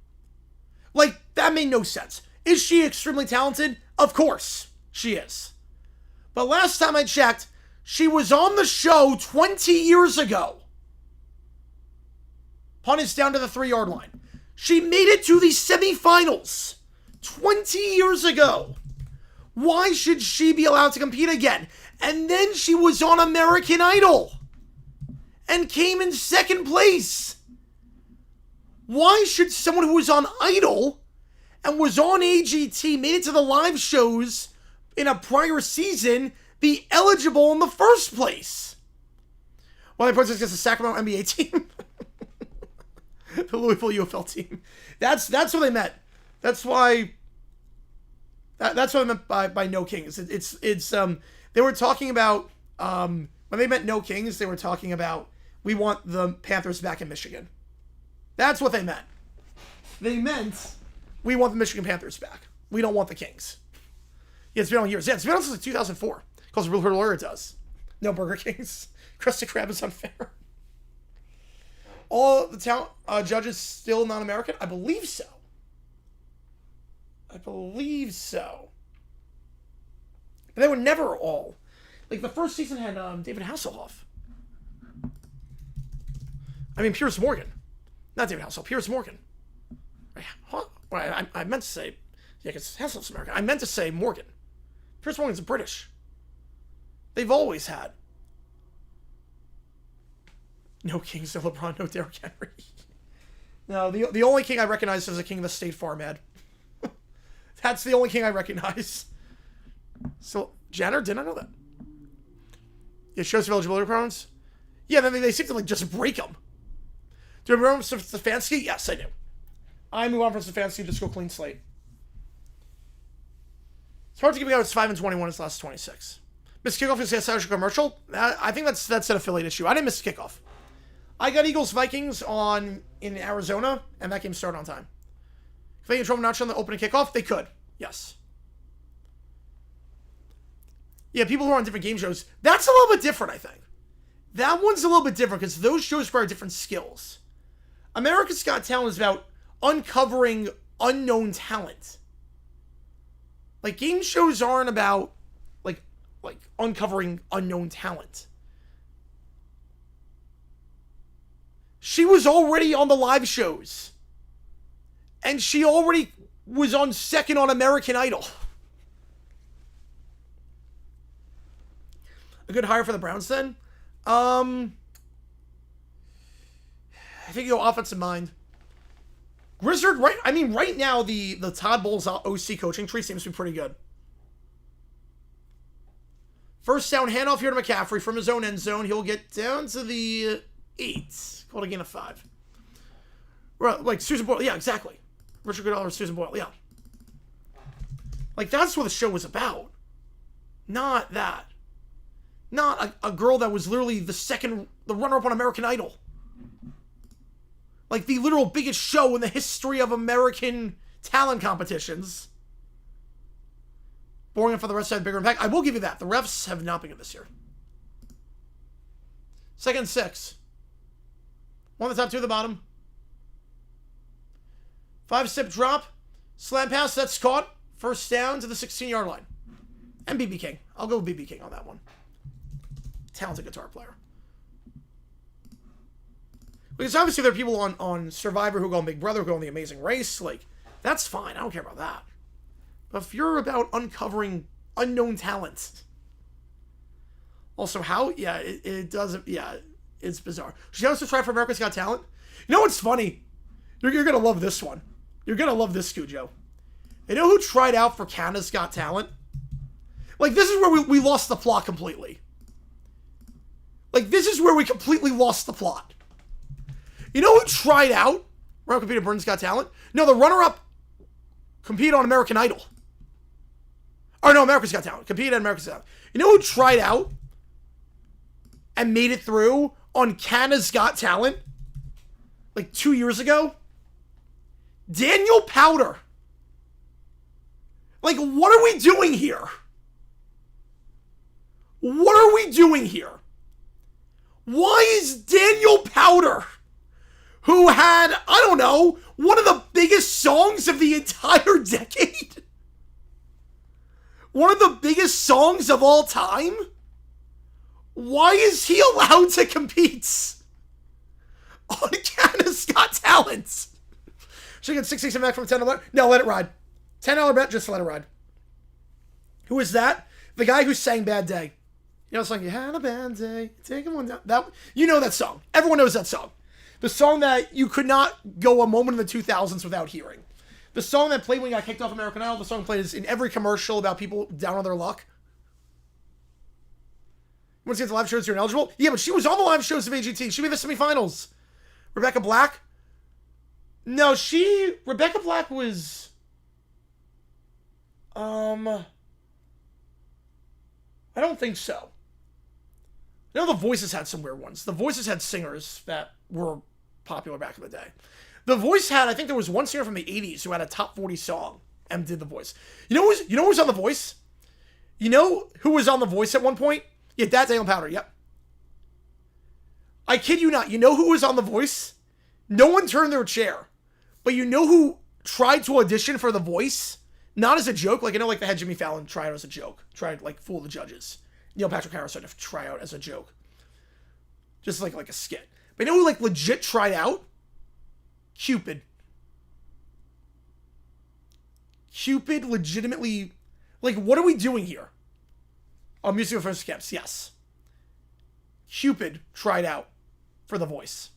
Speaker 1: Like, that made no sense. Is she extremely talented? Of course, she is. But last time I checked, she was on the show 20 years ago. Punt is down to the 3-yard line. She made it to the semifinals 20 years ago. Why should she be allowed to compete again? And then she was on American Idol and came in 2nd place. Why should someone who was on Idol and was on AGT, made it to the live shows in a prior season, be eligible in the first place? Well, they put this against the Sacramento NBA team. The Louisville UFL team. That's what they meant. That's why... That's what I meant by no kings. It's they were talking about when they meant no kings, they were talking about we want the Panthers back in Michigan. That's what they meant. They meant we want the Michigan Panthers back. We don't want the Kings. Yeah, it's been on years. Yeah, it's been on since 2004. Because Real Lawyer does. No Burger Kings. Krusty Krab is unfair. All the town judges still non-American? I believe so. But they were never all. Like, the first season had David Hasselhoff. I mean, Piers Morgan. Not David Hasselhoff, Piers Morgan. Huh? Well, I meant to say... Yeah, because Hasselhoff's American. I meant to say Morgan. Piers Morgan's British. They've always had. No Kings, no LeBron, no Derrick Henry. No, the only king I recognize is a king of the State Farm ad. That's the only king I recognize. So, Jenner, didn't I know that? It shows eligibility requirements. Yeah, then they seem to, like, just break them. Do you remember Stefanski? Yes, I do. I move on from Stefanski, just go clean slate. It's hard to give out. It's 5-21. His last 26. Missed kickoff is a commercial. I think that's an affiliate issue. I didn't miss the kickoff. I got Eagles Vikings in Arizona, and that game started on time. If they control notch on the opening kickoff, they could. Yes. Yeah, people who are on different game shows, that's a little bit different, I think. That one's a little bit different because those shows require different skills. America's Got Talent is about uncovering unknown talent. Like, game shows aren't about like uncovering unknown talent. She was already on the live shows. And she already was on second on American Idol. A good hire for the Browns then? I think you go offensive mind. Grizzard, right? I mean, right now, the Todd Bowles OC coaching tree seems to be pretty good. First down handoff here to McCaffrey from his own end zone. He'll get down to the 8. Called a gain of 5. Right, like Susan Boyle. Yeah, exactly. Richard Goodall or Susan Boyle. Yeah. Like, that's what the show was about. Not that. Not a girl that was literally the runner-up on American Idol. Like, the literal biggest show in the history of American talent competitions. Boring enough for the rest to have bigger impact. I will give you that. The refs have not been good this year. 2nd and 6. 1 at the top, 2 at the bottom. 5-step drop. Slam pass. That's caught. First down to the 16-yard line. And BB King. I'll go with BB King on that one. Talented guitar player. Because obviously there are people on Survivor who go on Big Brother, who go on The Amazing Race. Like, that's fine. I don't care about that. But if you're about uncovering unknown talent. Also, how? Yeah, it doesn't. Yeah, it's bizarre. She also tried for America's Got Talent. You know what's funny? You're going to love this one. You're going to love this, Cujo. You know who tried out for Canada's Got Talent? Like, this is where we lost the plot completely. Like, this is where we completely lost the plot. You know who tried out? Runner-up competed Britain's Got Talent? No, the runner-up competed on American Idol. Or no, America's Got Talent. Competed on America's Got Talent. You know who tried out and made it through on Canada's Got Talent? Like 2 years ago? Daniel Powder. Like, what are we doing here? What are we doing here? Why is Daniel Powder, who had, I don't know, one of the biggest songs of the entire decade? One of the biggest songs of all time? Why is he allowed to compete on Canada's Got Talent? Should I get 667 back from $10? No, let it ride. $10 bet, just let it ride. Who is that? The guy who sang Bad Day. You know, it's like, you had a bad day, taking one down. That, you know that song. Everyone knows that song. The song that you could not go a moment in the 2000s without hearing. The song that played when you got kicked off American Idol. The song played is in every commercial about people down on their luck. You want to see the live shows, you're ineligible? Yeah, but she was on the live shows of AGT. She made the semifinals. Rebecca Black? No, Rebecca Black was... I don't think so. I know The Voices had some weird ones. The Voices had singers that were popular back in the day. The Voice had, I think there was one singer from the 80s who had a top 40 song and did The Voice. You know who was on The Voice? You know who was on The Voice at one point? Yeah, that's Daniel Powder, yep. I kid you not. You know who was on The Voice? No one turned their chair. But you know who tried to audition for The Voice? Not as a joke. Like, I know, like, the head Jimmy Fallon tried as a joke. Tried, like, fool the judges. Neil Patrick Harris had to try out as a joke. Just like a skit. But you know who, like, legit tried out? Cupid. Cupid legitimately... Like, what are we doing here? Oh, musical first camps, yes. Cupid tried out for The Voice.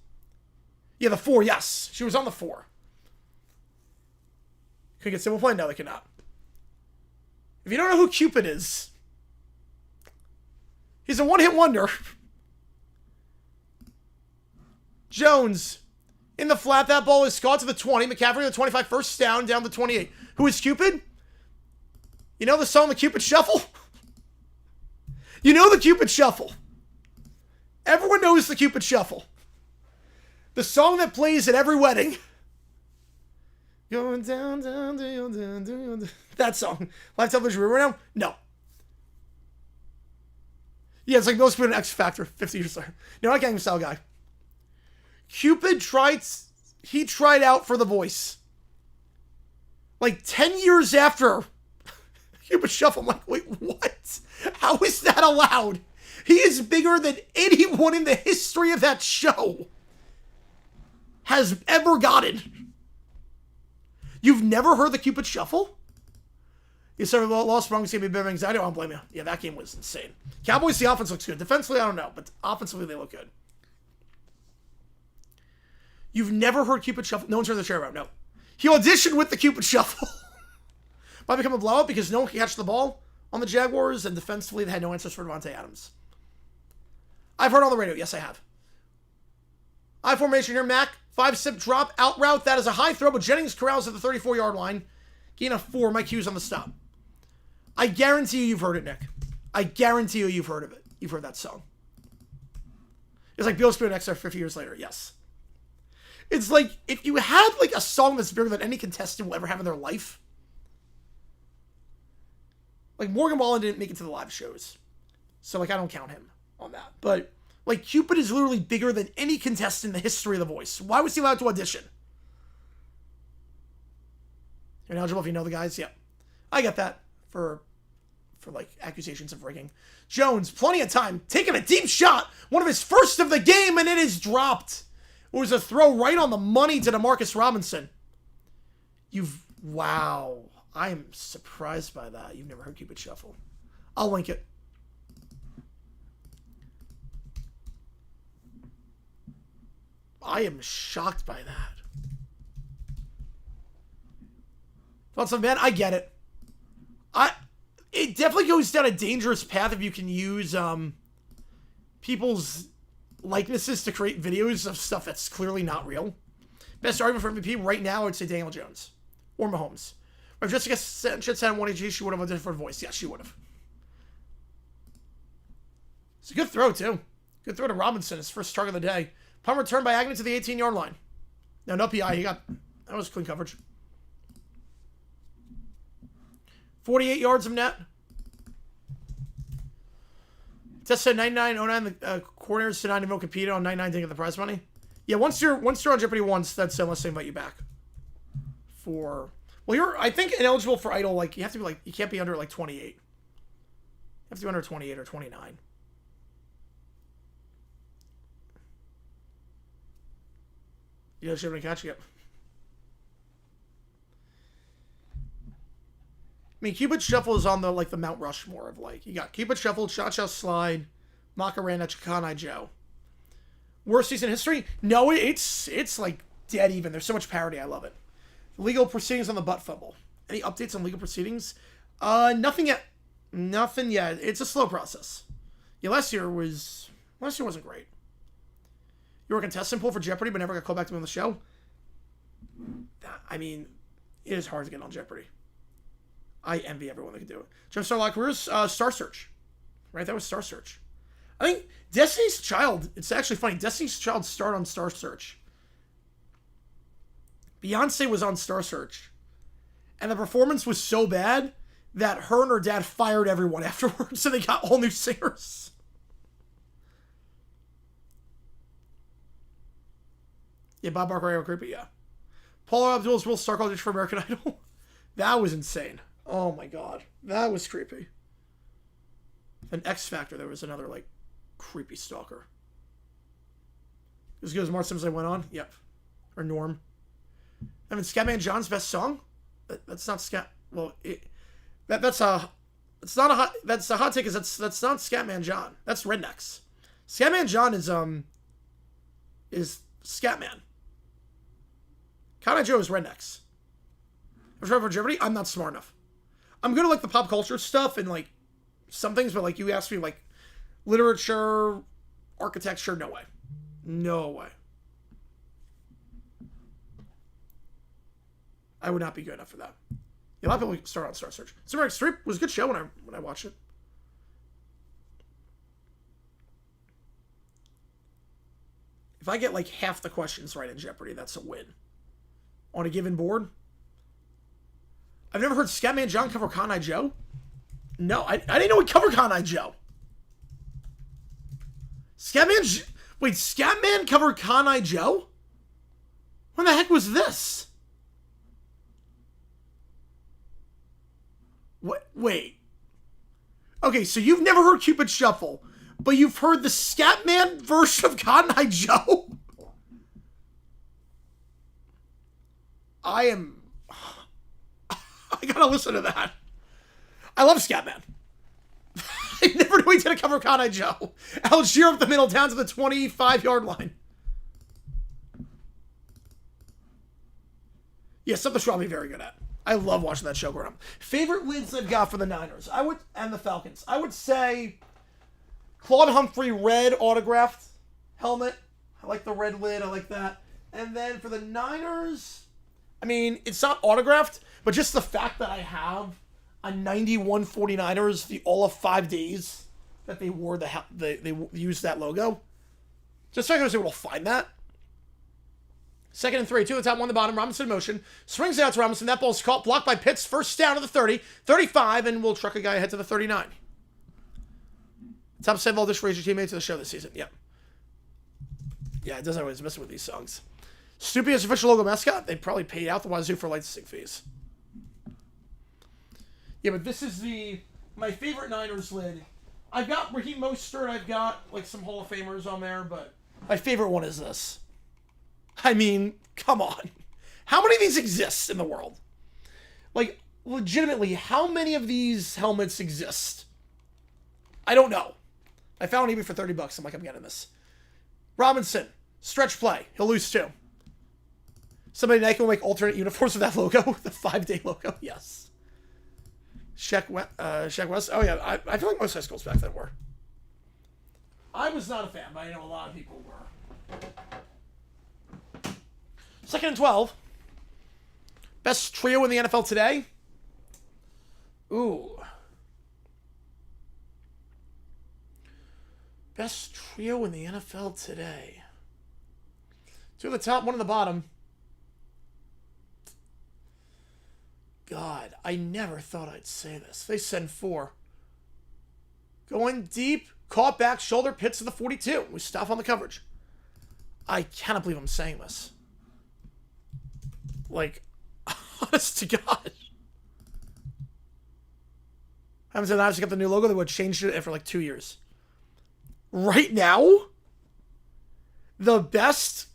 Speaker 1: Yeah, the 4, yes. She was on the 4. Can we get Simple Plan? No, they cannot. If you don't know who Cupid is, he's a one-hit wonder. Jones in the flat. That ball is caught to the 20. McCaffrey to the 25. First down to 28. Who is Cupid? You know the song The Cupid Shuffle? You know the Cupid Shuffle. Everyone knows the Cupid Shuffle. The song that plays at every wedding. Going down, down, down, down, down. That song. Live television right now? No. Yeah, it's like those put an X Factor 50 years later. No, not Gangnam Style guy. Cupid tried out for The Voice. Like 10 years after Cupid Shuffle. I'm like, wait, what? How is that allowed? He is bigger than anyone in the history of that show has ever gotten. You've never heard the Cupid Shuffle? You said Lost Bronx gave me a bit of anxiety. I don't blame you. Yeah, that game was insane. Cowboys, the offense looks good. Defensively, I don't know, but offensively, they look good. You've never heard Cupid Shuffle? No one turned the chair around. No. He auditioned with the Cupid Shuffle. Might become a blowout because no one can catch the ball on the Jaguars, and defensively, they had no answers for Devontae Adams. I've heard on the radio. Yes, I have. I formation here, Mac. 5-step drop, out route. That is a high throw, but Jennings corrals at the 34-yard line. Gain of 4. My cue's on the stop. I guarantee you've heard it, Nick. I guarantee you've heard of it. You've heard that song. It's like Bill Spoon XR 50 years later. Yes. It's like, if you have like a song that's bigger than any contestant will ever have in their life. Like, Morgan Wallen didn't make it to the live shows. So, like, I don't count him on that. But, like, Cupid is literally bigger than any contestant in the history of The Voice. Why was he allowed to audition? You're ineligible if you know the guys? Yeah. I get that for like, accusations of rigging. Jones, plenty of time, taking a deep shot. One of his first of the game, and it is dropped. It was a throw right on the money to DeMarcus Robinson. Wow. I am surprised by that. You've never heard Cupid Shuffle. I'll link it. I am shocked by that. Thoughts on, man? I get it. It definitely goes down a dangerous path if you can use people's likenesses to create videos of stuff that's clearly not real. Best argument for MVP right now, I'd say Daniel Jones or Mahomes. If Jessica Sanchez had 1AG, she would have a different voice. Yeah, she would have. It's a good throw, too. Good throw to Robinson, his first target of the day. Punt return by Agnew to the 18-yard line. No PI. That was clean coverage. 48 yards of net. Test said 99.09. The coordinators tonight will compete on 99 to get the prize money. Yeah, once you're on Jeopardy once, that's unless they invite you back. I think ineligible for Idol. Like, you have to be like, you can't be under like 28. You have to be under 28 or 29. You know, should have catch it. I mean, Cupid Shuffle is on the like the Mount Rushmore of like, you got Cupid Shuffle, Cha-Cha Slide, Macarena, Chicana Joe. Worst season in history? No, it's like dead even. There's so much parody. I love it. Legal proceedings on the butt fumble. Any updates on legal proceedings? Nothing yet. Nothing yet. It's a slow process. Yeah, last year wasn't great. You were a contestant pool for Jeopardy, but never got called back to be on the show. I mean, it is hard to get on Jeopardy. I envy everyone that can do it. Jumpstart Lock Careers, Star Search. Right, that was Star Search. I think Destiny's Child, it's actually funny, Destiny's Child starred on Star Search. Beyonce was on Star Search. And the performance was so bad that her and her dad fired everyone afterwards, so they got all new singers. Yeah, Bob Barker, creepy, yeah. Paula Abdul's Will Star College for American Idol. That was insane. Oh my god. That was creepy. An X Factor, there was another, like, creepy stalker. As good as Mark Simpson went on? Yep. Or Norm. I mean, Scatman John's best song? That's not Scat... Well, that's a... It's not a hot... That's a hot take, because that's not Scatman John. That's Rednecks. Scatman John is Scatman. Cotton Eye Joe is Rednecks. I'm trying for Jeopardy. I'm not smart enough. I'm good at, like, the pop culture stuff and, like, some things, but, like, you ask me, like, literature, architecture, no way. No way. I would not be good enough for that. Yeah, a lot of people start on Star Search. Summer Street was a good show when I watched it. If I get, like, half the questions right in Jeopardy, that's a win. On a given board. I've never heard Scatman John cover Cotton Eye Joe. No, I didn't know he covered Cotton Eye Joe. Wait, Scatman covered Cotton Eye Joe? When the heck was this? What? Wait. Okay, so you've never heard Cupid Shuffle, but you've heard the Scatman version of Cotton Eye Joe? I gotta listen to that. I love Scatman. I never knew he did a cover of Cotton Eye Joe. Algier up the middle down to the 25-yard line. Yeah, something Schwab be very good at. I love watching that show growing up. Favorite lids I've got for the Niners. And the Falcons. I would say Claude Humphrey red autographed helmet. I like the red lid. I like that. And then for the Niners, I mean, it's not autographed, but just the fact that I have a 91 49ers, the all of 5 days that they wore they used that logo. Just so I was able to find that. 2nd and 3, 2 at the top, 1 at the bottom. Robinson in motion. Swings it out to Robinson. That ball's caught, blocked by Pitts. First down to the 30, 35, and we'll truck a guy ahead to the 39. Top 7 ball dish raise your teammate to the show this season. Yep. Yeah, it doesn't always miss with these songs. Snoopy as official logo mascot. They probably paid out the wazoo for licensing fees. Yeah, but this is my favorite Niners lid. I've got Raheem Mostert. I've got, like, some Hall of Famers on there, but my favorite one is this. I mean, come on. How many of these exist in the world? Like, legitimately, how many of these helmets exist? I don't know. I found eBay for $30. I'm like, I'm getting this. Robinson, stretch play. He'll lose 2. Somebody Nike will make alternate uniforms with that logo. The 5-day logo, yes. Shaq West. Oh, yeah. I feel like most high schools back then were. I was not a fan, but I know a lot of people were. 2nd and 12. Best trio in the NFL today? Ooh. Best trio in the NFL today. 2 at the top, 1 at the bottom. God, I never thought I'd say this. They send 4. Going deep, caught back, shoulder, Pitts to the 42. We stop on the coverage. I cannot believe I'm saying this. Like, honest to God. Haven't said I got the new logo. They would have changed it after like 2 years. Right now, the best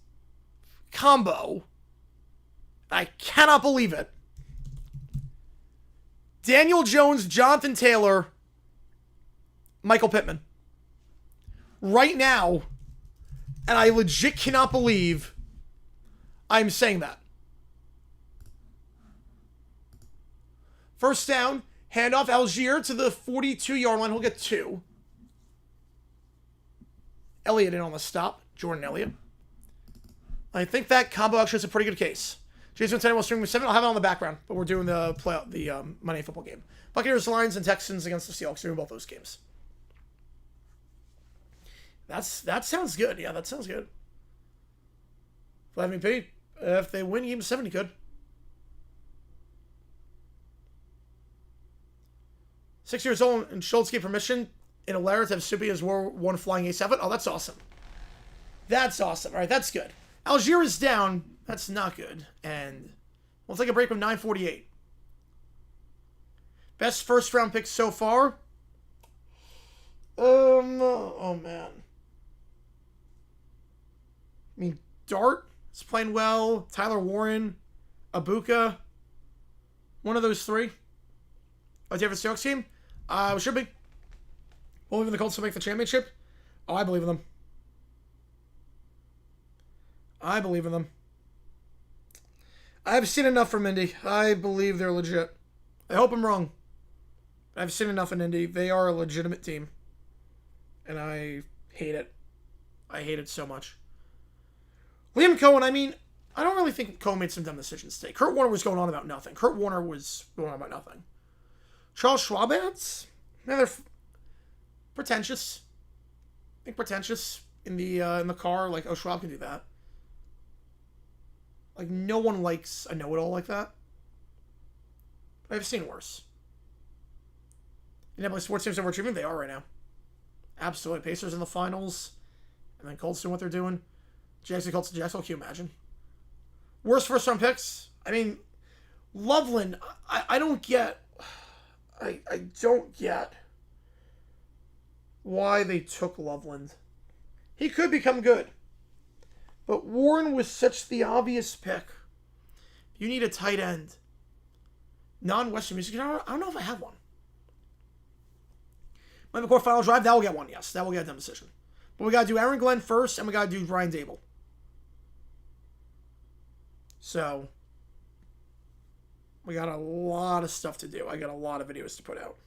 Speaker 1: combo, I cannot believe it. Daniel Jones, Jonathan Taylor, Michael Pittman. Right now, and I legit cannot believe I'm saying that. First down, handoff Algier to the 42-yard line. He'll get 2. Elliott in on the stop. Jordan Elliott. I think that combo actually is a pretty good case. Jason Tenney will string with 7. I'll have it on the background, but we're doing the Monday Night Football game. Buccaneers, Lions, and Texans against the Seahawks. We're doing both those games. That sounds good. Yeah, that sounds good. Flat MVP. If they win Game 7, he could. 6 years old and Schultz gave permission in a letter to have Supi as War 1 flying A7. Oh, that's awesome. That's awesome. All right, that's good. Algier is down. That's not good. And we'll take a break from 9:48. Best first round pick so far. Oh man. I mean, Dart is playing well. Tyler Warren, Abuka. One of those three. Oh, do you have a Seahawks team? Should be. Believe in the Colts to make the championship? Oh, I believe in them. I believe in them. I've seen enough from Indy. I believe they're legit. I hope I'm wrong. I've seen enough in Indy. They are a legitimate team. And I hate it. I hate it so much. Liam Cohen, I mean, I don't really think Cohen made some dumb decisions today. Kurt Warner was going on about nothing. Charles Schwab ads? Yeah, they're pretentious. I think pretentious in the car. Like, oh, Schwab can do that. Like, no one likes a know-it-all like that. But I've seen worse. Indianapolis sports teams overachieving? They are right now. Absolutely. Pacers in the finals. And then Colts doing what they're doing. Jackson Colts to Jacksonville. Can you imagine? Worst first-round picks? I mean, Loveland, I don't get... I don't get why they took Loveland. He could become good. But Warren was such the obvious pick. You need a tight end. Non-Western music. I don't know if I have one. My McCourt final drive, that will get one, yes. That will get a dumb decision. But we got to do Aaron Glenn first, and we got to do Ryan Dable. So, we got a lot of stuff to do. I got a lot of videos to put out.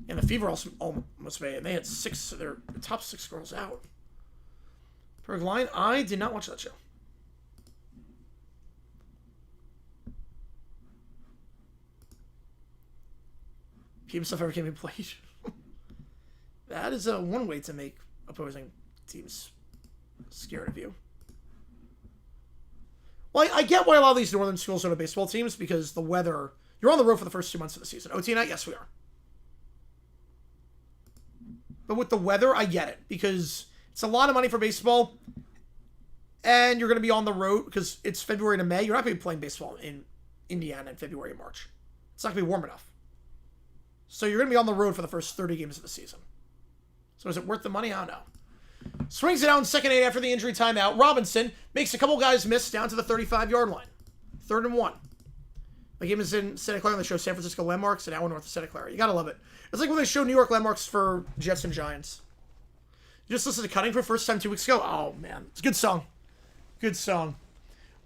Speaker 1: And the Fever almost made it. And they had their top 6 girls out. Berg Line, I did not watch that show. Keep stuff ever can be played. That is one way to make opposing teams scared of you. Well, I get why a lot of these northern schools don't have baseball teams, because the weather... You're on the road for the first 2 months of the season. OT night? Yes, we are. But with the weather, I get it, because it's a lot of money for baseball, and you're going to be on the road, because it's February to May. You're not going to be playing baseball in Indiana in February and March. It's not going to be warm enough. So you're going to be on the road for the first 30 games of the season. So is it worth the money? I don't know. Swings it out in second 8 after the injury timeout. Robinson makes a couple guys miss down to the 35-yard line. 3rd and 1. The game is in Santa Clara. They show San Francisco landmarks, an hour north of Santa Clara. You got to love it. It's like when they show New York landmarks for Jets and Giants. You just listened to Cutting for the first time 2 weeks ago? Oh, man. It's a good song. Good song.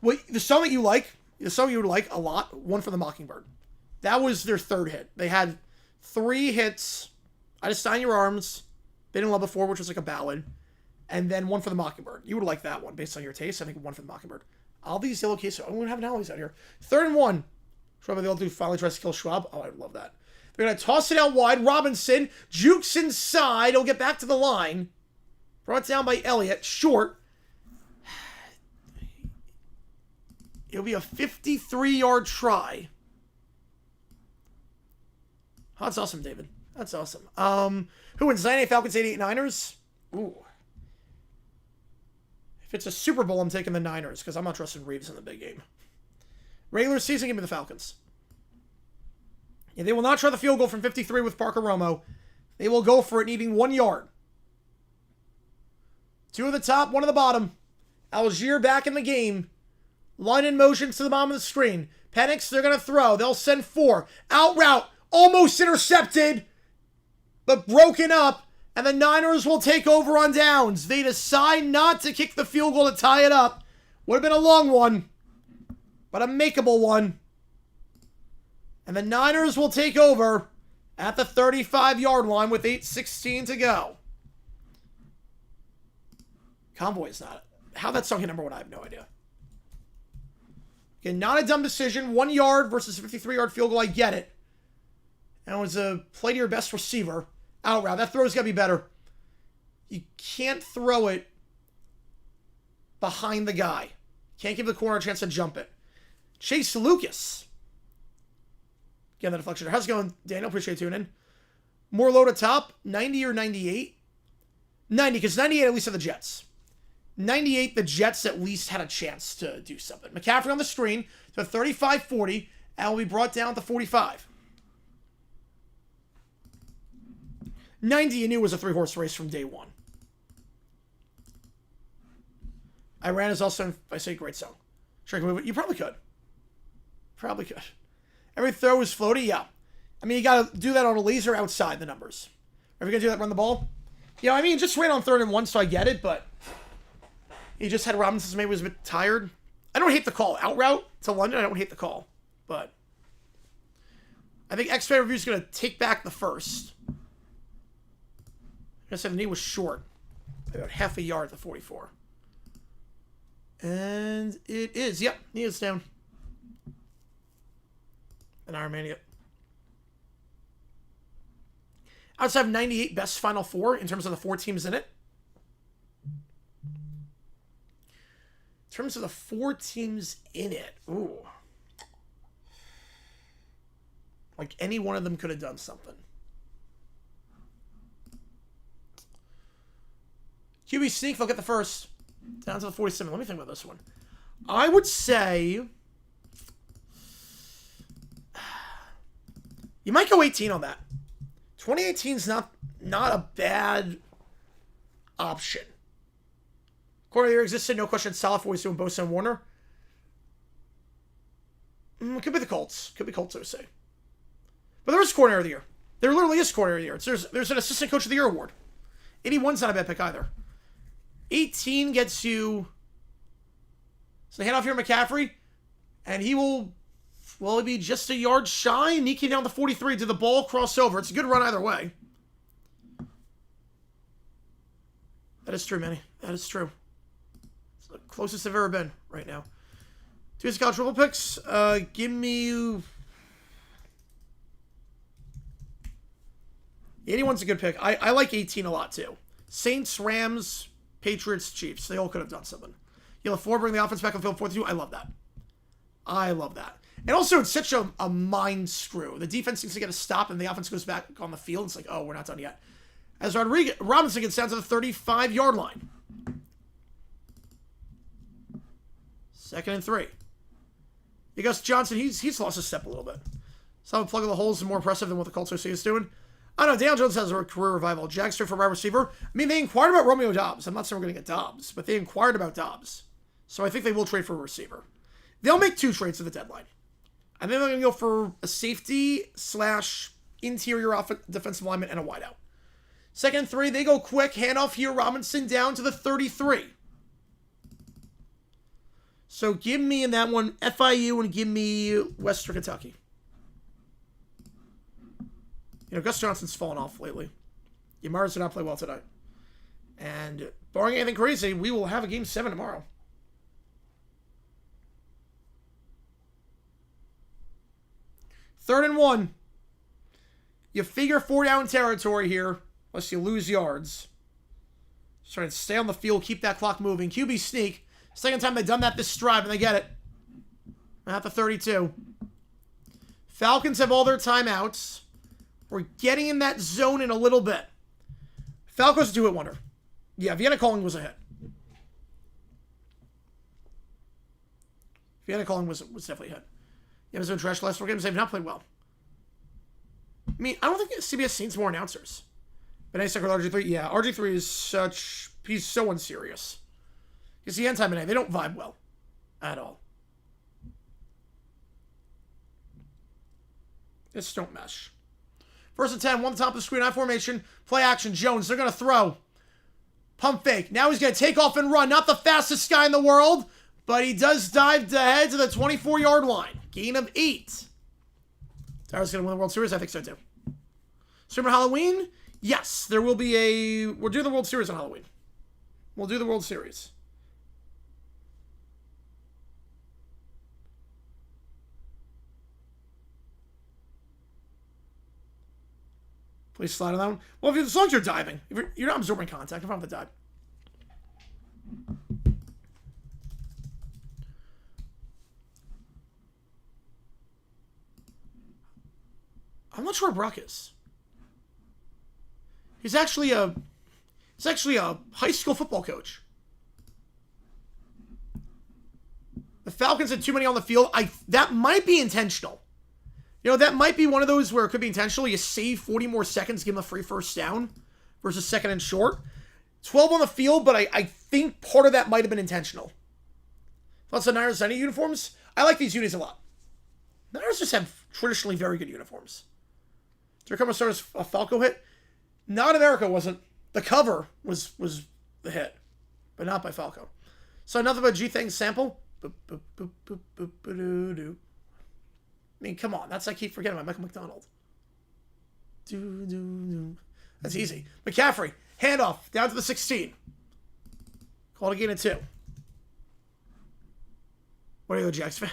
Speaker 1: Well, the song that you like, the song you would like a lot, One for the Mockingbird. That was their 3rd hit. They had 3 hits. I Just Sign Your Arms, Been in Love Before, which was like a ballad, and then One for the Mockingbird. You would like that one based on your taste. I think One for the Mockingbird. All these yellow cases. I'm going to have an Allies out here. 3rd and 1. Schwab, they'll do finally tries to kill Schwab. Oh, I would love that. They're going to toss it out wide. Robinson jukes inside. He'll get back to the line. Brought down by Elliott. Short. It'll be a 53-yard try. Oh, that's awesome, David. That's awesome. Who wins? 98 Falcons, 88 Niners? Ooh. If it's a Super Bowl, I'm taking the Niners, because I'm not trusting Reeves in the big game. Regular season, give me the Falcons. Yeah, they will not try the field goal from 53 with Parker Romo. They will go for it, needing 1 yard. 2 at the top, 1 at the bottom. Algier back in the game. Line in motion to the bottom of the screen. Penix, they're going to throw. They'll send 4. Out route. Almost intercepted, but broken up. And the Niners will take over on downs. They decide not to kick the field goal to tie it up. Would have been a long one, but a makeable one. And the Niners will take over at the 35-yard line with 8:16 to go. Convoy is not. How that song hit number 1, I have no idea. Again, not a dumb decision. 1 yard versus a 53-yard field goal. I get it. That was a play to your best receiver. Out route. That throw's got to be better. You can't throw it behind the guy. Can't give the corner a chance to jump it. Chase Lucas. Again, the deflection. How's it going, Daniel? Appreciate you tuning in. More low to top. 90 or 98? 90, because 98 at least had the Jets. 98, the Jets at least had a chance to do something. McCaffrey on the screen to 35-40, and will be brought down to 45. 90, you knew was a three-horse race from day one. Iran is also, I say, great song. Sure, I can move it. You probably could. Probably could. Every throw is floaty, yeah. I mean, you got to do that on a laser outside the numbers. Are you going to do that, run the ball? You know, I mean, just ran on 3rd and 1, so I get it, but he just had Robinson, maybe was a bit tired. I don't hate the call. Out route to London, I don't hate the call. But I think X-Ray Review is going to take back the first. I said the knee was short. About half a yard at the 44. And it is. Yep, knee is down. An Iron Man, yep. Outside of 98 best Final Four in terms of the 4 teams in it. In terms of the 4 teams in it. Ooh. Like any one of them could have done something. QB sneak, they'll get the first. Down to the 47. Let me think about this one. I would say you might go 18 on that. 2018 is not a bad option. Corner there existed, no question. Solid for doing Bosa and Warner. Could be the Colts. Could be Colts, I would say. But there is corner of the year. There literally is corner of the year. There's an assistant coach of the year award. 81's not a bad pick either. 18 gets you. So hand off here McCaffrey, and he will be just a yard shy. Nicky down to 43. Did the ball cross over? It's a good run either way. That is true, Manny. That is true. It's the closest I've ever been right now. 2 college triple picks. Give me. 81's a good pick. I like 18 a lot too. Saints, Rams, Patriots, Chiefs. They all could have done something. You'll have 4 bring the offense back on field 4-2. I love that. I love that. And also, it's such a mind screw. The defense needs to get a stop, and the offense goes back on the field. It's like, oh, we're not done yet. As Robinson gets down to the 35-yard line. 2nd and 3. You guys, Johnson, he's lost his step a little bit. Some plug of the holes is more impressive than what the Colts OC is doing. I don't know, Daniel Jones has a career revival. Jagster for wide receiver. I mean, they inquired about Romeo Dobbs. I'm not saying we're going to get Dobbs, but they inquired about Dobbs. So I think they will trade for a receiver. They'll make 2 trades at the deadline. I think they're going to go for a safety / interior defensive lineman and a wideout. 2nd and 3, they go quick. Handoff here, Robinson down to the 33. So give me in that one FIU and give me Western Kentucky. You know, Gus Johnson's fallen off lately. Yamara's did not play well tonight. And barring anything crazy, we will have a Game 7 tomorrow. Third and 1. You figure 4 down territory here, unless you lose yards. Just trying to stay on the field, keep that clock moving. QB sneak. Second time they've done that this drive, and they get it. At the 32. Falcons have all their timeouts. We're getting in that zone in a little bit. Falcons do it wonder. Yeah, Vienna calling was a hit. Vienna calling was definitely a hit. Yeah, was doing trash last 4 games. They've not played well. I mean, I don't think CBS needs more announcers. But nice with RG3. Yeah, RG3 is he's so unserious. He's the end time and they don't vibe well. At all. Just don't mesh. 1st and 10, 1 top of the screen, I formation, play action, Jones, they're going to throw. Pump fake. Now he's going to take off and run. Not the fastest guy in the world, but he does dive ahead to the 24-yard line. Gain of 8. Tyler's going to win the World Series? I think so, too. Streamer Halloween? Yes, there will be we'll do the World Series on Halloween. We'll do the World Series. Please slide on that one. Well, as long as you're diving, if you're not absorbing contact, if I have to dive. I'm not sure where Brock is. He's actually a high school football coach. The Falcons had too many on the field. That might be intentional. You know, that might be one of those where it could be intentional. You save 40 more seconds, give them a free first down versus second and short. 12 on the field, but I think part of that might have been intentional. Thoughts on Niners any uniforms? I like these unis a lot. Niners just have traditionally very good uniforms. Did there come a start a Falco hit? Not America wasn't. The cover was the hit, but not by Falco. So nothing but G-Thing sample. I mean, come on. I keep forgetting about Michael McDonald. That's easy. McCaffrey, handoff, down to the 16. Called a gain of 2. What are you, a Jets fan?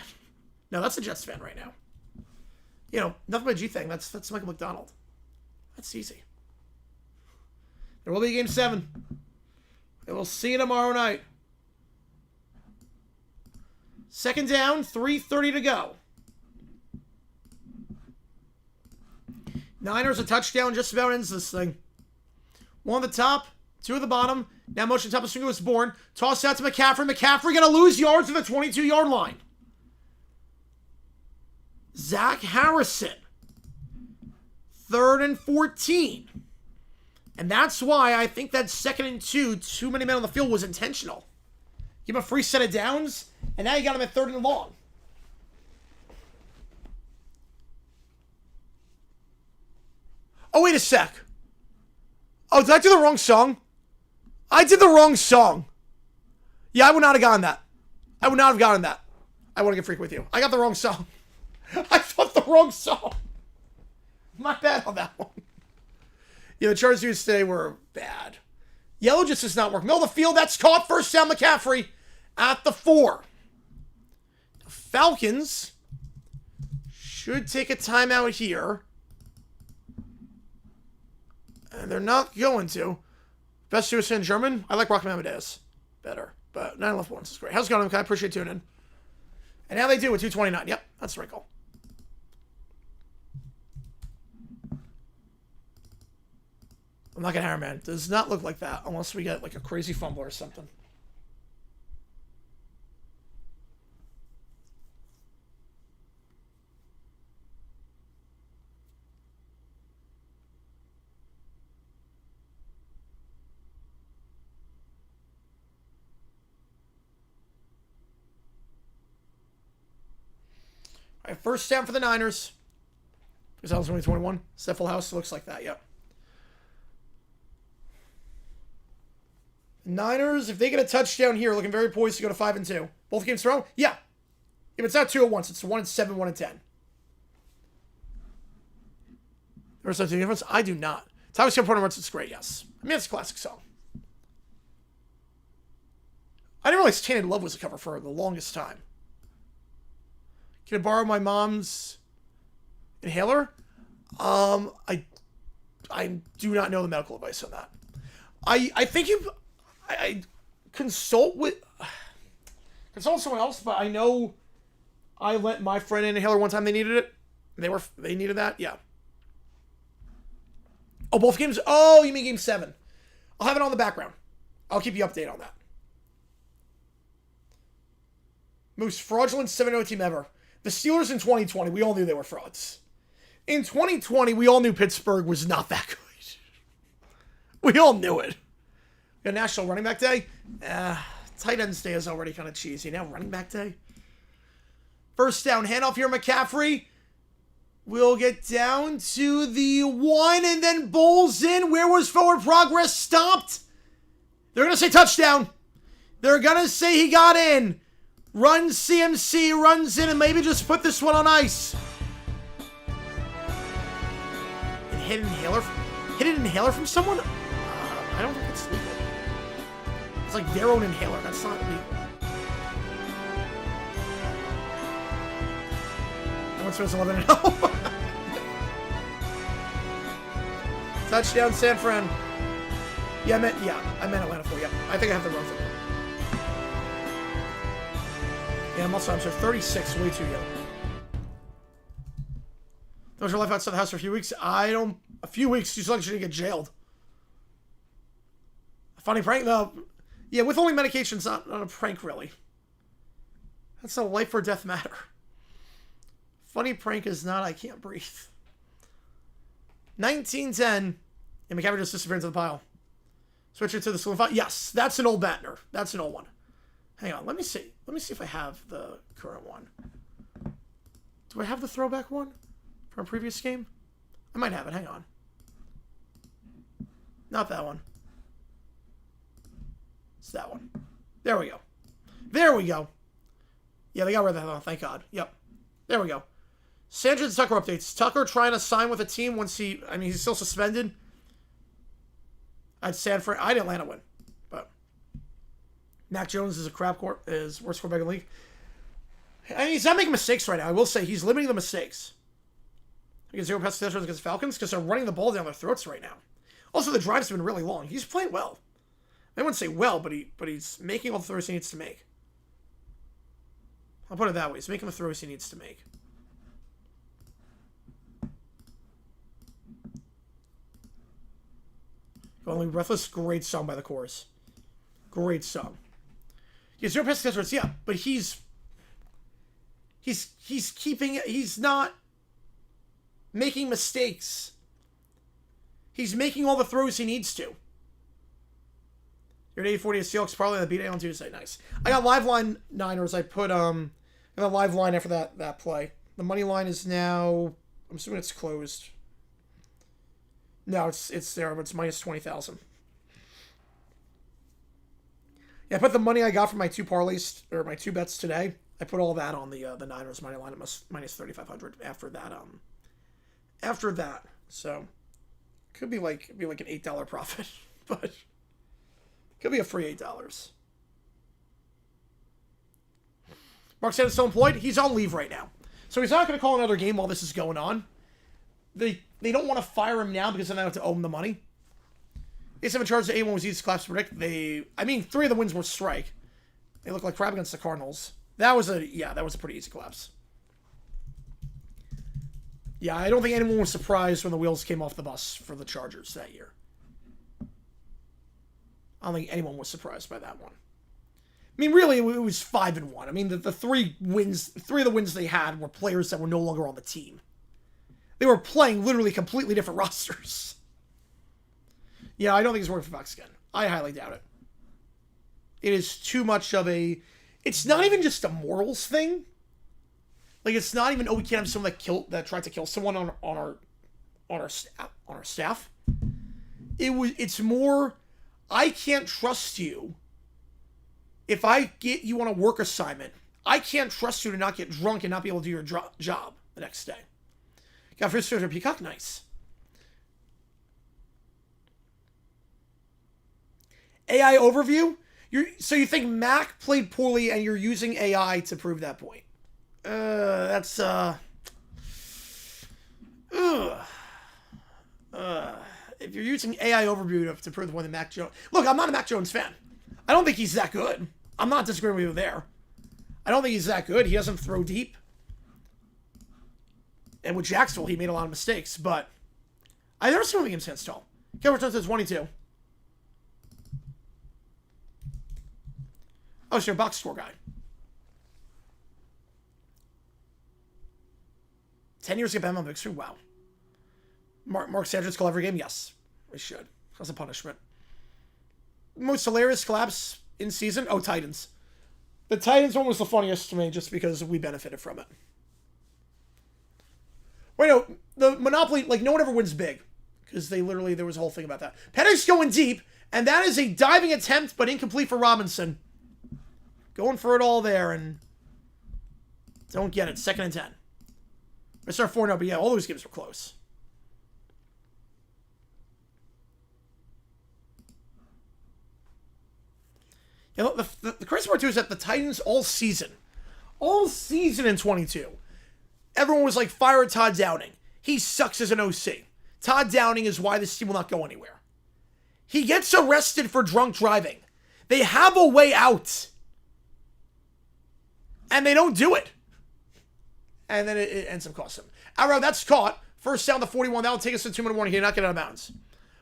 Speaker 1: No, that's a Jets fan right now. You know, nothing but G-Thing. That's Michael McDonald. That's easy. There will be game 7. And we'll see you tomorrow night. Second down, 3:30 to go. Niners, a touchdown just about ends this thing. 1 at the top, 2 at the bottom. Now motion top of swing was born. Toss out to McCaffrey. McCaffrey going to lose yards to the 22-yard line. Zach Harrison. 3rd and 14. And that's why I think that 2nd and 2, too many men on the field, was intentional. Give him a free set of downs, and now you got him at 3rd and long. Oh, wait a sec. Oh, did I do the wrong song? I did the wrong song. Yeah, I would not have gotten that. I would not have gotten that. I want to get freak with you. I got the wrong song. I thought the wrong song. My bad on that one. Yeah, the Chargers used today were bad. Yellow just does not work. Middle of the field, that's caught. First down, McCaffrey at the 4. The Falcons should take a timeout here. And they're not going to. Best to in German. I like Rock Amadeus better. But 9 left ones is great. How's it going, MK? I appreciate tuning in. And now they do with 229. Yep, that's the right call. I'm not going to hammer, man. Does not look like that unless we get like a crazy fumble or something. All right, first down for the Niners. Because that was only 21. Is that full house? Looks like that, yep. Niners, if they get a touchdown here, looking very poised to go to 5 and 2. Both games thrown? Yeah. If it's not 2 at once, it's 1 and 7, 1 and 10. There's no difference? I do not. Thomas Kemp runs, it's great, yes. I mean, it's a classic song. I didn't realize Tainted Love was a cover for the longest time. Can I borrow my mom's inhaler? I do not know the medical advice on that. I think I consult someone else, but I know I lent my friend an inhaler one time. They needed it. They needed that. Yeah. Oh, both games. Oh, you mean game 7? I'll have it on the background. I'll keep you updated on that. Most fraudulent 7-0 team ever. The Steelers in 2020, we all knew they were frauds. In 2020, we all knew Pittsburgh was not that good. We all knew it. We got National Running Back Day. Tight ends day is already kind of cheesy. Now running back day. First down, handoff here, McCaffrey. We'll get down to the 1 and then bowls in. Where was forward progress stopped? They're going to say touchdown. They're going to say he got in. Run CMC, runs in, and maybe just put this one on ice. And hit an inhaler from someone? I don't think it's legal. It's like their own inhaler. That's not legal. No one says 11-0. Touchdown, San Fran. Yeah, I meant Atlanta for you. I think I have the wrong thing. Yeah, I'm sorry, 36, way too young. Those are left outside the house for a few weeks. A few weeks, you still should get jailed. Funny prank, though. Yeah, with only medications, not a prank, really. That's a life or death matter. Funny prank is not, I can't breathe. 1910. And McCaffrey just disappeared into the pile. Switch it to the saloon file. Yes, that's an old Batner. That's an old one. Hang on, let me see. Let me see if I have the current one. Do I have the throwback one from a previous game? I might have it. Hang on. Not that one. It's that one. There we go. There we go. Yeah, they got rid of that. Oh, thank God. Yep. There we go. Sanchez Tucker updates. Tucker trying to sign with a team once he's still suspended. At San Fran. I didn't Atlanta win. But Mac Jones is a crap is worst quarterback in the league. I mean, he's not making mistakes right now. I will say he's limiting the mistakes. He gets 0 pass touchdowns against Falcons because they're running the ball down their throats right now. Also, the drives have been really long. He's playing well. I wouldn't say well, but he's making all the throws he needs to make. I'll put it that way. He's making the throws he needs to make. Only Breathless, great song by the Chorus. Great song. He has 0 pass touchdowns, yeah, but he's not making mistakes. He's making all the throws he needs to. You're at 840 at Seahawks parlay that beat on Tuesday. Nice. I got live line Niners. I put the live line after that play. The money line is now, I'm assuming it's closed. No, it's there, but it's minus 20,000. Yeah, I put the money I got from my two parlays or my two bets today. I put all that on the Niners money line at minus 3,500 after that. After that, so could be like an $8 profit, but could be a free $8. Mark Sanders still employed. He's on leave right now, so he's not going to call another game while this is going on. They don't want to fire him now because then they have to owe him the money. They haven't charged the A1 was easy to collapse to predict. 3 of the wins were strike. They look like crap against the Cardinals. That was a pretty easy collapse. Yeah, I don't think anyone was surprised when the wheels came off the bus for the Chargers that year. I don't think anyone was surprised by that one. I mean, really, it was 5-1. I mean, the 3 of the wins they had were players that were no longer on the team. They were playing literally completely different rosters. Yeah, I don't think it's working for Fox again. I highly doubt it. It is too much of a... It's not even just a morals thing. Like, it's not even, we can't have someone that tried to kill someone on our staff. It's more, I can't trust you. If I get you on a work assignment, I can't trust you to not get drunk and not be able to do your job the next day. Got first starter Peacock, nice. AI overview? So you think Mac played poorly and you're using AI to prove that point? If you're using AI overview to prove the point that Mac Jones... Look, I'm not a Mac Jones fan. I don't think he's that good. I'm not disagreeing with you there. I don't think he's that good. He doesn't throw deep. And with Jacksonville, he made a lot of mistakes, but I've never seen him against hands tall. Kevin returns to 22. Oh, so you're a box score guy. 10 years to get Bama on the big screen? Wow. Mark Sanchez call every game? Yes. We should. That's a punishment. Most hilarious collapse in season? Oh, Titans. The Titans one was the funniest to me just because we benefited from it. Wait, no. The Monopoly, like, no one ever wins big. Because there was a whole thing about that. Pettis going deep, and that is a diving attempt, but incomplete for Robinson. Going for it all there, and don't get it. 2nd and 10. I start 4-0, but yeah, all those games were close. You know, the crazy part, too, is that the Titans all season in 22, everyone was like, fire Todd Downing. He sucks as an OC. Todd Downing is why this team will not go anywhere. He gets arrested for drunk driving. They have a way out. And they don't do it. And then it ends up costing him. Arrow, that's caught. First down to 41. That'll take us to 2-minute warning. He did not get out of bounds.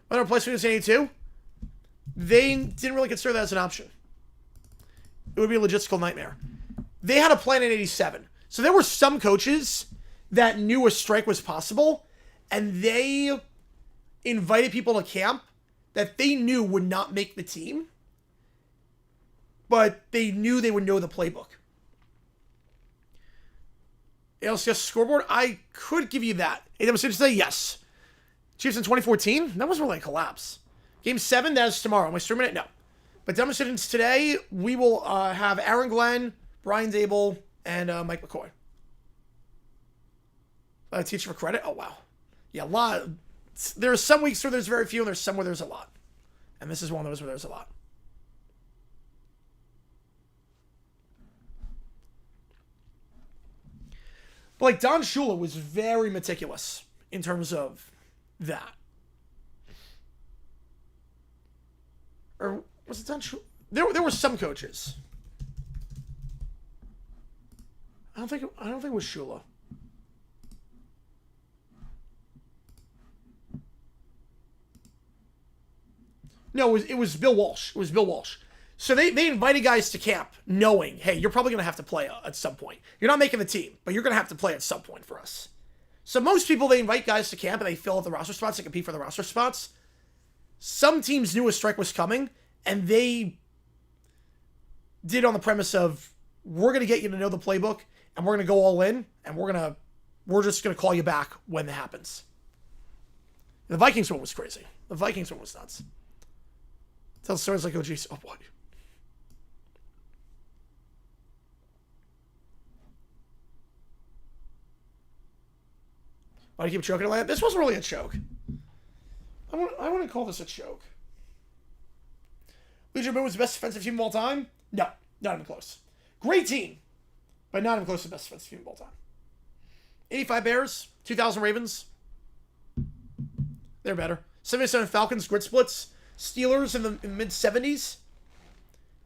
Speaker 1: Another place we was 82. They didn't really consider that as an option. It would be a logistical nightmare. They had a plan in 87. So there were some coaches that knew a strike was possible, and they invited people to camp that they knew would not make the team, but they knew they would know the playbook. LCS scoreboard, I could give you that. Hey, that was to say yes. Chiefs in 2014, that was really a collapse. Game 7, that is tomorrow. Am I streaming it? No. But demonstrations today, we will have Aaron Glenn, Brian Dable, and Mike McCoy. Teacher for credit? Oh, wow. Yeah, a lot. There's some weeks where there's very few, and there's some where there's a lot. And this is one of those where there's a lot. But, like, Don Shula was very meticulous in terms of that. Or was it Don Shula? There were some coaches. I don't think it was Shula. No, it was Bill Walsh. It was Bill Walsh. So they invited guys to camp knowing, hey, you're probably going to have to play at some point. You're not making the team, but you're going to have to play at some point for us. So most people, they invite guys to camp and they fill out the roster spots. They compete for the roster spots. Some teams knew a strike was coming, and they did on the premise of, we're going to get you to know the playbook, and we're going to go all in, and we're just going to call you back when that happens. The Vikings one was crazy. The Vikings one was nuts. Tell stories like, oh, geez, oh, boy. Why do you keep choking like that? This wasn't really a choke. I wouldn't call this a choke. Legion Boom was the best defensive team of all time? No, not even close. Great team, but not even close to the best defensive team of all time. 85 Bears, 2000 Ravens. They're better. 77 Falcons, grid splits. Steelers in the mid-70s.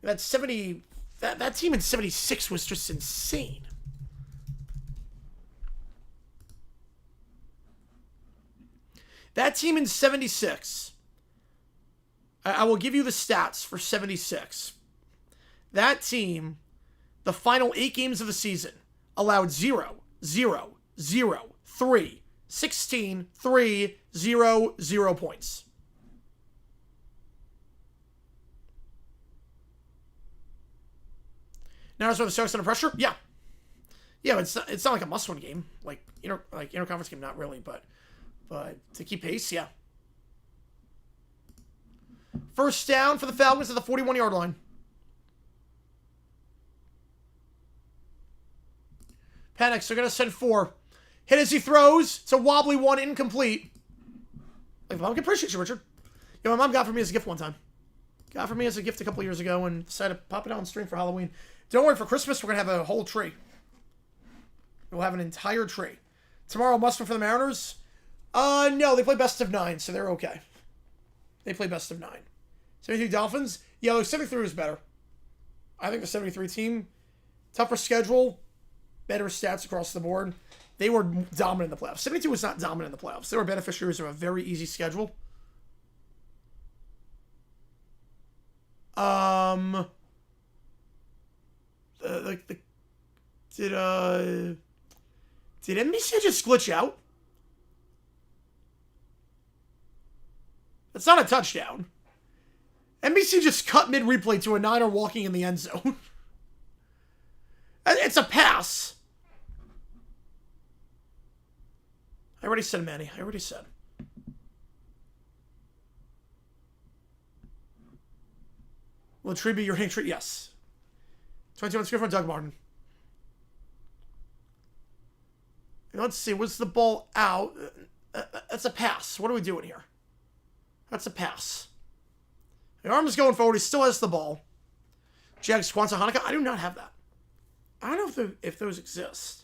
Speaker 1: That team in 76 was just insane. That team in 76, I will give you the stats for 76. That team, the final 8 games of the season, allowed 0, 0, 0, 3, 16, 3, 0, 0 points. Now is where the Seahawks under pressure? Yeah. Yeah, but it's not like a must-win game. Like interconference game, not really, but to keep pace, yeah. First down for the Falcons at the 41-yard line. Panics, they're going to send 4. Hit as he throws. It's a wobbly one, incomplete. Like, Mom, I appreciate you, Richard. Yeah, my mom got for me as a gift one time. Got for me as a gift a couple years ago and decided to pop it out on stream for Halloween. Don't worry, for Christmas, we're going to have a whole tree. We'll have an entire tree. Tomorrow, must-win for the Mariners. No, they play best of 9, so they're okay. They play best of 9. 73 Dolphins. Yeah, look, 73 is better. I think the 73 team, tougher schedule, better stats across the board. They were dominant in the playoffs. 72 was not dominant in the playoffs. They were beneficiaries of a very easy schedule. Did NBC just glitch out? That's not a touchdown. NBC just cut mid-replay to a Niner walking in the end zone. It's a pass. I already said, Manny. I already said. Will the tree be your hang tree? Yes. 22 minutes from Doug Martin. Let's see. Was the ball out? That's a pass. What are we doing here? That's a pass. The arm is going forward. He still has the ball. Jags, Kwanzaa, Hanukkah. I do not have that. I don't know if those exist.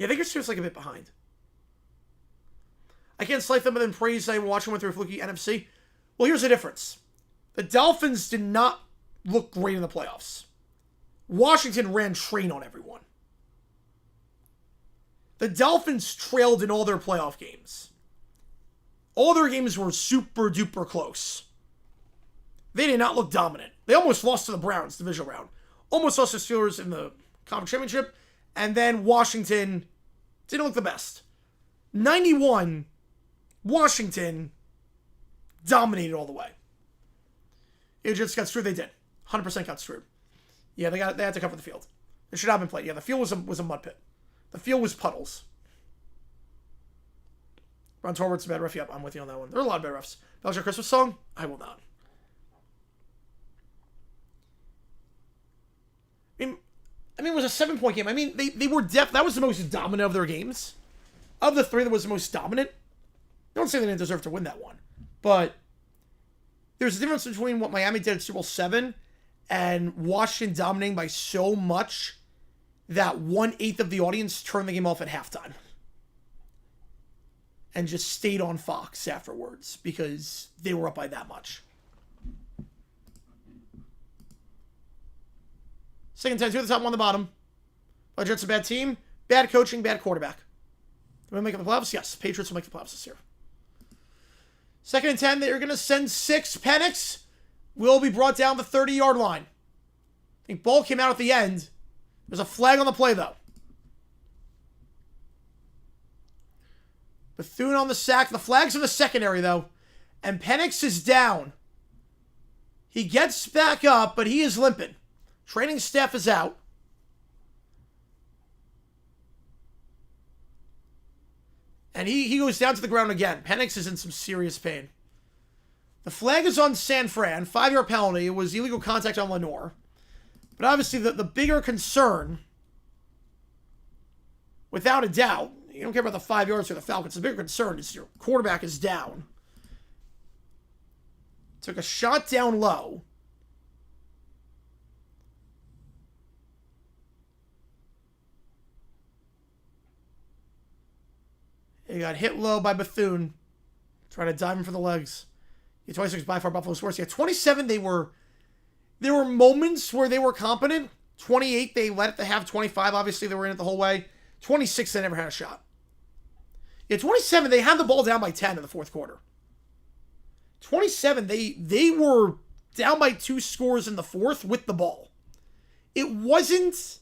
Speaker 1: Yeah, I think it's just like a bit behind. I can't slight them and then praise I watched them through a fluky NFC. Well, here's the difference. The Dolphins did not look great in the playoffs. Washington ran train on everyone. The Dolphins trailed in all their playoff games. All their games were super duper close. They did not look dominant. They almost lost to the Browns, divisional round. Almost lost to the Steelers in the conference championship. And then Washington didn't look the best. 91, Washington dominated all the way. It just got screwed. They did. 100% got screwed. Yeah, they had to cover the field. It should not have been played. Yeah, the field was a mud pit. The field was puddles. Ron Torbert's a bad ref. Yep, I'm with you on that one. There are a lot of bad refs. That was your Christmas song? I will not. I mean, it was a 7-point game. I mean, they were that was the most dominant of their games. Of the three, that was the most dominant. Don't say they didn't deserve to win that one. But there's a difference between what Miami did at Super Bowl 7 and Washington dominating by so much that 1/8 of the audience turned the game off at halftime. And just stayed on Fox afterwards because they were up by that much. Second 10, 2 at the top, 1 on the bottom. The Jets a bad team, bad coaching, bad quarterback. Will we make the playoffs? Yes. Patriots will make the playoffs this year. Second and 10, they're going to send 6. Penix will be brought down the 30-yard line. I think ball came out at the end. There's a flag on the play, though. Bethune on the sack. The flag's in the secondary, though. And Penix is down. He gets back up, but he is limping. Training staff is out. And he goes down to the ground again. Penix is in some serious pain. The flag is on San Fran. 5-yard penalty. It was illegal contact on Lenore. But obviously the bigger concern, without a doubt, you don't care about the 5 yards for the Falcons. The bigger concern is your quarterback is down. Took a shot down low. He got hit low by Bethune. Trying to dive him for the legs. Yeah, 26 by far Buffalo's worst. Yeah, 27, there were moments where they were competent. 28, they let it to have. 25, obviously, they were in it the whole way. 26, they never had a shot. Yeah, 27, they had the ball down by 10 in the fourth quarter. 27, they were down by 2 scores in the fourth with the ball. It wasn't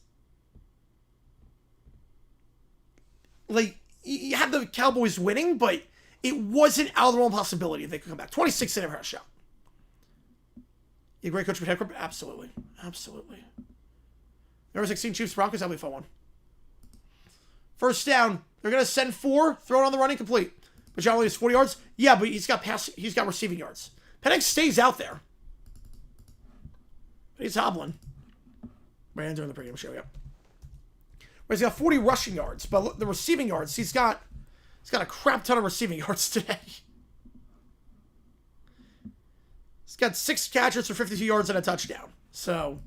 Speaker 1: like you had the Cowboys winning, but it wasn't out of the realm of possibility if they could come back. 26, they never had a shot. You a great coach, but head coach? Absolutely. Absolutely. Number 16, Chiefs Broncos, that'll be a fun one. First down. They're going to send 4, throw it on the running, complete. But John only has 40 yards? Yeah, but he's got receiving yards. Penix stays out there. But he's hobbling. Ran during the pregame show, yeah. Where he's got 40 rushing yards, but the receiving yards, he's got a crap ton of receiving yards today. He's got 6 catches for 52 yards and a touchdown. So,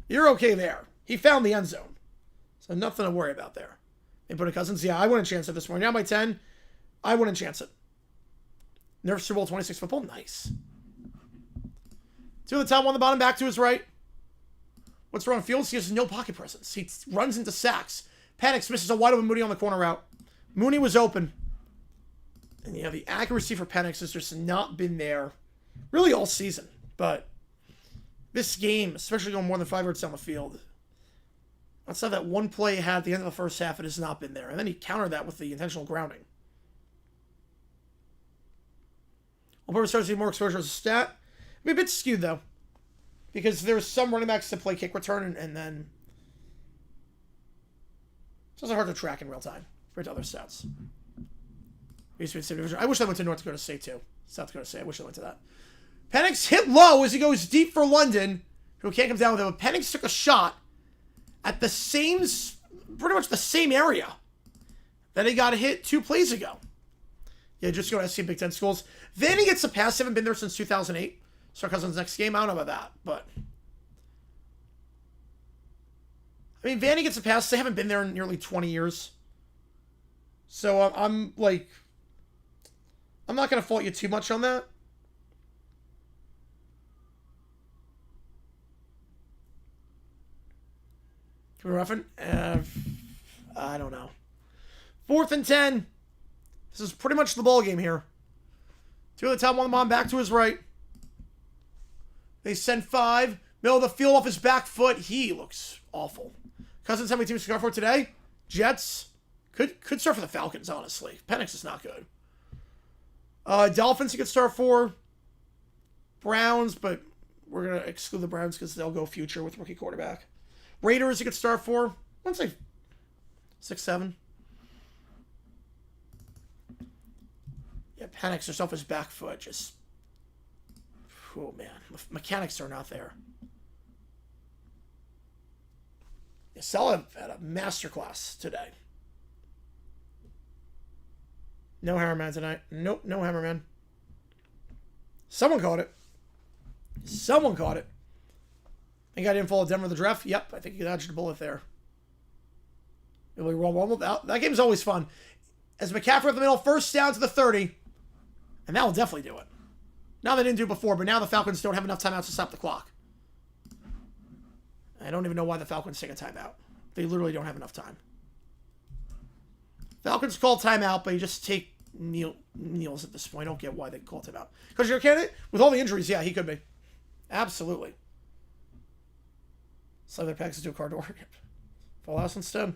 Speaker 1: you're okay there. He found the end zone. So, nothing to worry about there. They put a Cousins. Yeah, I wouldn't chance it this morning. Now by 10, I wouldn't chance it. Nerf Super Bowl 26 football. Nice. 2 on the top, 1 on the bottom, back to his right. What's wrong? Fields, he has no pocket presence. He runs into sacks. Penix misses a wide open Mooney on the corner route. Mooney was open. And yeah, the accuracy for Penix has just not been there really all season. But this game, especially going more than 5 yards down the field, outside that one play he had at the end of the first half, it has not been there. And then he countered that with the intentional grounding. Will starts to see more exposure as a stat. It'll be a bit skewed, though. Because there's some running backs that play kick return, and then it's also hard to track in real time compared to other stats. I wish I went to North Dakota State, too. South Dakota State. I wish I went to that. Penix hit low as he goes deep for London, who can't come down with him. But Penix took a shot at pretty much the same area that he got hit 2 plays ago. Yeah, just go to SC Big Ten schools. Then he gets a pass. Haven't been there since 2008. Start Cousins' next game. I don't know about that, but I mean, Vandy gets a pass. They haven't been there in nearly 20 years. So I'm like, I'm not going to fault you too much on that. Can we roughing? I don't know. 4th and 10. This is pretty much the ball game here. 2 at the top, 1 on back to his right. They send 5. Middle of the field off his back foot. He looks awful. Cousins, how many teams to start for today? Jets. Could start for the Falcons, honestly. Penix is not good. Dolphins he could start for. Browns, but we're going to exclude the Browns because they'll go future with rookie quarterback. Raiders he could start for. I'd say 6, 7. Yeah, Penix just off his back foot. Just, oh man, mechanics are not there. Yeah, Salah had a masterclass today. No Hammerman tonight. Nope, no Hammerman. Someone caught it. Someone caught it. Think I didn't follow Denver the draft? Yep, I think you dodged a bullet there. Really roll that game's always fun. As McCaffrey up the middle, first down to the 30. And that will definitely do it. Now they didn't do it before, but now the Falcons don't have enough timeouts to stop the clock. I don't even know why the Falcons take a timeout. They literally don't have enough time. Falcons call timeout, but you just take Niels at this point. I don't get why they call timeout. Because you're a candidate? With all the injuries, yeah, he could be. Absolutely. Slide their packs into a car door. Fall house instead.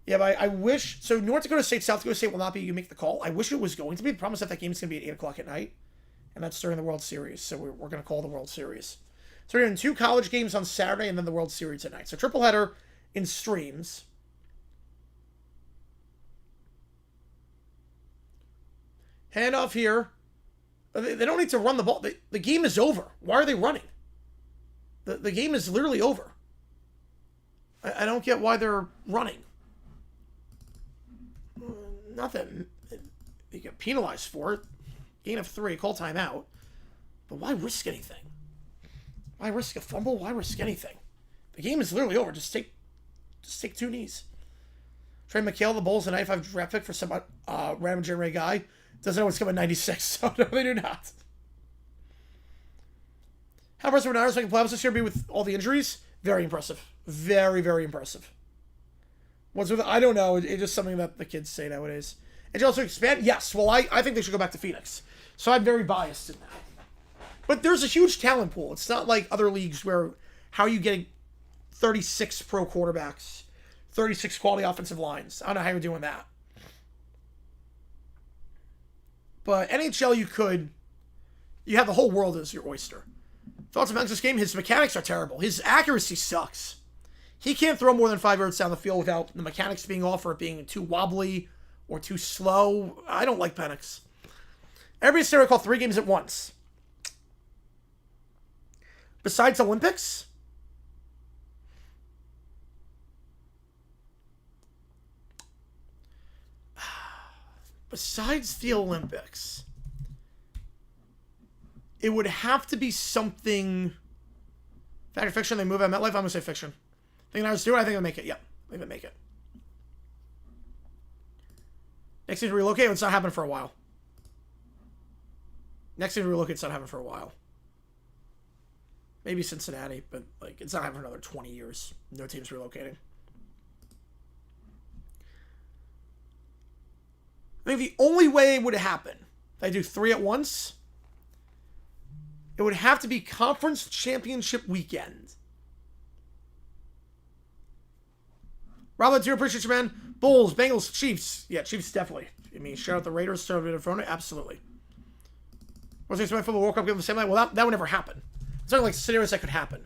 Speaker 1: Yeah, but I wish... So North Dakota State, South Dakota State will not be you make the call. I wish it was going to be. The problem is that game is going to be at 8 o'clock at night. And that's during the World Series. So we're going to call the World Series. So we're doing 2 college games on Saturday and then the World Series tonight. So triple header in streams. Hand off here. They don't need to run the ball. The game is over. Why are they running? The game is literally over. I don't get why they're running. Nothing. They get penalized for it. Gain of 3. Call timeout. But why risk anything? Why risk a fumble? Why risk anything? The game is literally over. Just take 2 knees. Trey McHale, the Bulls, a 95 draft pick for some random Jerry guy. Doesn't know what's coming 96, so no, they do not. How impressive were Niners making playoffs this year be with all the injuries? Very impressive. Very, very impressive. What's with it? I don't know. It's just something that the kids say nowadays. And you also expand? Yes. Well, I think they should go back to Phoenix. So I'm very biased in that. But there's a huge talent pool. It's not like other leagues where how are you getting 36 pro quarterbacks, 36 quality offensive lines? I don't know how you're doing that. But NHL, you have the whole world as your oyster. Thoughts about this game? His mechanics are terrible. His accuracy sucks. He can't throw more than 5 yards down the field without the mechanics being off or it being too wobbly or too slow. I don't like Penix. Everybody's saying I call 3 games at once. Besides Olympics? Besides the Olympics, it would have to be something... Fact or fiction, they move at MetLife, I'm going to say fiction. Think I was doing, I think I'll make it. Yeah, I think I'll make it. Next thing to relocate, it's not happening for a while. Next thing to relocate, it's not happening for a while. Maybe Cincinnati, but like it's not happening for another 20 years. No team's relocating. I think the only way it would happen, if I do 3 at once, it would have to be conference championship weekend. Rob, do appreciate you, man. Bulls, Bengals, Chiefs. Yeah, Chiefs definitely. I mean, shout out the Raiders, shout out the front. Absolutely. What's the next football World Cup game the same night? Well, that would never happen. It's not like scenarios that could happen.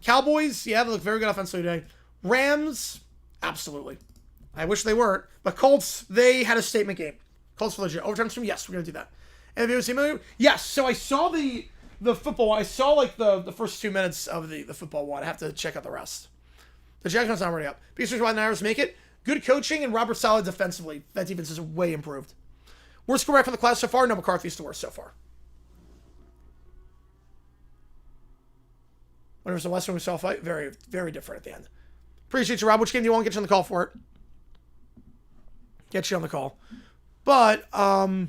Speaker 1: Cowboys, yeah, they look very good offensively today. Rams, absolutely. I wish they weren't. But Colts, they had a statement game. Colts for legit. Overtime stream, yes, we're going to do that. And if it was similar, yes. So I saw the football. I saw like the first 2 minutes of the football one. I have to check out the rest. The Jackson's not already up. Because why the Niners make it. Good coaching and Robert Saleh defensively. That defense is way improved. Worst quarterback from the class so far? No, McCarthy's the worst so far. When it was the last one we saw a fight, very, very different at the end. Appreciate you, Rob. Which game do you want? Get you on the call for it. Get you on the call. But, the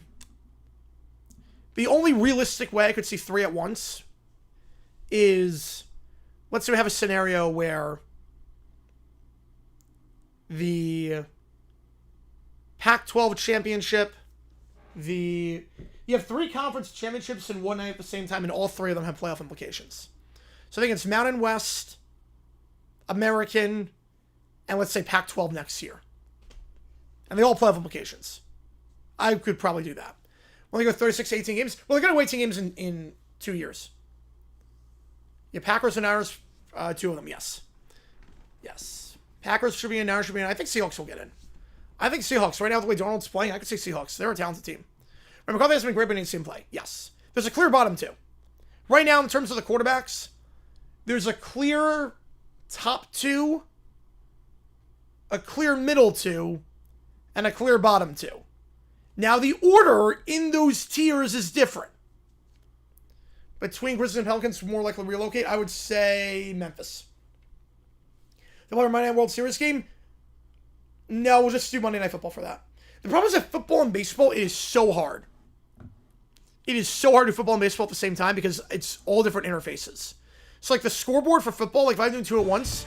Speaker 1: only realistic way I could see 3 at once is, let's say we have a scenario where the Pac-12 championship, you have 3 conference championships in one night at the same time, and all 3 of them have playoff implications. So I think it's Mountain West, American, and let's say Pac-12 next year. And they all playoff implications. I could probably do that. When they go 36 to 18 games, well, they're going to go 18 games in 2 years. Yeah, Packers and Niners, 2 of them, yes. Yes. Packers should be in, Niners should be in. I think Seahawks will get in. I think Seahawks, right now, the way Darnold's playing, I could say Seahawks. They're a talented team. But McCarthy has been great, but he needs to see him play. Yes. There's a clear bottom 2. Right now, in terms of the quarterbacks, there's a clear top 2, a clear middle 2, and a clear bottom 2. Now, the order in those tiers is different. Between Grizzlies and Pelicans, more likely to relocate, I would say Memphis. The Monday Night World Series game? No, we'll just do Monday Night Football for that. The problem is that football and baseball, it is so hard. It is so hard to do football and baseball at the same time because it's all different interfaces. So, like, the scoreboard for football, like, if I'm doing 2 at once,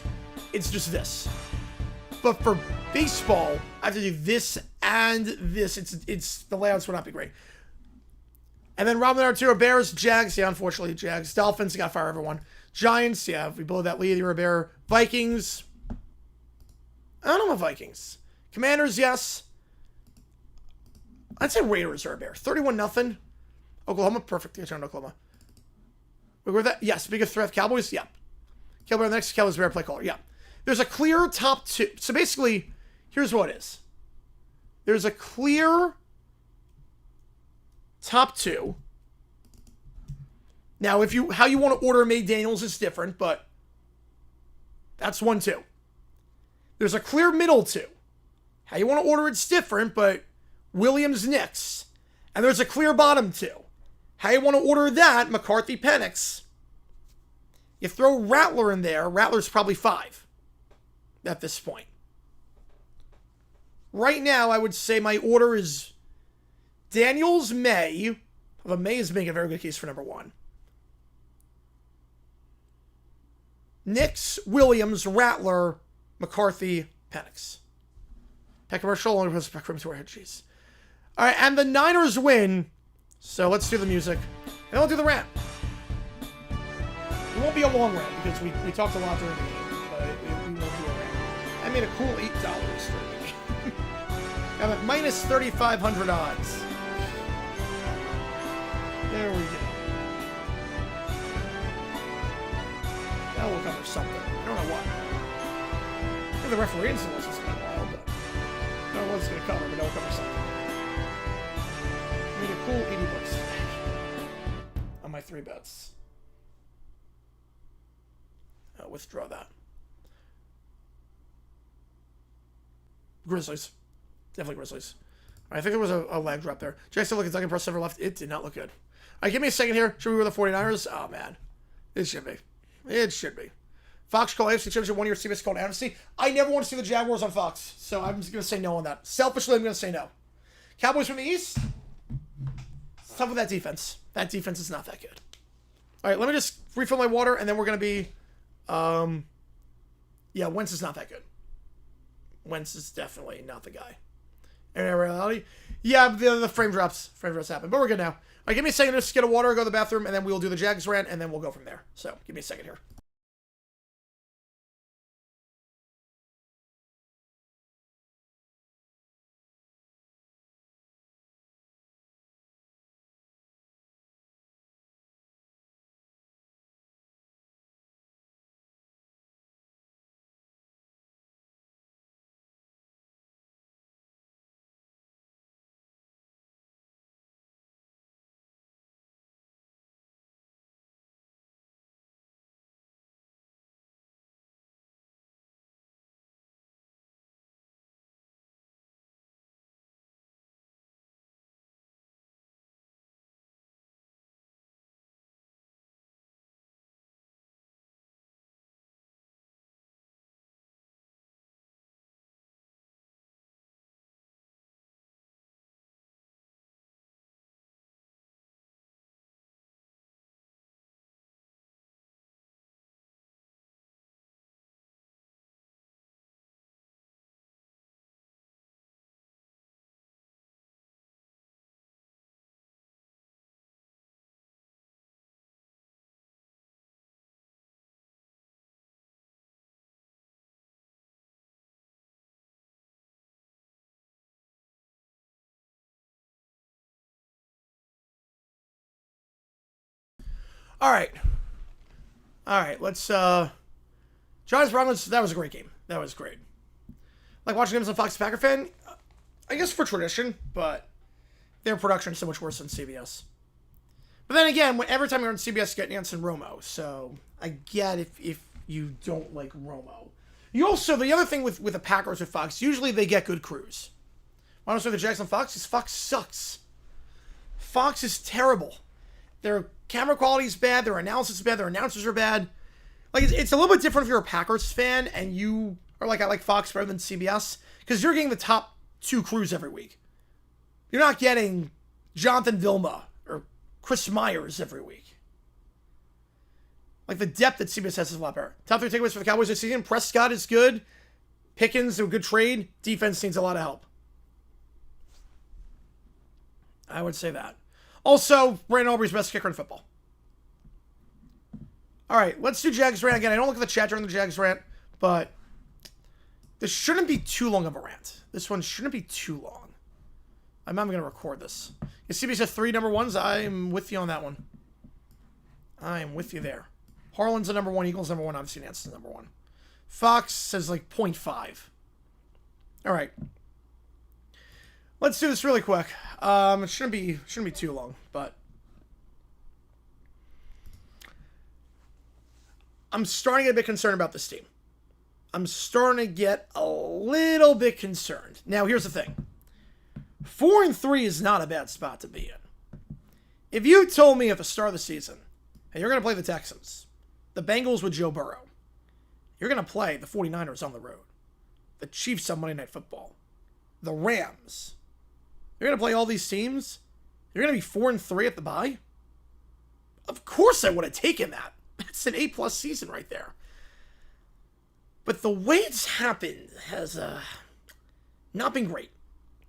Speaker 1: it's just this. But for baseball, I have to do this and this. It's the layouts would not be great. And then Robin Arturo, Bears, Jags, yeah, unfortunately, Jags. Dolphins, you got to fire everyone. Giants, yeah, if we blow that lead, you're a Bear. Vikings, I don't know about Vikings. Commanders, yes. I'd say Raiders are a Bear. 31-0. Oklahoma, perfect. Get you on Oklahoma. Wait, where that? Yes, biggest threat. Cowboys, yeah. Cowboys next. Cowboys Bear play caller, yeah. There's a clear top 2. So basically, here's what it is. There's a clear top 2. Now, how you want to order May Daniels is different, but that's 1, 2. There's a clear middle 2. How you want to order it's different, but Williams Knicks. And there's a clear bottom 2. How you want to order that, McCarthy Penix. You throw Rattler in there, Rattler's probably 5 at this point. Right now, I would say my order is Daniels, May. Although May is making a very good case for number 1. Knicks, Williams, Rattler, McCarthy, Penix. Pet commercial, only puts back room to our head, jeez. Alright, and the Niners win. So let's do the music. And then we'll do the rant. It won't be a long rant because we talked a lot during the game. But we won't do a rant. I made a cool $8 during the game. I'm at minus 3,500 odds. There we go. That will cover something. I don't know what. I think the referee installation is kind of wild, but I don't know what it's going to cover, but it'll cover something. I made a cool 80 bucks on my 3 bets. I'll withdraw that. Grizzlies. Definitely Grizzlies. All right, I think there was a lag drop there. Jackson look at Duncan press ever left. It did not look good. All right, give me a second here. Should we go with the 49ers? Oh, man. It should be. It should be. Fox call AFC Championship 1 year CBS called NFC. I never want to see the Jaguars on Fox, so I'm just going to say no on that. Selfishly, I'm going to say no. Cowboys from the East? It's tough with that defense. That defense is not that good. All right, let me just refill my water, and then we're going to be... yeah, Wentz is not that good. Wentz is definitely not the guy. In reality, yeah, the frame drops happen, but we're good now. All right, give me a second to just get a water, go to the bathroom, and then we'll do the Jags rant, and then we'll go from there. So, give me a second here. All right. All right, let's, Giants Broncos, that was a great game. That was great. Like watching games on Fox Packer fan, I guess for tradition, but their production is so much worse than CBS. But then again, every time you're on CBS, you get Nance and Romo, so I get if you don't like Romo. You also, the other thing with the Packers with Fox, usually they get good crews. Why don't I the Jags on Fox? Because Fox sucks. Fox is terrible. Their camera quality is bad, their analysis is bad, their announcers are bad. Like, it's a little bit different if you're a Packers fan and you are like, I like Fox better than CBS, because you're getting the top two crews every week. You're not getting Jonathan Vilma or Chris Myers every week. Like, the depth that CBS has is a lot better. Top three takeaways for the Cowboys this season: Prescott is good. Pickens, a good trade. Defense needs a lot of help. I would say that. Also, Brandon Aubrey's best kicker in football. All right, let's do Jags rant again. I don't look at the chat during the Jags rant, but this shouldn't be too long of a rant. This one shouldn't be too long. I'm not even going to record this. You see me said 3 number ones? I'm with you on that one. I am with you there. Harlan's the number one. Eagles number one. Obviously, Nance is number one. Fox says like 0.5. All right. Let's do this really quick. It shouldn't be too long, but I'm starting to get a bit concerned about this team. I'm starting to get a little bit concerned. Now, here's the thing. 4-3 is not a bad spot to be in. If you told me at the start of the season, hey, you're going to play the Texans, the Bengals with Joe Burrow, you're going to play the 49ers on the road, the Chiefs on Monday Night Football, the Rams, you're going to play all these teams, you're going to be 4-3 at the bye? Of course I would have taken that. That's an A+ season right there. But the way it's happened has not been great.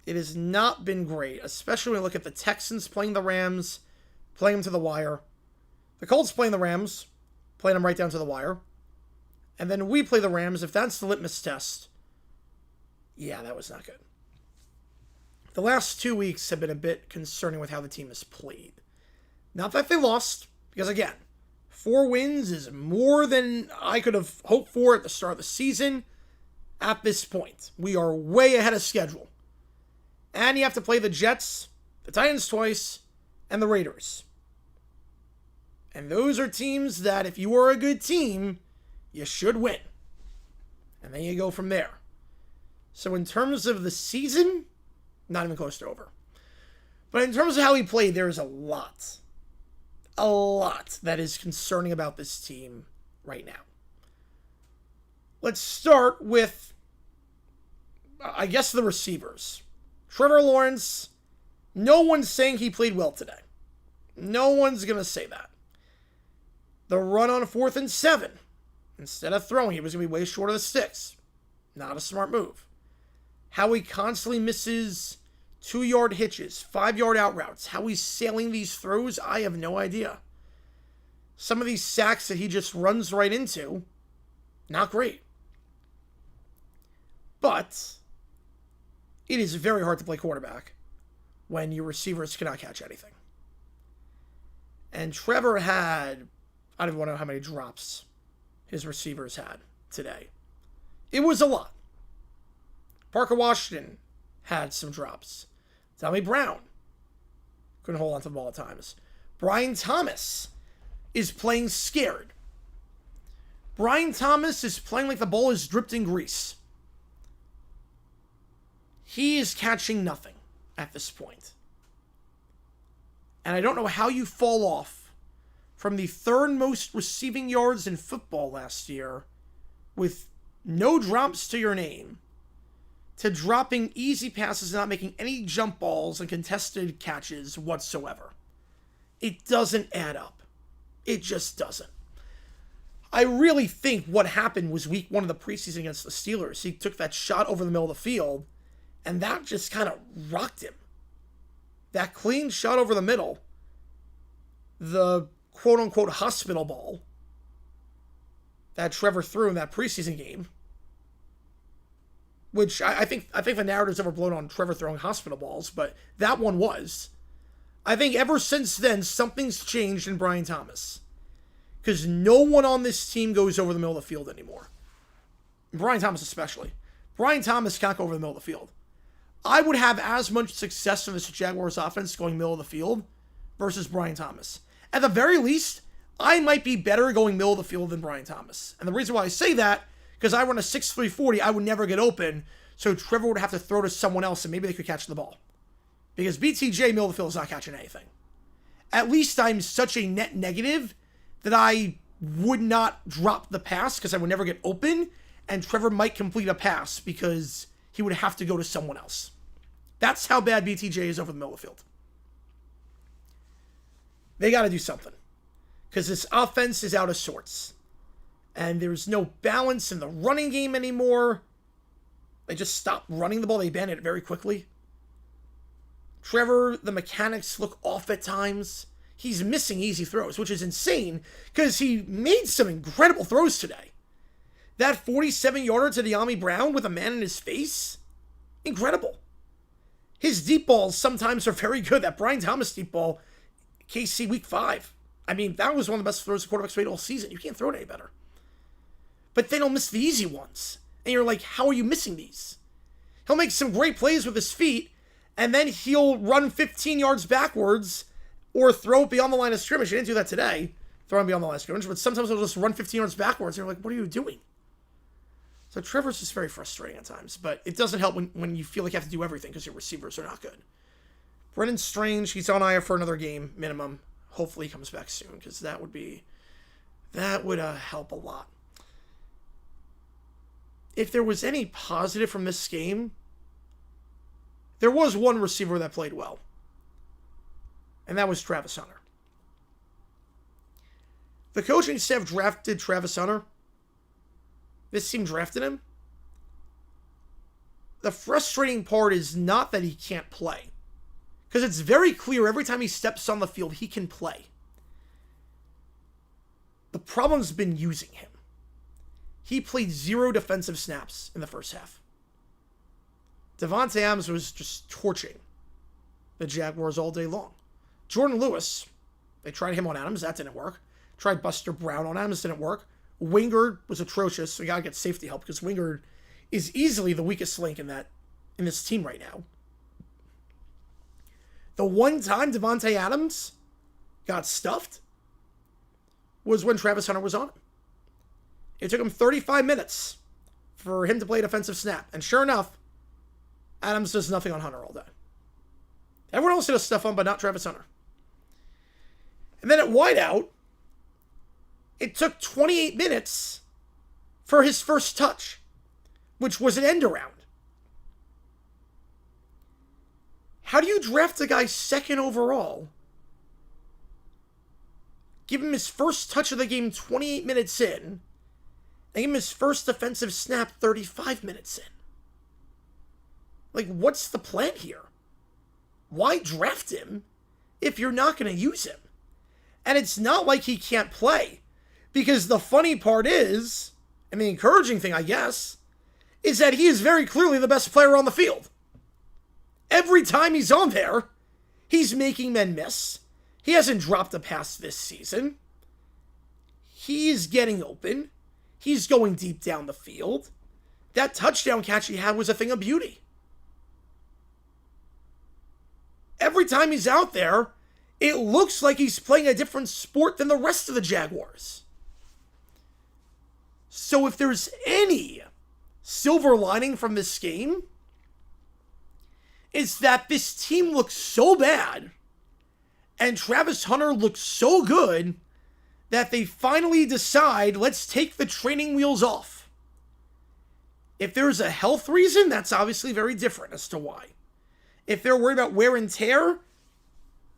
Speaker 1: It has not been great, especially when you look at the Texans playing the Rams, playing them to the wire. The Colts playing the Rams, playing them right down to the wire. And then we play the Rams. If that's the litmus test, yeah, that was not good. The last 2 weeks have been a bit concerning with how the team has played. Not that they lost, because again, 4 wins is more than I could have hoped for at the start of the season. At this point, we are way ahead of schedule. And you have to play the Jets, the Titans twice, and the Raiders. And those are teams that, if you are a good team, you should win. And then you go from there. So in terms of the season, not even close to over. But in terms of how he played, there is a lot that is concerning about this team right now. Let's start with, I guess, the receivers. Trevor Lawrence, no one's saying he played well today. No one's going to say that. The run on 4th and 7, instead of throwing, he was going to be way short of the sticks. Not a smart move. How he constantly misses 2-yard hitches, 5-yard out routes. How he's sailing these throws, I have no idea. Some of these sacks that he just runs right into, not great. But it is very hard to play quarterback when your receivers cannot catch anything. And Trevor had, I don't even know how many drops his receivers had today. It was a lot. Parker Washington had some drops. Tommy Brown couldn't hold on to the ball at times. Brian Thomas is playing scared. Brian Thomas is playing like the ball is dripped in grease. He is catching nothing at this point. And I don't know how you fall off from the 3rd most receiving yards in football last year with no drops to your name to dropping easy passes and not making any jump balls and contested catches whatsoever. It doesn't add up. It just doesn't. I really think what happened was week 1 of the preseason against the Steelers. He took that shot over the middle of the field, and that just kind of rocked him. That clean shot over the middle, the quote-unquote hospital ball that Trevor threw in that preseason game, which I think the narrative's overblown on Trevor throwing hospital balls, but that one was. I think ever since then, something's changed in Brian Thomas. because no one on this team goes over the middle of the field anymore. Brian Thomas especially. Brian Thomas can't go over the middle of the field. I would have as much success in this Jaguars offense going middle of the field versus Brian Thomas. At the very least, I might be better going middle of the field than Brian Thomas. And the reason why I say that, because I run a 6'3" 40, I would never get open, so Trevor would have to throw to someone else and maybe they could catch the ball. Because BTJ middle of the field is not catching anything. At least I'm such a net negative that I would not drop the pass because I would never get open, and Trevor might complete a pass because he would have to go to someone else. That's how bad BTJ is over the middle of the field. They got to do something because this offense is out of sorts. And there's no balance in the running game anymore. They just stopped running the ball. They abandoned it very quickly. Trevor, the mechanics look off at times. He's missing easy throws, which is insane because he made some incredible throws today. That 47-yarder to De'Ami Brown with a man in his face, incredible. His deep balls sometimes are very good. That Brian Thomas deep ball, KC week 5. I mean, that was one of the best throws the quarterbacks made all season. You can't throw it any better. But then he'll miss the easy ones. And you're like, how are you missing these? He'll make some great plays with his feet, and then he'll run 15 yards backwards or throw it beyond the line of scrimmage. He didn't do that today, throwing beyond the line of scrimmage, but sometimes he'll just run 15 yards backwards, and you're like, what are you doing? So Trevor's just very frustrating at times, but it doesn't help when you feel like you have to do everything because your receivers are not good. Brennan Strange, he's on IR for another game, minimum. Hopefully he comes back soon, because that would help a lot. If there was any positive from this game, there was one receiver that played well. And that was Travis Hunter. The coaching staff drafted Travis Hunter. This team drafted him. The frustrating part is not that he can't play. Because it's very clear every time he steps on the field, he can play. The problem's been using him. He played 0 defensive snaps in the first half. Davante Adams was just torching the Jaguars all day long. Jordan Lewis, they tried him on Adams, that didn't work. Tried Buster Brown on Adams, didn't work. Wingard was atrocious, so you gotta get safety help because Wingard is easily the weakest link in this team right now. The one time Davante Adams got stuffed was when Travis Hunter was on him. It took him 35 minutes for him to play a defensive snap. And sure enough, Adams does nothing on Hunter all day. Everyone else does stuff on, but not Travis Hunter. And then at wideout, it took 28 minutes for his first touch, which was an end around. How do you draft a guy second overall, give him his first touch of the game 28 minutes in, and give him his first defensive snap 35 minutes in? Like, what's the plan here? Why draft him if you're not going to use him? And it's not like he can't play. Because the funny part is, and the encouraging thing, I guess, is that he is very clearly the best player on the field. Every time he's on there, he's making men miss. He hasn't dropped a pass this season. He is getting open. He's going deep down the field. That touchdown catch he had was a thing of beauty. Every time he's out there, it looks like he's playing a different sport than the rest of the Jaguars. So if there's any silver lining from this game, it's that this team looks so bad and Travis Hunter looks so good that they finally decide, let's take the training wheels off. If there's a health reason, that's obviously very different as to why. If they're worried about wear and tear,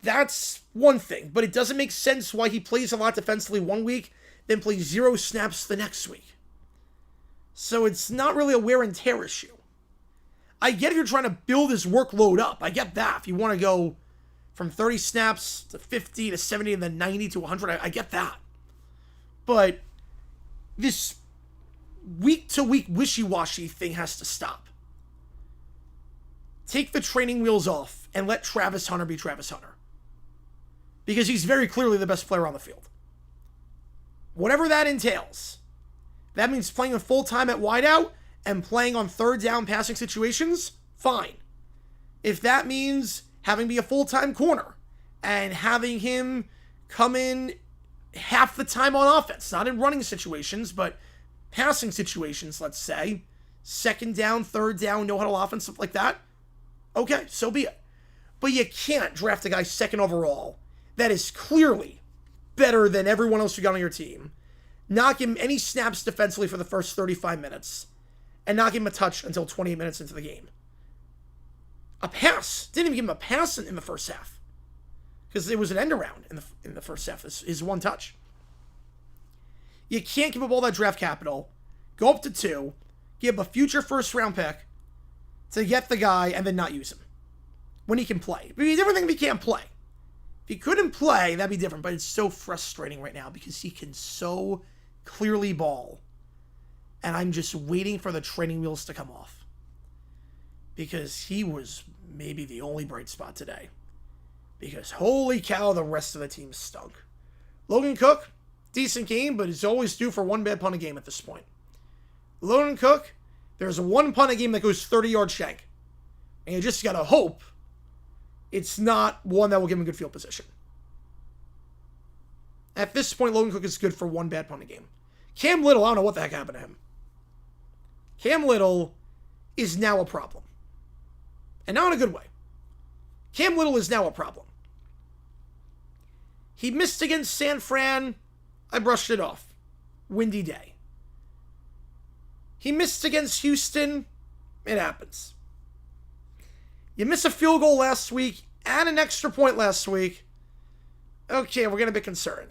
Speaker 1: that's one thing. But it doesn't make sense why he plays a lot defensively one week, then plays 0 snaps the next week. So it's not really a wear and tear issue. I get if you're trying to build his workload up. I get that. If you want to go from 30 snaps to 50 to 70 and then 90 to 100, I get that. But this week-to-week wishy-washy thing has to stop. Take the training wheels off and let Travis Hunter be Travis Hunter. Because he's very clearly the best player on the field. Whatever that entails. That means playing a full-time at wideout and playing on third down passing situations, fine. If that means having be a full-time corner and having him come in half the time on offense, not in running situations, but passing situations, let's say, second down, third down, no-huddle offense, stuff like that, okay, so be it. But you can't draft a guy second overall that is clearly better than everyone else you got on your team, not give him any snaps defensively for the first 35 minutes, and not give him a touch until 28 minutes into the game. A pass. Didn't even give him a pass in the first half. Because it was an end around in the first half. This is one touch. You can't give up all that draft capital, go up to 2, give a future first round pick to get the guy and then not use him when he can play. It'd be a different thing if he can't play. If he couldn't play, that'd be different, but it's so frustrating right now because he can so clearly ball. And I'm just waiting for the training wheels to come off. Because he was maybe the only bright spot today. Because holy cow, the rest of the team stunk. Logan Cook, decent game, but he's always due for one bad punt a game at this point. Logan Cook, there's one punt a game that goes 30-yard shank. And you just gotta hope it's not one that will give him good field position. At this point, Logan Cook is good for one bad punt a game. Cam Little, I don't know what the heck happened to him. Cam Little is now a problem. And not in a good way. Cam Little is now a problem. He missed against San Fran. I brushed it off. Windy day. He missed against Houston. It happens. You miss a field goal last week and an extra point last week. Okay, we're going to be concerned.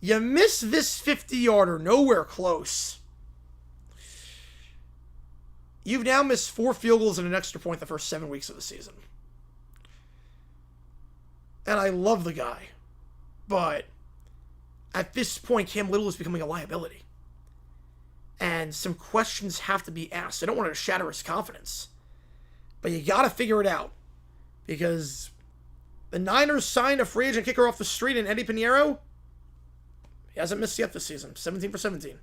Speaker 1: You miss this 50-yarder nowhere close. You've now missed 4 field goals and an extra point the first 7 weeks of the season. And I love the guy. But at this point, Cam Little is becoming a liability. And some questions have to be asked. I don't want to shatter his confidence. But you got to figure it out. Because the Niners signed a free agent kicker off the street in Eddie Pinheiro. He hasn't missed yet this season. 17 for 17.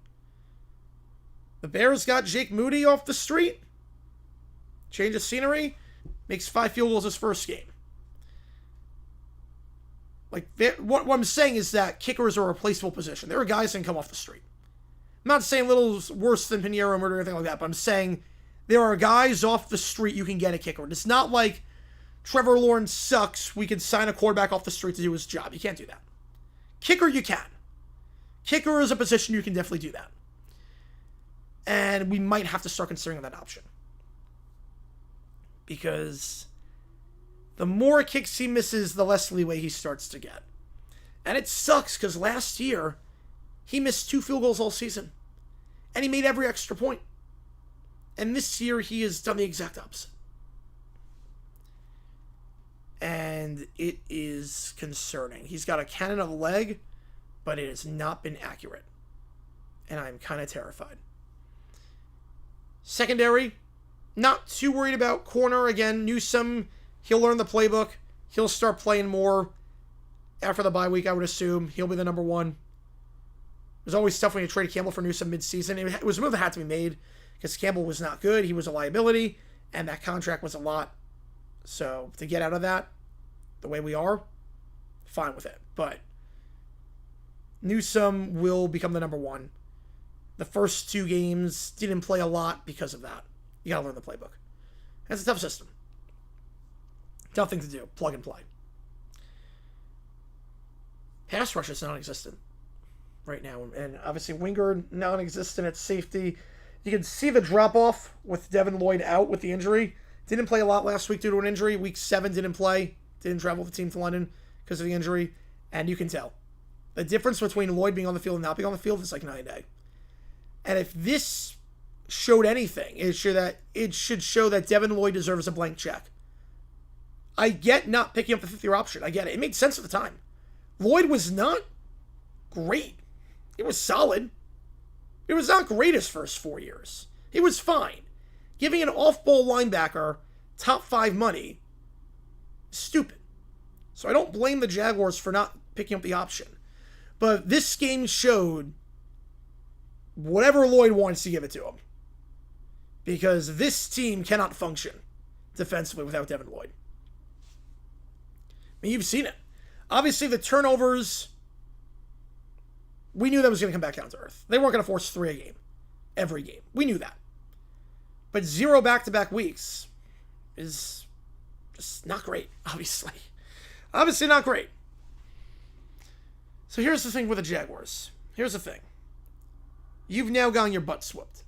Speaker 1: The Bears got Jake Moody off the street. Change of scenery. Makes 5 field goals his first game. Like, what I'm saying is that kickers are a replaceable position. There are guys that can come off the street. I'm not saying Little's worse than Pinheiro or anything like that, but I'm saying there are guys off the street you can get a kicker. It's not like Trevor Lawrence sucks. We can sign a quarterback off the street to do his job. You can't do that. Kicker, you can. Kicker is a position you can definitely do that. And we might have to start considering that option. Because the more kicks he misses, the less leeway he starts to get. And it sucks because last year, he missed 2 field goals all season. And he made every extra point. And this year, he has done the exact opposite. And it is concerning. He's got a cannon of a leg, but it has not been accurate. And I'm kind of terrified. Secondary, not too worried about corner. Again, Newsome, he'll learn the playbook. He'll start playing more after the bye week, I would assume. He'll be the number 1. It was always tough when you traded Campbell for Newsome mid-season. It was a move that had to be made because Campbell was not good. He was a liability, and that contract was a lot. So to get out of that the way we are, fine with it. But Newsome will become the number 1. The first 2 games didn't play a lot because of that. You gotta learn the playbook. That's a tough system. Tough thing to do. Plug and play. Pass rush is non-existent right now. And obviously Wingard, non-existent at safety. You can see the drop-off with Devin Lloyd out with the injury. Didn't play a lot last week due to an injury. Week 7 didn't play. Didn't travel with the team to London because of the injury. And you can tell. The difference between Lloyd being on the field and not being on the field is like night and day. And if this showed anything, it should show that Devin Lloyd deserves a blank check. I get not picking up the 5th-year option. I get it. It made sense at the time. Lloyd was not great. It was solid. It was not great his first 4 years. It was fine. Giving an off-ball linebacker top 5 money is stupid. So I don't blame the Jaguars for not picking up the option. But this game showed whatever Lloyd wants to give it to him. Because this team cannot function defensively without Devin Lloyd. I mean, you've seen it. Obviously, the turnovers, we knew that was going to come back down to earth. They weren't going to force 3 a game. Every game. We knew that. But 0 back-to-back weeks is just not great, obviously. Obviously not great. So here's the thing with the Jaguars. Here's the thing. You've now gotten your butt swept.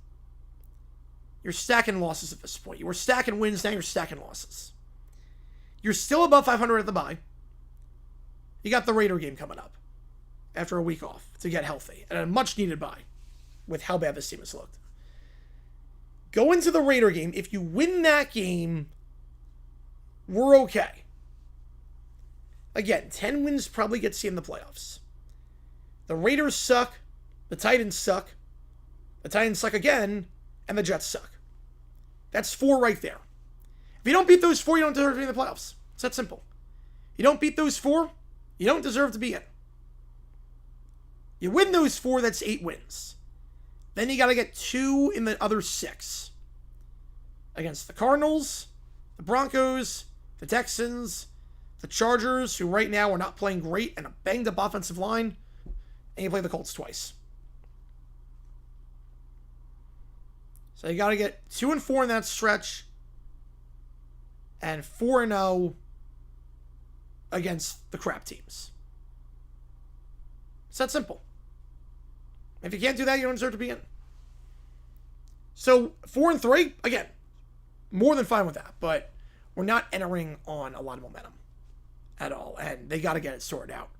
Speaker 1: You're stacking losses at this point. You were stacking wins, now you're stacking losses. You're still above 500 at the bye. You got the Raider game coming up after a week off to get healthy, and a much-needed bye with how bad this team has looked. Go into the Raider game. If you win that game, we're okay. Again, 10 wins probably gets you in the playoffs. The Raiders suck. The Titans suck. The Titans suck again. And the Jets suck. That's 4 right there. If you don't beat those 4, you don't deserve to be in the playoffs. It's that simple. You don't beat those 4, you don't deserve to be in. You win those 4, that's 8 wins. Then you got to get 2 in the other 6. Against the Cardinals, the Broncos, the Texans, the Chargers, who right now are not playing great, and a banged-up offensive line, and you play the Colts twice. So you got to get 2-4 in that stretch, and 4-0 against the crap teams. It's that simple. If you can't do that, you don't deserve to be in. So 4-3, again, more than fine with that, but we're not entering on a lot of momentum at all, and they got to get it sorted out.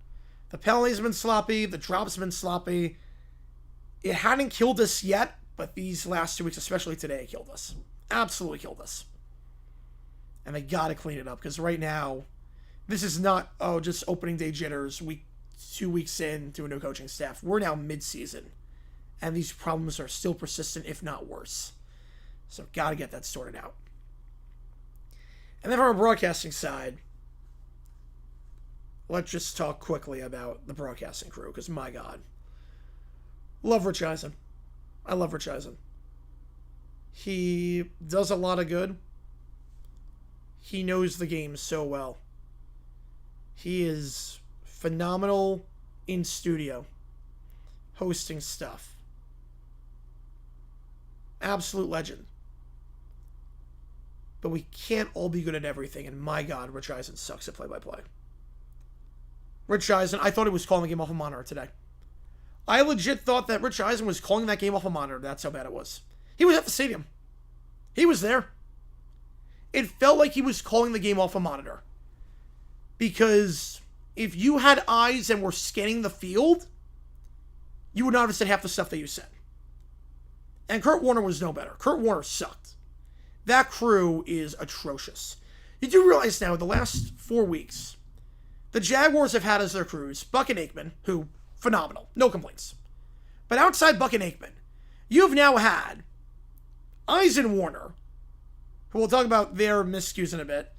Speaker 1: The penalties have been sloppy, the drops have been sloppy. It hadn't killed us yet, but these last 2 weeks, especially today, killed us. Absolutely killed us. And they got to clean it up, because right now, this is not, just opening day jitters, 2 weeks in to a new coaching staff. We're now mid-season, and these problems are still persistent, if not worse. So, got to get that sorted out. And then from a broadcasting side, let's just talk quickly about the broadcasting crew, because my God. Love Rich Eisen. I love Rich Eisen. He does a lot of good. He knows the game so well. He is phenomenal in studio, hosting stuff. Absolute legend. But we can't all be good at everything, and my God, Rich Eisen sucks at play-by-play. Rich Eisen, I thought he was calling the game off a monitor today. I legit thought that Rich Eisen was calling that game off a monitor. That's how bad it was. He was at the stadium. He was there. It felt like he was calling the game off a monitor. Because if you had eyes and were scanning the field, you would not have said half the stuff that you said. And Kurt Warner was no better. Kurt Warner sucked. That crew is atrocious. You do realize now, the last 4 weeks, the Jaguars have had as their crews Buck and Aikman, who, phenomenal, no complaints. But outside Buck and Aikman, you've now had Eisen Warner, who we'll talk about their miscues in a bit,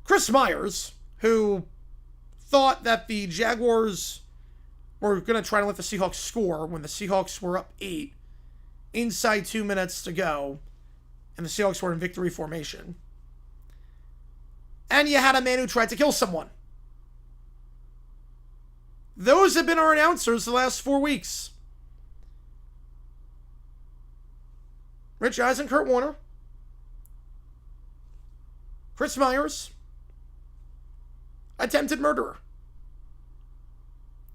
Speaker 1: Chris Myers, who thought that the Jaguars were going to try to let the Seahawks score when the Seahawks were up 8 inside 2 minutes to go, and the Seahawks were in victory formation. And you had a man who tried to kill someone. Those have been our announcers the last 4 weeks. Rich Eisen, Kurt Warner, Chris Myers, attempted murderer.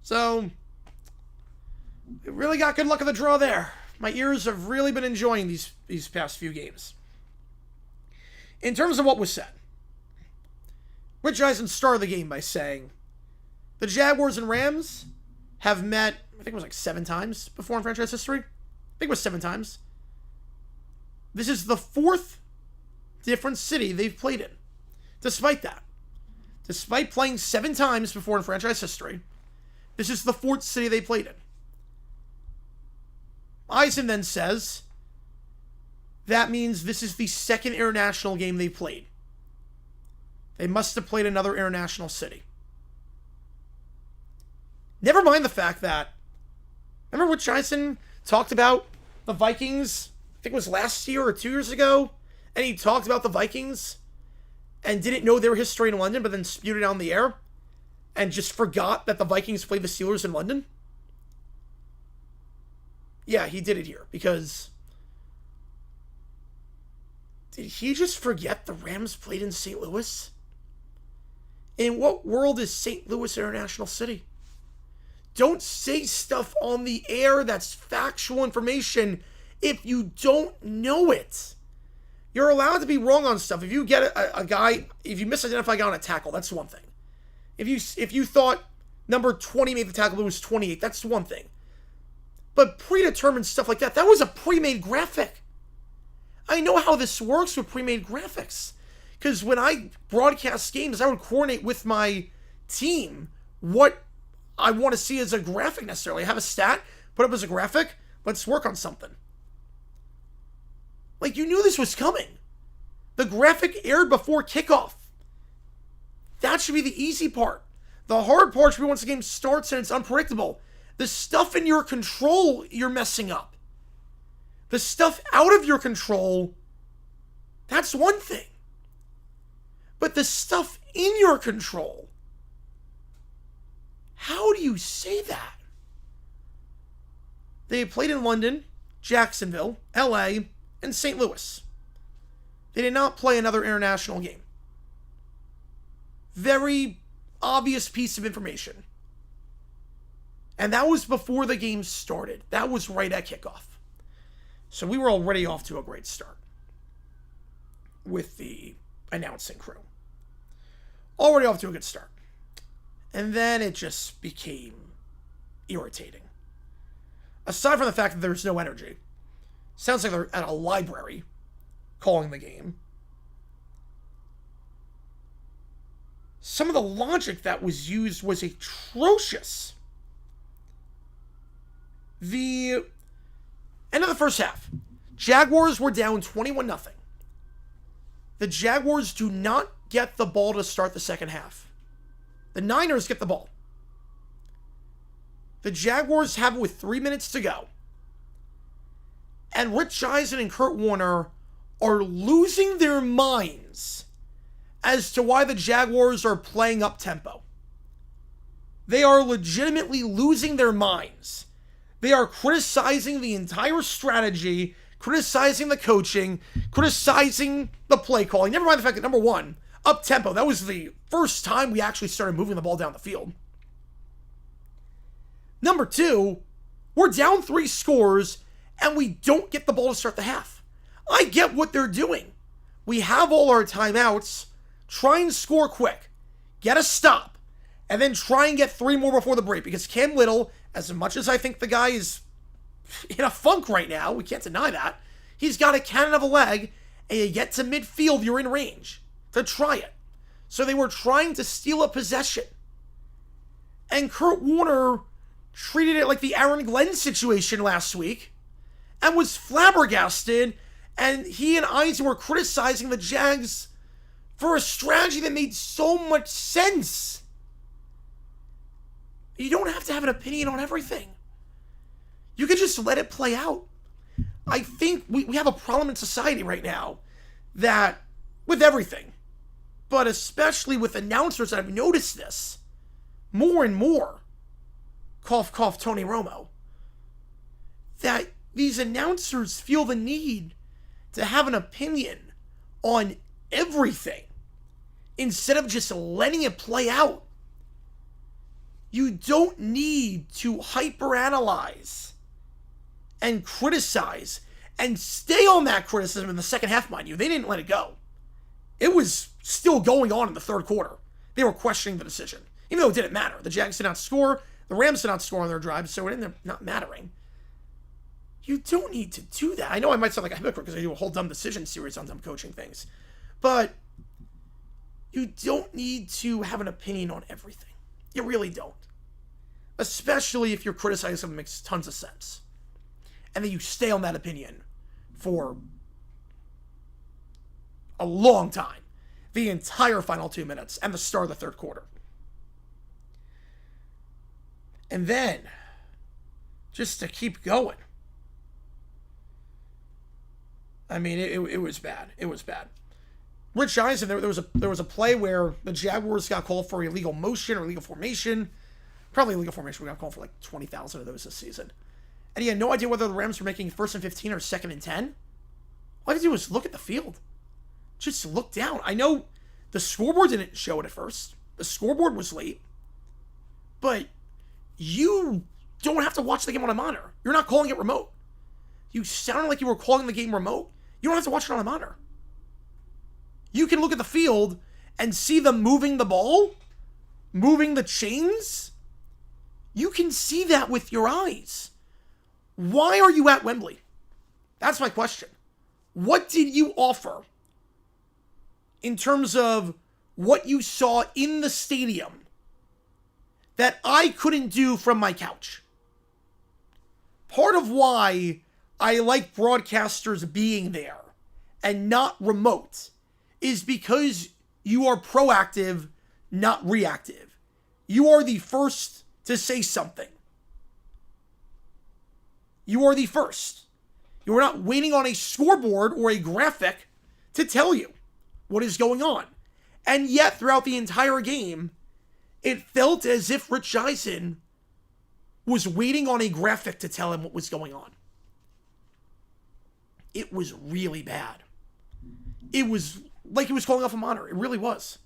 Speaker 1: So, it really got good luck of the draw there. My ears have really been enjoying these past few games. In terms of what was said, Rich Eisen started the game by saying, the Jaguars and Rams have met, I think it was like 7 times before in franchise history. I think it was 7 times. This is the 4th different city they've played in. Despite that, despite playing 7 times before in franchise history, this is the 4th city they played in. Eisen then says that means this is the 2nd international game they played. They must have played another international city. Never mind the fact that, remember what Jason talked about the Vikings, I think it was last year or 2 years ago, and he talked about the Vikings and didn't know their history in London, but then spewed it on the air and just forgot that the Vikings played the Steelers in London? Yeah, he did it here because did he just forget the Rams played in St. Louis? In what world is St. Louis International City? Don't say stuff on the air that's factual information if you don't know it. You're allowed to be wrong on stuff. If you get a guy, if you misidentify a guy on a tackle, that's one thing. If you thought number 20 made the tackle, but it was 28, that's one thing. But predetermined stuff like that was a pre-made graphic. I know how this works with pre-made graphics. Because when I broadcast games, I would coordinate with my team what I want to see as a graphic necessarily. I have a stat, put up as a graphic, let's work on something. Like, you knew this was coming. The graphic aired before kickoff. That should be the easy part. The hard part should be once the game starts and it's unpredictable. The stuff in your control, you're messing up. The stuff out of your control, that's one thing. But the stuff in your control, how do you say that? They played in London, Jacksonville, LA, and St. Louis. They did not play another international game. Very obvious piece of information. And that was before the game started. That was right at kickoff. So we were already off to a great start with the announcing crew. Already off to a good start. And then it just became irritating. Aside from the fact that there's no energy. Sounds like they're at a library calling the game. Some of the logic that was used was atrocious. The end of the first half. Jaguars were down 21-0. The Jaguars do not get the ball to start the second half. The Niners get the ball. The Jaguars have it with 3 minutes to go. And Rich Eisen and Kurt Warner are losing their minds as to why the Jaguars are playing up-tempo. They are legitimately losing their minds. They are criticizing the entire strategy, criticizing the coaching, criticizing the play calling. Never mind the fact that, number one, up-tempo, that was the first time we actually started moving the ball down the field. Number two, we're down 3 scores, and we don't get the ball to start the half. I get what they're doing. We have all our timeouts. Try and score quick. Get a stop. And then try and get 3 more before the break. Because Cam Little, as much as I think the guy is in a funk right now, we can't deny that, he's got a cannon of a leg, and you get to midfield, you're in range to try it. So they were trying to steal a possession. And Kurt Warner treated it like the Aaron Glenn situation last week and was flabbergasted, and he and Eisen were criticizing the Jags for a strategy that made so much sense. You don't have to have an opinion on everything. You can just let it play out. I think we have a problem in society right now that, with everything, but especially with announcers, I've noticed this more and more, cough, cough, Tony Romo, that these announcers feel the need to have an opinion on everything instead of just letting it play out. You don't need to hyperanalyze and criticize and stay on that criticism in the second half, mind you. They didn't let it go. It was still going on in the third quarter. They were questioning the decision, even though it didn't matter. The Jags did not score. The Rams did not score on their drive, so it ended up not mattering. You don't need to do that. I know I might sound like a hypocrite because I do a whole dumb decision series on dumb coaching things, but you don't need to have an opinion on everything. You really don't. Especially if you're criticizing something that makes tons of sense. And then you stay on that opinion for a long time. The entire final 2 minutes and the start of the third quarter. And then, just to keep going, I mean, it was bad. It was bad. Rich Eisen, there was a play where the Jaguars got called for illegal motion or illegal formation. Probably illegal formation. We got called for like 20,000 of those this season. And he had no idea whether the Rams were making 1st and 15 or 2nd and 10. All I had to do was look at the field. Just look down. I know the scoreboard didn't show it at first. The scoreboard was late. But you don't have to watch the game on a monitor. You're not calling it remote. You sounded like you were calling the game remote. You don't have to watch it on a monitor. You can look at the field and see them moving the ball, moving the chains. You can see that with your eyes. Why are you at Wembley? That's my question. What did you offer in terms of what you saw in the stadium that I couldn't do from my couch? Part of why I like broadcasters being there and not remote is because you are proactive, not reactive. You are the first to say something. You are the first. You are not waiting on a scoreboard or a graphic to tell you what is going on. And yet, throughout the entire game, it felt as if Rich Eisen was waiting on a graphic to tell him what was going on. It was really bad. It was like he was calling off a monitor. It really was.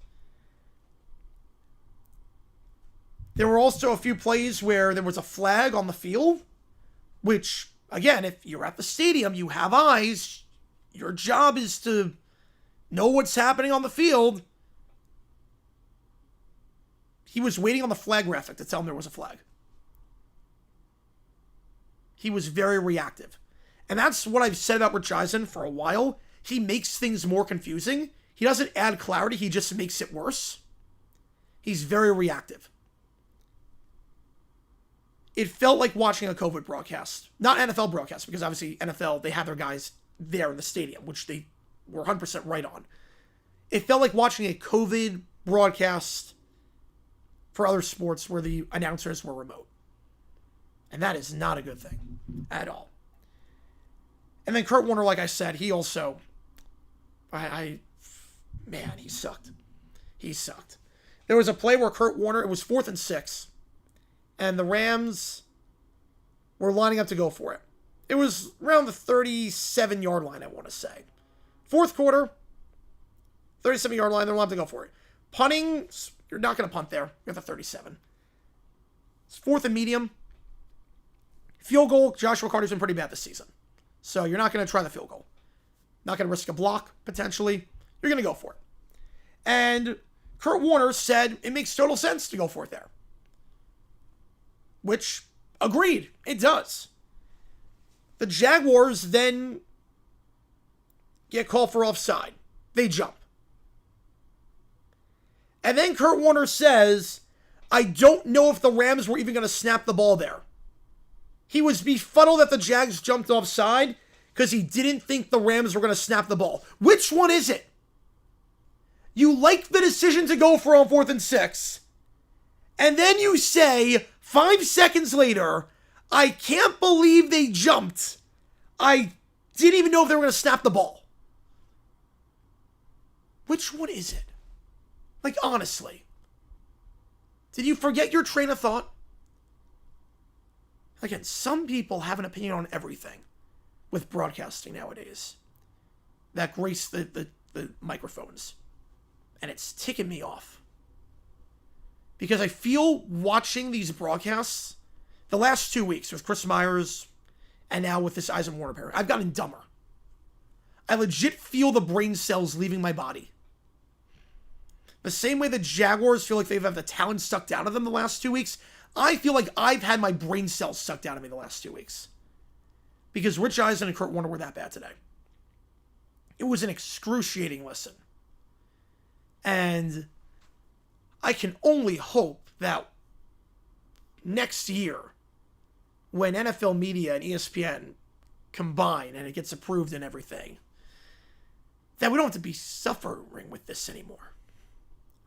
Speaker 1: There were also a few plays where there was a flag on the field, which, again, if you're at the stadium, you have eyes. Your job is to know what's happening on the field. He was waiting on the flag graphic to tell him there was a flag. He was very reactive. And that's what I've said about Rich Eisen for a while. He makes things more confusing. He doesn't add clarity, he just makes it worse. He's very reactive. It felt like watching a COVID broadcast. Not NFL broadcast, because obviously NFL, they have their guys there in the stadium, which they were 100% right on. It felt like watching a COVID broadcast for other sports where the announcers were remote. And that is not a good thing at all. And then Kurt Warner, like I said, he also, man, he sucked. He sucked. There was a play where Kurt Warner, it was 4th and 6, and the Rams were lining up to go for it. It was around the 37-yard line, I want to say. Fourth quarter, 37-yard line, they're lining up to go for it. Punting, you're not going to punt there. You're at the 37. It's 4th and medium. Field goal, Joshua Carter's been pretty bad this season. So you're not going to try the field goal. Not going to risk a block, potentially. You're going to go for it. And Kurt Warner said it makes total sense to go for it there. Which, agreed, it does. The Jaguars then get called for offside. They jump. And then Kurt Warner says, I don't know if the Rams were even going to snap the ball there. He was befuddled that the Jags jumped offside because he didn't think the Rams were going to snap the ball. Which one is it? You like the decision to go for on 4th and 6, and then you say 5 seconds later, I can't believe they jumped. I didn't even know if they were going to snap the ball. Which one is it? Like, honestly. Did you forget your train of thought? Again, some people have an opinion on everything with broadcasting nowadays that grace the microphones. And it's ticking me off. Because I feel watching these broadcasts, the last 2 weeks with Chris Myers and now with this Eisen Warner pair, I've gotten dumber. I legit feel the brain cells leaving my body. The same way the Jaguars feel like they've had the talent sucked out of them the last 2 weeks, I feel like I've had my brain cells sucked out of me the last 2 weeks. Because Rich Eisen and Kurt Warner were that bad today. It was an excruciating listen. And I can only hope that next year, when NFL media and ESPN combine and it gets approved and everything, that we don't have to be suffering with this anymore.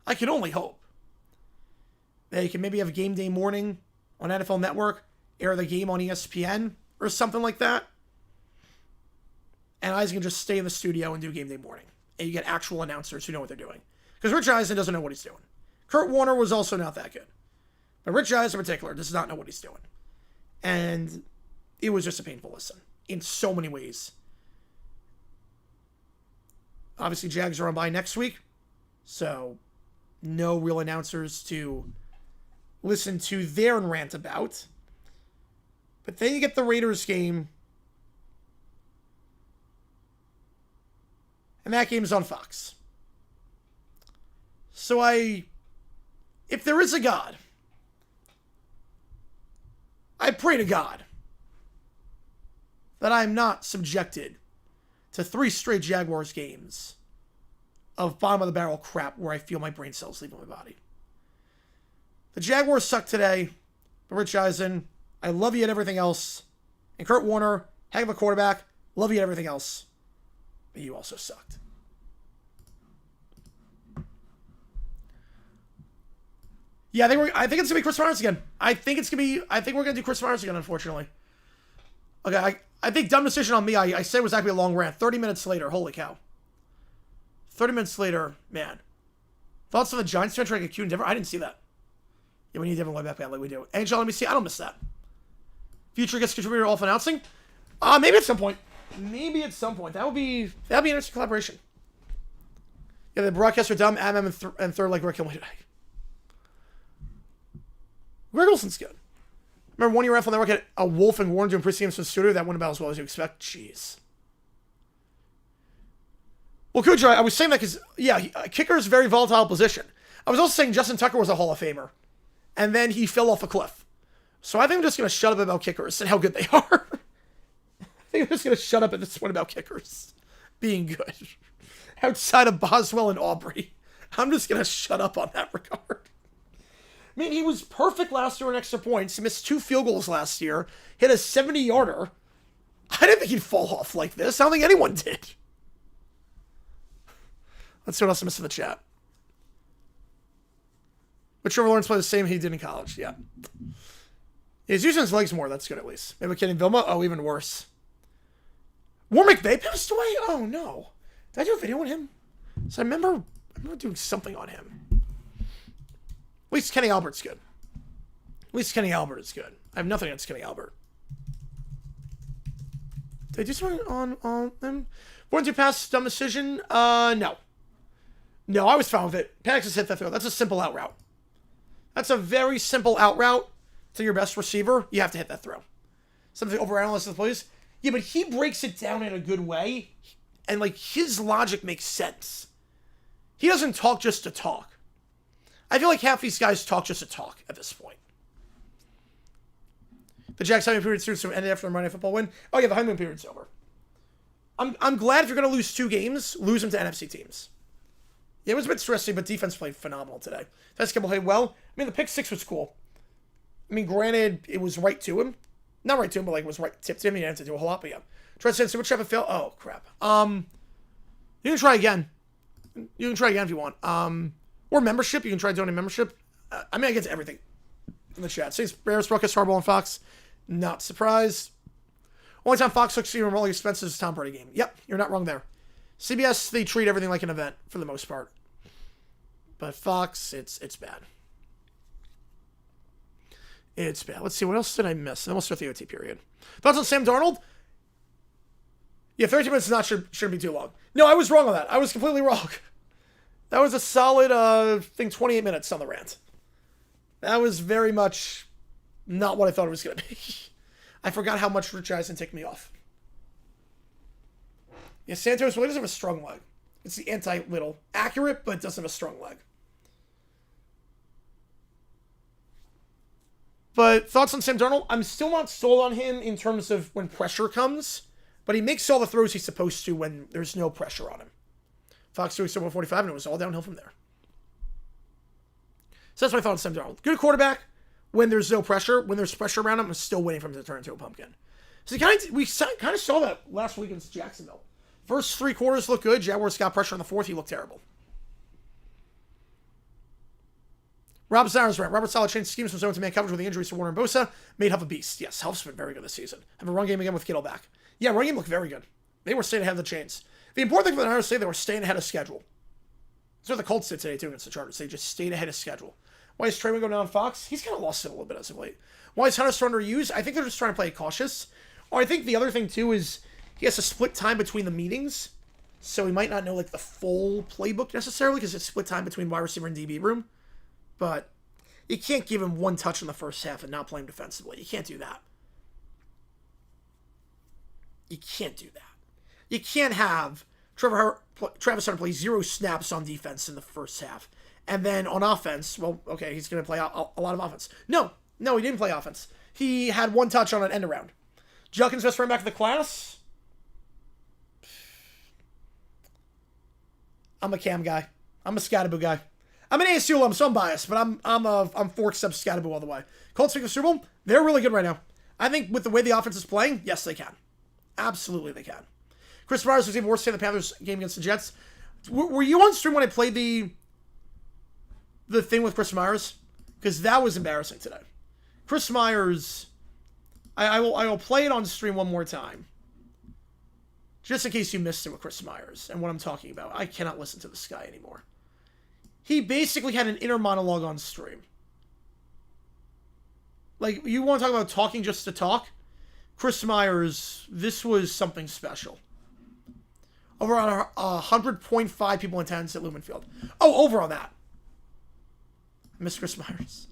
Speaker 1: I can only hope. They can maybe have a game day morning on NFL Network, air the game on ESPN or something like that. And Eisen can just stay in the studio and do game day morning. And you get actual announcers who know what they're doing. Because Rich Eisen doesn't know what he's doing. Kurt Warner was also not that good. But Rich Eisen in particular does not know what he's doing. And it was just a painful listen in so many ways. Obviously, Jags are on bye next week. So, no real announcers to listen to their rant about. But then you get the Raiders game. And that game's on Fox. So if there is a God, I pray to God that I'm not subjected to 3 straight Jaguars games of bottom of the barrel crap where I feel my brain cells leaving my body. The Jaguars suck today, but Rich Eisen, I love you and everything else. And Kurt Warner, heck of a quarterback, love you and everything else. But you also sucked. Yeah, I think it's gonna be Chris Myers again. I think we're gonna do Chris Myers again, unfortunately. Okay, I think dumb decision on me. I said it was actually a long rant. 30 minutes later, holy cow. 30 minutes later, man. Thoughts on the Giants fan trying to get cute and Denver? I didn't see that. Yeah, we need Devin Lloyd back badly. We do. NHL, let me see. I don't miss that. Future guest contributor off announcing? Maybe at some point. That would be an interesting collaboration. Yeah, the broadcasts are dumb. And third like Rick Hillman today. Greg Olson's good. Remember 1 year NFL Network had a Wolf and Warren doing pre-games from the studio? That went about as well as you expect. Jeez. Well, Kuja, I was saying that because, yeah, kicker is a very volatile position. I was also saying Justin Tucker was a Hall of Famer. And then he fell off a cliff. So I think I'm just going to shut up about kickers and how good they are. I think I'm just going to shut up at this point about kickers being good. Outside of Boswell and Aubrey, I'm just going to shut up on that regard. I mean, he was perfect last year in extra points. He missed 2 field goals last year. Hit a 70-yarder. I didn't think he'd fall off like this. I don't think anyone did. Let's see what else I missed in the chat. But Trevor Lawrence played the same he did in college. Yeah. He's using his legs more. That's good, at least. Maybe kidding Vilma? Oh, even worse. War McVay passed away? Oh, no. Did I do a video on him? So I remember doing something on him. At least Kenny Albert's good. At least Kenny Albert is good. I have nothing against Kenny Albert. Did I do something on them? Born to pass, dumb decision? No. No, I was fine with it. Penix just hit that throw. That's a simple out route. That's a very simple out route to your best receiver. You have to hit that throw. Something overanalyzed the plays. Yeah, but he breaks it down in a good way. And, like, his logic makes sense. He doesn't talk just to talk. I feel like half these guys talk just to talk at this point. The Jags honeymoon period soon ended after the Monday football win. Oh yeah, the honeymoon period's over. I'm glad if you're going to lose 2 games, lose them to NFC teams. Yeah, it was a bit stressing, but defense played phenomenal today. Tyson Campbell played well. I mean, the pick 6 was cool. I mean, granted, it was right to him. Not right to him, but like it was right tipped to him. He didn't have to do a whole lot, but yeah. Try to send super trap and fail. Oh crap. You can try again. You can try again if you want. Or membership. You can try doing a membership. I mean, I get to everything in the chat. Saints, Bears, Ruckus, Harbaugh, and Fox. Not surprised. Only time Fox looks even remotely expensive is Tom Brady game. Yep, you're not wrong there. CBS, they treat everything like an event for the most part. But Fox, it's bad. It's bad. Let's see, what else did I miss? I almost start the OT period. Thoughts on Sam Darnold? Yeah, 13 minutes shouldn't be too long. No, I was wrong on that. I was completely wrong. That was a solid, 28 minutes on the rant. That was very much not what I thought it was going to be. I forgot how much Rich Eisen ticked me off. Yeah, Santos really doesn't have a strong leg. It's the anti-little. Accurate, but doesn't have a strong leg. But thoughts on Sam Darnold? I'm still not sold on him in terms of when pressure comes, but he makes all the throws he's supposed to when there's no pressure on him. Fox doing Super Bowl 45, and it was all downhill from there. So that's my thought on Sam Darnold. Good quarterback when there's no pressure. When there's pressure around him, I'm still waiting for him to turn into a pumpkin. So we kind of saw that last week against Jacksonville. First 3 quarters looked good. Jaguars got pressure in the 4th. He looked terrible. Rob Zara's right. Robert Saleh changed schemes from zone to man coverage with the injuries to Warner and Bosa. Made Huff a beast. Yes, Huff's been very good this season. Have a run game again with Kittle back. Yeah, run game looked very good. They were staying ahead of the chains. The important thing for the Niners to say, they were staying ahead of schedule. That's what the Colts did today, too, against the Chargers. They just stayed ahead of schedule. Why is Trey going down on Fox? He's kind of lost it a little bit as of late. Why is Hunter still underused? I think they're just trying to play it cautious. Or I think the other thing, too, is he has to split time between the meetings. So he might not know, like, the full playbook necessarily because it's split time between wide receiver and DB room. But you can't give him one touch in the first half and not play him defensively. You can't do that. You can't do that. You can't have Travis Hunter play 0 snaps on defense in the first half. And then on offense, well, okay, he's going to play a lot of offense. No, he didn't play offense. He had 1 touch on an end around. Junkins best running back of the class. I'm a Cam guy. I'm a Scatterboo guy. I'm an ASU alum, so I'm biased, but I'm 4 steps Scatterboo all the way. Colts make the Super Bowl. They're really good right now. I think with the way the offense is playing, yes, they can. Absolutely, they can. Chris Myers was even worse in the Panthers game against the Jets. Were you on stream when I played the thing with Chris Myers? Because that was embarrassing today. Chris Myers, I will play it on stream one more time. Just in case you missed it with Chris Myers and what I'm talking about. I cannot listen to this guy anymore. He basically had an inner monologue on stream. Like, you want to talk about talking just to talk? Chris Myers, this was something special. Over on 100.5 people in attendance at Lumen Field. Oh, over on that. I miss Chris Myers.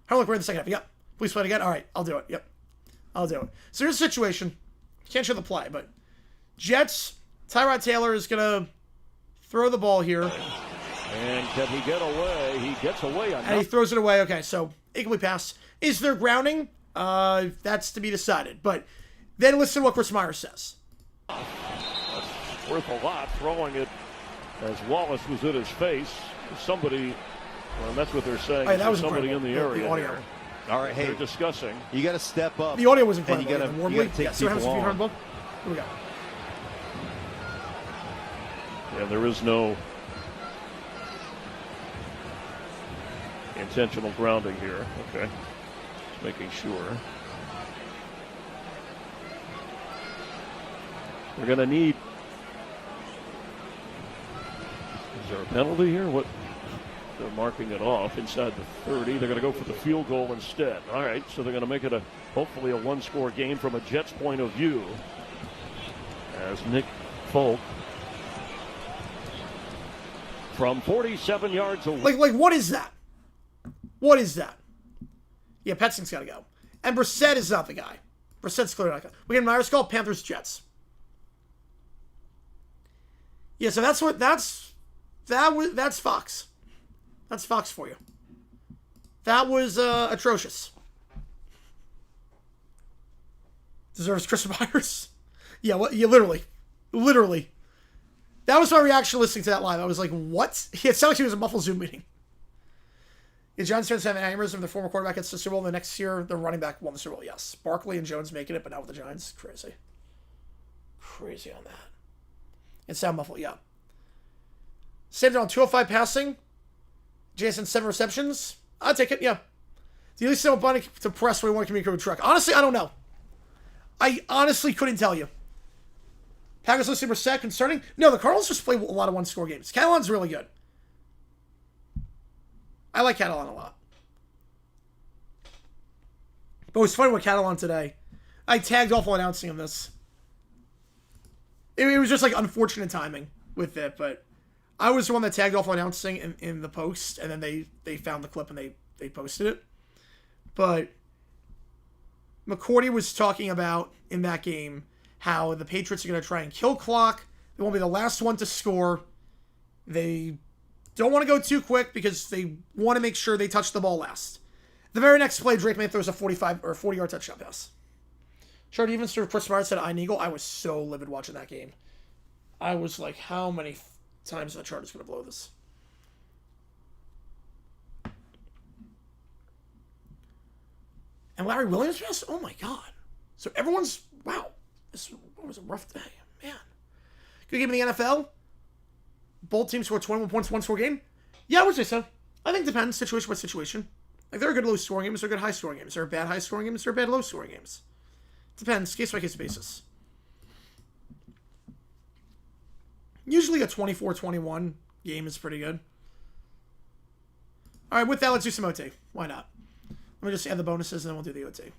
Speaker 1: How look, we're in the second half. Yep. Please play it again. All right, I'll do it. Yep. I'll do it. So here's the situation. Can't show the play, but Jets, Tyrod Taylor is going to throw the ball here.
Speaker 3: And can he get away? He gets away on that.
Speaker 1: And he throws it away. Okay, so incomplete pass. Is there grounding? That's to be decided. But then listen to what Chris Myers says.
Speaker 3: That's worth a lot, throwing it as Wallace was in his face. Somebody, well, that's what they're saying.
Speaker 1: Hey, that was
Speaker 3: somebody in the area.
Speaker 1: The audio.
Speaker 4: All right, hey,
Speaker 3: they're discussing.
Speaker 4: You got to step up.
Speaker 1: The audio was incredible.
Speaker 4: You got to take
Speaker 1: yeah, so
Speaker 4: people on.
Speaker 1: Here we go.
Speaker 3: Yeah, there is no intentional grounding here. Okay. Just making sure. We're going to need. Is there a penalty here? What? They're marking it off inside the 30. They're going to go for the field goal instead. All right, so they're going to make it hopefully a 1-score game from a Jets point of view. As Nick Folk from 47 yards away.
Speaker 1: Like what is that? What is that? Yeah, Petson's got to go. And Brissett is not the guy. Brissett's clearly not the guy. We get Myers call, Panthers, Jets. Yeah, so that's Fox. That's Fox for you. That was atrocious. Deserves Chris Myers. Yeah, literally. That was my reaction listening to that live. I was like, what? It sounded like he was a muffled Zoom meeting. Is Giants fans having aneurysm? Their former quarterback gets the Super Bowl. The next year, their running back won the Super Bowl. Yes. Barkley and Jones making it, but not with the Giants. Crazy. Crazy on that. And sound muffled, yeah. Saved it on 205 passing. Jason, 7 receptions. I'll take it, yeah. Do you at least know Bunny to press where he want to communicate with Truck? Honestly, I don't know. I honestly couldn't tell you. Packers listening Brissett concerning? No, the Cardinals just play a lot of 1-score games. Catalan's really good. I like Catalan a lot. But it was funny with Catalan today. I tagged off while announcing him this. It was just like unfortunate timing with it, but I was the one that tagged off while announcing in the post, and then they found the clip and they posted it. But McCourty was talking about in that game how the Patriots are going to try and kill clock. They won't be the last one to score. They don't want to go too quick because they want to make sure they touch the ball last. The very next play, Drake May throws a 45 or 40-yard touchdown pass. Charlie Evans through Chris Smart said Iron Eagle. I was so livid watching that game. I was like, how many times are the Chargers going to blow this? And Larry Williams pass? Oh my God. So everyone's, wow. This was a rough day. Man. Good game in the NFL. Both teams scored 21 points, 1-score game. Yeah, I would say so. I think depends situation by situation. Like, there are good low-scoring games, there are good high-scoring games. There are bad high-scoring games, there are bad low-scoring games. Depends, case-by-case basis. Usually a 24-21 game is pretty good. All right, with that, let's do some OT. Why not? Let me just add the bonuses, and then we'll do the OT.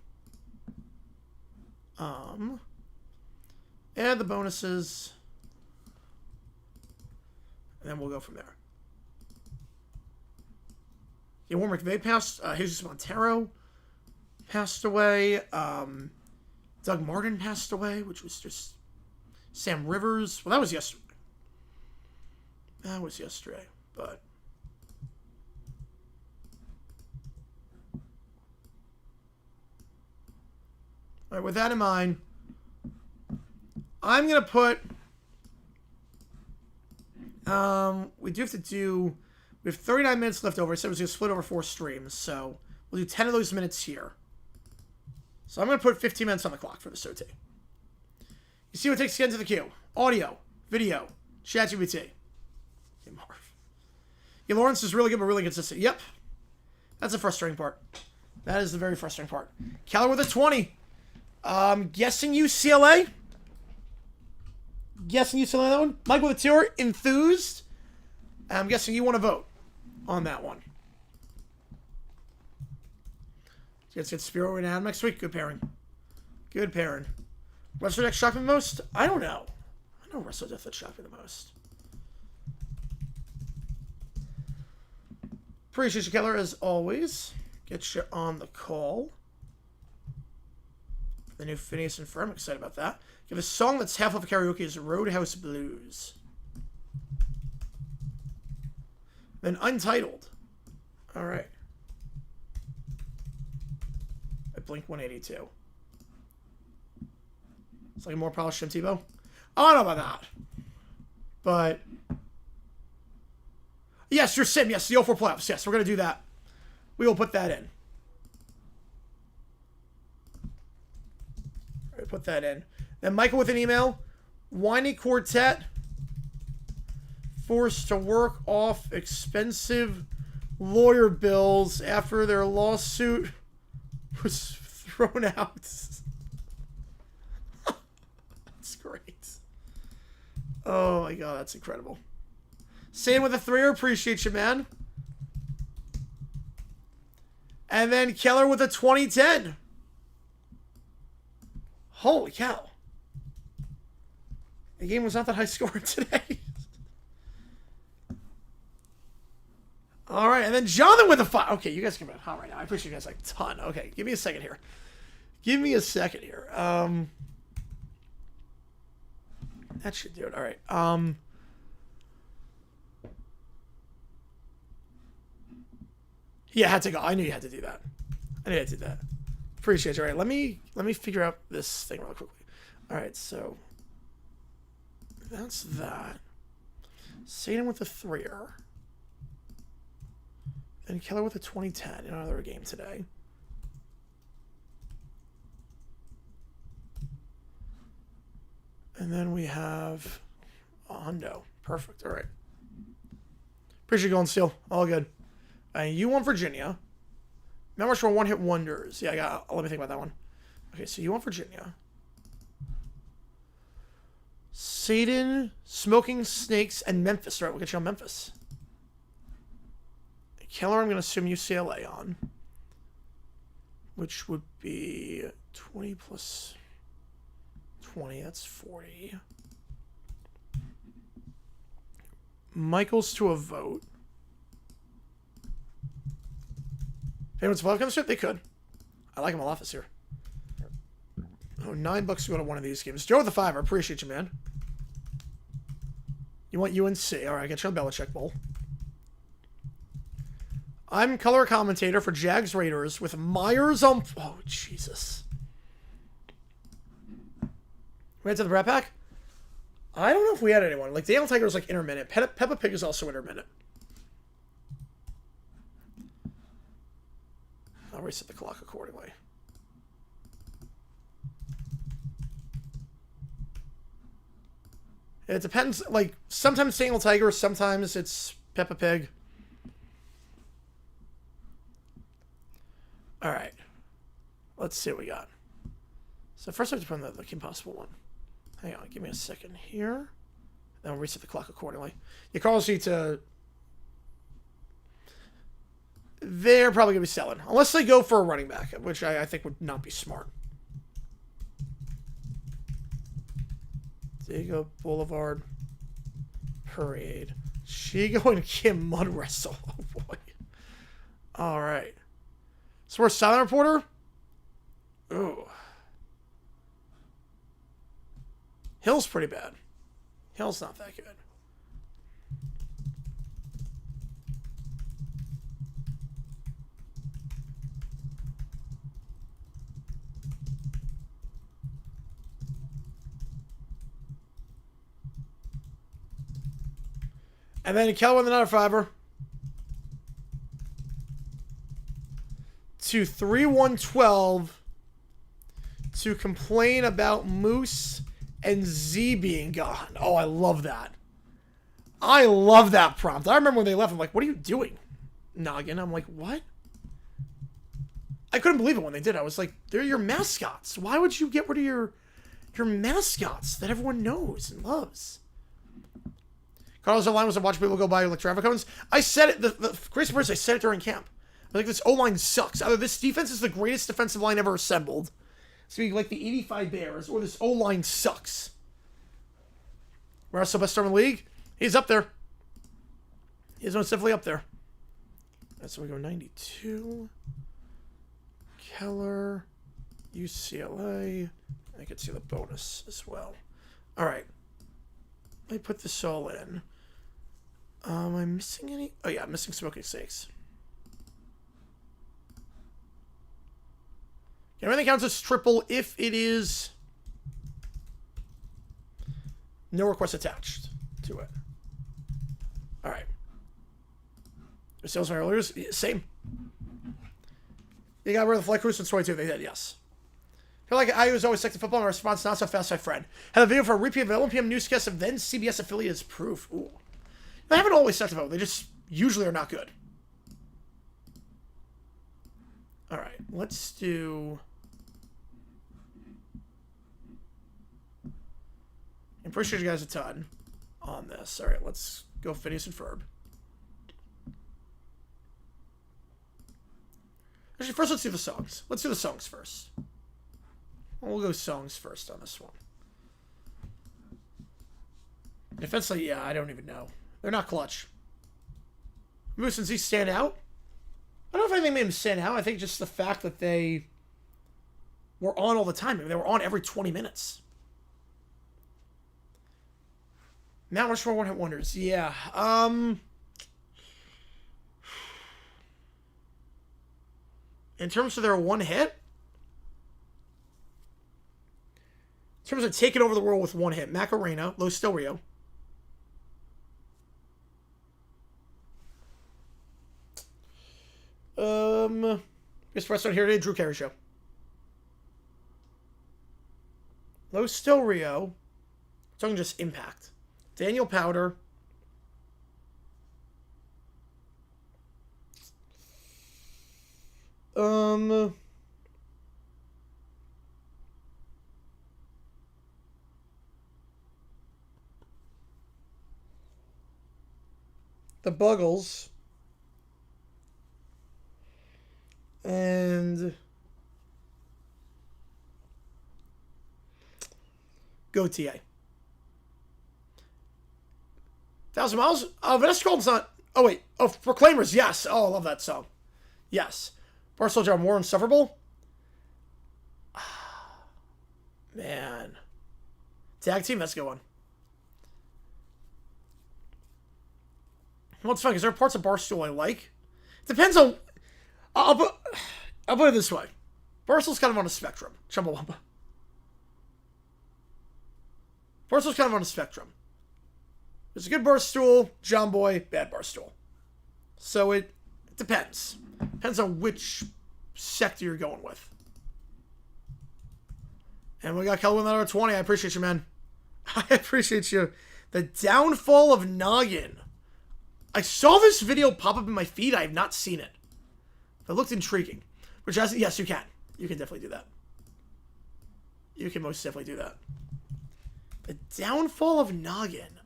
Speaker 1: Add the bonuses, and then we'll go from there. Yeah, Warren McVay passed. Jesus Montero passed away. Doug Martin passed away, which was just... Sam Rivers. Well, that was yesterday. But... All right, with that in mind, I'm going to put... we do have to do... We have 39 minutes left over. I said it was going to split over 4 streams, so we'll do 10 of those minutes here. So I'm going to put 15 minutes on the clock for this OT. You see what takes to get into the queue. Audio, video, ChatGPT. Hey, Marv. Yeah, Lawrence is really good, but really consistent. Yep. That's the frustrating part. That is the very frustrating part. Keller with a 20. Guessing UCLA. Guessing UCLA on that one. Mike with a 2. Enthused. I'm guessing you want to vote on that one. Let's get Spiro and Adam next week. Good pairing. Good pairing. Wrestler deck shocked me the most? I don't know. I know wrestler deck that shocked me the most. Appreciate you, Keller, as always. Get you on the call. The new Phineas and Ferb. I'm excited about that. Give a song that's half of a karaoke is Roadhouse Blues. Then Untitled. All right. At Blink 182. It's like a more polished Tim Tebow. I don't know about that. But yes, your sim. Yes, the 04 playoffs. Yes, we're going to do that. We will put that in. All right, put that in. Then Michael with an email. Whiny Quartet forced to work off expensive lawyer bills after their lawsuit was thrown out. That's great. Oh my god, that's incredible. Sam with a 3, appreciate you, man. And then Keller with a 2010. Holy cow. The game was not that high scoring today. All right, and then Jonathan with a 5. Okay, you guys can be hot right now. I appreciate you guys like a ton. Okay, give me a second here. That should do it. All right. Yeah, I had to go. I knew you had to do that. Appreciate you. All right, let me figure out this thing real quickly. All right, so that's that. Satan with a 3er. And Keller with a 2010 in another game today. And then we have Hondo. Perfect. All right. Appreciate you going, Steel. All good. You want Virginia. Members for one-hit wonders. Yeah, let me think about that one. Okay, so you want Virginia. Satan, Smoking Snakes, and Memphis. All right, we'll get you on Memphis. Keller, I'm going to assume UCLA on. Which would be 20 plus 20. That's 40. Michael's to a vote. Anyone's Falcons shit? They could. I like them a lot this year. Oh, $9 to go to one of these games. Joe with the 5. I appreciate you, man. You want UNC. All right, get you on Belichick Bowl. I'm color commentator for Jags Raiders with Myers on... Oh, Jesus. We went to the Brat Pack? I don't know if we had anyone. Like, Daniel Tiger is like intermittent. Peppa Pig is also intermittent. I'll reset the clock accordingly. It depends. Like, sometimes Daniel Tiger, sometimes it's Peppa Pig. let's see what we got. So first I have to put in the Kim Possible one. Hang on, give me a second here. Then we'll reset the clock accordingly. Yeah, Carlos need to... They're probably going to be selling. Unless they go for a running back, which I think would not be smart. Diego Boulevard Parade. Shigo and Kim Mud Wrestle. Oh, boy. All right. So we're Silent Reporter. Ooh. Hill's pretty bad. Hill's not that good. And then Kel with another fiver. To 3112 to complain about Moose and Z being gone. Oh, I love that. I love that prompt. I remember when they left, I'm like, what are you doing, Noggin? I'm like, what? I couldn't believe it when they did. I was like, they're your mascots. Why would you get rid of your mascots that everyone knows and loves? Carlos online was to watch people go by like traffic cones. I said it, the crazy person, I said it during camp. I think this O-line sucks. Either this defense is the greatest defensive line ever assembled, speaking like the 85 Bears, or this O-line sucks. Russell, best star in the league? He's up there. He's most definitely up there. That's so we go 92. Keller. UCLA. I can see the bonus as well. All right. Let me put this all in. Am I missing any? Oh, yeah, I'm missing Smoking Steaks. Everything counts as triple if it is no request attached to it. All right. The sales earlier, same. You got rid of the flight crews since 22. They did, yes. I feel like I was always sick to football. My response, not so fast, my friend. Had a video for a repeat of the 11 p.m. newscast of then CBS affiliate as proof. Ooh. They haven't always sucked about. They just usually are not good. All right, let's do. I appreciate you guys a ton on this. All right, let's go Phineas and Ferb. Actually, first let's do the songs. Let's do the songs first. We'll go songs first on this one. Defensively, yeah, I don't even know. They're not clutch. Moose and Z stand out. I don't know if anything made them stand out. I think just the fact that they were on all the time. I mean, they were on every 20 minutes. Mount Rushmore one-hit wonders. Yeah. In terms of their one hit, in terms of taking over the world with one hit, Macarena, Los Del Rio. This restaurant here today, Drew Carey Show. Los Del Rio. Talking just impact. Daniel Powder. The Buggles. And Go TA. 1,000 Miles? Vanessa Colton's not... Oh, wait. Oh, Proclaimers. Yes. Oh, I love that song. Yes. Barstool John Warren Insufferable. Man. Tag team, that's a good one. What's fun, is there parts of Barstool I like? Depends on... I'll put it this way. Barstool's kind of on a spectrum. Chumbawamba. Barstool's kind of on a spectrum. There's a good Barstool, John Boy, bad Barstool. So it depends. Depends on which sector you're going with. And we got Kelly with another 20. I appreciate you, man. I appreciate you. The downfall of Noggin. I saw this video pop up in my feed. I have not seen it. It looked intriguing. Which has, yes, you can. You can definitely do that. You can most definitely do that. The downfall of Noggin.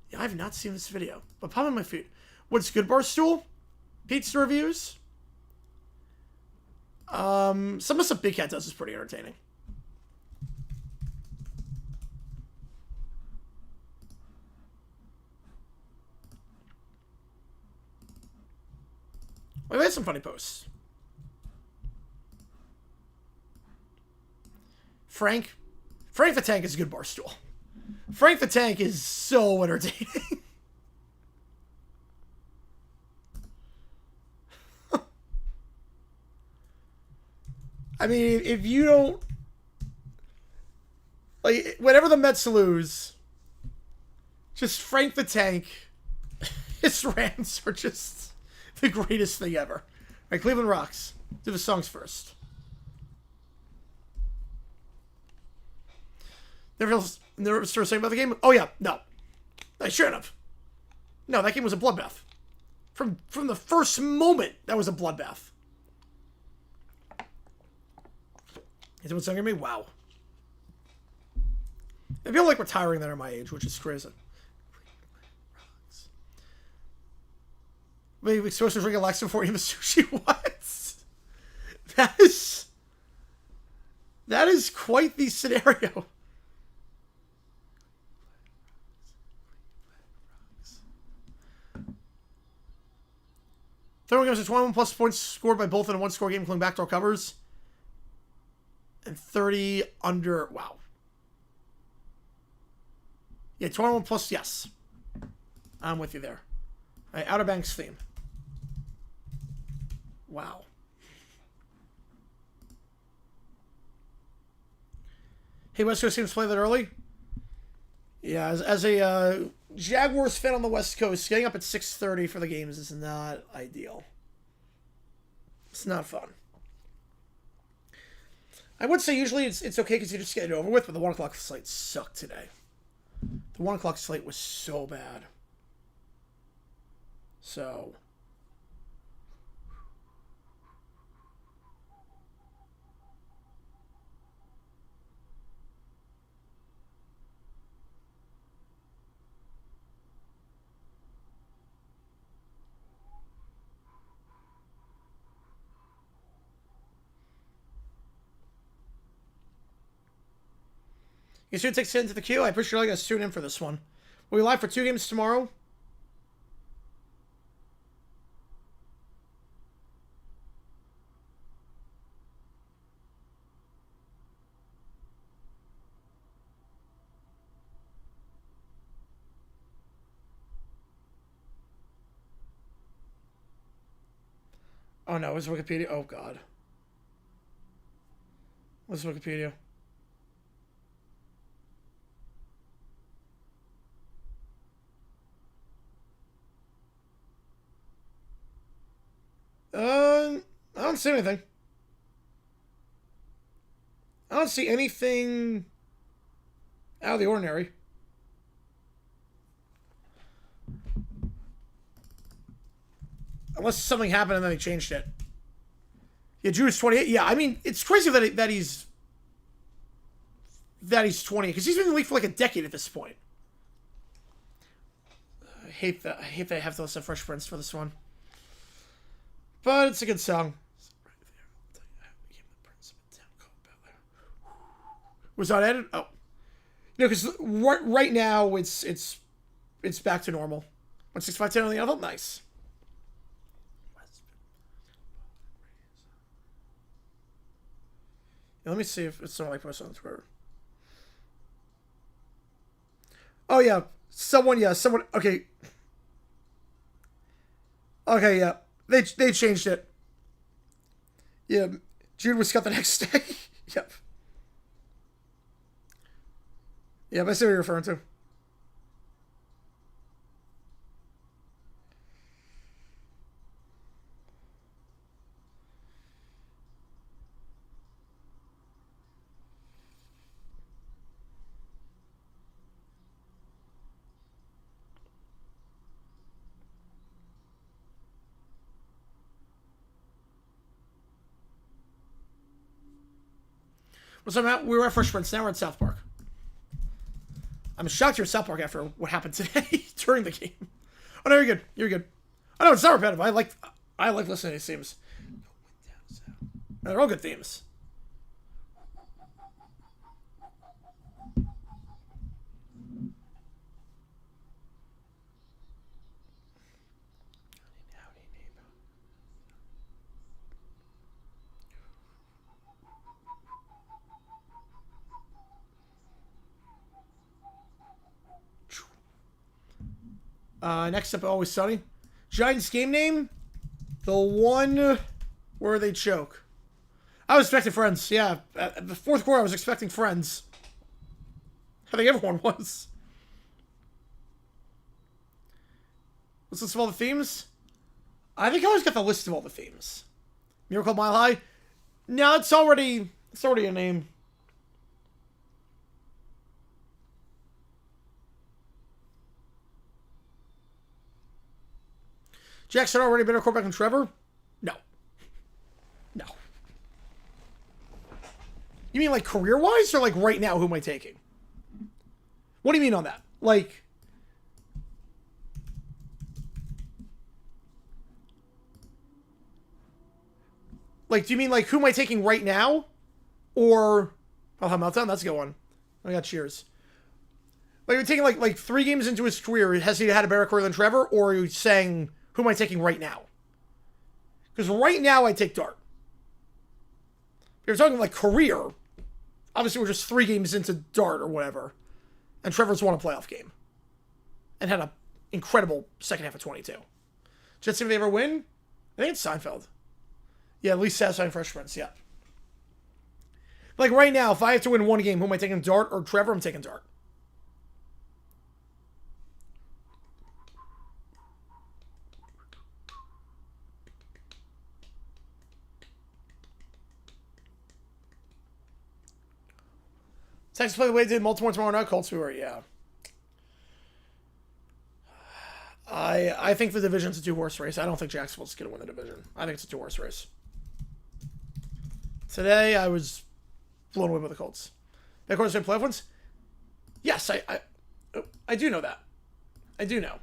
Speaker 1: Yeah, I've not seen this video. But pop on my feet. What's good, Barstool? Pizza reviews? Some of the stuff Big Cat does is pretty entertaining. We've had some funny posts. Frank the Tank is a good Barstool. Frank the Tank is so entertaining. I mean, if you don't... Like, whenever the Mets lose, just Frank the Tank, his rants are just the greatest thing ever. All right, Cleveland rocks. Do the songs first. Never started saying about the game? Oh, yeah. No. I shouldn't have. No, that game was a bloodbath. From the first moment, that was a bloodbath. Is it what's younger than me? Wow. I feel like retiring that at my age, which is crazy. Maybe we're supposed to drink Alexa before eating the sushi. What? That is quite the scenario. Third one goes to 21 plus points scored by both in a one-score game, including backdoor covers. And 30 under... Wow. Yeah, 21 plus, yes. I'm with you there. All right, Outer Banks theme. Wow. Hey, West Coast teams play that early? Yeah, as a Jaguars fan on the West Coast, getting up at 6:30 for the games is not ideal. It's not fun. I would say usually it's okay because you just get it over with, but the 1 o'clock slate sucked today. The 1 o'clock slate was so bad. So... You soon take Sid into the queue. I appreciate all you guys tuning in for this one. We'll be live for 2 games tomorrow. Oh no, is Wikipedia? Oh god. What's Wikipedia? I don't see anything. I don't see anything out of the ordinary. Unless something happened and then they changed it. Yeah, Jude's 28. Yeah, I mean, it's crazy that he's 20 because he's been in the league for like a decade at this point. I hate that I have to listen to Fresh Prince for this one. But it's a good song. Was that added? Oh, no, because right now it's back to normal. 16510 on the other. Nice. Yeah, let me see if it's something like post on Twitter. Oh yeah, someone. Okay. Okay, yeah. They changed it. Yeah, Jude was cut the next day. Yep. Yeah, I see what you're referring to. What's up, Matt? We were at Fresh Prince. Now we're at South Park. I'm shocked you're at South Park after what happened today during the game. Oh no, you're good. You're good. I know it's not repetitive. I like listening to these themes. They're all good themes. Next up, Always Sunny. Giants game name? The one where they choke. I was expecting Friends, yeah. At the fourth quarter, I was expecting Friends. I think everyone was. Let's list of all the themes. I think I always got the list of all the themes. Miracle Mile High? No, it's already a name. Jackson already better quarterback than Trevor? No. No. You mean like career-wise or like right now, who am I taking? What do you mean on that? Like... Like, do you mean like who am I taking right now? Or... Oh, how Meltdown? That's a good one. I got cheers. Like, you're taking like 3 games into his career, has he had a better career than Trevor? Or are you saying... Who am I taking right now? Because right now, I take Dart. If you're talking like career, obviously we're just 3 games into Dart or whatever. And Trevor's won a playoff game. And had an incredible second half of 22. Jets team, if they ever win? I think it's Seinfeld. Yeah, at least satisfying Fresh Prince, yeah. Like right now, if I have to win one game, who am I taking, Dart or Trevor? I'm taking Dart. Texas play the way they did multiple tomorrow night. Colts, we were, yeah. I think the division's a 2-horse race. I don't think Jacksonville's going to win the division. I think it's a 2-horse race. Today, I was blown away by the Colts. Of course, they playoff ones? Yes, I do know that. I do know.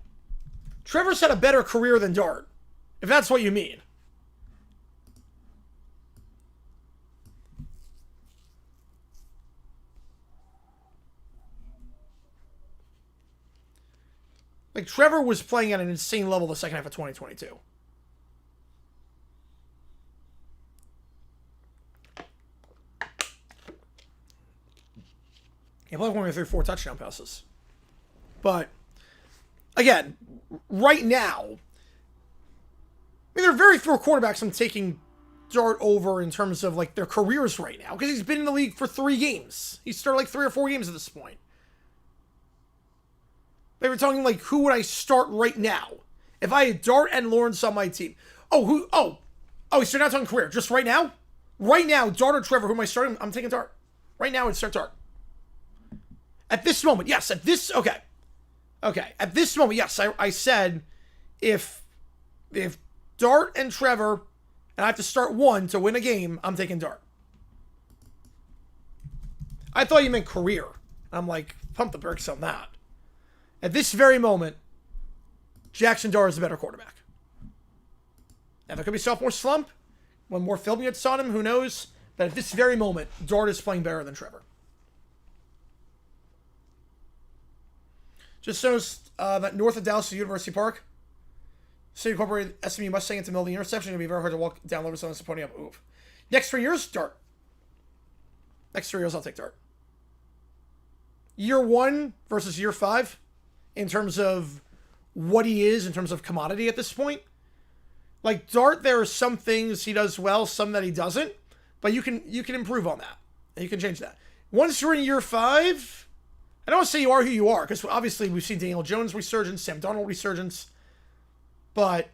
Speaker 1: Trevor's had a better career than Dart, if that's what you mean. Like, Trevor was playing at an insane level the second half of 2022. He played only 3-4 touchdown passes. But, again, right now, I mean, there are very few quarterbacks I'm taking Dart over in terms of, like, their careers right now. Because he's been in the league for 3 games. He's started, like, 3 or 4 games at this point. They were talking, like, who would I start right now? If I had Dart and Lawrence on my team. Oh, so you're not talking career. Just right now? Right now, Dart or Trevor, who am I starting? I'm taking Dart. Right now, I'd start Dart. At this moment, yes. Okay. At this moment, yes. I said if Dart and Trevor, and I have to start one to win a game, I'm taking Dart. I thought you meant career. I'm like, pump the brakes on that. At this very moment, Jackson Dart is the better quarterback. Now, there could be sophomore slump. When more film gets on him, who knows? But at this very moment, Dart is playing better than Trevor. Just noticed that north of Dallas is University Park. City incorporated SMU Mustang into the middle of the intersection. It's going to be very hard to walk down Livingston and pony up. Oof. Next 3 years, Dart. Next 3 years, I'll take Dart. Year 1 versus year 5. In terms of what he is, in terms of commodity at this point. Like, Dart, there are some things he does well, some that he doesn't. But you can improve on that. And you can change that. Once you're in year 5, I don't want to say you are who you are, because obviously we've seen Daniel Jones resurgence, Sam Darnold resurgence. But,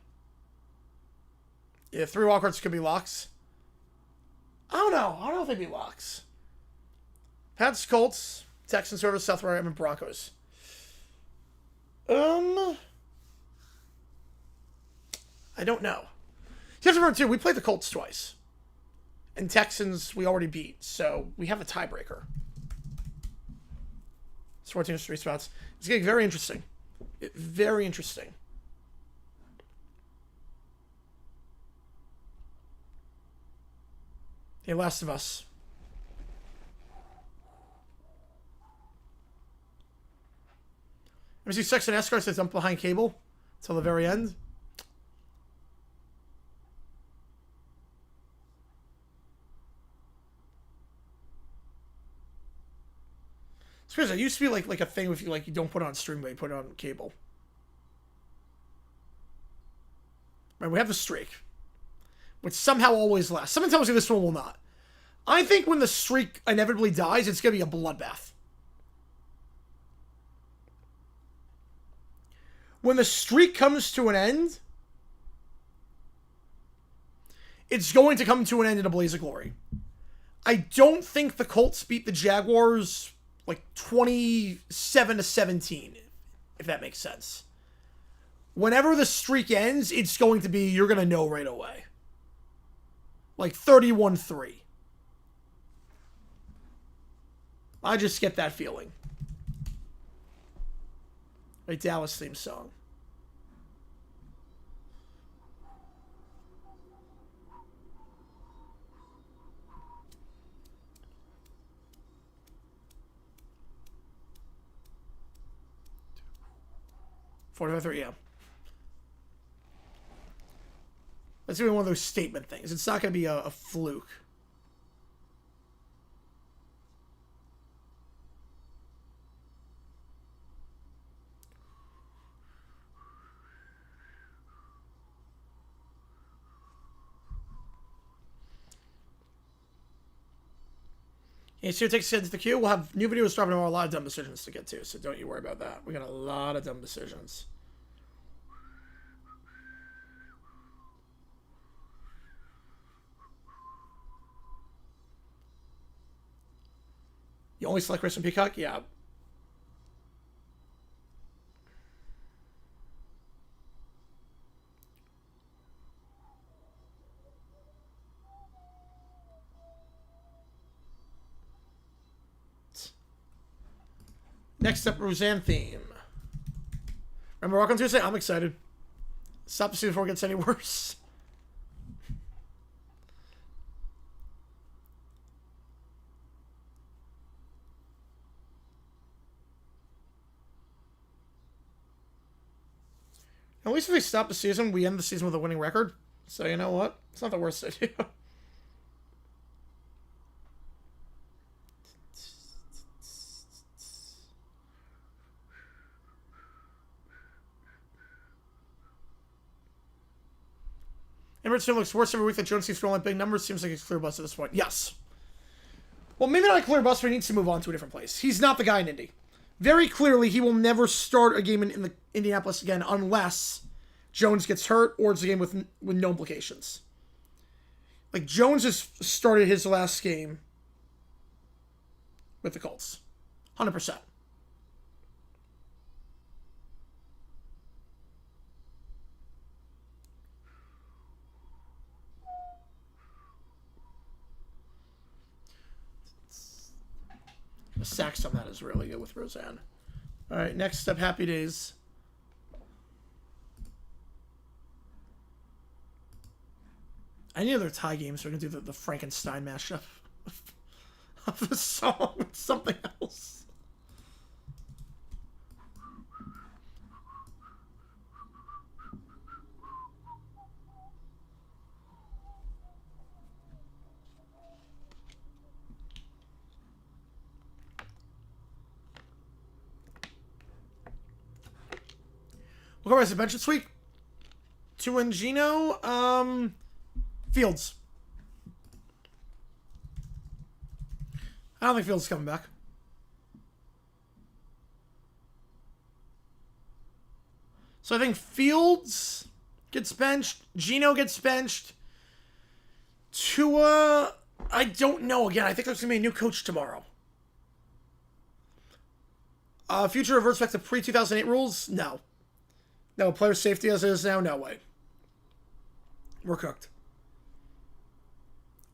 Speaker 1: yeah, 3 wildcards could be locks. I don't know if they'd be locks. Pats, Colts, Texans, Service, South Miami, Broncos. I don't know. You have to remember, too, we played the Colts twice. And Texans, we already beat. So we have a tiebreaker. It's 14 3 spots. It's getting very interesting. Very interesting. Hey, Last of Us. Let me see Sex and Escort says dump behind cable till the very end. It's crazy. It used to be like a thing with you, like you don't put it on stream, but you put it on cable. Right, we have the streak, which somehow always lasts. Someone tells me this one will not. I think when the streak inevitably dies, it's going to be a bloodbath. When the streak comes to an end, it's going to come to an end in a blaze of glory. I don't think the Colts beat the Jaguars like 27-17, if that makes sense. Whenever the streak ends, it's going to be, you're going to know right away. Like 31-3. I just get that feeling. Right, Dallas theme song. $45.3, yeah. That's going to be one of those statement things. It's not going to be a fluke. Yeah, so it takes us to the queue. We'll have new videos dropping tomorrow. A lot of dumb decisions to get to, so don't you worry about that. We got a lot of dumb decisions. You only select Chris and Peacock? Yeah. Next up, Roseanne theme. Remember Welcome Tuesday? I'm excited. Stop to see before it gets any worse. At least if we stop the season, we end the season with a winning record. So you know what? It's not the worst idea. Emerson looks worse every week that Jones keeps rolling big numbers. Seems like he's clear bust at this point. Yes. Well, maybe not a clear bust, but he needs to move on to a different place. He's not the guy in Indy. Very clearly, he will never start a game in the Indianapolis again unless Jones gets hurt or it's a game with no implications. Like, Jones has started his last game with the Colts. 100%. The sax on that is really good with Roseanne. All right, next up, Happy Days. Any other tie games? We're gonna do the Frankenstein mashup of the song with something else. We'll go rest bench this week. To and Gino, Fields. I don't think Fields is coming back. So I think Fields gets benched. Gino gets benched. Tua, I don't know. Again, I think there's going to be a new coach tomorrow. Future reverts back to pre-2008 rules? No. No, player safety as it is now? No way. We're cooked.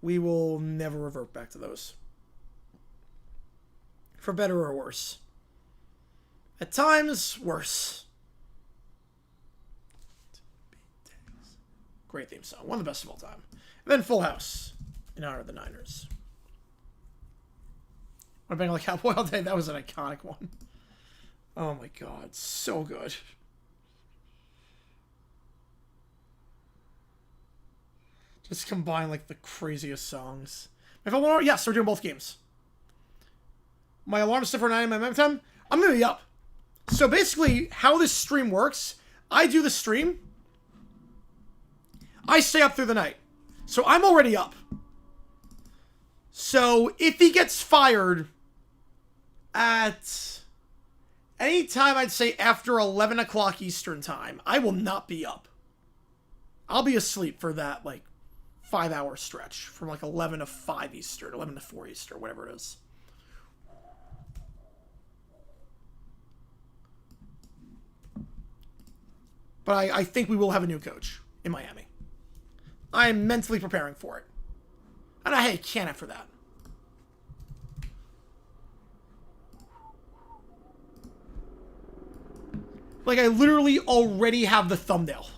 Speaker 1: We will never revert back to those. For better or worse. At times, worse. Great theme song. One of the best of all time. And then Full House, in honor of the Niners. I'm being like Cowboy all day. That was an iconic one. Oh my god, so good. Just combine like the craziest songs. If I want, yes, we're doing both games. My alarm's set for 9 a.m. my time. I'm gonna be up. So basically, how this stream works, I do the stream. I stay up through the night. So I'm already up. So if he gets fired at any time, I'd say after 11 o'clock Eastern time, I will not be up. I'll be asleep for that, like, 5-hour stretch from, like, 11 to 5 Eastern, 11 to 4 Eastern, whatever it is. But I think we will have a new coach in Miami. I am mentally preparing for it. And I can't after that. Like, I literally already have the thumbnail.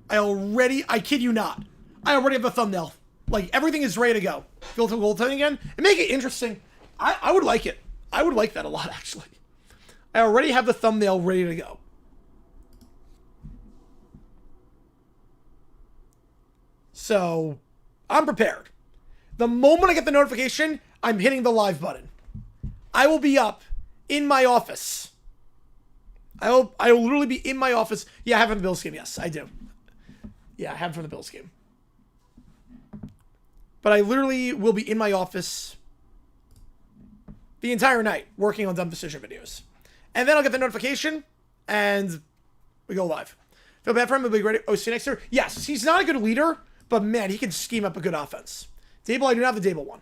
Speaker 1: I kid you not. I already have the thumbnail. Like, everything is ready to go. Go to goaltending again. And make it interesting. I would like it. I would like that a lot, actually. I already have the thumbnail ready to go. So, I'm prepared. The moment I get the notification, I'm hitting the live button. I will be up in my office. I will literally be in my office. Yeah, I have it from the Bills game. Yes, I do. Yeah, I have it from the Bills game. But I literally will be in my office the entire night working on dumb decision videos. And then I'll get the notification, and we go live. Feel bad for him. He'll be great OC next year. Yes, he's not a good leader, but man, he can scheme up a good offense. Dable, I do not have the Dable one.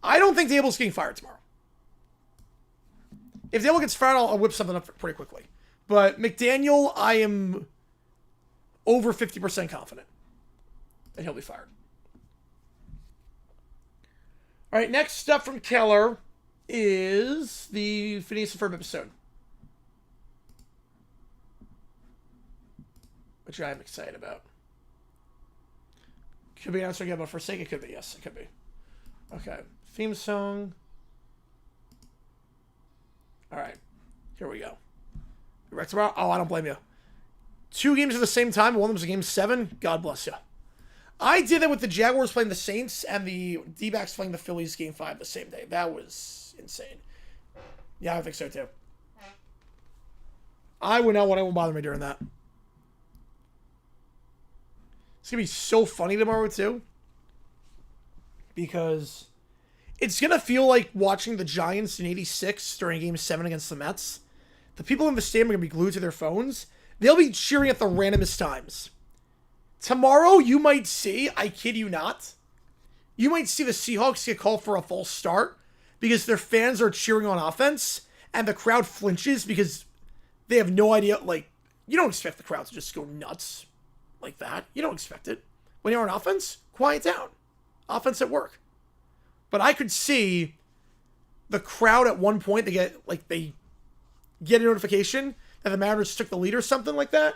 Speaker 1: I don't think Dable's getting fired tomorrow. If Dable gets fired, I'll whip something up pretty quickly. But McDaniel, I am over 50% confident that he'll be fired. All right, next up from Keller is the Phineas and Ferb episode, which I'm excited about. Could be an answer again, but for sake, it could be. Yes, it could be. Okay, theme song. All right, here we go. Right tomorrow? Oh, I don't blame you. 2 games at the same time. One of them was a game 7. God bless you. I did that with the Jaguars playing the Saints and the D-backs playing the Phillies game 5 the same day. That was insane. Yeah, I think so too. I would not want anyone bother me during that. It's going to be so funny tomorrow too. Because it's going to feel like watching the Giants in 86 during game 7 against the Mets. The people in the stadium are going to be glued to their phones. They'll be cheering at the randomest times. Tomorrow, you might see, I kid you not, you might see the Seahawks get called for a false start because their fans are cheering on offense and the crowd flinches because they have no idea. Like, you don't expect the crowd to just go nuts like that. You don't expect it. When you're on offense, quiet down. Offense at work. But I could see the crowd at one point, they get a notification that the Mariners took the lead or something like that.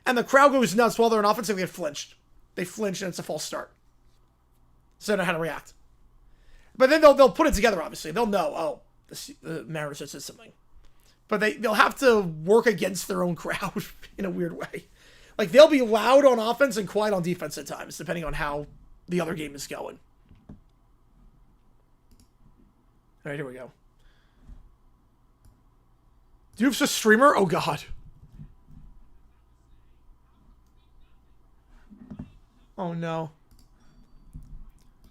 Speaker 1: And the crowd goes nuts while they're in offense and they get flinched. They flinch and it's a false start. So they know how to react. But then they'll put it together, obviously. They'll know, oh, the Mariners just did something. But they'll have to work against their own crowd in a weird way. Like, they'll be loud on offense and quiet on defense at times, depending on how the other game is going. All right, here we go. Doof's a streamer? Oh, God. Oh, no.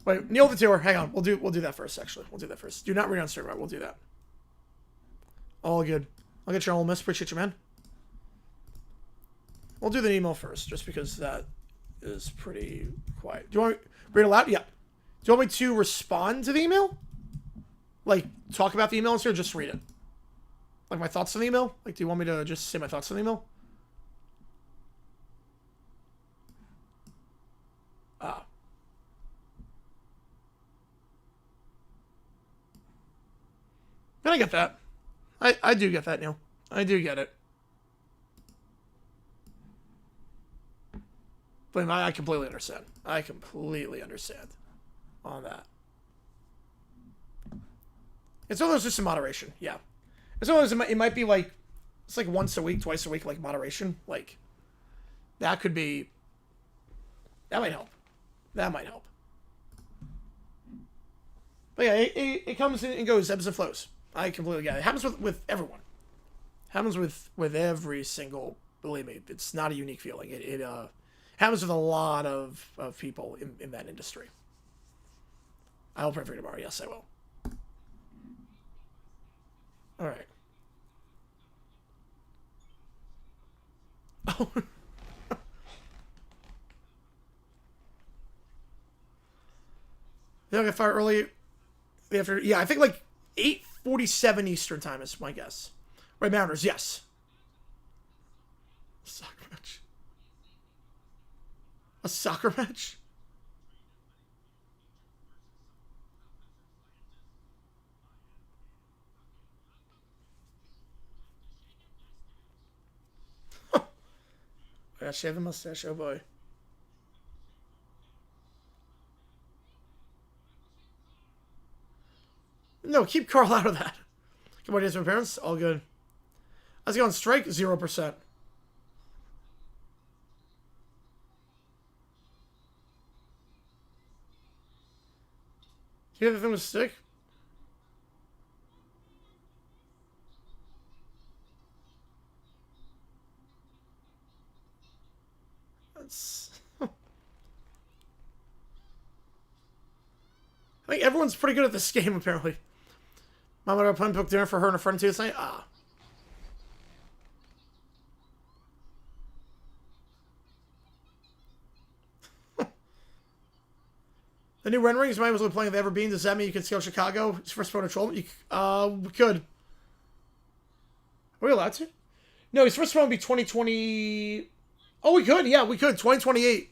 Speaker 1: Wait, Neil the Tour. Hang on. We'll do that first, actually. We'll do that first. Do not read on stream. Right, we'll do that. All good. I'll get your Ole Miss. Appreciate you, man. We'll do the email first, just because that is pretty quiet. Do you want me to read it aloud? Yeah. Do you want me to respond to the email? Like, talk about the email instead, or just read it? Like, my thoughts on the email? Like, do you want me to just say my thoughts on the email? And I get that. I do get that, Neil. I do get it. But I completely understand. I completely understand on that. It's almost just in moderation, yeah. It's almost, it might be like, it's like once a week, twice a week, like moderation. Like, that could be, that might help. That might help. But yeah, it comes and goes, ebbs and flows. I completely get it. It happens with everyone. It happens with every single, believe me, it's not a unique feeling. It happens with a lot of people in that industry. I will pray for you tomorrow. Yes, I will. All right. Oh. They'll get fired early after. Yeah, I think like 8:47 Eastern time is my guess. Right, Mariners. Yes. Soccer match. A soccer match. I gotta shave the mustache, oh boy. No, keep Carl out of that. Good morning, my parents. All good. I was going strike 0%. You have the thing with stick? That's. I think everyone's pretty good at this game, apparently. Mom and I plan to cook dinner for her and a friend too tonight. Ah. The new renderings might as well playing the Ever Been. Does that mean you can scale Chicago? It's first photo troll. We could. Are we allowed to? No, his first one would be 2020. Oh, we could. Yeah, we could. 2028.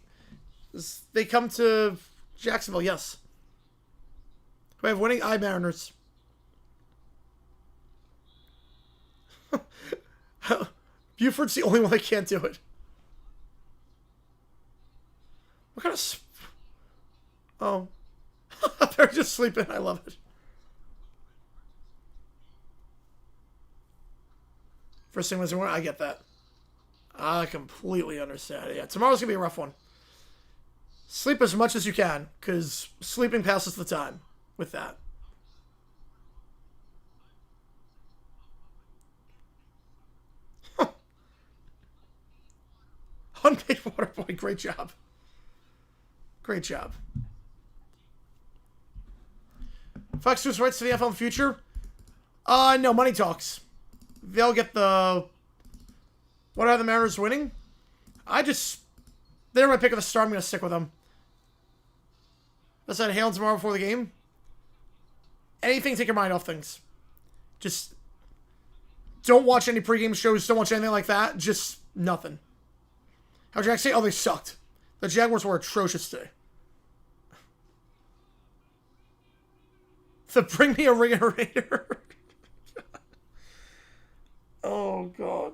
Speaker 1: They come to Jacksonville. Yes. We have winning eye Mariners. Buford's the only one that can't do it. What kind of... Oh. They're just sleeping. I love it. First thing was I get that. I completely understand. Yeah, tomorrow's going to be a rough one. Sleep as much as you can, because sleeping passes the time with that. Unpaid water boy, great job. Great job. Fox News rights to the NFL future? No, money talks. They'll get the... What are the Mariners winning? They're my pick of the star. I'm going to stick with them. Let's hail tomorrow before the game. Anything to take your mind off things. Just don't watch any pregame shows. Don't watch anything like that. Just nothing. How'd Jack say? Oh, they sucked. The Jaguars were atrocious today. So bring me a reiterator. Oh, God.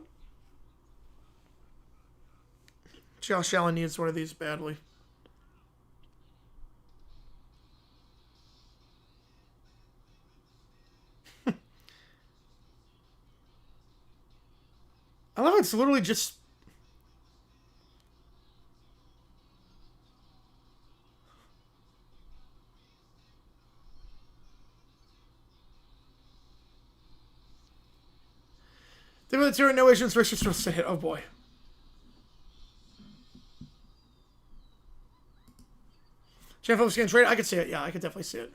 Speaker 1: Josh Allen needs one of these badly. I love it. It's literally just... They were the two no Asians versus supposed to hit. Oh boy. Jeff Phillips getting traded. I could see it. Yeah, I could definitely see it.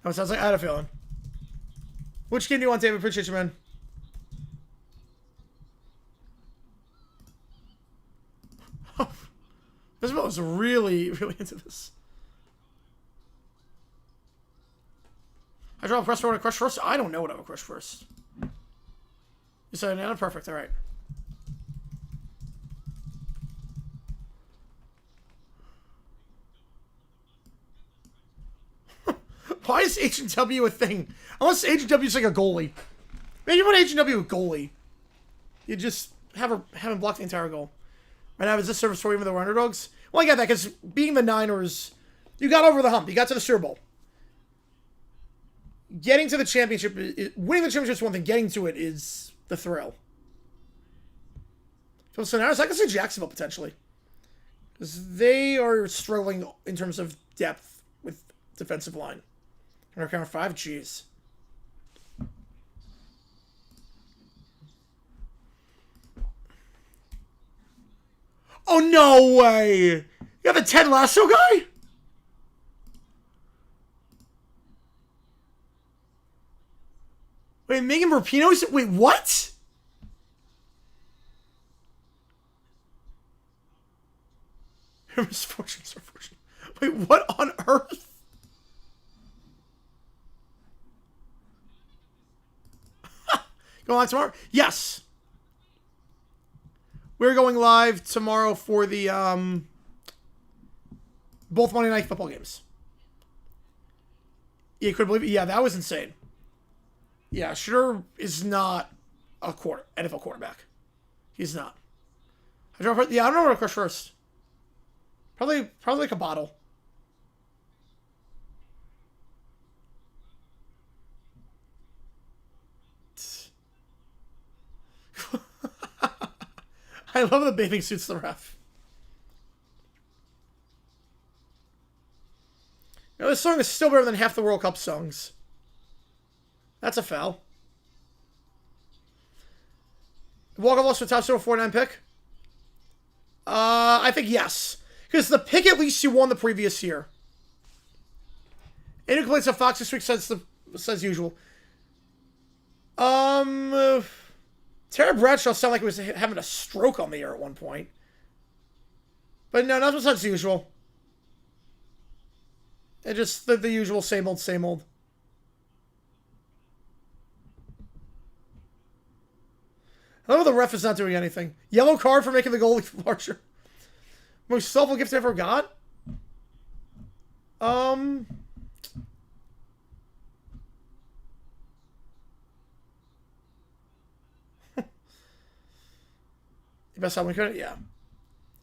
Speaker 1: Oh, it sounds like I had a feeling. Which game do you want, David? Appreciate you, man. Oh, Isabel was really, really into this. I draw a press forward and crush first. I don't know what I would crush first. You said Nana? Perfect. All right. Why is H&W a thing? Unless H&W is like a goalie. Maybe you put H&W a goalie. You just have him block the entire goal. Right now, is this service for even though we're underdogs? Well, I get that, because being the Niners, you got over the hump. You got to the Super Bowl. Getting to the championship, winning the championship is one thing. Getting to it is the thrill. So Niners, I can see Jacksonville potentially. Because they are struggling in terms of depth with defensive line. Under count 5, jeez. Oh, no way! You got the Ted Lasso guy? Wait, Megan Rapinoe's... Wait, what? Misfortunes. Wait, what on earth? Going live tomorrow? Yes. We're going live tomorrow for the both Monday Night Football games. You couldn't believe it? Yeah, that was insane. Yeah, Schroeder is not a NFL quarterback. He's not. I don't know what to crush first. Probably like a bottle. I love the bathing suits the ref. You know, this song is still better than half the World Cup songs. That's a foul. Walker lost for top 049 pick. I think yes. Because the pick at least you won the previous year. And complaints of Fox this week says usual. Tara Bradshaw sounded like he was having a stroke on the air at one point. But no, not besides usual. It just the usual same old, same old. I know the ref is not doing anything. Yellow card for making the goalie larger. Most selfful gift I ever got? The best time we could? Yeah.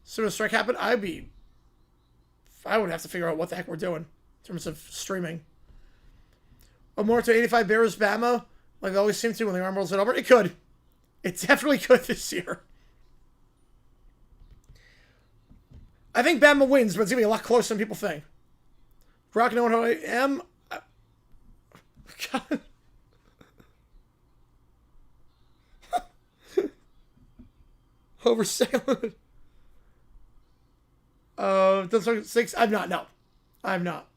Speaker 1: So when a strike happened, I would have to figure out what the heck we're doing in terms of streaming. A more to 85 Bears Bama, like they always seem to when the arm rolls it over. It could. It definitely could this year. I think Bama wins, but it's going to be a lot closer than people think. Brock knowing who I am. God. Oversailing. Does 6? I'm not. No, I'm not.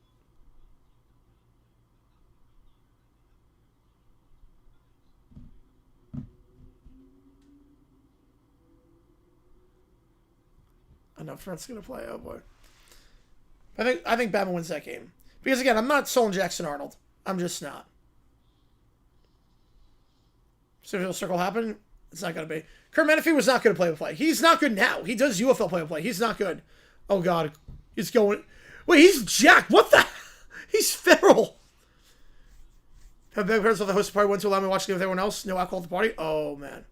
Speaker 1: I know Fred's gonna play. Oh boy. I think Bama wins that game because again, I'm not selling Jackson Arnold. I'm just not. So if the circle happen, it's not gonna be. Kurt Menefee was not going to play. He's not good now. He does UFL play. He's not good. Oh, God. He's going... Wait, he's jacked. What the... He's feral. Have big parents of the host party went to allow me to watch the game with everyone else? No alcohol at the party? Oh, man.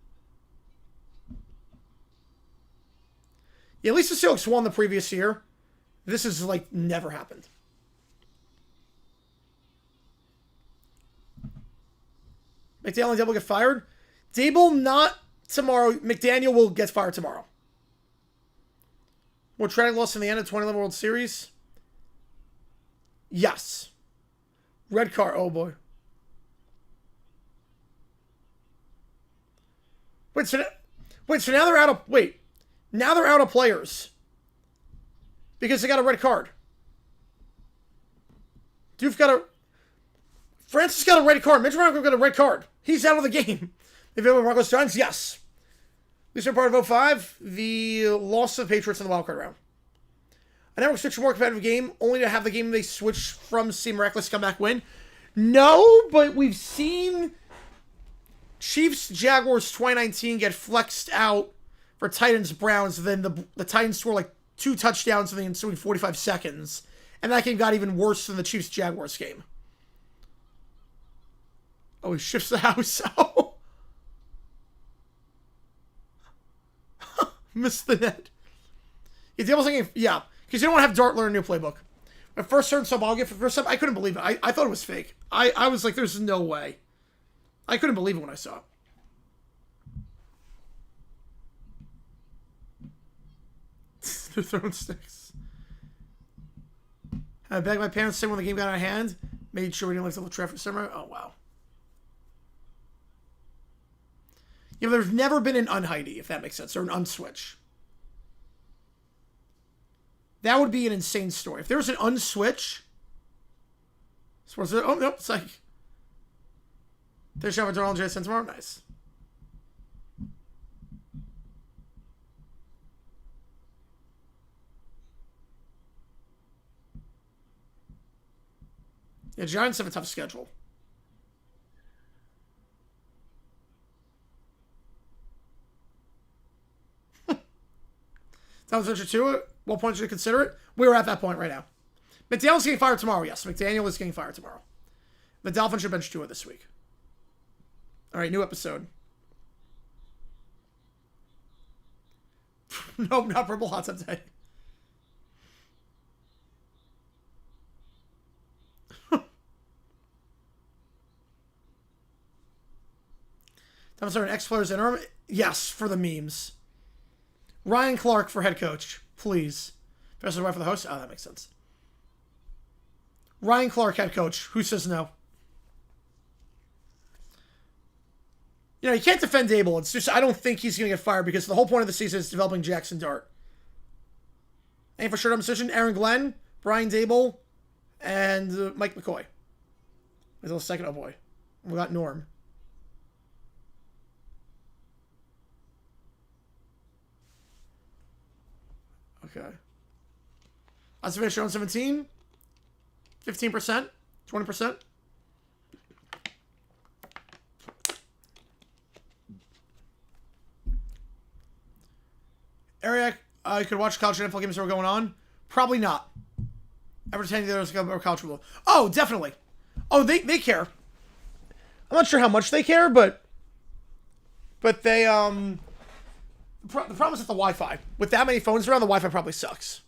Speaker 1: Yeah, at least the Seahawks won the previous year. This is, like, never happened. McDaniel and Dable get fired? Dable not... Tomorrow, McDaniel will get fired tomorrow. More tragic loss in the end of 2011 World Series? Yes. Red card. Oh, boy. So now they're out of... Wait. Now they're out of players. Because they got a red card. Doof got a... Francis got a red card. Mitch Romano got a red card. He's out of the game. If it were Broncos Giants, yes. Least part of 05, the loss of the Patriots in the wildcard round. I never switched to a more competitive game, only to have the game they switched from see miraculous comeback win. No, but we've seen Chiefs Jaguars 2019 get flexed out for Titans Browns. Then the Titans score like 2 touchdowns in the ensuing 45 seconds, and that game got even worse than the Chiefs Jaguars game. Oh, he shifts the house. Oh. Missed the net. Yeah, Diablo's thinking, yeah, because you don't want to have Dart learn a new playbook. My first turn sub I'll get for the first time, I couldn't believe it. I thought it was fake. I was like, there's no way. I couldn't believe it when I saw it. They're throwing sticks. I begged my parents to say when the game got out of hand. Made sure we didn't lift the traffic summer. Oh, wow. You know, there's never been an unhidey, if that makes sense, or an unswitch. That would be an insane story. If there was an unswitch... Oh, nope, it's like... There's Shabbat Darrell and Jason tomorrow. Nice. Yeah, Giants have a tough schedule. That was such to it. What point should you consider it? We're at that point right now. McDaniel's getting fired tomorrow. Yes, McDaniel is getting fired tomorrow. The Dolphins should bench Tua this week. All right, new episode. Nope, not Purple Hot Tub Day. Dolphins are an ex-player's interim? Yes, for the memes. Ryan Clark for head coach, please. Best right for the host? Oh, that makes sense. Ryan Clark, head coach. Who says no? You know, you can't defend Dable. It's just, I don't think he's going to get fired because the whole point of the season is developing Jackson Dart. And for sure, decision, Aaron Glenn, Brian Dable, and Mike McCoy. There's a second, oh boy. We got Norm. Okay. Let's finish on 17. 15%. 20%. Eric, you could watch college NFL games that were going on? Probably not. Ever pretending there was college football? Oh, definitely. Oh, they care. I'm not sure how much they care, but they, the problem is with the Wi-Fi. With that many phones around, the Wi-Fi probably sucks.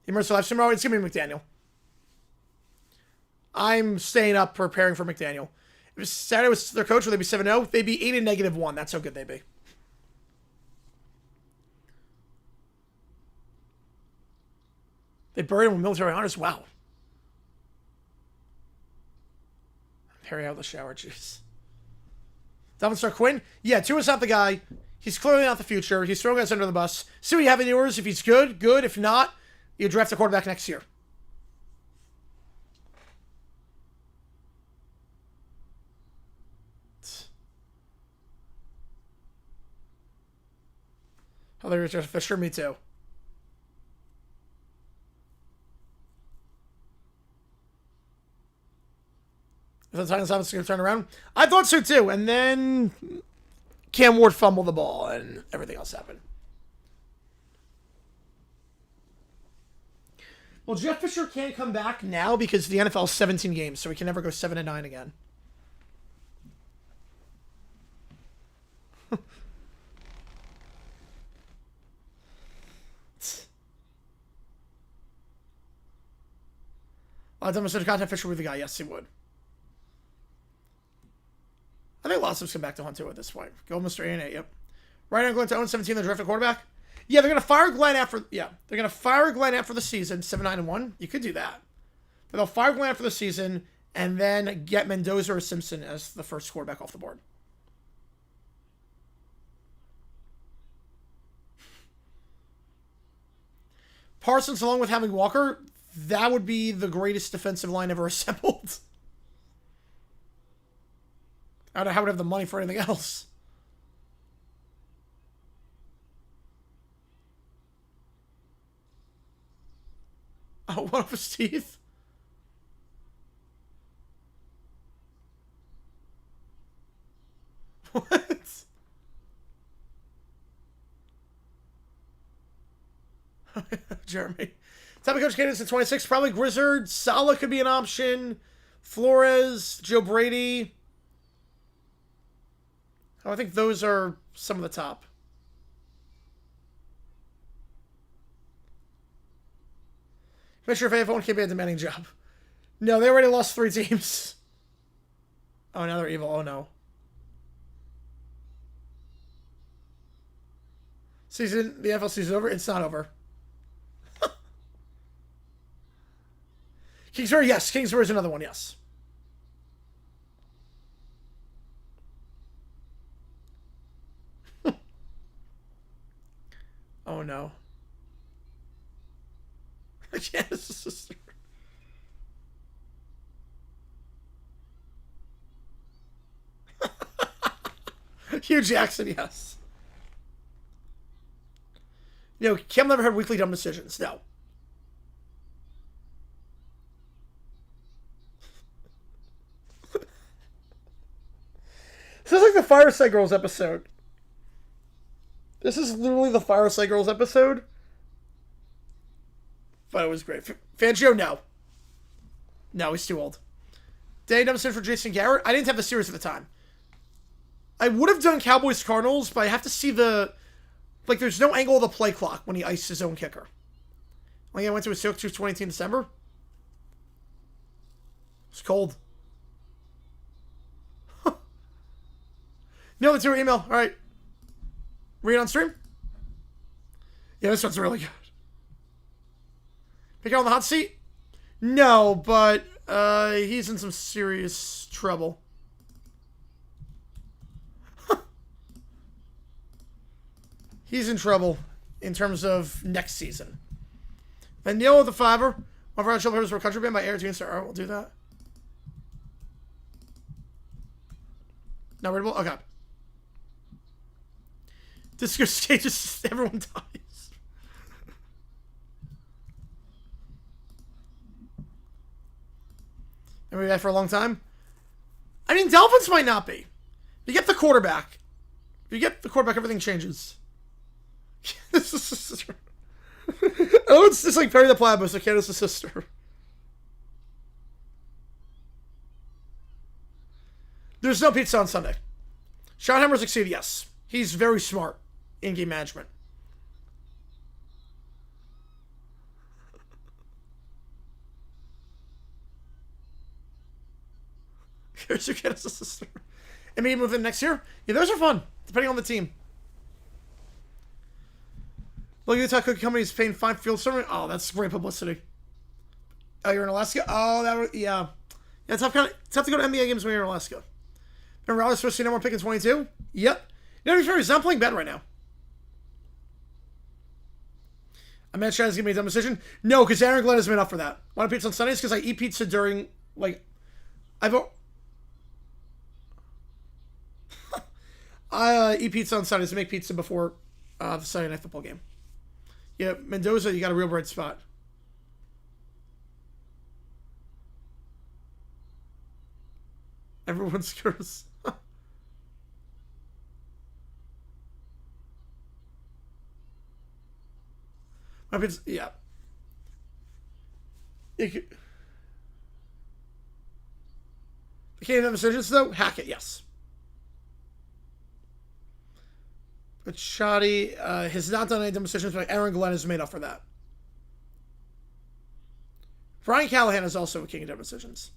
Speaker 1: The immersive live stream, it's going to be McDaniel. I'm staying up preparing for McDaniel. If Saturday was their coach, would they be 7-0? They'd be 8 and -1. That's how good they'd be. They buried him with military honors. Wow. Perry out of the shower, jeez. Dolphins start Quinn? Yeah, Tua's not the guy. He's clearly not the future. He's throwing guys under the bus. See what you have in yours. If he's good, good. If not, you draft a quarterback next year. Oh, there's Richard Fisher. Me too. If the Titans have going to turn around, I thought so too. And then Cam Ward fumbled the ball, and everything else happened. Well, Jeff Fisher can't come back now because the NFL is 17 games, so he can never go 7-9 again. A lot of times, content Fisher would be the guy. Yes, he would. I think lots of us come back to Hunt too at this point. Go Mr. A&A, yep. Right now, going to own 17, the drafted quarterback. Yeah, they're going to fire Glenn after. Yeah, they're going to fire Glenn after the season, 7-9-1. You could do that. But they'll fire Glenn after the season and then get Mendoza or Simpson as the first quarterback off the board. Parsons, along with having Walker, that would be the greatest defensive line ever assembled. I don't know how would have the money for anything else. Oh, one of his teeth? What? Jeremy. Top of coach candidates at 26. Probably Grizzard. Sala could be an option. Flores. Joe Brady. Oh, I think those are some of the top. Commissioner Faye, phone can't be a demanding job. No, they already lost 3 teams. Oh, now they're evil. Oh, no. The NFL season's over? It's not over. Kingsbury, yes. Kingsbury is another one, yes. Oh, no. Yes. Hugh Jackson, yes. You know, Kim never had weekly dumb decisions. No. This is like the Fireside Girls episode. This is literally the Fireside Girls episode. But it was great. Fangio, no. No, he's too old. Danny Dumpster for Jason Garrett. I didn't have the series at the time. I would have done Cowboys Cardinals, but I have to see the... Like, there's no angle of the play clock when he iced his own kicker. Like, I went to a Silk 2018 in December. It's cold. No, let's do an email. All right. Read it on stream? Yeah, this one's really good. Pick it on the hot seat? No, but he's in some serious trouble. He's in trouble in terms of next season. Van Neal with the fiver. One of our children for a country band by Air Tunes. All right, we'll do that. Not readable? Okay. Disco stages, everyone dies. And we'll be back for a long time. I mean, Dolphins might not be. You get the quarterback. If you get the quarterback, everything changes. Oh, it's just like Perry the Platypus, so Candace's sister. There's no pizza on Sunday. Schottenheimer succeeded, yes. He's very smart in game management. Here's your Candace's sister. And maybe move in next year? Yeah, those are fun, depending on the team. Look, Utah Cookie Company is paying 5 field tournament. Oh, that's great publicity. Oh, you're in Alaska? Oh, that was, yeah. Yeah, it's tough to go to NBA games when you're in Alaska. Remember, I was supposed to see no more pick in 22? Yep. You know, to be fair, he's not playing bad right now. I'm not sure he's going to be a dumb decision. No, because Aaron Glenn has been up for that. Want a pizza on Sundays? Because I eat pizza during, like, I eat pizza on Sundays to make pizza before the Sunday Night Football game. Yeah, Mendoza, you got a real bright spot. Everyone's curse. My pizza, yeah. The can't have decisions though. Hackett, yes. But Shoddy has not done any dumb decisions, but Aaron Glenn has made up for that. Brian Callahan is also a king of dumb decisions.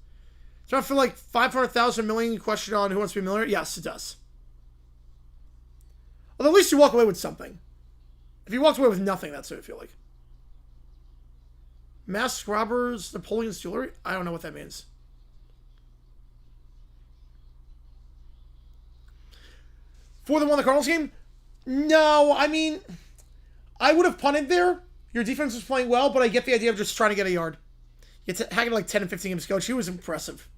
Speaker 1: Do I feel like 500,000 million question on Who Wants to Be a Millionaire? Yes, it does. Although at least you walk away with something. If you walked away with nothing, that's what I feel like. Masked robbers, Napoleon's jewelry? I don't know what that means. For the Cardinals game? No, I mean, I would have punted there. Your defense was playing well, but I get the idea of just trying to get a yard. It's Hackett like 10 and 15 games coach. He was impressive.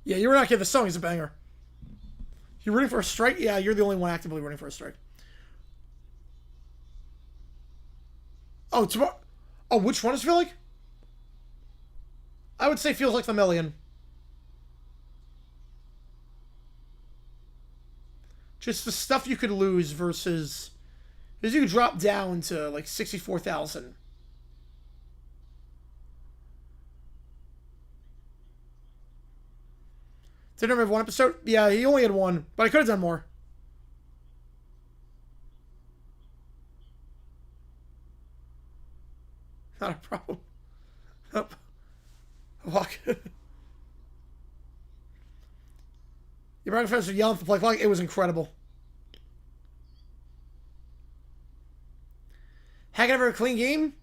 Speaker 1: Yeah, you were not kidding. The song is a banger. You're rooting for a strike? Yeah, you're the only one actively rooting for a strike. Oh, tomorrow. Oh, which one does it feel like? I would say feels like the million. Just the stuff you could lose versus... Because you could drop down to like 64,000. Did Urban have one episode? Yeah, he only had one, but I could have done more. Not a problem. Up. Walk. Your Broncos fans were yelling for play clock. It was incredible. Hackett ever a clean game?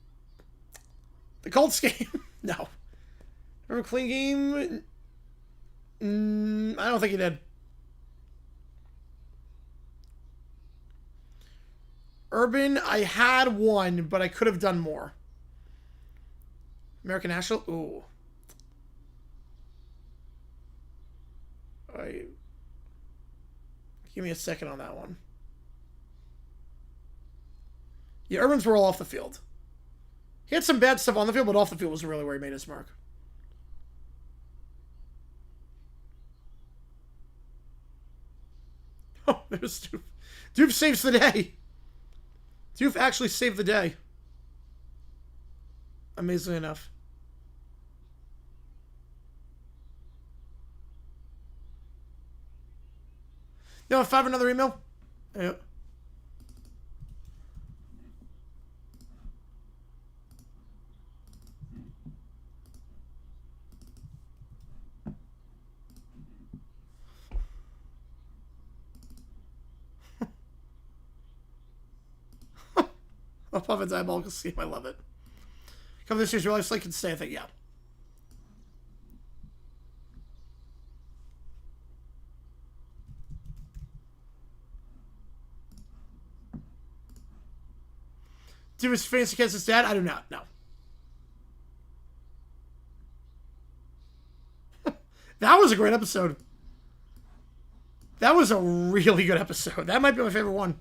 Speaker 1: The Colts game? No. Ever a clean game? I don't think he did. Urban, I had one, but I could have done more. American National? Ooh. Give me a second on that one. Yeah, Urban's were all off the field. He had some bad stuff on the field, but off the field was really where he made his mark. Oh, there's Doof. Doof saves the day. Doof actually saved the day. Amazingly enough. You know, 5 another email? Yeah. I'll pop a diabolical scheme. I love it. Come this year's real life, so I can say, I think, yeah. Do his fancy against his dad? I do not, no. That was a great episode. That was a really good episode. That might be my favorite one.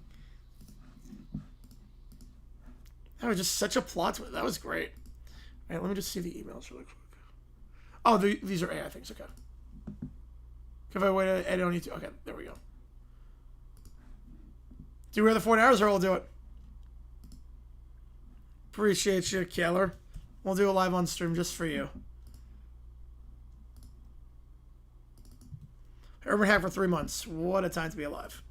Speaker 1: That was just such a plot twist. That was great. All right, let me just see the emails really quick. Oh, these are AI things. Okay. If I wait to edit on YouTube. Okay, there we go. Do we have the 4 hours or we'll do it? Appreciate you, Keller. We'll do it live on stream just for you. Urban hack for 3 months. What a time to be alive.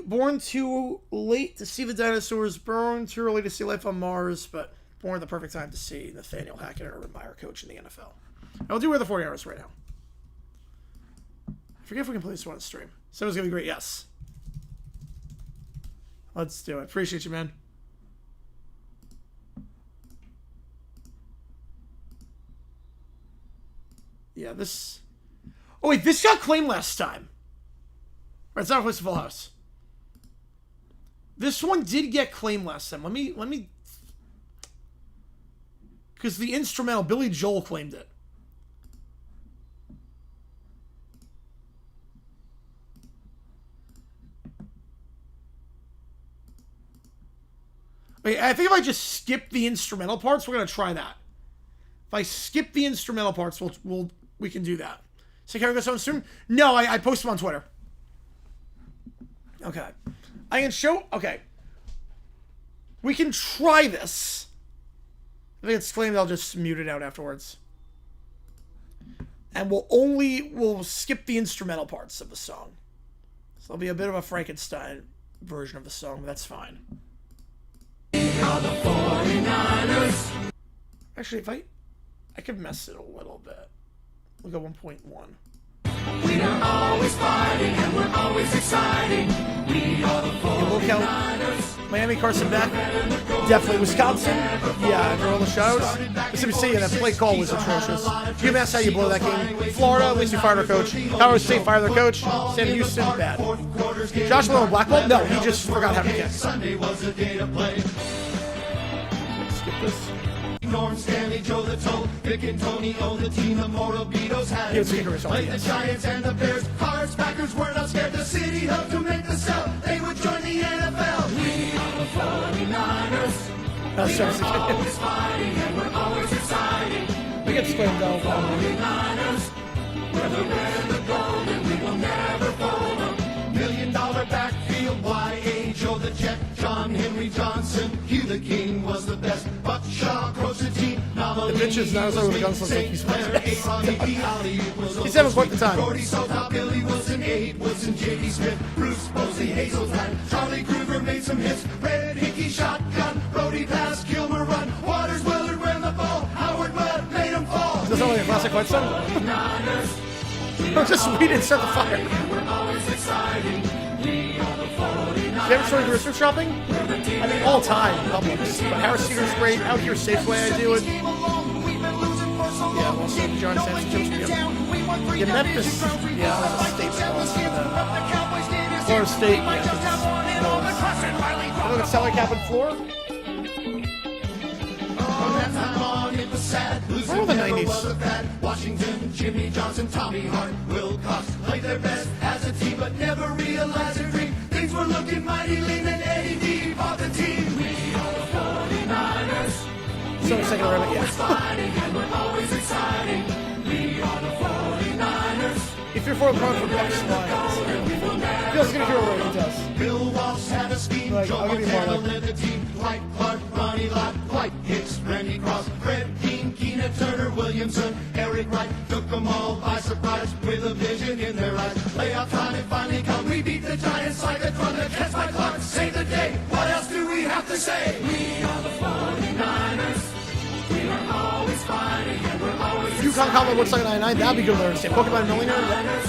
Speaker 1: Born too late to see the dinosaurs. Born too early to see life on Mars, but born at the perfect time to see Nathaniel Hackett and Urban Meyer coach in the NFL. I'll do we're the 40 hours right now. I forget if we can play this one on stream. So it's gonna be great. Yes. Let's do it. Appreciate you, man. Yeah, this. Oh wait, this got claimed last time. Right, it's not a place to Full House. This one did get claimed last time. Let me. Because the instrumental, Billy Joel claimed it. Wait, I think if I just skip the instrumental parts, we're gonna try that. If I skip the instrumental parts, we can do that. So can I go soon? No, I post them on Twitter. Okay. I can show... Okay. We can try this. If it's claimed, I'll just mute it out afterwards. And we'll skip the instrumental parts of the song. So there'll be a bit of a Frankenstein version of the song, but that's fine. We are the 49ers. Actually, if I could mess it a little bit. We'll go 1.1. We are always fighting and we're always exciting. We are the 49ers. Miami, Carson Beck. Definitely Wisconsin. Yeah, for all the shows. Mississippi State, that play call was atrocious. UMass, how you blow that game. Florida, at least we fired our coach. Colorado State fired their coach. Sam Houston, bad. Josh Malone, black ball? No, he just forgot how to kick. Sunday was the day to play. Skip this. Norm, Stanley, Joe the Toll, Vic and Tony own the team. The Morbidos had it. Like the Giants and the Bears, Cards, Packers were not scared. The city hoped to make the sell. They would join the NFL. We are the 49ers. We are always fighting and we're always exciting. We get screamed out. 49ers. We're the red and the gold and we will never fold them. $1 million backfield, Y.A. Joe the Jet, John Henry Johnson. Hugh the King was the best. Buck Shaw coached the team. Now the bitches, now with the guns looks like he's having quite the time.
Speaker 5: Charlie Kruger made some hits. Red Hickey shotgun. Brody pass. Kilmer run. Waters Willard ran the ball. Howard Mudd made him fall.
Speaker 1: Does that sound like a classic fight song? No, just we didn't start the fire. Did you ever start grocery shopping? I mean, all time, Publix. But Harris Teeter's great. Out here, Safeway, I do it. Yeah, well, so John Sands, yeah, Memphis. Yeah, that was a state boss. Florida State. Yeah, I look at salary cap and floor. Where were the 90s?
Speaker 5: Washington, Jimmy Johnson, Tommy Hart, Will Cox played their best as a team, but never realized their dream. Things were looking mighty lean, and Eddie D bought the team. We are the 49ers.
Speaker 1: So second round, yeah.
Speaker 5: Fighting and we're always exciting. We are the 49ers.
Speaker 1: If you're for the front for Bucks Lions, feels gonna hear what he does.
Speaker 5: Bill Walsh had a scheme.
Speaker 1: Like,
Speaker 5: Joe
Speaker 1: I'll give you more,
Speaker 5: Montana
Speaker 1: like-
Speaker 5: led the team. Dwight Clark, Ronnie Lott, White Hicks, Randy Cross, Fred Keene, Keena Turner, Williamson, Eric Wright took them all by surprise with a vision in their eyes. Playoff time had finally come. We beat the Giants like a drum. The Jets by Clark saved the day. What else do we have to say? We are the 49ers. We are always fighting and we're always
Speaker 1: UConn Common Woodstock 99, that'd be good lyrics. Yeah, Pokemon Millionaire.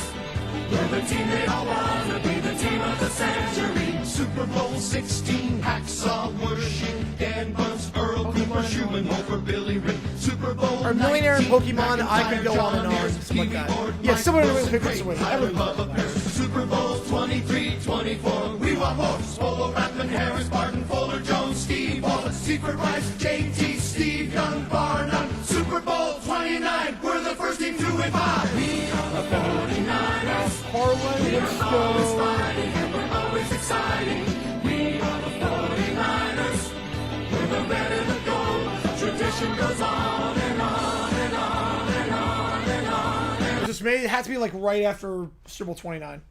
Speaker 5: We're the team they all want to be, the team of the century. Super Bowl 16, Hacksaw, Worship, Dan Bunce, Earl Cooper, Schumann, Hofer, Billy Rick. Super Bowl
Speaker 1: Or Millionaire and
Speaker 5: 19,
Speaker 1: Pokemon, I could go on and on, stuff like that. Yeah, similar to the Pictures Away.
Speaker 5: Super Bowl 23, 24, we want more. Swallow, Rathman, Harris, Barton, Fuller, Jones, Steve, Wallace, Seifert, Rice, JT, Steve, Young, Barnum. Super Bowl 29, we're the first team to win by. We are the 49ers.
Speaker 1: Parlay, let's go.
Speaker 5: Fighting and we're always exciting. We are the 49ers. We're the red and the gold. Tradition goes on and on and on and on and on.
Speaker 1: It just made it had to be like right after Super Bowl 29.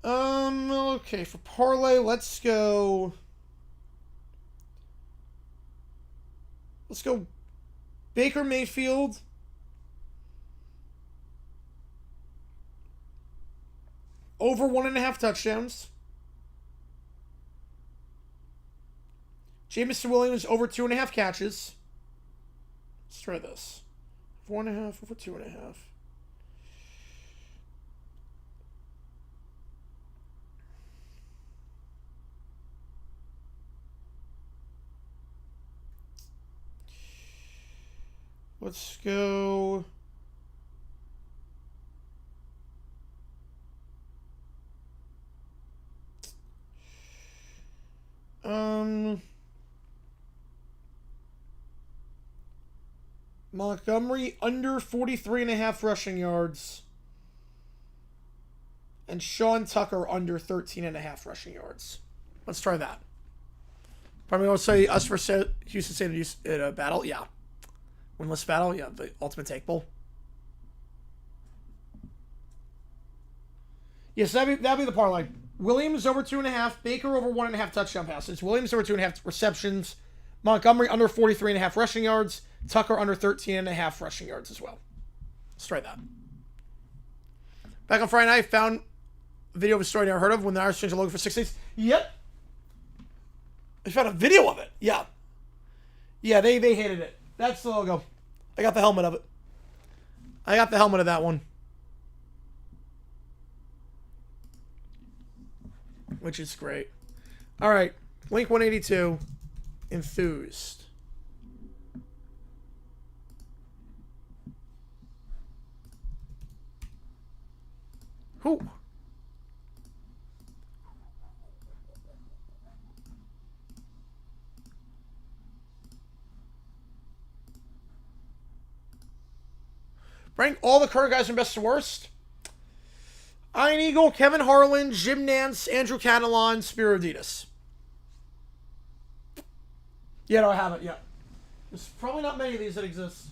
Speaker 1: Okay, for parlay, let's go. Let's go Baker Mayfield. Over 1.5 touchdowns. Jameson Williams over 2.5 catches. Let's try this. 4.5 over 2.5. Let's go. Montgomery under 43.5 rushing yards. And Sean Tucker under 13.5 rushing yards. Let's try that. Probably want to say us for Houston State battle. Yeah. Winless battle. Yeah. The Ultimate Take Bowl. Yes, that'd be the parlay. Williams over 2.5. Baker over 1.5 touchdown passes. Williams over 2.5 receptions. Montgomery under 43.5 rushing yards. Tucker under 13.5 rushing yards as well. Let's try that. Back on Friday night, found a video of a story I never heard of when the Irish changed the logo for 6 days. Yep. I found a video of it. Yeah. Yeah, they hated it. That's the logo. I got the helmet of it. I got the helmet of that one. Which is great. All right. Link 182. Enthused. Who? Rank all the current guys from best to worst. Iron Eagle, Kevin Harlan, Jim Nance, Andrew Catalan, Spiro Adidas. Yeah, no, I haven't. Yeah. There's probably not many of these that exist.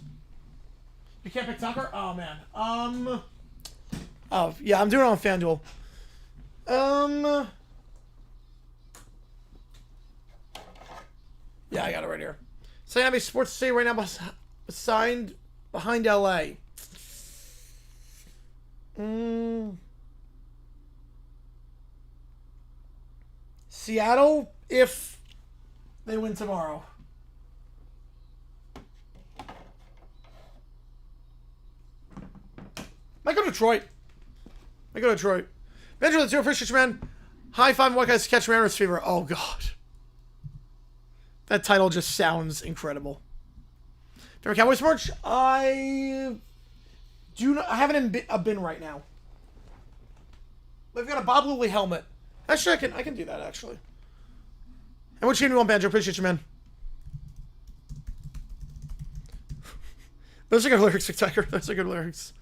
Speaker 1: You can't pick Tucker? Oh, man. Oh, yeah, I'm doing it on FanDuel. Yeah, I got it right here. Cincinnati Sports City right now signed behind LA. Seattle, if they win tomorrow. Might go to Detroit. Eventually, let's do appreciate you, man. High five, white guys catch Mariners fever. Oh God, that title just sounds incredible. Favorite Cowboys merch? I haven't a bin right now. They've got a Bob Lilly helmet. Actually, I can do that actually. And what team do you want, Banjo? Appreciate you, man. Those are good lyrics, Tiger. Those are good lyrics.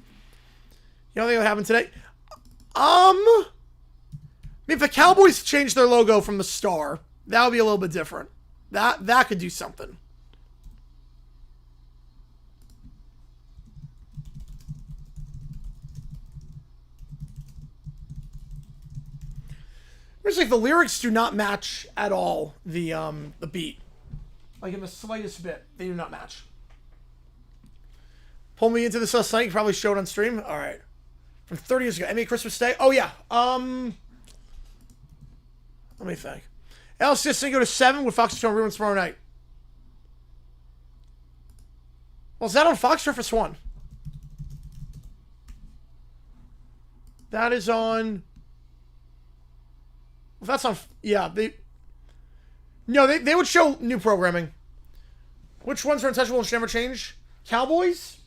Speaker 1: You don't think what happened today? I mean, if the Cowboys change their logo from the star, that would be a little bit different. That could do something. It's like the lyrics do not match at all the beat. Like in the slightest bit, they do not match. Pull me into this last night. You probably showed on stream. All right. From 30 years ago. NBA Christmas Day. Oh, yeah. Let me think. Else just go to 7 with Fox Turf Ruins tomorrow night. Well, is that on Fox Turf or 1? That is on... Well, that's on... Yeah, they would show new programming. Which ones are untouchable and should never change? Cowboys?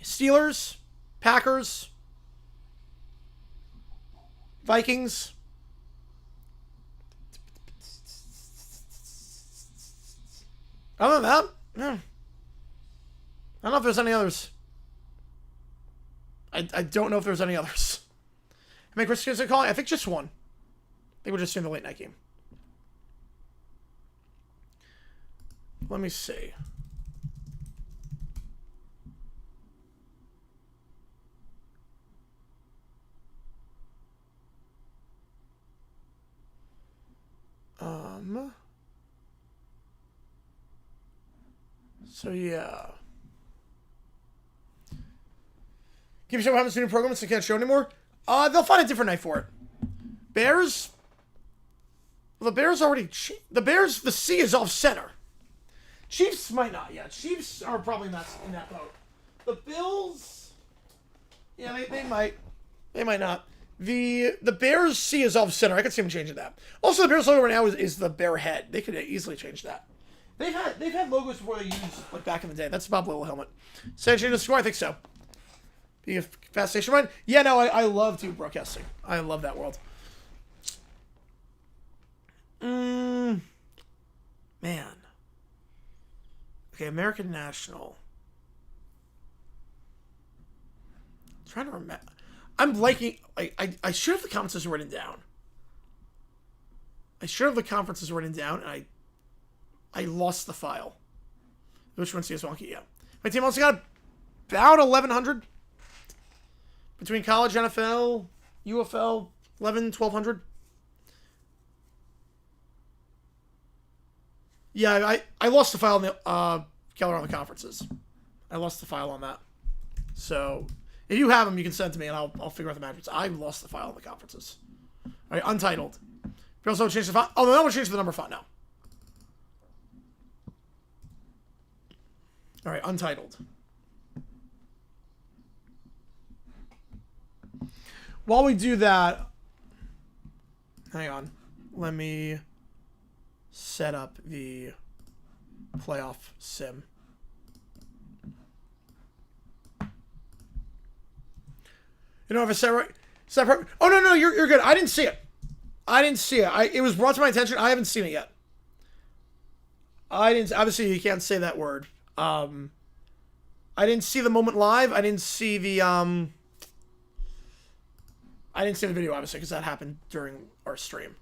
Speaker 1: Steelers? Packers? Vikings? Other than that, yeah. I don't know if there's any others. I don't know if there's any others. How many Christmas are calling? I think just one. I think we're just doing the late night game. Let me see. So yeah. Give yourself what happens to new programs they can't show anymore. They'll find a different night for it. Bears. Well, the Bears already. The Bears. The C is off center. Chiefs might not yet. Chiefs are probably not in that boat. The Bills. Yeah, they might. They might not. The Bears C is off center. I could see them changing that. Also, the Bears logo right now is the bear head. They could easily change that. They've had logos before they used like back in the day. That's the Bob Little helmet. Sanction to score, I think so. Be a fast station run. Yeah, no, I love TV broadcasting. I love that world. Man. Okay, American National. I'm trying to remember. I'm liking. I should have the conferences written down. And I lost the file. Which one's CS wonky? Yeah. My team also got about 1,100 between college, NFL, UFL, 1,200. Yeah, I lost the file in the Keller on the conferences. I lost the file on that. So if you have them, you can send to me, and I'll figure out the matches. I lost the file on the conferences. All right, untitled. You also change the font. Oh, no, that one changed the number font now. All right, untitled. While we do that, hang on. Let me set up the playoff sim. You know, if I separate. Oh no, you're good. I didn't see it. It was brought to my attention. I haven't seen it yet. I didn't. Obviously, you can't say that word. I didn't see the moment live. I didn't see the video, obviously, because that happened during our stream.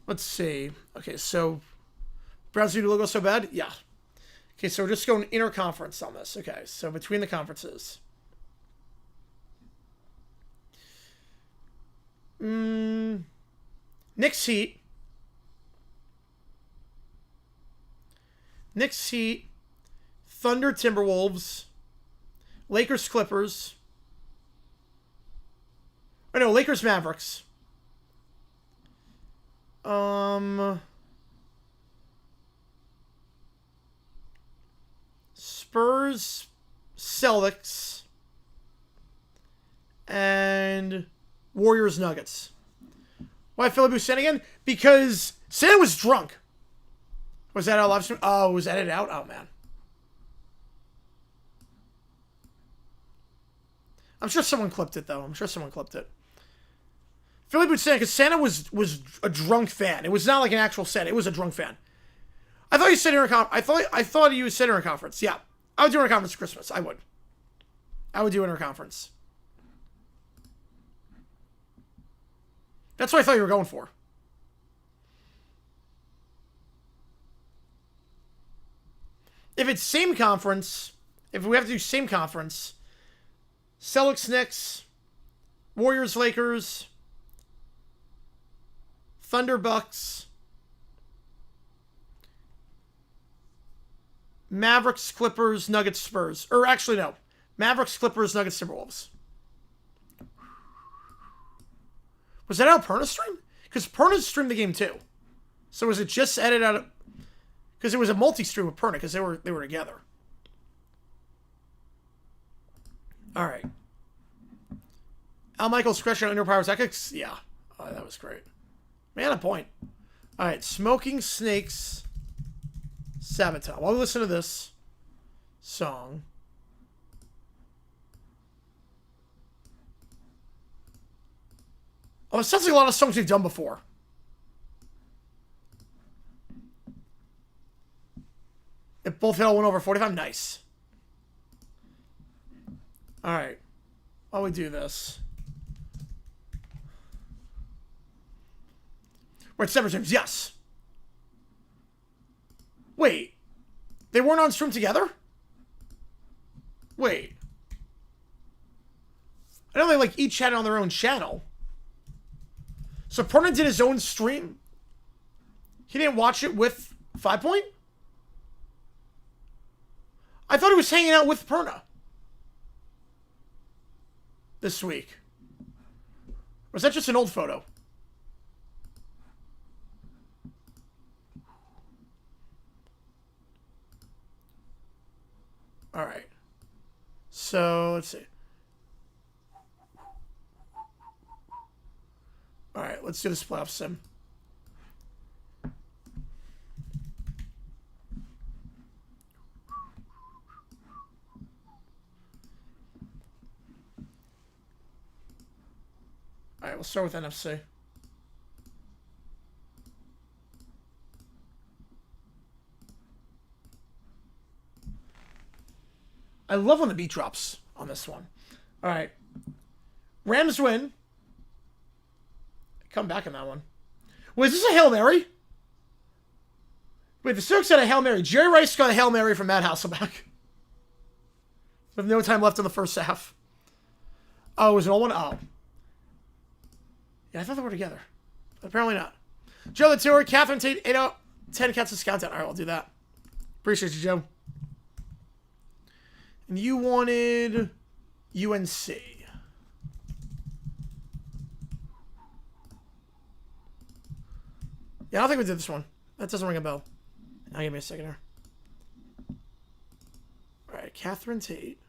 Speaker 1: Let's see. Okay, so Browns new logo so bad? Yeah. Okay, so we're just going interconference on this. Okay, so between the conferences. Knicks Heat. Knicks, Heat, Thunder, Timberwolves, Lakers, Clippers. Oh no, Lakers, Mavericks. Spurs, Celtics, and Warriors, Nuggets. Why Philly Boo Santa again? Because Santa was drunk. Was that our live stream? Oh, was that it out? Oh, man. I'm sure someone clipped it, though. I'm sure someone clipped it. Philly Boo Santa, because Santa was a drunk fan. It was not like an actual Santa. It was a drunk fan. I thought you said I thought you said interconference. Yeah. I would do interconference for Christmas. I would do interconference. That's what I thought you were going for. If it's same conference, if we have to do same conference, Celtics, Knicks, Warriors, Lakers, Thunder, Bucks, Mavericks, Clippers, Nuggets, Spurs. Or actually, no. Mavericks, Clippers, Nuggets, Timberwolves. Was that out of Perna stream? Because Perna streamed the game too. So was it just edited out of... Because it was a multi-stream with Perna, because they were together. Alright. Al Michaels' question on Indoor Powers Epics? Yeah. Oh, that was great. Man, a point. Alright, Smoking Snakes... Sabotage. While we listen to this song. Oh, it sounds like a lot of songs we've done before. If both hit all went over 45, nice. Alright. While we do this. We're at 7 streams, yes. Wait. They weren't on stream together? Wait. I know they like each had it on their own channel. So Perna did his own stream? He didn't watch it with 5 Point? I thought he was hanging out with Perna this week. Or was that just an old photo? Alright. So, let's see. Alright, let's do the playoff sim. Alright, we'll start with NFC. I love when the beat drops on this one. Alright. Rams win. Come back in that one. Wait, is this a Hail Mary? Wait, the Stokes had a Hail Mary. Jerry Rice got a Hail Mary from Matt Hasselbeck. With no time left in the first half. Oh, it was an all one? Oh. Yeah, I thought they were together. But apparently not. Joe the Tour, Catherine Tate, 8-10 Cats of Countdown. Alright, I'll do that. Appreciate you, Joe. And you wanted UNC. Yeah, I don't think we did this one. That doesn't ring a bell. Now give me a second here. Alright, Catherine Tate.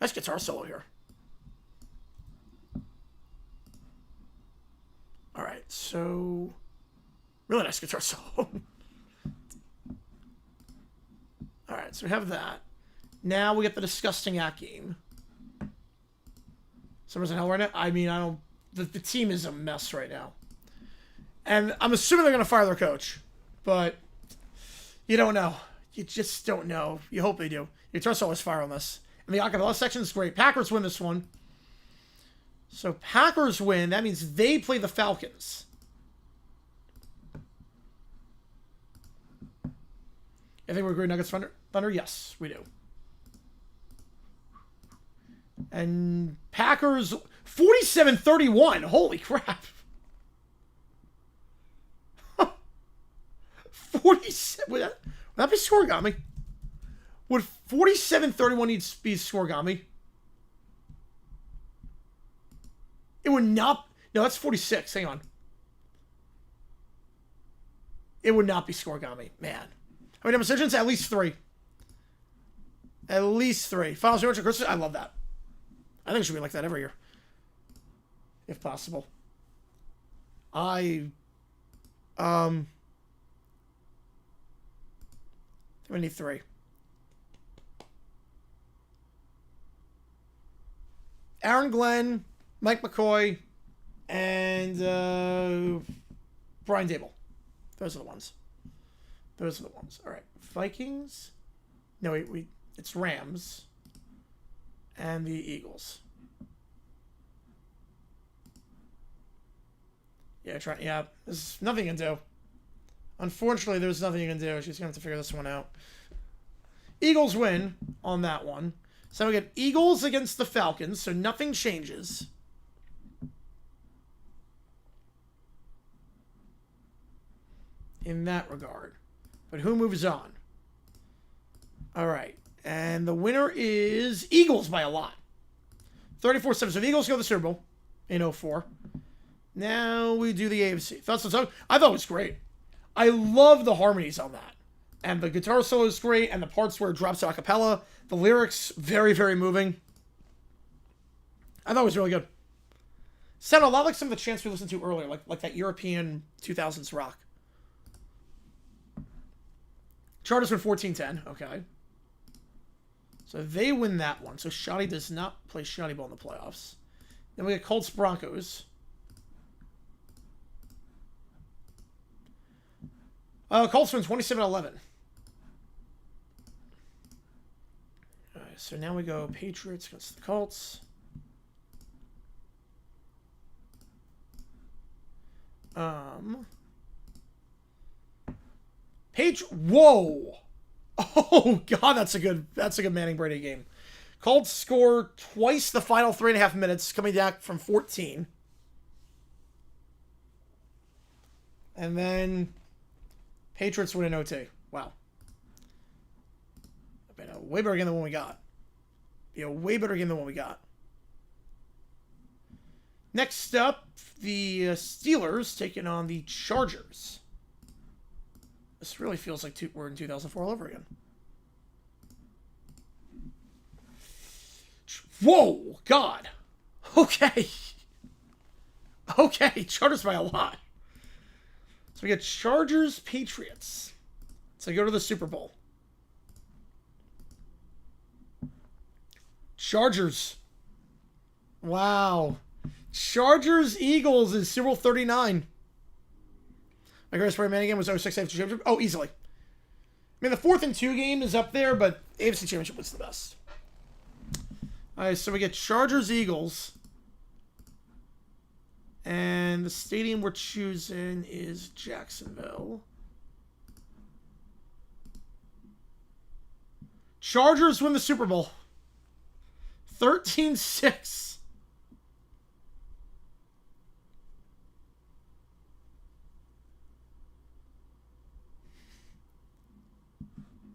Speaker 1: Nice guitar solo here. Alright, so... Really nice guitar solo. Alright, so we have that. Now we get the Disgusting Act game. Someone's in hell right now? I mean, I don't... The team is a mess right now. And I'm assuming they're going to fire their coach. But you don't know. You just don't know. You hope they do. Your guitar solo is fire on this. And the acapella section is great. Packers win this one. So Packers win. That means they play the Falcons. I think we agree Nuggets Thunder? Thunder? Yes, we do. And Packers 47-31. Holy crap. 47. Would that be scoregami? Would 47-31 need to be scoregami? It would not. No, that's 46. Hang on. It would not be scoregami. Man. How many decisions? At least 3. At least 3. Finals match of Christmas. I love that. I think it should be like that every year. If possible. 73. Aaron Glenn, Mike McCoy, and Brian Dable. Those are the ones. Those are the ones. All right. Vikings. No, wait. It's Rams. And the Eagles. Yeah, there's nothing you can do. Unfortunately, there's nothing you can do. She's going to have to figure this one out. Eagles win on that one. So we get Eagles against the Falcons, so nothing changes. In that regard. But who moves on? All right. And the winner is Eagles by a lot. 34-7. So the Eagles go to the Super Bowl in 2004. Now we do the AFC. I thought it was great. I love the harmonies on that. And the guitar solo is great, and the parts where it drops a cappella. The lyrics, very, very moving. I thought it was really good. Sounded a lot like some of the chants we listened to earlier, like that European 2000s rock. Chargers win 14-10. Okay. So they win that one. So Shoddy does not play Shoddy Ball in the playoffs. Then we get Colts Broncos. Colts win 27-11. Alright, so now we go Patriots against the Colts. Whoa! Oh god, that's a good Manning Brady game. Colts score twice the final 3.5 minutes, coming back from 14. And then Patriots win an OT. Wow. Been a way better game than one we got. Be a way better game than one we got. Next up, the Steelers taking on the Chargers. This really feels like we're in 2004 all over again. Whoa! God! Okay. Okay, Chargers by a lot. So we get Chargers, Patriots. So go to the Super Bowl. Chargers. Wow. Chargers, Eagles is Super Bowl 39. My greatest Brady Manning game was 06 AFC Championship. Oh, easily. I mean, the 4th and 2 game is up there, but AFC Championship was the best. All right, so we get Chargers, Eagles. And the stadium we're choosing is Jacksonville. Chargers win the Super Bowl. 13-6.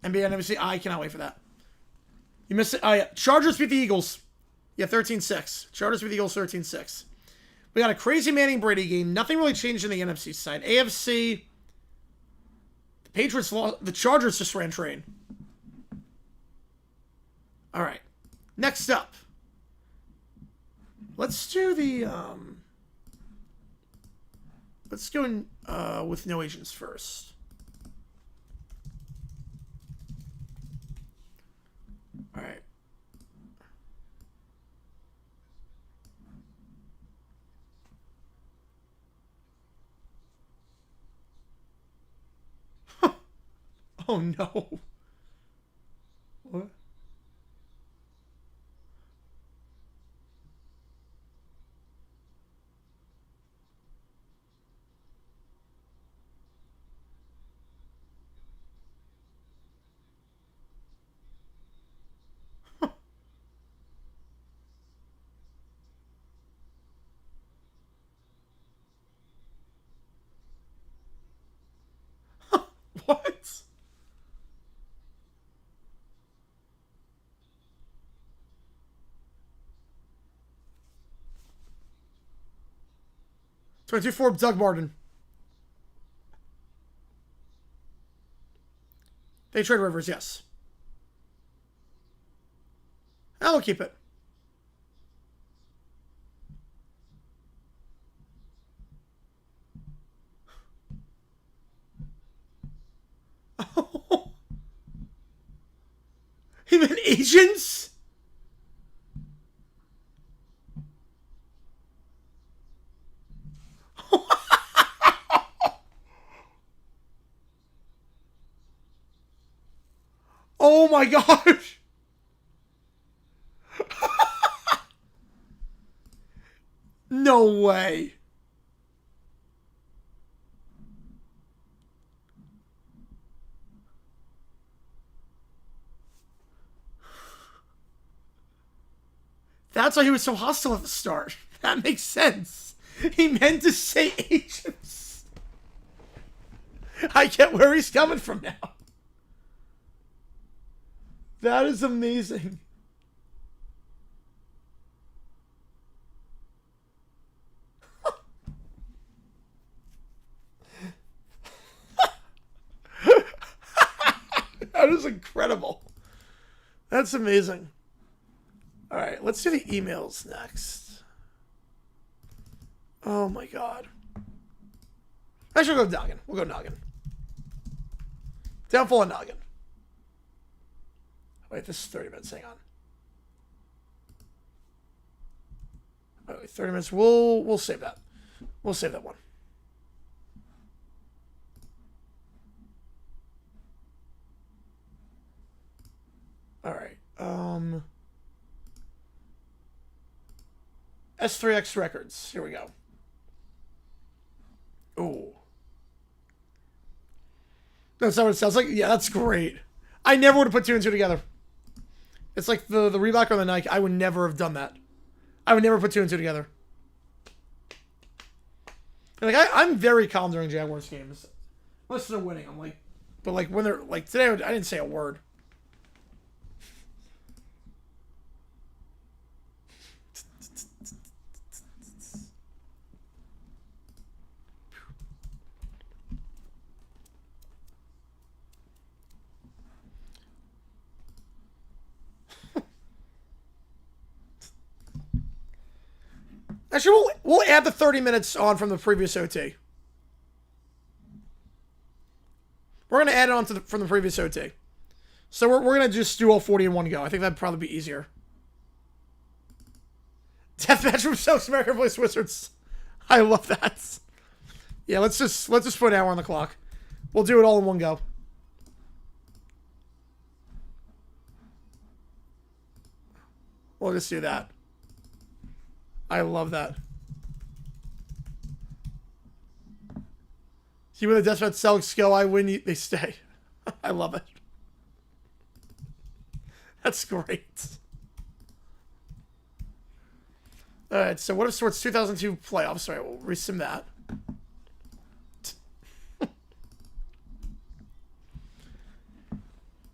Speaker 1: NBA and NBC. I cannot wait for that. You missed it. Oh, yeah. Chargers beat the Eagles. Yeah, 13-6. Chargers beat the Eagles 13-6. We got a crazy Manning Brady game. Nothing really changed in the NFC side. AFC, the Patriots lost. The Chargers just ran train. All right. Next up. Let's do the let's go in with no agents first. All right. Oh no. What? 22 for Doug Martin. They trade Rivers, yes. I will keep it. Even agents? Oh my gosh. No way. That's why he was so hostile at the start. That makes sense. He meant to say agents. I get where he's coming from now. That is amazing. That is incredible. That's amazing. All right, let's do the emails next. Oh my god. Actually, we'll go Noggin. We'll go Noggin. Downfall on Noggin. Wait, this is 30 minutes. Hang on. Oh, wait, 30 minutes. We'll save that. We'll save that one. All right. S3X Records. Here we go. Ooh. That's not what it sounds like. Yeah, that's great. I never would have put two and two together. It's like the Reebok or the Nike. I would never have done that. I would never put two and two together. Like I'm very calm during Jaguars games. Unless they're winning, I'm like, but like when they're like today, I didn't say a word. Actually, we'll add the 30 minutes on from the previous OT. We're going to add it on from the previous OT. So we're going to just do all 40 in one go. I think that'd probably be easier. Deathmatch from South America vs. Wizards. I love that. Yeah, let's just put an hour on the clock. We'll do it all in one go. We'll just do that. I love that. See, with the deathmatch selling skill, I win, they stay. I love it. That's great. Alright, so what if Sports 2002 playoffs? Sorry, we'll resim that.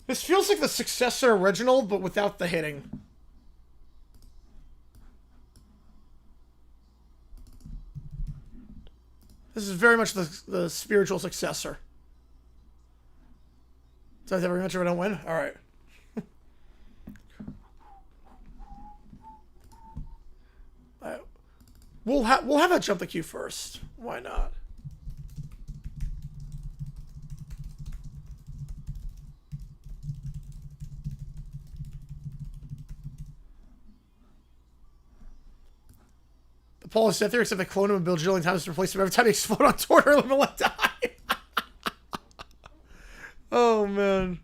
Speaker 1: This feels like the successor original, but without the hitting. This is very much the spiritual successor. Does every match if I don't win? Alright. We'll have that jump the queue first. Why not? The Paul is set there, except they clone him and build Jillian Thomas to replace him every time he explode on Twitter and let die. Oh man.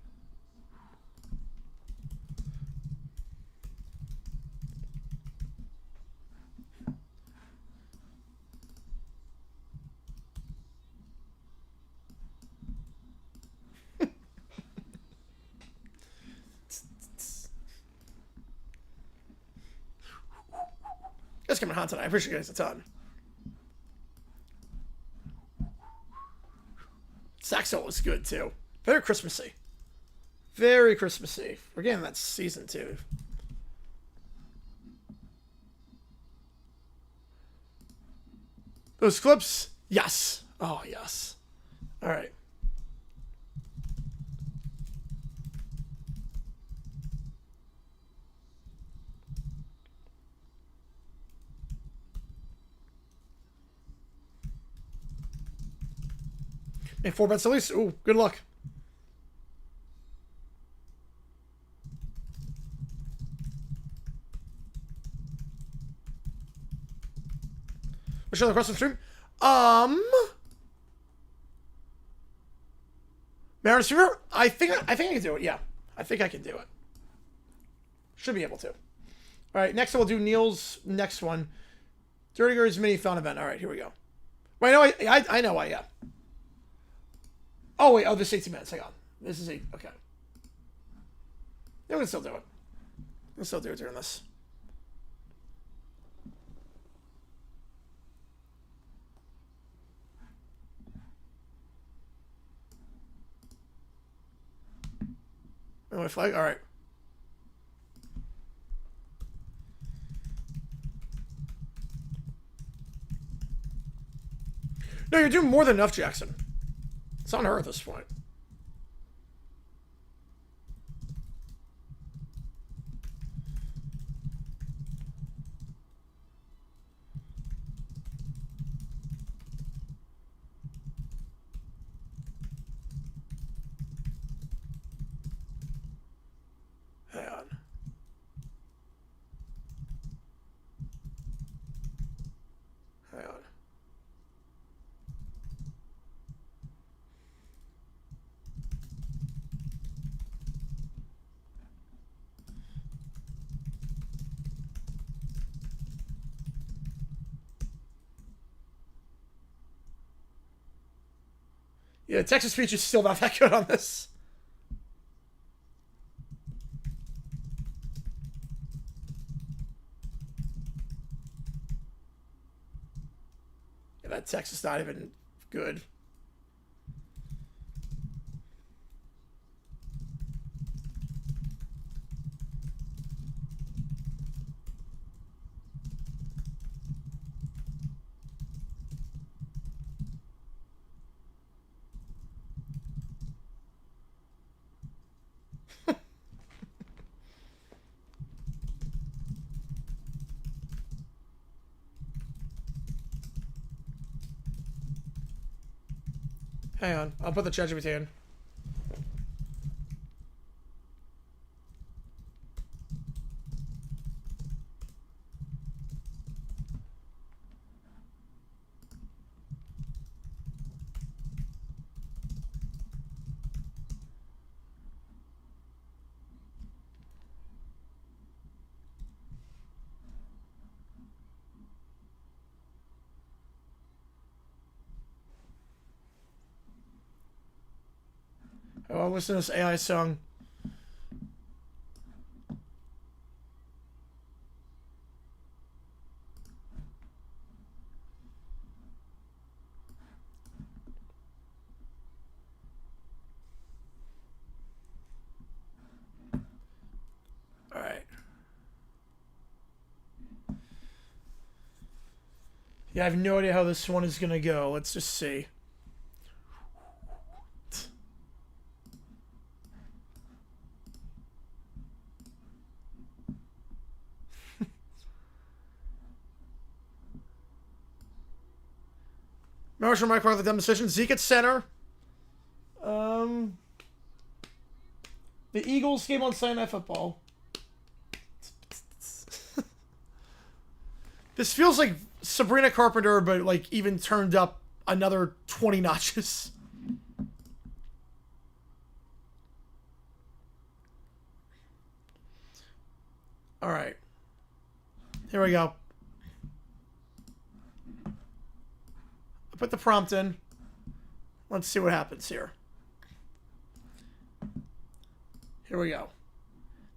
Speaker 1: Guys coming hot tonight. I appreciate you guys a ton. Saxo was good too. Very Christmassy. Very Christmassy. We're getting that season too. Those clips? Yes. Oh, yes. All right. Make 4 bets at least. Ooh, good luck. Michelle across the stream. Mariners Fever? I think I can do it, yeah. I think I can do it. Should be able to. Alright, next we'll do Neil's next one. Dirty Girls Mini Fun Event. Alright, here we go. Wait, no, I know why, yeah. Oh, wait, this 18 minutes. Hang on. This is 8. Okay. Yeah, we can still do it. We can still do it during this. My flag? Alright. No, you're doing more than enough, Jackson. It's on her at this point. Hang on. Hang on. Yeah, Texas speech is still not that good on this. Yeah, that text is not even good. Hang on, I'll put the ChatGPT in. Oh, I'll listen to this AI song. All right. Yeah, I have no idea how this one is gonna go. Let's just see. Marshall Mike part of the dumb decision. Zeke at center. The Eagles game on Sunday Night Football. This feels like Sabrina Carpenter, but like even turned up another 20 notches. All right. Here we go. I put the prompt in. Let's see what happens here. Here we go.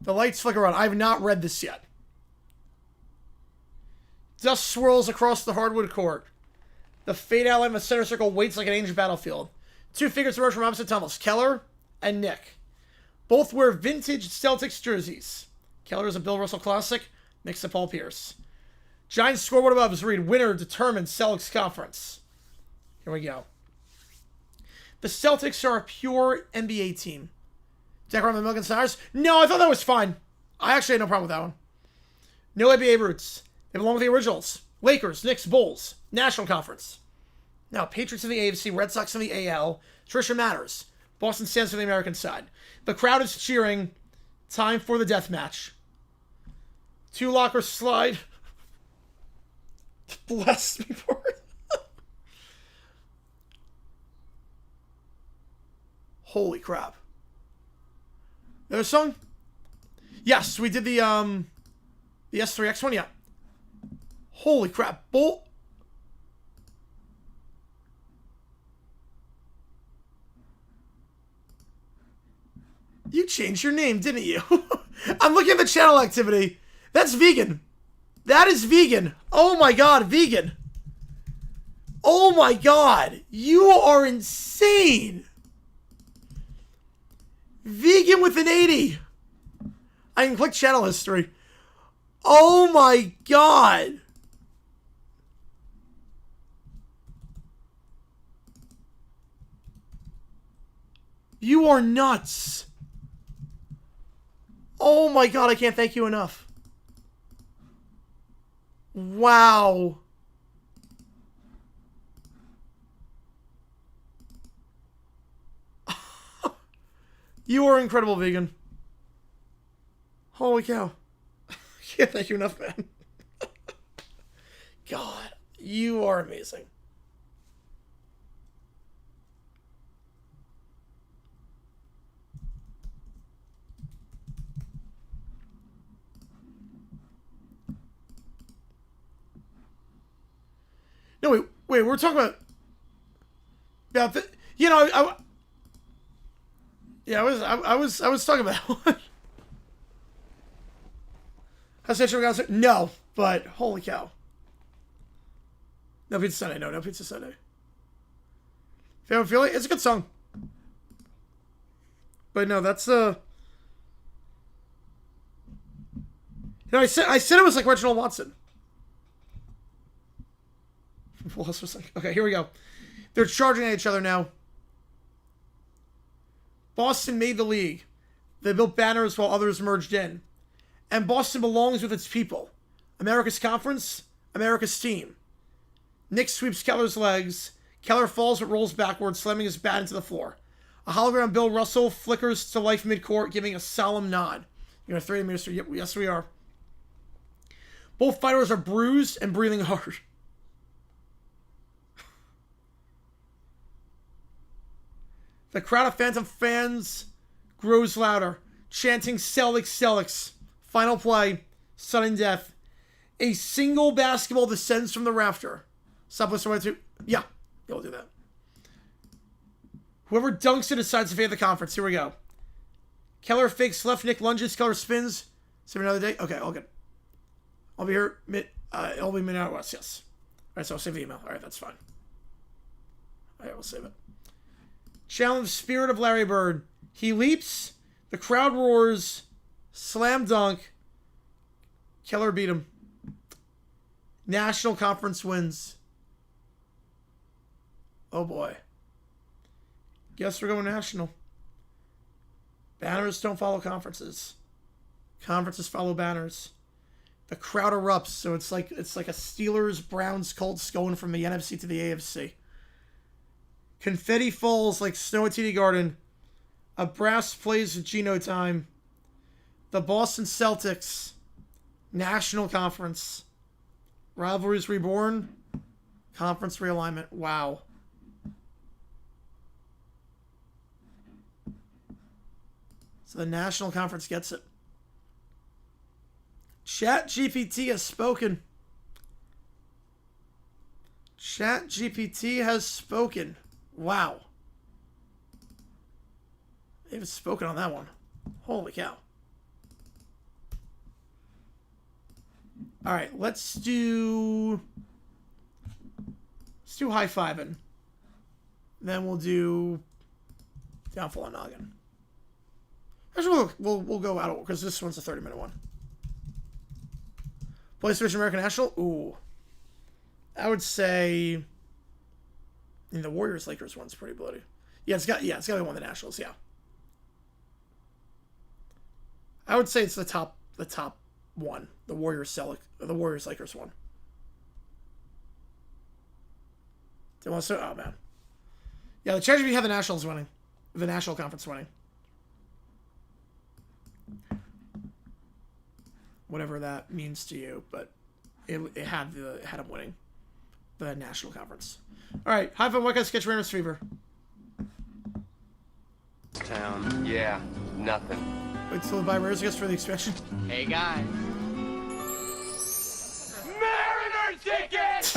Speaker 1: The lights flicker on. I have not read this yet. Dust swirls across the hardwood court. The fade outline of the center circle waits like an ancient battlefield. Two figures emerge from opposite tunnels. Keller and Nick. Both wear vintage Celtics jerseys. Keller is a Bill Russell classic. Nick's a Paul Pierce. Giants scoreboard above us read winner determines Celtics conference. Here we go. The Celtics are a pure NBA team. Decorate the Milk and Stars? No, I thought that was fine. I actually had no problem with that one. No NBA roots. They belong with the originals. Lakers, Knicks, Bulls. National Conference. Now, Patriots in the AFC, Red Sox in the AL. Trisha matters. Boston stands for the American side. The crowd is cheering. Time for the death match. 2 locker slide. Bless me for it. Holy crap. Another song? Yes, we did the S3X one, yeah. Holy crap. Bull. You changed your name, didn't you? I'm looking at the channel activity. That's vegan. That is vegan. Oh my god, vegan. Oh my god. You are insane. Vegan with an 80. I can click channel history. Oh my god. You are nuts. Oh my god, I can't thank you enough. Wow. You are incredible, vegan. Holy cow. I can't thank you enough, man. God, you are amazing. No, wait, we're talking about the, you know, I was talking about. Has Central got to, no, but holy cow. No Pizza Sunday, no Pizza Sunday. Family Feeling, it's a good song. But no, that's you know, I said it was like Reginald Watson. Okay, here we go. They're charging at each other now. Boston made the league. They built banners while others merged in. And Boston belongs with its people. America's conference, America's team. Nick sweeps Keller's legs. Keller falls but rolls backwards, slamming his bat into the floor. A hologram Bill Russell flickers to life midcourt, giving a solemn nod. You're a 3 Minister. Yep, yes, we are. Both fighters are bruised and breathing hard. The crowd of Phantom fans grows louder, chanting Celtics, Celtics. Final play, sudden death. A single basketball descends from the rafter. Southwest away to, yeah, we'll do that. Whoever dunks it decides to fade the conference. Here we go. Keller fakes left, Nick lunges, Keller spins. Save another day. Okay, all good. I'll be here it'll be midnight west, yes. Alright, so I'll save the email. Alright, that's fine. Alright, we'll save it. Challenge Spirit of Larry Bird. He leaps. The crowd roars. Slam dunk. Keller beat him. National Conference wins. Oh boy. Guess we're going national. Banners don't follow conferences. Conferences follow banners. The crowd erupts, so it's like a Steelers-Browns Colts going from the NFC to the AFC. Confetti falls like snow at TD Garden. A brass plays with Geno time. The Boston Celtics. National Conference. Rivalries reborn. Conference realignment. Wow. So the National Conference gets it. ChatGPT has spoken. ChatGPT has spoken. Wow. They've spoken on that one. Holy cow. Alright, let's do high-fiving. Then we'll do downfall on noggin. Actually, we'll go out of order because this one's a 30-minute one. PlayStation American National? Ooh. I would say the Warriors Lakers one's pretty bloody. Yeah, it's got to be one of the Nationals, yeah. I would say it's the top one. The Warriors Lakers one. They want to, oh man. Yeah, the chances we have the Nationals winning. The National Conference winning. Whatever that means to you, but it had them winning the National Conference. All right, high fun. What guys sketch Ramos Fever?
Speaker 6: Town. Yeah, nothing.
Speaker 1: Wait till the buy Rares for the expansion.
Speaker 6: Hey guys. Mariner ticket!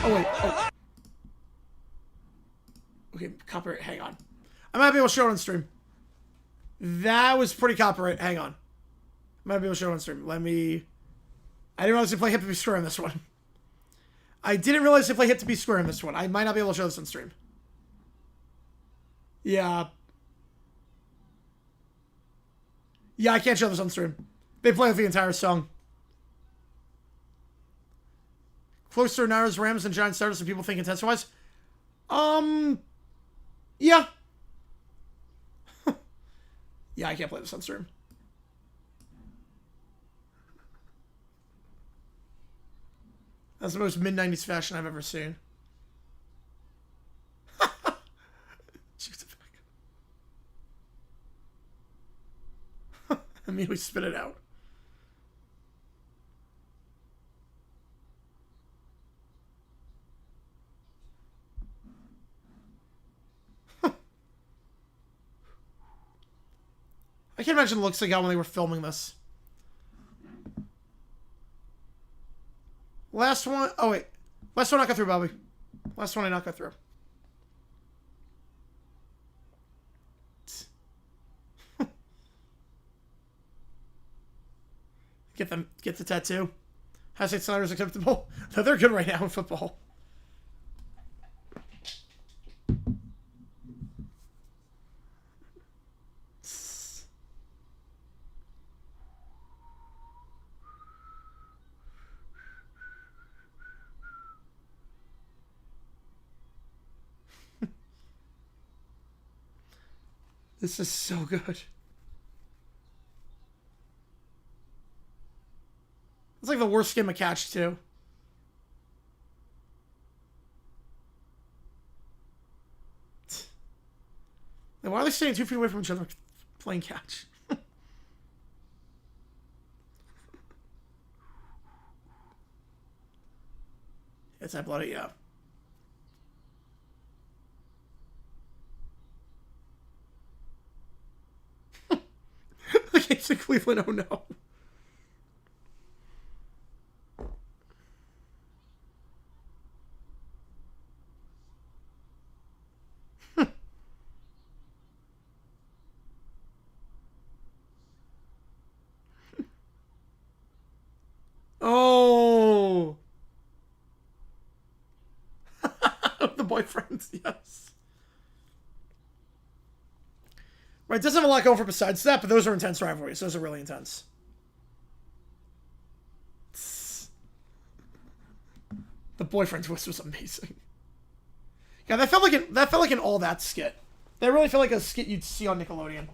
Speaker 1: Oh wait. Oh. Okay, copyright. Hang on. I might be able to show it on stream. That was pretty copyright. Hang on. I might be able to show it on stream. I didn't realize they play Hip to Be Square in this one. I didn't realize they play Hip to Be Square in this one. I might not be able to show this on stream. Yeah. Yeah, I can't show this on stream. They play the entire song. Closer to Naras, Rams, and Giants starters, and people think intense-wise. Yeah. Yeah, I can't play this on stream. That's the most mid-90s fashion I've ever seen. Immediately spit it out. I can't imagine the looks they got when they were filming this. Last one. Oh, wait. Last one I got through, Bobby. Last one I not got through. Get the tattoo. Hashtag Snyder's acceptable. No, they're good right now in football. This is so good. It's like the worst game of catch, too. Why are they staying 2 feet away from each other playing catch? It's that bloody, yeah. The game's in Cleveland, oh no. Oh. The boyfriends, yes. Right, it doesn't have a lot going for besides that, but those are intense rivalries. Those are really intense. The boyfriend twist was amazing. Yeah, that felt like an All That skit. That really felt like a skit you'd see on Nickelodeon.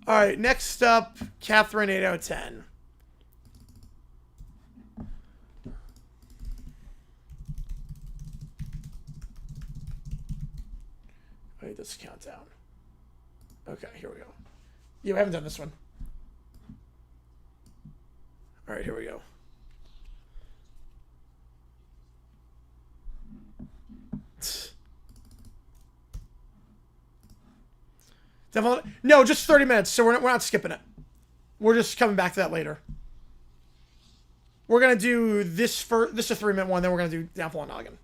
Speaker 1: All right, next up, Catherine 8 out of 10. Wait, this countdown. Okay, here we go. Yeah, we haven't done this one. All right, here we go. Definitely, no, just 30 minutes, so we're not skipping it. We're just coming back to that later. We're going to do this first. This is a 3-minute one, then we're going to do Downfall on Noggin.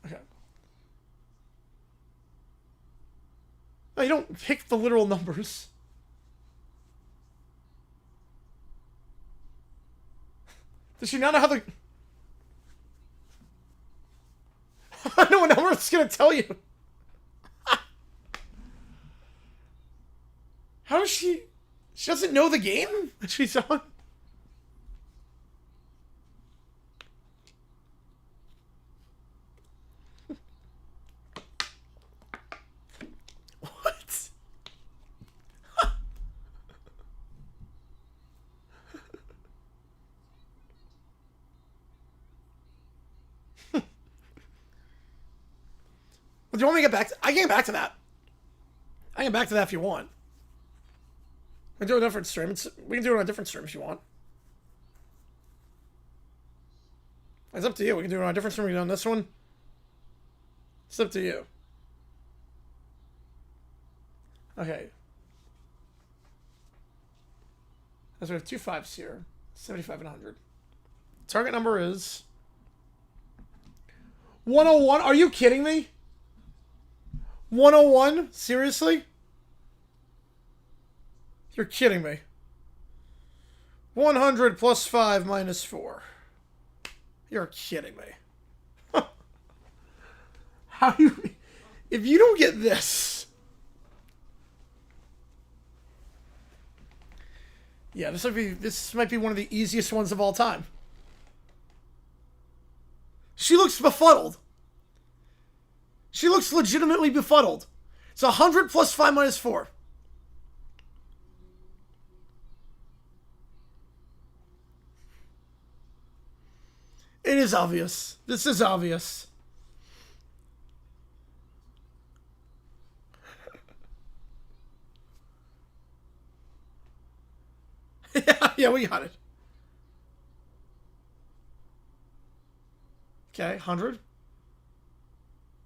Speaker 1: Okay. No, you don't pick the literal numbers. Does she not know how the... I know what number it's going to tell you. How does she... She doesn't know the game that she's on? What? Do you want me to get back to... I can get back to that. I can get back to that if you want. We can do a different stream. We can do it on a different stream if you want. It's up to you. We can do it on a different stream. We can do it on this one. It's up to you. Okay. As we have 2 5s here. 75 and 100. Target number is 101. Are you kidding me? 101? Seriously? You're kidding me. 100 plus 5 minus 4. You're kidding me. How you... If you don't get this... Yeah, this might be one of the easiest ones of all time. She looks befuddled. She looks legitimately befuddled. It's 100 plus 5 minus 4. It is obvious. This is obvious. Yeah, we got it. Okay, 100.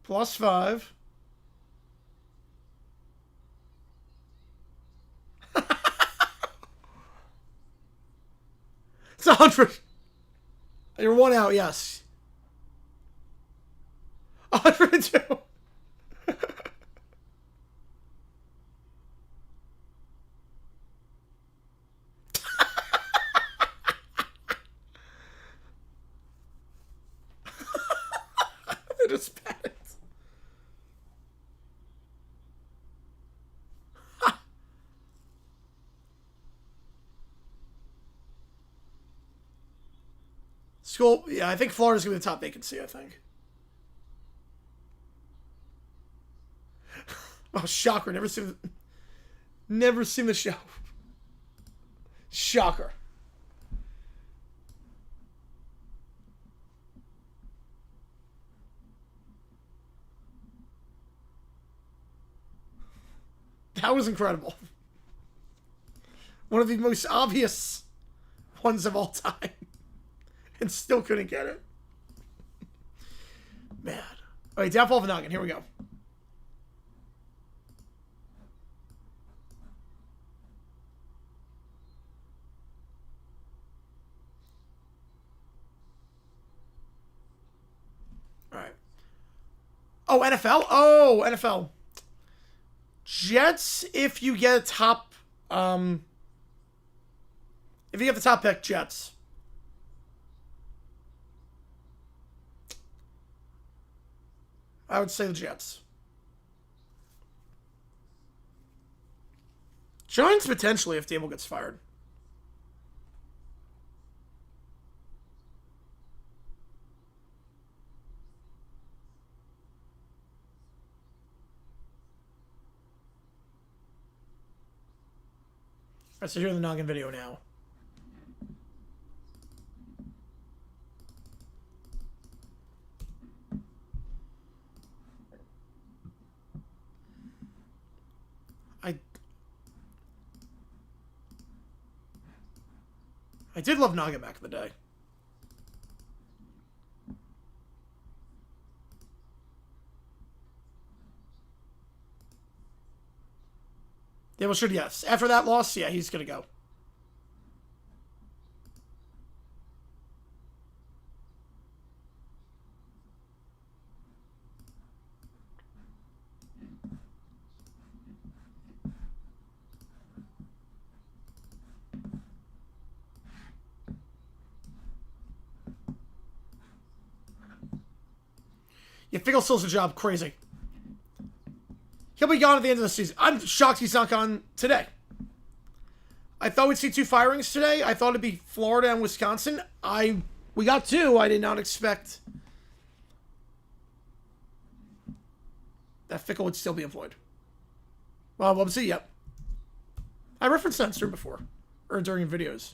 Speaker 1: Plus 5. It's 100. You're 1 out, yes. 102. I just panicked. School, yeah, I think Florida's gonna be the top vacancy, I think. Oh, shocker, never seen the show. Shocker. That was incredible. One of the most obvious ones of all time. And still couldn't get it. Man. Alright, downfall of the noggin. Here we go. Alright. Oh, NFL? Oh, NFL. Jets, if you get a top... if you get the top pick, Jets. I would say the Jets. Giants potentially if Dable gets fired. Alright, so here's the noggin video now. I did love Noggin back in the day. Yeah, well, should, yes. After that loss, yeah, he's going to go. Yeah, Fickle still's a job. Crazy. He'll be gone at the end of the season. I'm shocked he's not gone today. I thought we'd see 2 firings today. I thought it'd be Florida and Wisconsin. We got 2. I did not expect that Fickle would still be employed. Well, we'll see. Yep. I referenced that in stream before, or during videos.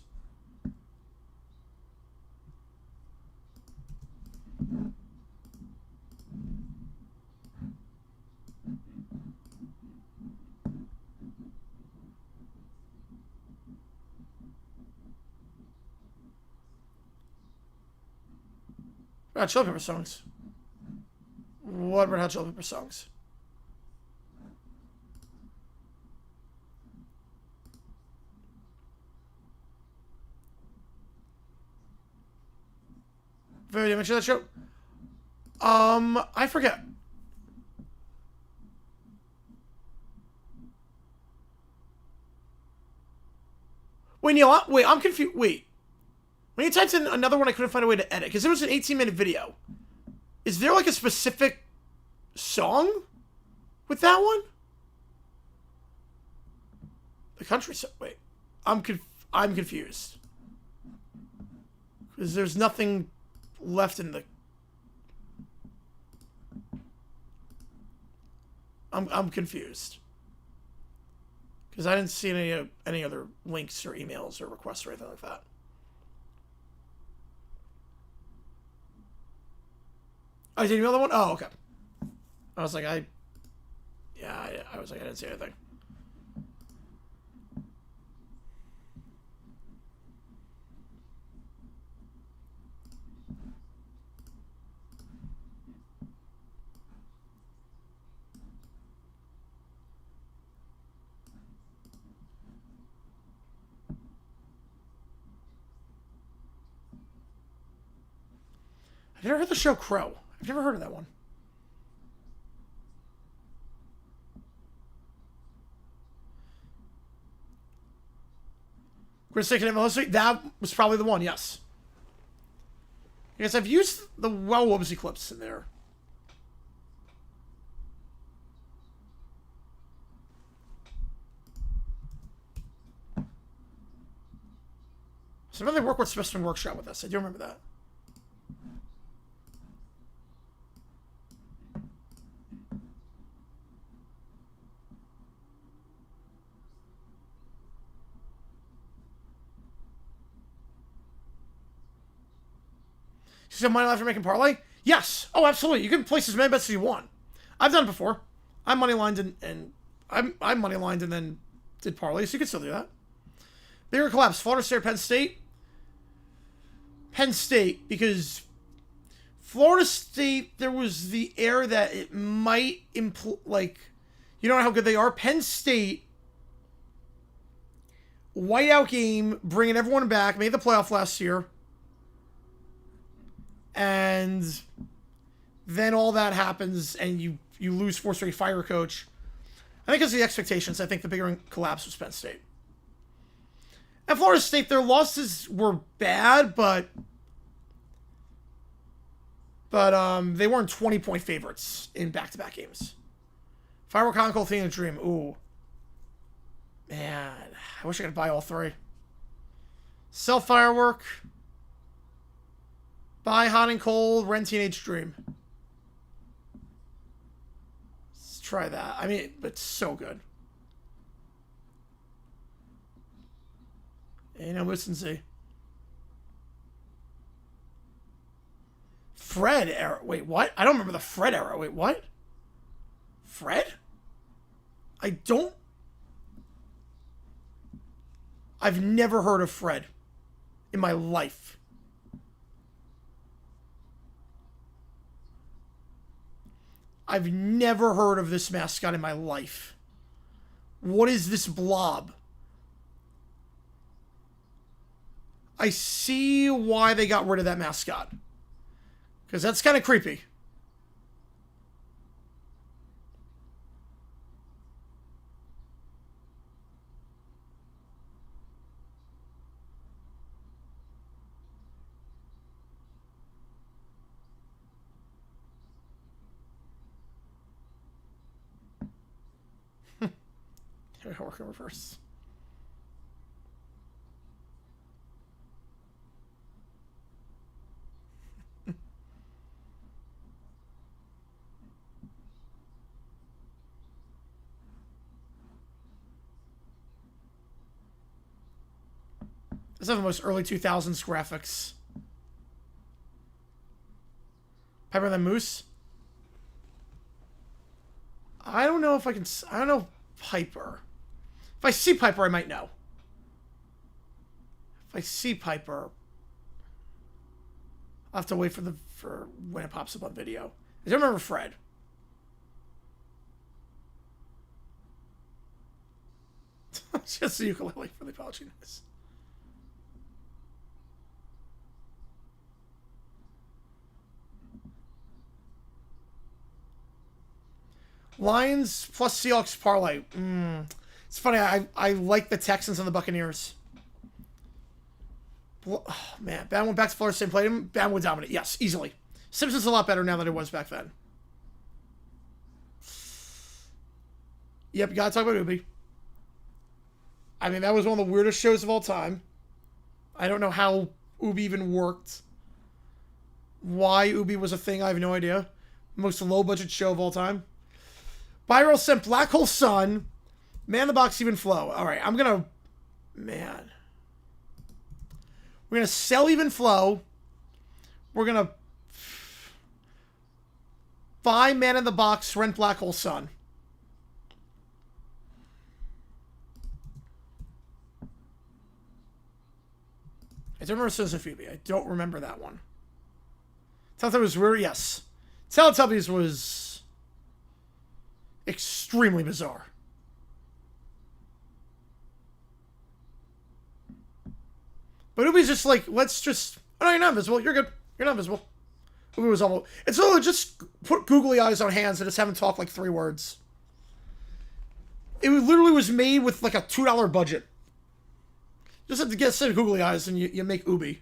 Speaker 1: Red Hot Chili Pepper songs. What Red Hot Chili Pepper songs? Did I mention that show? I forget. Wait, Neil, wait, I'm confused. Wait. When you typed in another one, I couldn't find a way to edit, because it was an 18-minute video. Is there, like, a specific song with that one? The country song. Wait. I'm confused. Because there's nothing left in the... I'm confused. Because I didn't see any other links or emails or requests or anything like that. Oh, did you email that one? Oh, okay. I was like, I was like, I didn't see anything. I've never heard the show Crow. I've never heard of that one. Greatest Taken in History? That was probably the one, yes. I guess I've used the Well Wobsy clips in there. So they work with Specimen Workshop with us. I do remember that. You said money after making parlay? Yes. Oh, absolutely. You can place as many bets as you want. I've done it before. I moneylined and I moneylined and then did parlay, so you can still do that. Bigger collapse. Florida State or Penn State? Penn State, because Florida State, there was the air that it might like, you don't know how good they are. Penn State, whiteout game, bringing everyone back, made the playoff last year. And then all that happens, and you lose 4 straight, fire a coach. I think because of the expectations, I think the bigger collapse was Penn State. And Florida State, their losses were bad, but they weren't 20-point favorites in back-to-back games. Firework, Conkle, Thing, and Dream. Ooh. Man, I wish I could buy all 3. Sell Firework. Buy Hot and Cold, rent Teenage Dream. Let's try that. I mean, it's so good. You know, listen, see. Fred era. Wait, what? I don't remember the Fred era. Wait, what? Fred? I've never heard of Fred in my life. I've never heard of this mascot in my life. What is this blob? I see why they got rid of that mascot. Because that's kind of creepy. Work in reverse. This is the most early 2000s graphics. Piper than Moose? I don't know if I can... I don't know Piper. If I see Piper, I might know. If I see Piper... I'll have to wait for when it pops up on video. I don't remember Fred. Just the ukulele for the Apologies. Lions plus Seahawks parlay. It's funny. I like the Texans and the Buccaneers. Oh, man, Bam went back to Florida State and played him. Bam would dominate. Yes, easily. Simpsons a lot better now than it was back then. Yep, you gotta talk about Ubi. I mean, that was one of the weirdest shows of all time. I don't know how Ubi even worked. Why Ubi was a thing, I have no idea. Most low-budget show of all time. Byro sent Black Hole Sun. Man the Box Even Flow. All right, I'm gonna... Man. We're gonna sell Even Flow. We're gonna buy Man in the Box, rent Black Hole Sun. I don't remember Citizen Phoebe. I don't remember that one. Teletubbies was weird. Yes. Teletubbies was extremely bizarre. But Ubi's just like, let's just... Oh, no, you're not invisible. You're good. You're not invisible. Ubi was almost... It's literally just put googly eyes on hands and just have him talk like 3 words. It literally was made with like a $2 budget. Just have to get a set of googly eyes and you make Ubi.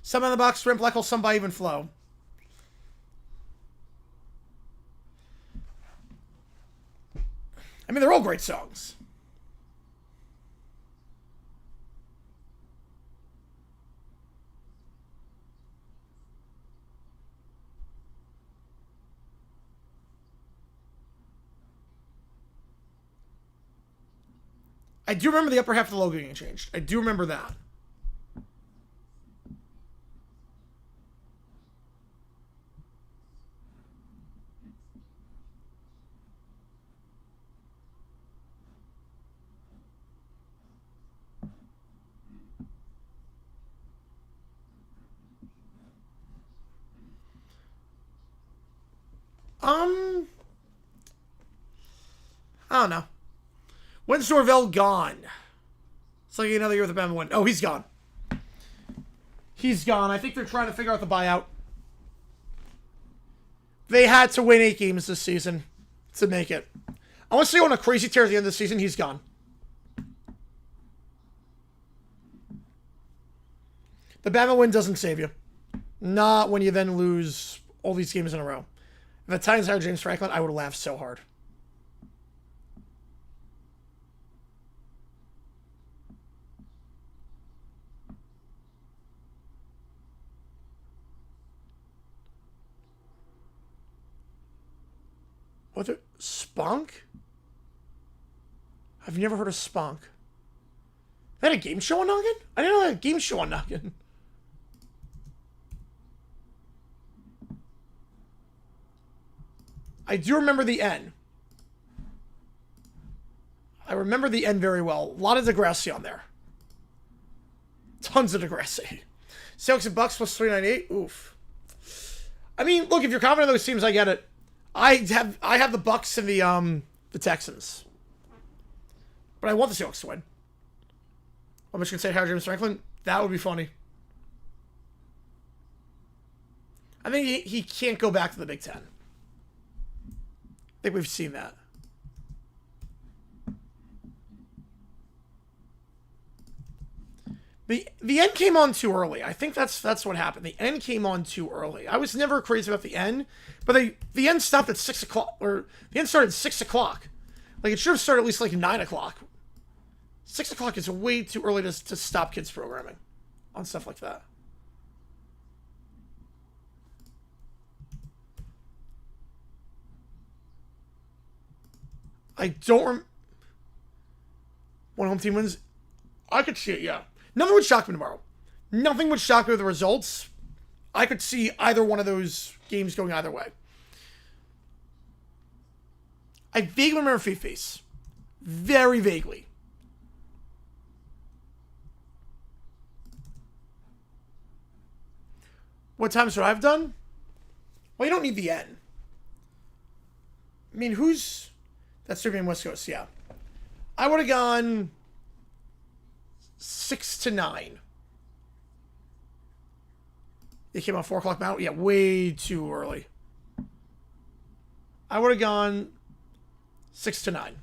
Speaker 1: Some in the Box, Shrimp, Black Hole, some by Even Flow. I mean, they're all great songs. I do remember the upper half of the logo getting changed. I do remember that. I don't know. When's Norvell gone? It's like another year with the Bama win. Oh, he's gone. He's gone. I think they're trying to figure out the buyout. They had to win 8 games this season to make it. I want to see on a crazy tear at the end of the season. He's gone. The Bama win doesn't save you. Not when you then lose all these games in a row. If the Titans hired James Franklin, I would have laughed so hard. What's it? Spunk? I've never heard of Spunk. Is that a game show on Noggin? I didn't know that a game show on Noggin. I do remember the N. I remember the N very well. A lot of Degrassi on there. Tons of Degrassi. Seahawks and Bucks plus 398. Oof. I mean, look, if you're confident in those teams, I get it. I have the Bucks and the Texans. But I want the Seahawks to win. I'm just going to say James Franklin. That would be funny. I think he can't go back to the Big Ten. I think we've seen that. The end came on too early. I think that's what happened. The end came on too early. I was never crazy about the end, but the end stopped at 6 o'clock, or the end started at 6 o'clock. Like, it should have started at least like 9 o'clock. 6 o'clock is way too early to stop kids programming on stuff like that. I don't One home team wins. I could see it, yeah. Nothing would shock me tomorrow. Nothing would shock me with the results. I could see either one of those games going either way. I vaguely remember Face. Very vaguely. What times would I have done? Well, you don't need the N. I mean, who's... That's Serbian West Coast, yeah. I would have gone 6 to 9. They came on 4 o'clock Mountain. Yeah, way too early. I would have gone 6 to 9.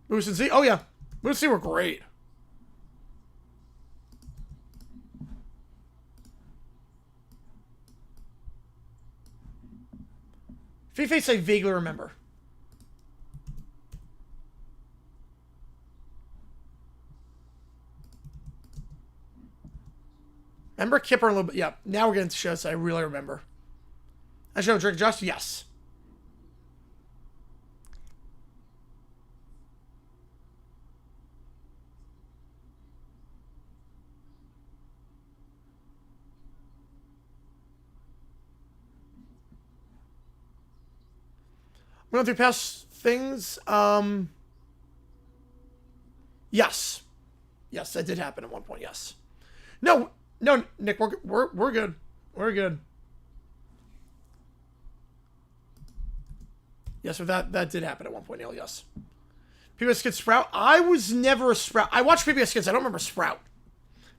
Speaker 1: Moose and Z? Oh, yeah. Moose and Z were great. Face I vaguely remember. Remember Kipper a little bit? Yeah, now we're getting to shows I really remember. I show Drake Josh? Yes. We going through past things. Yes. Yes, that did happen at one point, yes. No, Nick, we're good. We're good. Yes, so that did happen at one point, Neil, yes. PBS Kids Sprout. I was never a Sprout. I watched PBS Kids. I don't remember Sprout.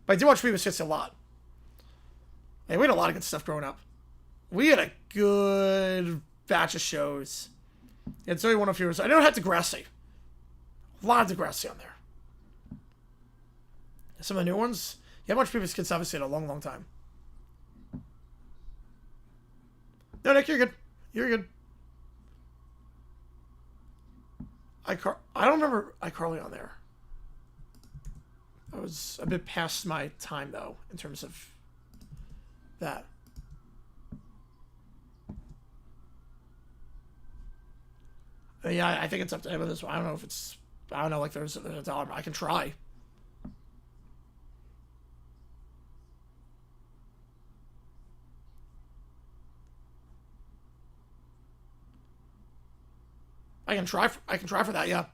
Speaker 1: But I did watch PBS Kids a lot. Hey, we had a lot of good stuff growing up. We had a good batch of shows. It's only one of yours. I never had Degrassi. A lot of Degrassi on there. Some of the new ones. Yeah, I watched PBS Kids obviously in a long, long time. No, Nick, you're good. You're good. I don't remember iCarly on there. I was a bit past my time, though, in terms of that. Yeah, I think it's up to him with this one. I don't know if it's... I don't know, like, there's a dollar. I can try. I can try for that, yeah.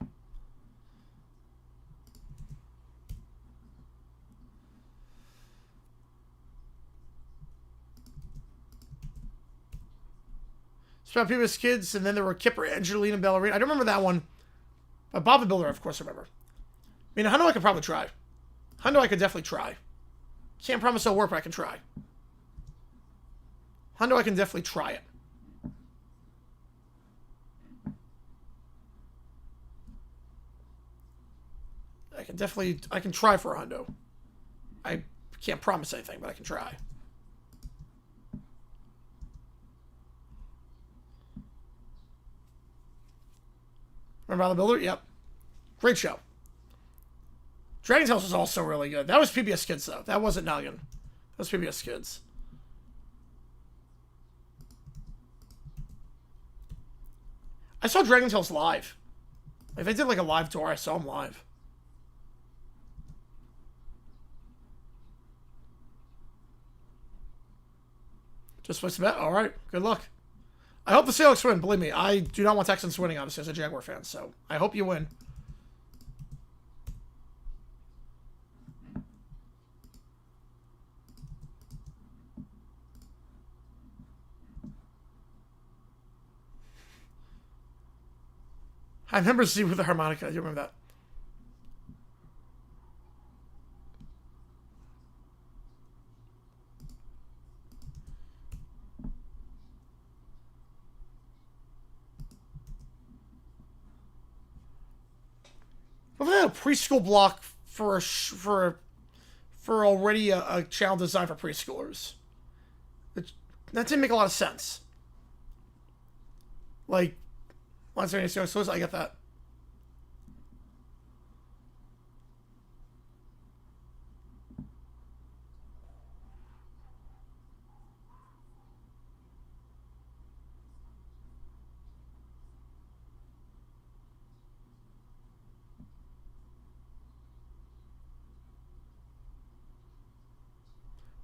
Speaker 1: About PBS Kids, and then there were Kipper, Angelina, Ballerina. I don't remember that one. But Bob the Builder, of course, I remember. I mean, Hundo I could probably try. Hundo I could definitely try. Can't promise it'll work, but I can try. Hundo I can definitely try it. I can try for a Hundo. I can't promise anything, but I can try. Remember Bob the Builder? Yep. Great show. Dragon's House was also really good. That was PBS Kids, though. That wasn't Noggin. That was PBS Kids. I saw Dragon's House live. If they did like a live tour, I saw them live. Just place a bet? Alright. Good luck. I hope the Seahawks win. Believe me, I do not want Texans winning, obviously, as a Jaguar fan. So, I hope you win. I remember Z with the harmonica. I do remember that. Well, they had a preschool block for already a channel designed for preschoolers. That didn't make a lot of sense. Like, I get that.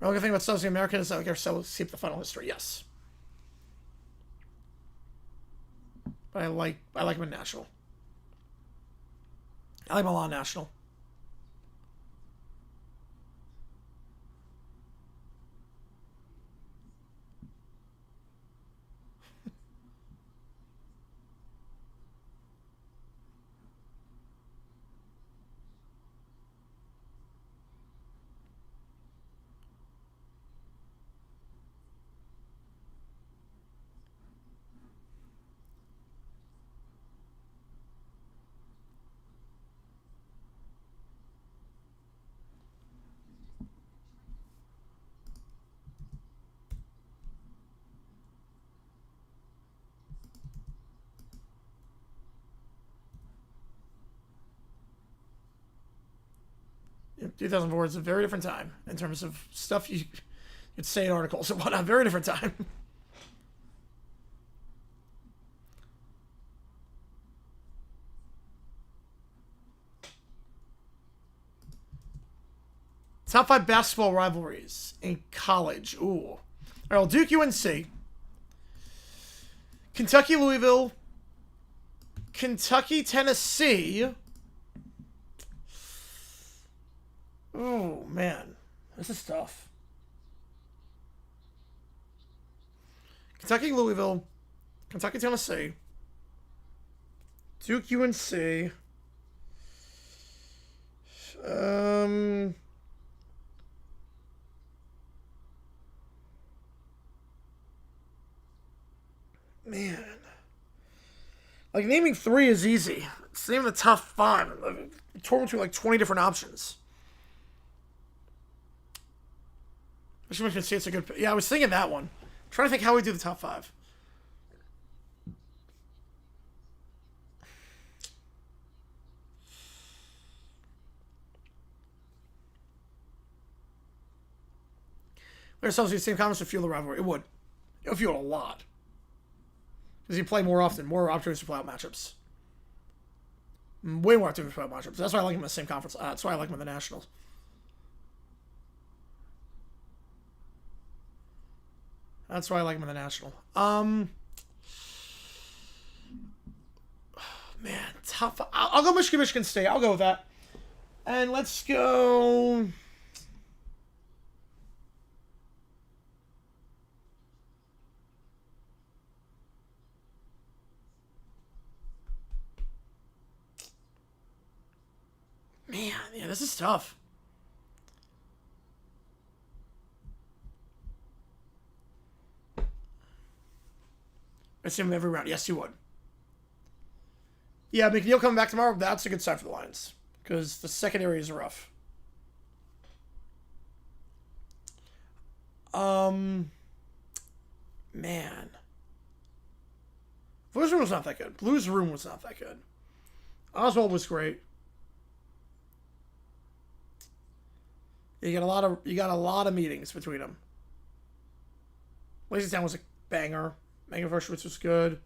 Speaker 1: The only thing about Southern American is that they're so steep the final history. Yes. But I like him in national. I like Milan national. Yeah, 2004 is a very different time in terms of stuff you'd say in articles and whatnot. Very different time. Top 5 basketball rivalries in college. Ooh. All right, well, Duke UNC. Kentucky Louisville. Kentucky Tennessee. Oh, man. This is tough. Kentucky Louisville. Kentucky Tennessee. Duke UNC. Man. Like, naming 3 is easy. It's naming the top 5. Torn between like 20 different options. Michigan State's a good... Yeah, I was thinking that one. I'm trying to think how we do the top 5. There's obviously the same comments to fuel the rivalry. It would. It would fuel a lot. Because you play more often. More opportunities to play out matchups. Way more opportunities to play out matchups. That's why I like him in the same conference. That's why I like him in the Nationals. That's why I like him in the National. Man, tough. I'll go Michigan State. I'll go with that. And let's go... Man, yeah, this is tough. I see him every round. Yes, you would. Yeah, McNeil coming back tomorrow. That's a good sign for the Lions. Because the secondary is rough. Man. Blues Room was not that good. Blues Room was not that good. Oswald was great. You got a lot of meetings between them. Lazy Town was a banger. Megan Verschwitz was good.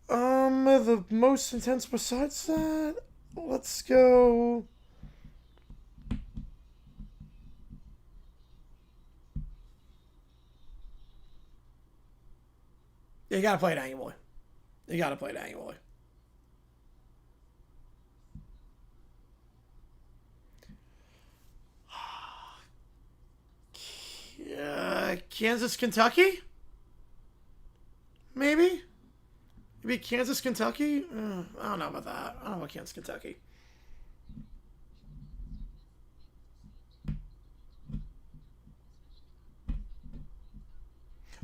Speaker 1: The most intense besides that, let's go. You gotta play it annually. You gotta play it annually. Kansas, Kentucky? Maybe? Maybe Kansas, Kentucky? I don't know about that. I don't know about Kansas, Kentucky.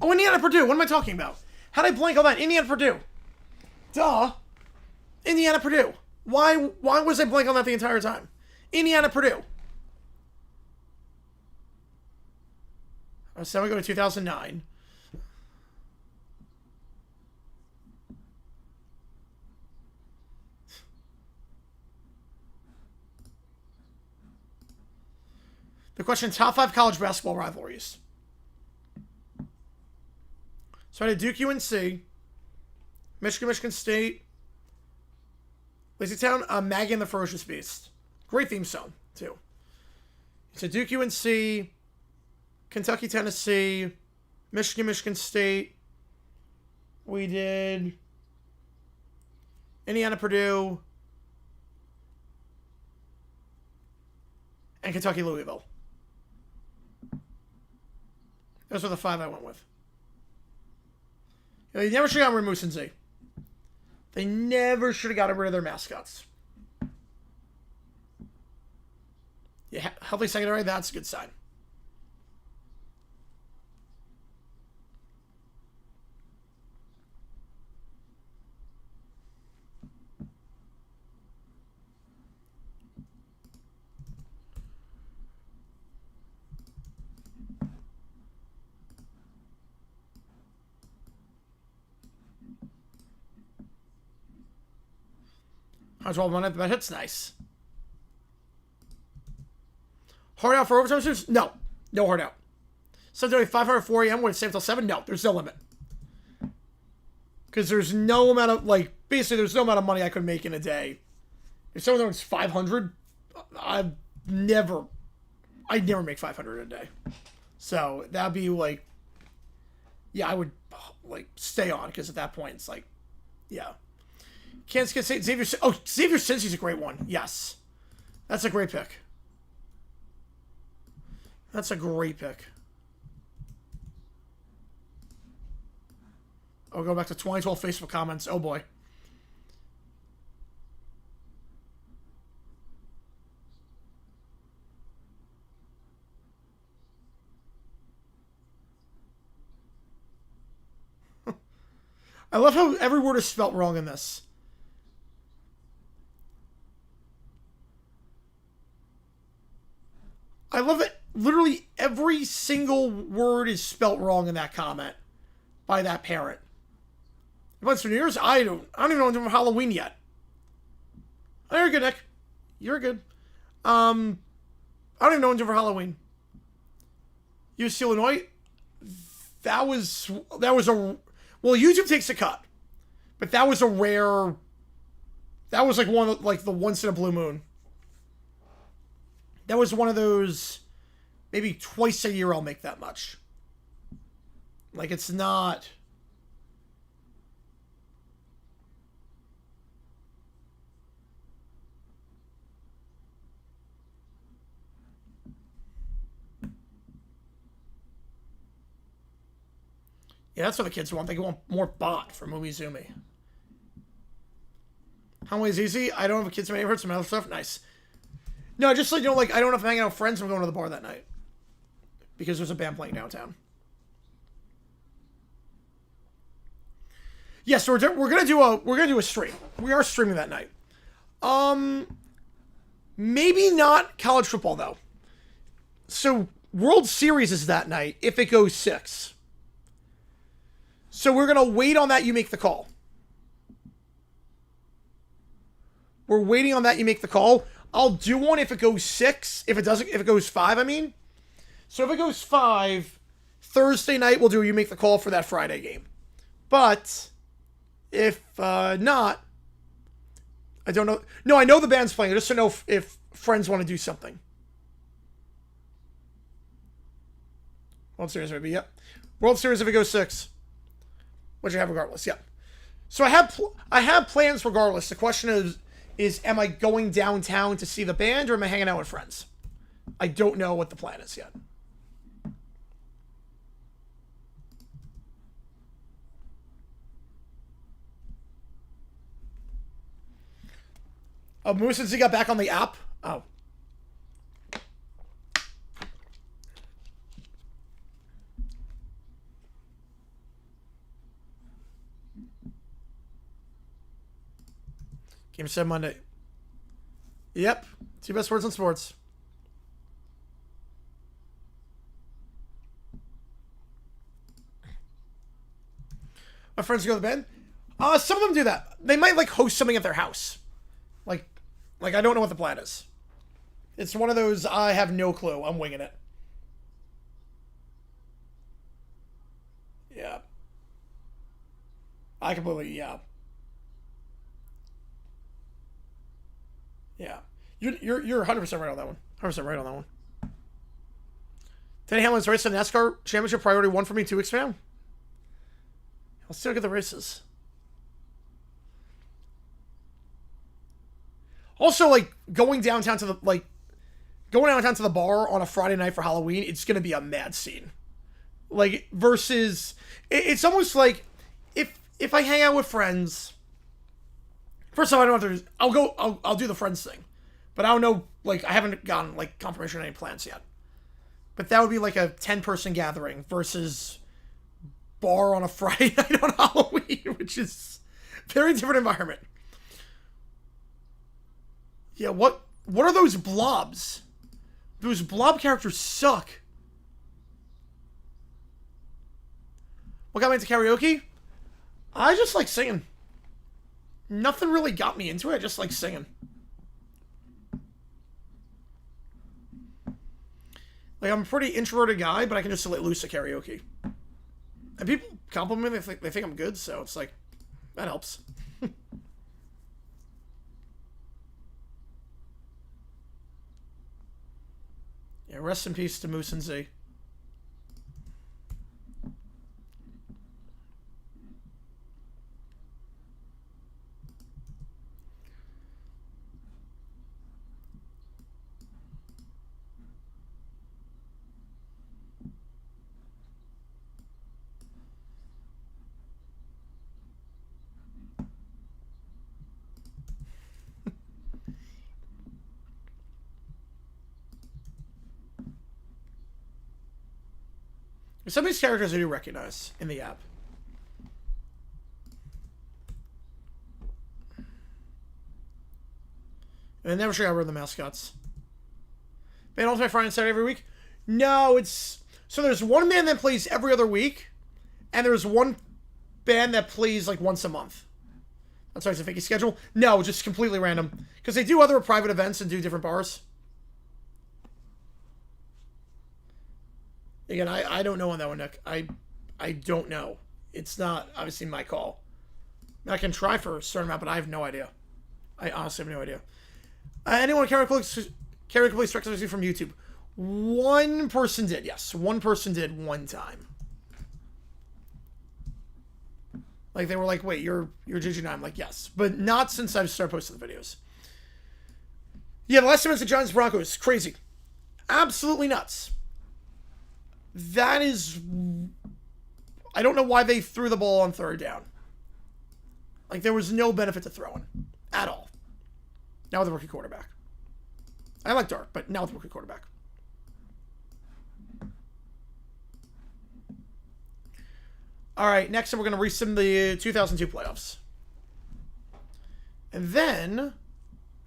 Speaker 1: Oh, Indiana, Purdue. What am I talking about? How did I blank on that? Indiana, Purdue. Duh. Indiana, Purdue. Why was I blank on that the entire time? Indiana, Purdue. So we go to 2009. The question, top 5 college basketball rivalries. So I did Duke UNC, Michigan State, Lazy Town, Maggie and the Ferocious Beast. Great theme song, too. So Duke, UNC, Kentucky, Tennessee, Michigan, Michigan State. We did Indiana, Purdue, and Kentucky, Louisville. Those were the 5 I went with. They never should have gotten rid of Moose and Z. They never should have gotten rid of their mascots. Yeah, healthy secondary, that's a good sign. $112 that hits nice. Hard out for overtime suits? No. No hard out. Sunday 504 a.m. when it's saved till 7? No, there's no limit. Because there's no amount of, like, basically there's no amount of money I could make in a day. If someone thinks 500, I'd never make 500 in a day. So that'd be like, yeah, I would, like, stay on, because at that point it's like, yeah. Kansas State, Xavier. Oh, Xavier Cincy's a great one. Yes. That's a great pick. That's a great pick. I'll go back to 2012 Facebook comments. Oh, boy. I love how every word is spelt wrong in this. I love it. Literally every single word is spelt wrong in that comment by that parent. Once for New Year's, I don't even know when Halloween yet. Oh, you're good, Nick. You're good. I don't even know when for Halloween. UC Illinois. That was a, well, YouTube takes a cut, but that was a rare. That was like the once in a blue moon. That was one of those, maybe twice a year I'll make that much. Like, it's not. Yeah, that's what the kids want. They want more bot for Movie Zoomy. How is easy? I don't have a kids' name. I've heard some other stuff. Nice. No, just like, you know, like, I don't know if I'm hanging out with friends. I'm going to the bar that night because there's a band playing downtown. Yes, yeah, so we're gonna do a stream. We are streaming that night. Maybe not college football though. So World Series is that night if it goes 6. So we're gonna wait on that. You make the call. We're waiting on that. You make the call. I'll do one if it goes 6. If it goes 5, I mean. So if it goes 5, Thursday night we'll do You Make the Call for that Friday game. But if not, I don't know. No, I know the band's playing. I just don't know if friends want to do something. World Series maybe, yep. World Series if it goes 6. Which I have regardless, yep. So I have plans regardless. The question is am I going downtown to see the band or am I hanging out with friends? I don't know what the plan is yet. Oh, Moose, since he got back on the app? Oh. Game 7 Monday. Yep. 2 best words in sports. My friends go to the band. Some of them do that. They might like host something at their house. Like I don't know what the plan is. It's one of those I have no clue. I'm winging it. Yeah. I completely, yeah. Yeah. You're 100% right on that one. 100% right on that one. Denny Hamlin's race to the NASCAR Championship priority 1 for me 2 weeks from now. Let's still get the races. Also, like, going downtown to the bar on a Friday night for Halloween, it's going to be a mad scene. Like, versus, it's almost like, if I hang out with friends, first of all, I don't have to, I'll do the friends thing. But I don't know, like, I haven't gotten, like, confirmation on any plans yet. But that would be like a 10-person gathering versus bar on a Friday night on Halloween, which is a very different environment. Yeah, what are those blobs? Those blob characters suck. What got me into karaoke? I just like singing. Nothing really got me into it. I just like singing. Like, I'm a pretty introverted guy, but I can just let loose at karaoke. And people compliment me. They think I'm good, so it's like, that helps. Yeah, rest in peace to Moose and Z. Some of these characters I do recognize in the app. And I never sure how I read the mascots. Man, Ultimate Friday and Saturday every week? No, it's... So there's one band that plays every other week, and there's one band that plays like once a month. That's why it's a fakey schedule. No, just completely random. Because they do other private events and do different bars. Again, I don't know on that one, Nick. I don't know. It's not, obviously, my call. I can try for a certain amount, but I have no idea. I honestly have no idea. Anyone carry police directly from YouTube? One person did, yes. One person did one time. Like, they were like, wait, you're GG9. I'm like, yes. But not since I've started posting the videos. Yeah, the last time it's the Giants Broncos. Crazy. Absolutely nuts. That is... I don't know why they threw the ball on third down. Like, there was no benefit to throwing. At all. Now with a rookie quarterback. I like Dark, but now with a rookie quarterback. Alright, next up we're going to resim the 2002 playoffs. And then...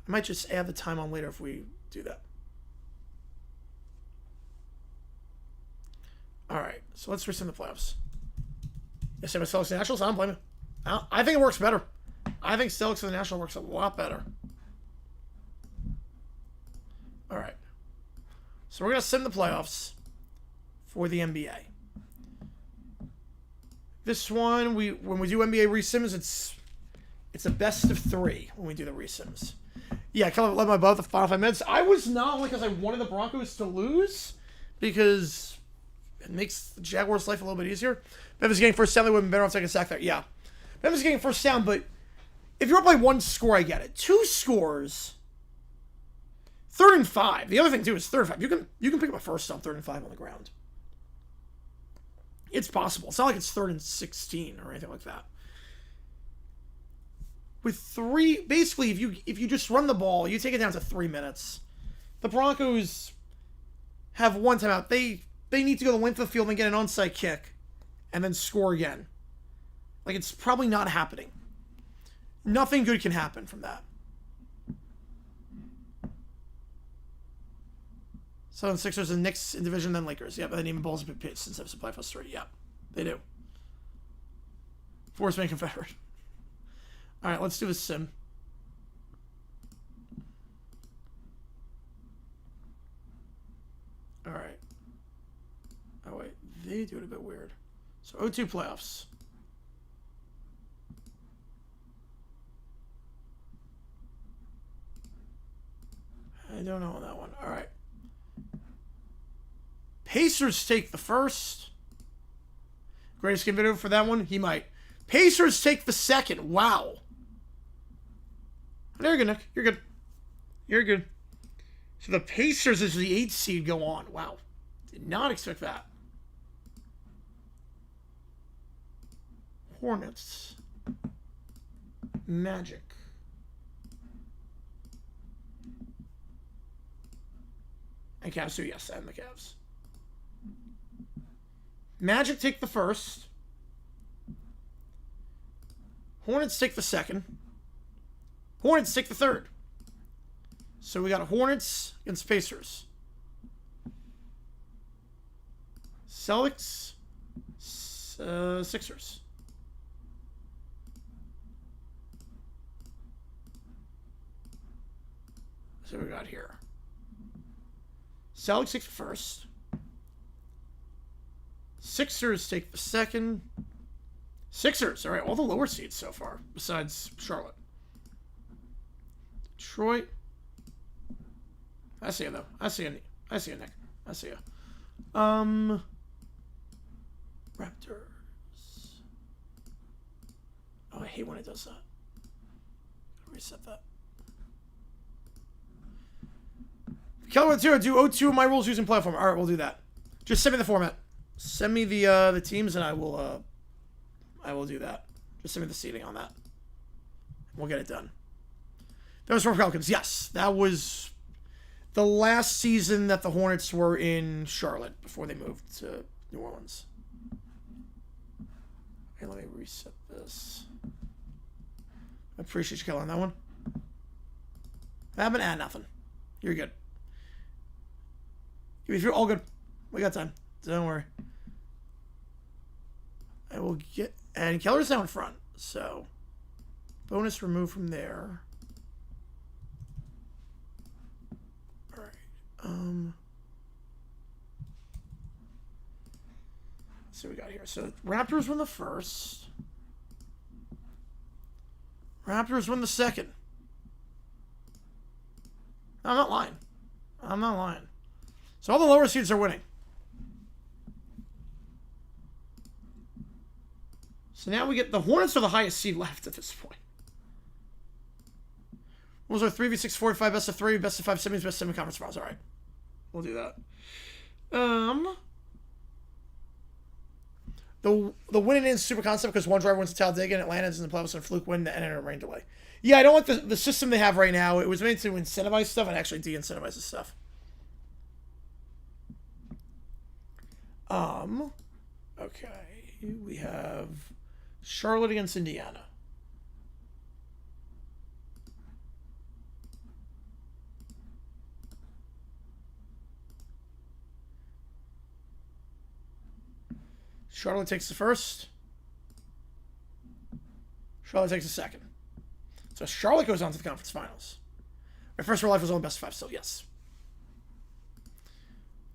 Speaker 1: I might just add the time on later if we do that. Alright, so let's resim the playoffs. Yes, I'm a Celtics and Nationals. I don't blame you. I think it works better. I think Celtics and the National works a lot better. Alright. So we're going to sim the playoffs for the NBA. This one, when we do NBA resims, it's a best of 3 when we do the resims. Yeah, I kind of let my butt the final 5 minutes. I was not only because I wanted the Broncos to lose, because it makes the Jaguars' life a little bit easier. Memphis getting first down, they would have been better off taking a sack there. Yeah. Memphis getting first down, but if you're up by 1 score, I get it. 2 scores, 3rd and 5. The other thing, too, is 3rd and 5. You can pick up a first on 3rd and 5 on the ground. It's possible. It's not like it's 3rd and 16 or anything like that. With 3, basically, if you just run the ball, you take it down to 3 minutes. The Broncos have 1 timeout. They need to go the length of the field and get an onside kick and then score again. Like, it's probably not happening. Nothing good can happen from that. So the Sixers and Knicks in division, then Lakers. Yeah, but they need balls a bit pitched since I've supplied plus 3. Yeah, they do. Force man Confederate. All right, let's do a sim. All right. Oh, wait. They do it a bit weird. So, O2 playoffs. I don't know on that one. All right. Pacers take the first. Greatest game video for that one? He might. Pacers take the second. Wow. There you go, Nick. You're good. You're good. So the Pacers is the 8th seed go on. Wow. Did not expect that. Hornets. Magic. And Cavs too, yes, and the Cavs. Magic take the first. Hornets take the second. Hornets take the third. So we got Hornets against Pacers. Celtics. Sixers. So we got here. Celtics take the first. Sixers take the second. Sixers. All right, all the lower seeds so far, besides Charlotte. Detroit. I see you, though. I see you, Nick. I see you. Raptors. Oh, I hate when it does that. Reset that. Keller 2, do O2 of my rules using platform. All right, we'll do that. Just send me the format. Send me the teams, and I will do that. Just send me the seating on that. We'll get it done. That was for Falcons. Yes, that was the last season that the Hornets were in Charlotte before they moved to New Orleans. Okay, let me reset this. I appreciate you, Keller, on that one. I haven't added nothing. You're good. If you're all good, we got time. Don't worry. I will get... And Keller's down front, so... Bonus removed from there. Alright. Let's see what we got here. So, Raptors win the first. Raptors win the second. I'm not lying. I'm not lying. So all the lower seeds are winning. So now we get the Hornets are the highest seed left at this point. What was our 3v6, 4v5, best of 3, best of 5 semis, best semi-conference finals? All right, we'll do that. The winning in super concept because one driver wins to Talladega and Atlanta is in the playoffs and a fluke win and a rain delay. Yeah, I don't like the system they have right now. It was made to incentivize stuff and actually de-incentivizes stuff. Okay, we have Charlotte against Indiana. Charlotte takes the first. Charlotte takes the second. So Charlotte goes on to the conference finals. My first real life was only best of 5 still, yes.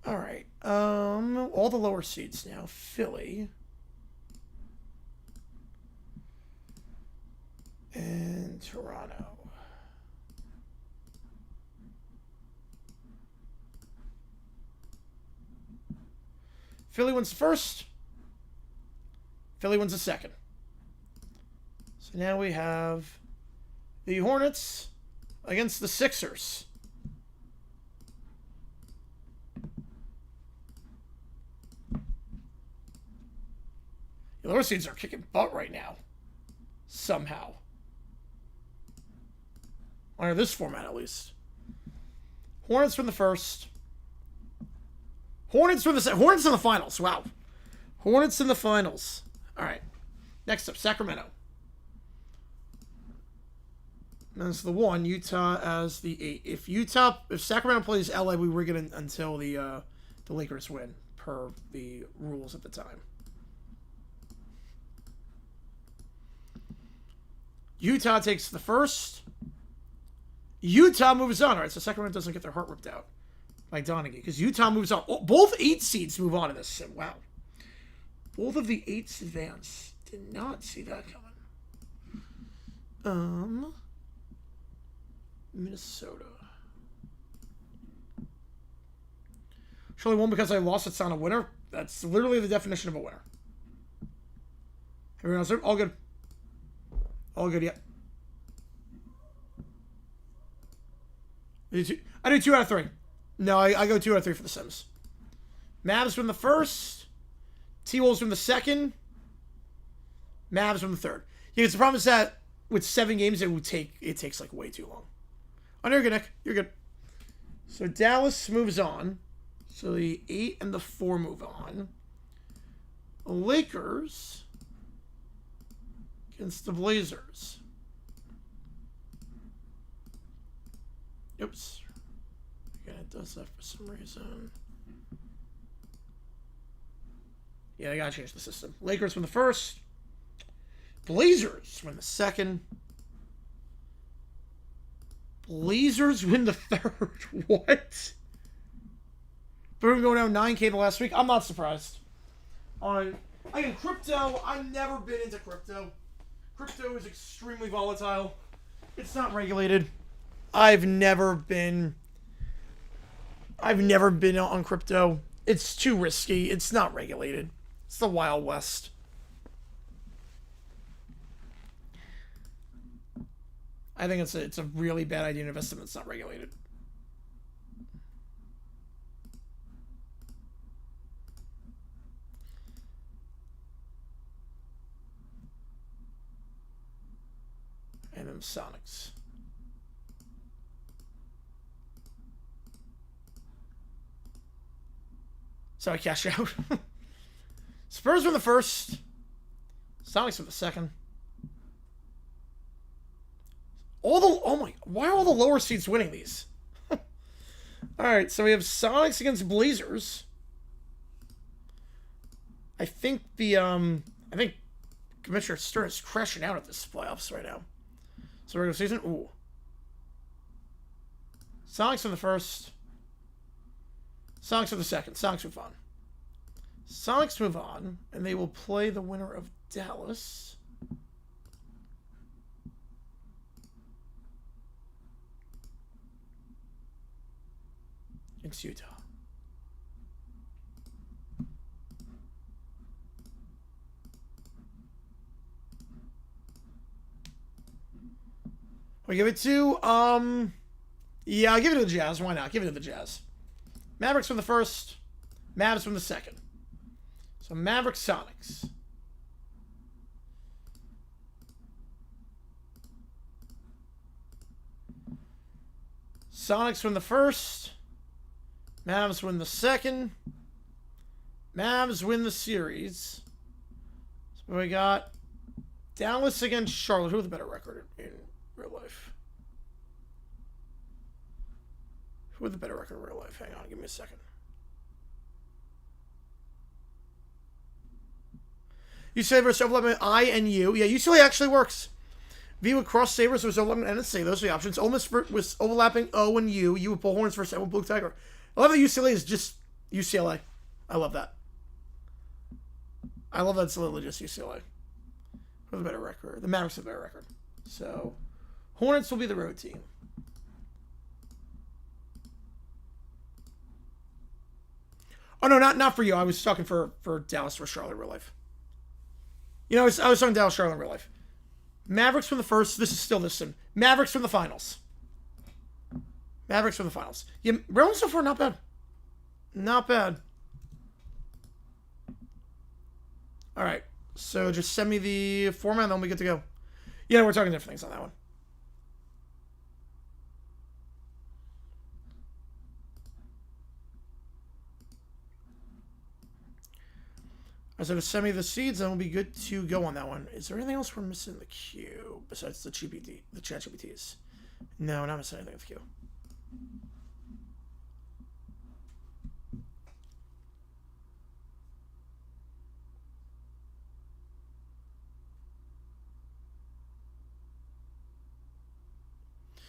Speaker 1: All right. All the lower seeds now. Philly. And Toronto. Philly wins the first. Philly wins the second. So now we have the Hornets against the Sixers. The lower seeds are kicking butt right now. Somehow. Under this format, at least. Hornets win the first. Hornets win the Hornets in the finals. Wow. Hornets in the finals. All right. Next up, Sacramento. That's the 1. Utah as the 8. If Sacramento plays LA, we rig it until the Lakers win per the rules at the time. Utah takes the first. Utah moves on. All right, so Sacramento doesn't get their heart ripped out by Donaghy because Utah moves on. Oh, both 8 seeds move on in this sim. Wow. Both of the 8s advance. Did not see that coming. Minnesota. Charlie won because I lost. It's not a winner. That's literally the definition of a winner. Everyone else, all good. All good, yep. I do 2 out of 3. No, I go 2 out of 3 for the Sims. Mavs win the first. T-Wolves win the second. Mavs win the third. Yeah, because the problem is that with 7 games, it takes like way too long. Oh, no, you're good, Nick. You're good. So Dallas moves on. So the 8 and the 4 move on. Lakers against the Blazers. Oops. Again, it does that for some reason. Yeah, I gotta change the system. Lakers win the first. Blazers win the second. Blazers win the third. What? Boom going down 9K the last week. I'm not surprised. Again, crypto, I've never been into crypto. Crypto is extremely volatile. It's not regulated. I've never been on crypto. It's too risky. It's not regulated. It's the Wild West. I think it's a really bad idea to invest in that's not regulated. And then Sonics. So I cash out. Spurs were the first. Sonics were the second. Why are all the lower seeds winning these? Alright, so we have Sonics against Blazers. I think Commissioner Stern is crashing out at this playoffs right now. So regular season, ooh. Sonics for the first. Sonics for the second. Sonics move on. Sonics move on, and they will play the winner of Dallas. Against Utah. We give it to, yeah, I'll give it to the Jazz. Why not? Give it to the Jazz. Mavericks from the first. Mavs from the second. So Mavericks, Sonics. Sonics win the first. Mavs win the second. Mavs win the series. So we got Dallas against Charlotte. Who has a better record in real life? Who has a better record in real life? Hang on, give me a second. UCLA versus overlapping I and U. Yeah, UCLA actually works. V with cross sabers versus overlapping NSA. Those are the options. Ole Miss was overlapping O and U. U with Bullhorns versus M with Blue Tiger. I love that UCLA is just UCLA. I love that. I love that it's literally just UCLA. With a better record. The Mavericks have a better record. So, Hornets will be the road team. Oh, no, not for you. I was talking for Dallas versus Charlotte in real life. You know, I was talking Dallas, Charlotte in real life. Mavericks from the first. This is still this sim. Mavericks from the finals. Mavericks from the finals. Yeah, round so far, not bad. Not bad. All right. So just send me the format and then we get to go. Yeah, we're talking different things on that one. So to send me the seeds, and we'll be good to go on that one. Is there anything else we're missing in the queue besides the GPT, the chat GPTs? No, not missing anything in the queue.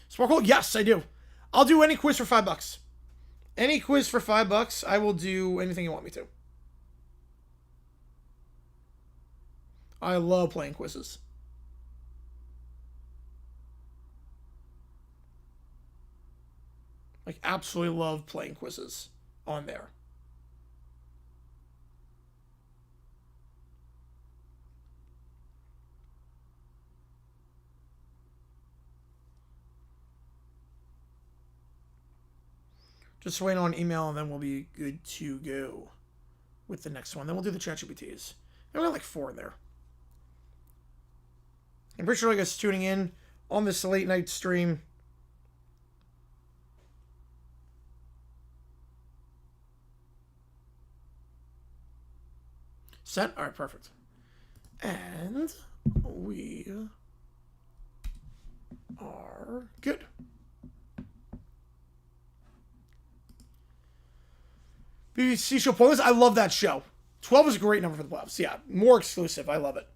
Speaker 1: Sparkle? Yes, I do. I'll do any quiz for $5. Any quiz for $5, I will do anything you want me to. I love playing quizzes. Like, absolutely love playing quizzes on there. Just wait on email, and then we'll be good to go with the next one. Then we'll do the ChatGPTs. We got like 4 in there. I'm pretty sure I guess tuning in on this late night stream. Set? All right, perfect. And we are good. BBC show Pointless. I love that show. 12 is a great number for the playoffs. Yeah, more exclusive. I love it.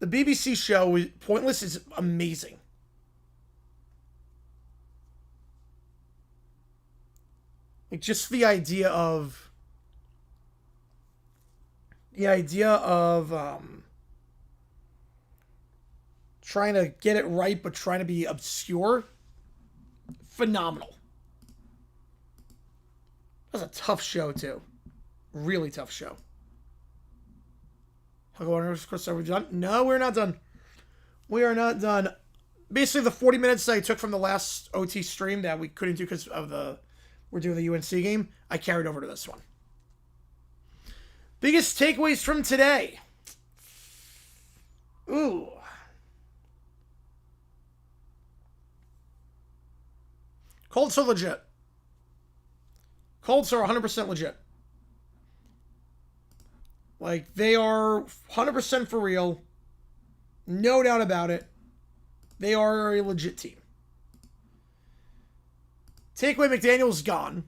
Speaker 1: The BBC show Pointless is amazing. Like just the idea of trying to get it right but trying to be obscure. Phenomenal. That's a tough show too. Really tough show. Are we done? No, we're not done. We are not done. Basically, the 40 minutes that I took from the last OT stream that we couldn't do because of we're doing the UNC game, I carried over to this one. Biggest takeaways from today. Ooh. Colts are legit. Colts are 100% legit. Like, they are 100% for real. No doubt about it. They are a legit team. Takeaway McDaniel's gone.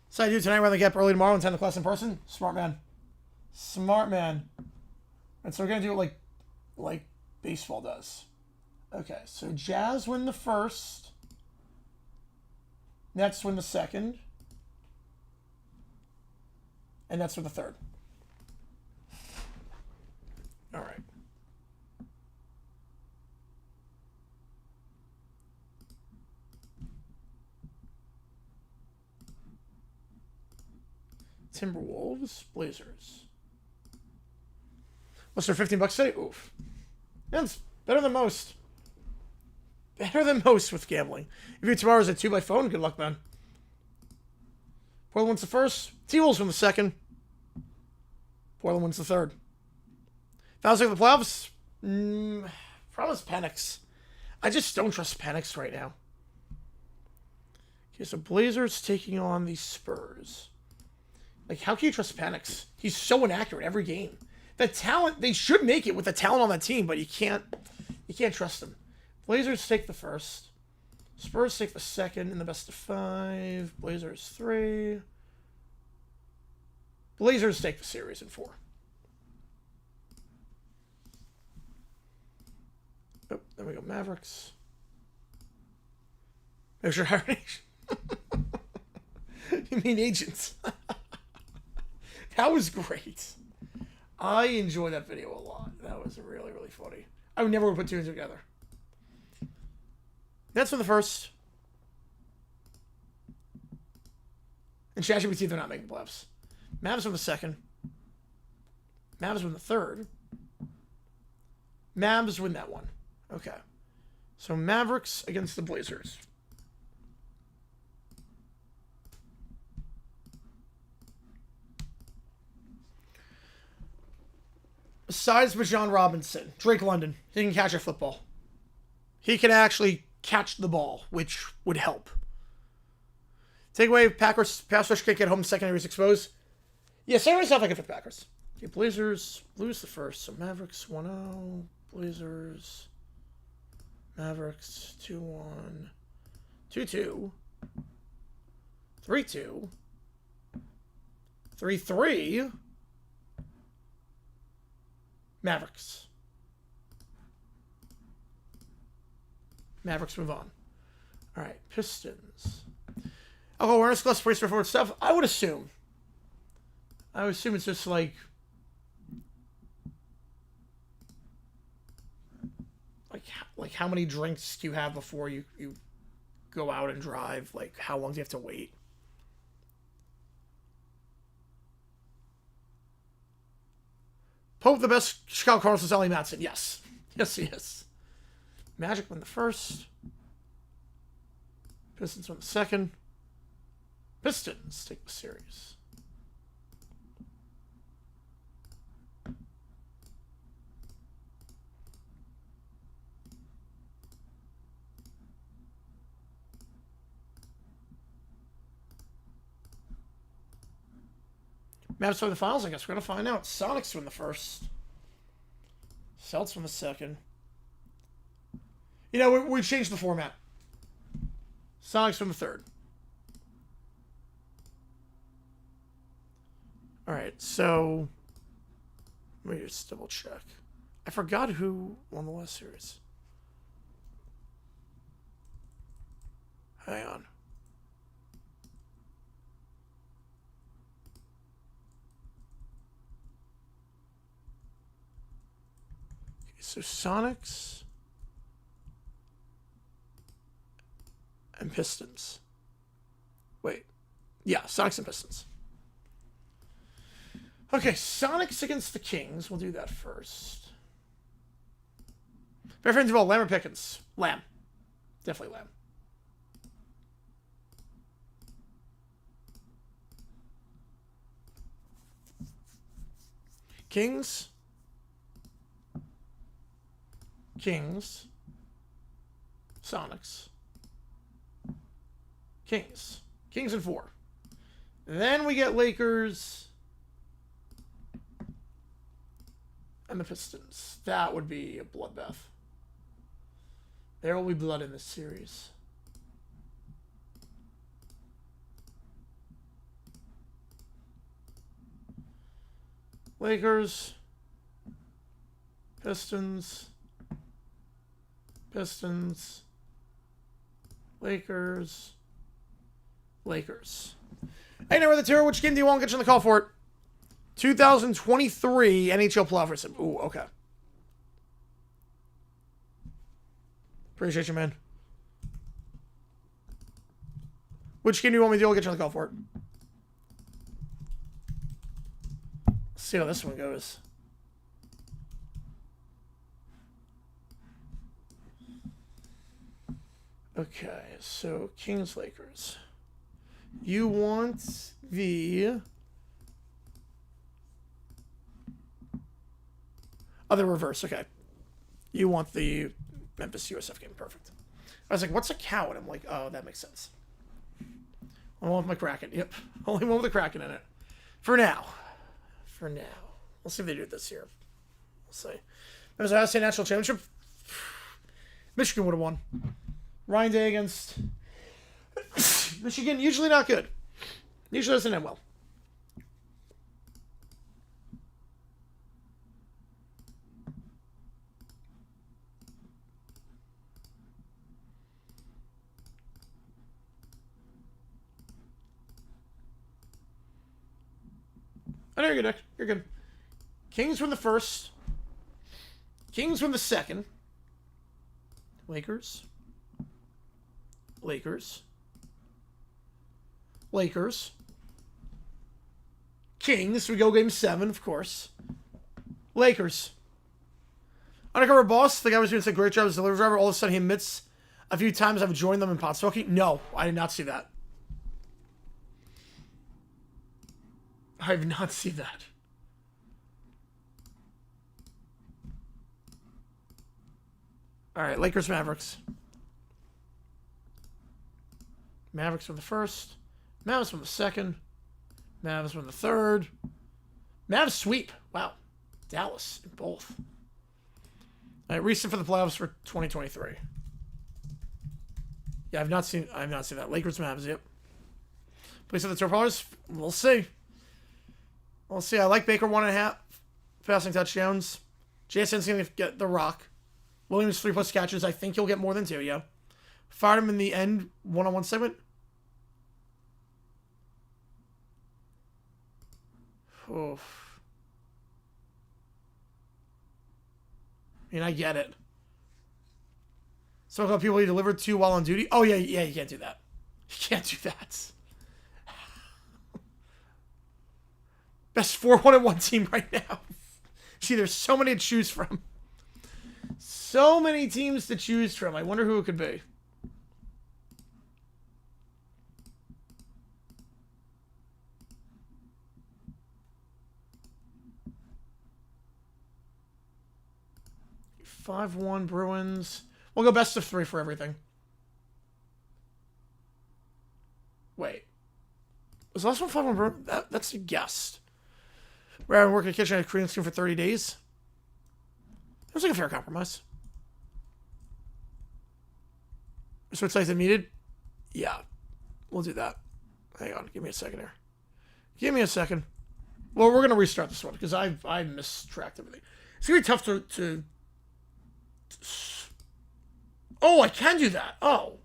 Speaker 1: So I do tonight rather get up early tomorrow and attend the class in person. Smart man. Smart man. And so we're going to do it like baseball does. Okay, so Jazz win the first. Nets win the second. And Nets win the third. All right. Timberwolves, Blazers. What's their $15 today? Oof. That's better than most. Better than most with gambling. If you tomorrow's at 2 by phone, good luck, man. Portland wins the first. T-Wolves win the second. Portland wins the third. Fouls like the playoffs? Problem is Penix. I just don't trust Penix right now. Okay, so Blazers taking on the Spurs. Like, how can you trust Penix? He's so inaccurate every game. The talent, they should make it with the talent on that team, but you can't trust them. Blazers take the first. Spurs take the second in the best of 5. Blazers 3. Blazers take the series in 4. Oh, there we go. Mavericks. There's your Hire Nation. You mean agents? That was great. I enjoyed that video a lot. That was really, really funny. I would never put 2 together. That's for the first. And ChatGPT, they're not making playoffs. Mavs win the second. Mavs win the third. Mavs win that one. Okay. So Mavericks against the Blazers. Besides Bijan Robinson, Drake London, he can catch a football. He can actually catch the ball, which would help. Takeaway, Packers pass rush can't get home, secondaries exposed. Yeah, same stuff like it for the Packers. Okay, Blazers lose the first, so Mavericks 1-0. Blazers, Mavericks 2-1. 2-2. 3-2. 3-3. Mavericks. Mavericks move on. All right, Pistons. Alcohol awareness class, pretty straightforward stuff. I would assume. It's just like how many drinks do you have before you go out and drive? Like, how long do you have to wait? Pope, the best Chicago Cardinals is Ellie Matson. Yes. Yes, he is. Magic win the first. Pistons win the second. Pistons take the series. Mavs win the finals, I guess we're going to find out. Sonics win the first. Celtics win the second. You know, we changed the format. Sonics win the third. Alright, so... Let me just double check. I forgot who won the last series. Hang on. So Sonics and Pistons. Wait. Yeah, Sonics and Pistons. Okay, Sonics against the Kings. We'll do that first. Fair friends of all, Lamb or Pickens? Lamb. Definitely Lamb. Kings. Kings. Sonics. Kings. Kings in 4. Then we get Lakers and the Pistons. That would be a bloodbath. There will be blood in this series. Lakers. Pistons. Pistons. Lakers. Lakers. Hey, number the tour. Which game do you want? Get you on the call for it. 2023 NHL playoff race. Ooh, okay. Appreciate you, man. Which game do you want me to do? I'll get you on the call for it. Let's see how this one goes. Okay, so Kings Lakers. You want the the reverse, okay. You want the Memphis USF game, perfect. I was like, what's a cow? And I'm like, oh, that makes sense. I want my Kraken, yep. Only one with a Kraken in it. For now. For now. We'll see if they do it this year. We'll see. There's a State National Championship. Michigan would have won. Ryan Day against Michigan, usually not good. Usually doesn't end well. I know you're good, Nick. You're good. Kings win the first. Kings win the second. Lakers. Lakers. Lakers. Kings. We go game 7, of course. Lakers. Undercover boss. The guy was doing a great job as a delivery driver. All of a sudden he admits a few times I've joined them in pot smoking. No, I did not see that. I have not seen that. Alright, Lakers, Mavericks. Mavericks win the first. Mavs win the second. Mavs win the third. Mavs sweep. Wow. Dallas in both. Alright, recent for the playoffs for 2023. Yeah, I've not seen that. Lakers, Mavs, yep. Please set the tour powers. We'll see. We'll see. I like Baker 1.5 passing touchdowns. Jason's going to get the rock. Williams 3+ catches. I think he'll get more than 2, yeah. Fired him in the end, one-on-one segment. Oof. I mean, I get it. So about people he delivered to while on duty. Oh, yeah, you can't do that. You can't do that. Best 4-1-1 team right now. Gee, there's so many to choose from. So many teams to choose from. I wonder who it could be. 5-1 Bruins. We'll go best of 3 for everything. Wait. Was the last one 5-1 Bruins? That's a guess. Where I work in the kitchen at Korean Steam for 30 days. It was like a fair compromise. So it's like needed? Yeah. We'll do that. Hang on. Give me a second here. Give me a second. Well, we're going to restart this one because I mistracked everything. It's going to be tough to... Oh, I can do that. Oh.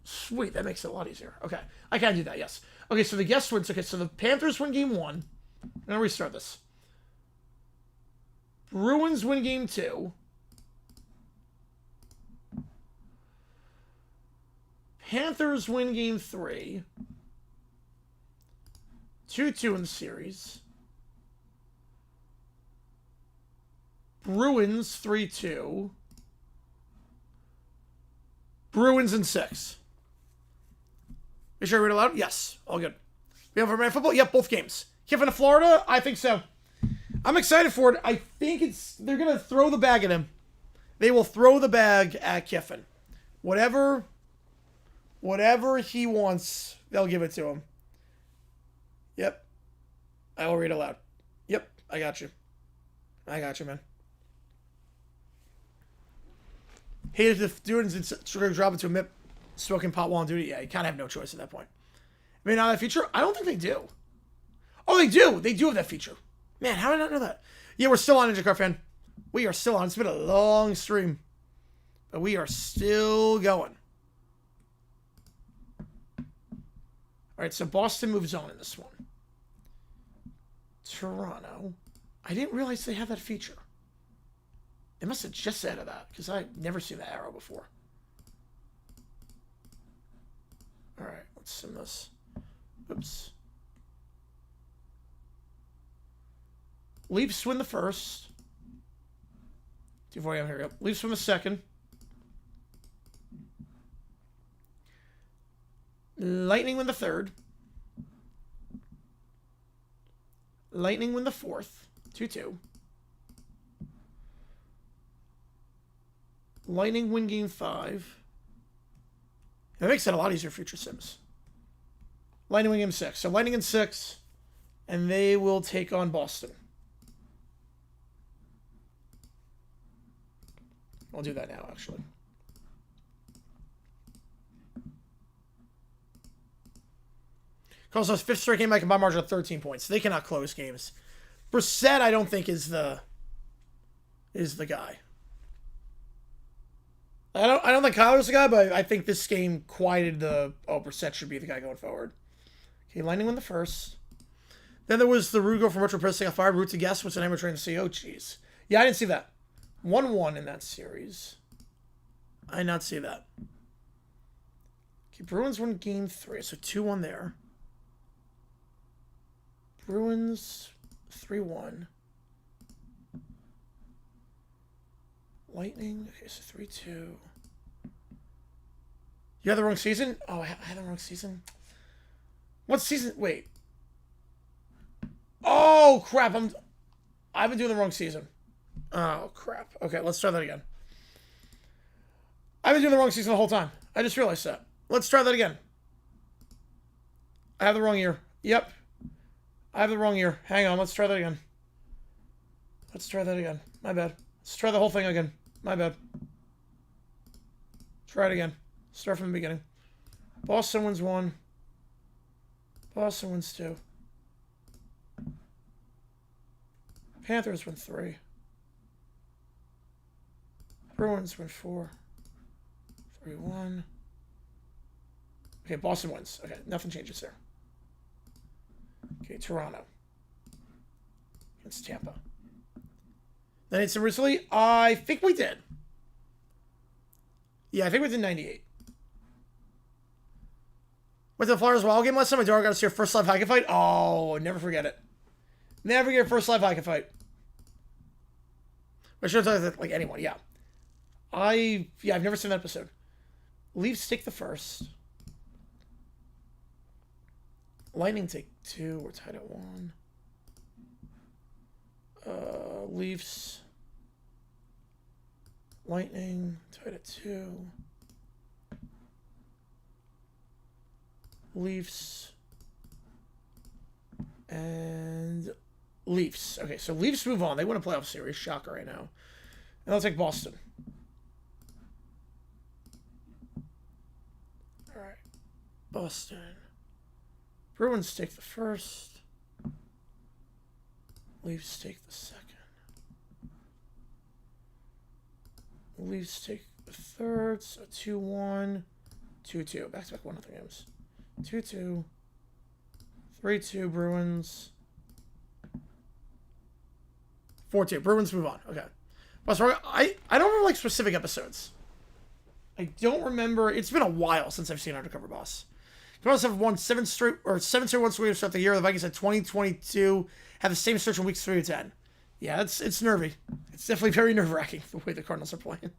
Speaker 1: Sweet. That makes it a lot easier. Okay. I can do that, yes. Okay, so the guest wins. Okay, so the Panthers win game 1. I'm going to restart this. Bruins win game 2. Panthers win game 3. 2-2 in the series. Bruins 3-2. Bruins in 6. You sure I read it aloud? Yes. All good. We have American football? Yep, both games. Kiffin to Florida? I think so. I'm excited for it. I think they're going to throw the bag at him. They will throw the bag at Kiffin. Whatever he wants, they'll give it to him. Yep. I will read it aloud. Yep, I got you. I got you, man. Hated if dudes drop into a MIP smoking pot while on duty. Yeah, you kind of have no choice at that point. I mean, on that feature, I don't think they do. Oh, they do. They do have that feature. Man, how did I not know that? Yeah, we're still on Ninja Car Fan. We are still on. It's been a long stream. But we are still going. Alright, so Boston moves on in this one. Toronto. I didn't realize they have that feature. They must have just added that, because I've never seen that arrow before. Alright, let's sim this. Oops. Leafs win the first. 240, here we go. Leafs win the second. Lightning win the third. Lightning win the fourth. 2-2. Lightning win game 5. That makes it a lot easier for future sims. Lightning win game 6. So Lightning in 6. And they will take on Boston. I'll do that now, actually. Carl's 5th straight game by combined margin of 13 points. They cannot close games. Brissett, I don't think is the guy. I don't think Kyler's the guy, but I think this game quieted the... Oh, Brissett should be the guy going forward. Okay, Lightning win the first. Then there was the Rugo from Retro Press got fired. Root to guess. What's the name of trying to see? Oh, jeez. Yeah, I didn't see that. 1-1 in that series. I did not see that. Okay, Bruins won game 3. So 2-1 there. Bruins 3-1. Lightning. Okay, so 3-2. You had the wrong season? Oh, I had the wrong season. What season? Wait. Oh, crap. I've been doing the wrong season. Oh, crap. Okay, let's try that again. I've been doing the wrong season the whole time. I just realized that. Let's try that again. I have the wrong year. Yep. I have the wrong year. Hang on, let's try that again. Let's try that again. My bad. Let's try the whole thing again. My bad. Try it again. Start from the beginning. Boston wins 1. Boston wins 2. Panthers win 3. Bruins win 4. 3-1. Okay, Boston wins. Okay, nothing changes there. Okay, Toronto. Against Tampa. Then it's recently? I think we did. Yeah, I think we did 98. Went to the Flyers Wild game last time. My daughter got to see her first live hockey fight. Oh, never forget it. Never get your first live hockey fight. I should have thought like anyone, yeah. I've never seen that episode. Leafs take the first. Lightning take 2. We're tied at 1. Leafs. Lightning, tied at 2. Leafs. And Leafs. Okay, so Leafs move on. They win a playoff series. Shocker right now. And they'll take Boston. All right. Boston. Bruins take the first. Leafs take the second. Leafs take the third. So 2-1. 2-2. Back-to-back 1-0 games. 2-2. 3-2 Bruins. 4-2. Bruins move on. Okay. But I don't remember like specific episodes. I don't remember. It's been a while since I've seen Undercover Boss. The Bruins have won 7 straight one straight to start the year. The Vikings had 20-22. Have the same stretch from weeks 3 to 10. Yeah, it's nervy. It's definitely very nerve-wracking the way the Cardinals are playing.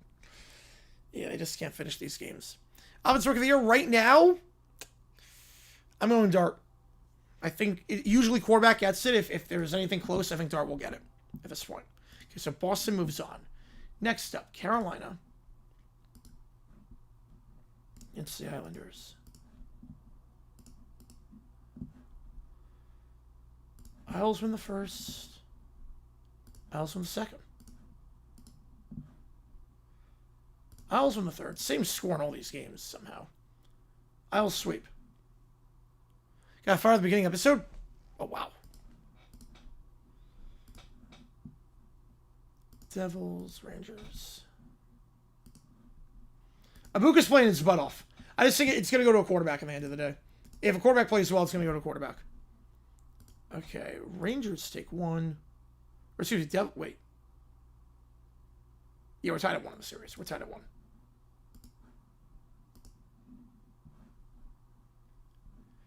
Speaker 1: Yeah, they just can't finish these games. Offensive Rookie of the Year right now. I'm going Dart. I think usually quarterback gets it. If there's anything close, I think Dart will get it at this point. Okay, so Boston moves on. Next up, Carolina. It's the Islanders. Isles win the first. Isles win the second. Isles win the third. Same score in all these games somehow. Isles sweep. Got far at the beginning episode. Oh, wow. Devils, Rangers. Abuka's playing his butt off. I just think it's going to go to a quarterback at the end of the day. If a quarterback plays well, it's going to go to a quarterback. Okay, Rangers take 1. Or excuse me, wait. Yeah, we're tied at 1 in the series. We're tied at 1.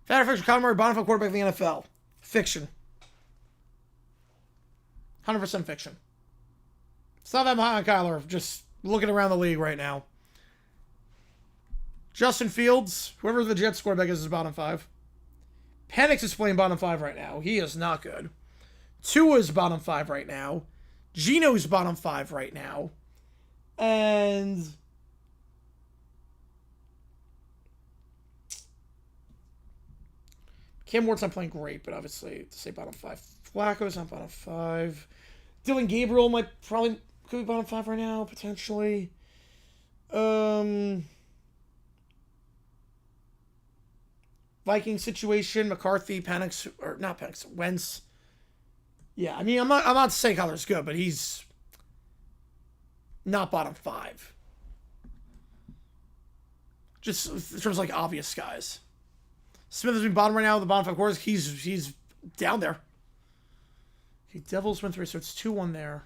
Speaker 1: Fact or fiction, Kyler Murray, Bonafide quarterback of the NFL. Fiction. 100% fiction. It's not that high on Kyler, just looking around the league right now. Justin Fields, whoever the Jets quarterback is bottom 5. Penix is playing bottom 5 right now. He is not good. Tua's bottom 5 right now. Geno's bottom 5 right now. And Cam Ward's not playing great, but obviously to say bottom 5. Flacco's not bottom 5. Dylan Gabriel could be bottom 5 right now, potentially. Viking situation, McCarthy, Penix, or not Penix, Wentz. Yeah, I mean, I'm not saying Kyler's good, but he's not bottom 5. Just in terms of like obvious guys. Smith has been bottom right now. The bottom 5 quarters, he's down there. Okay, Devils win 3, so it's 2-1 there.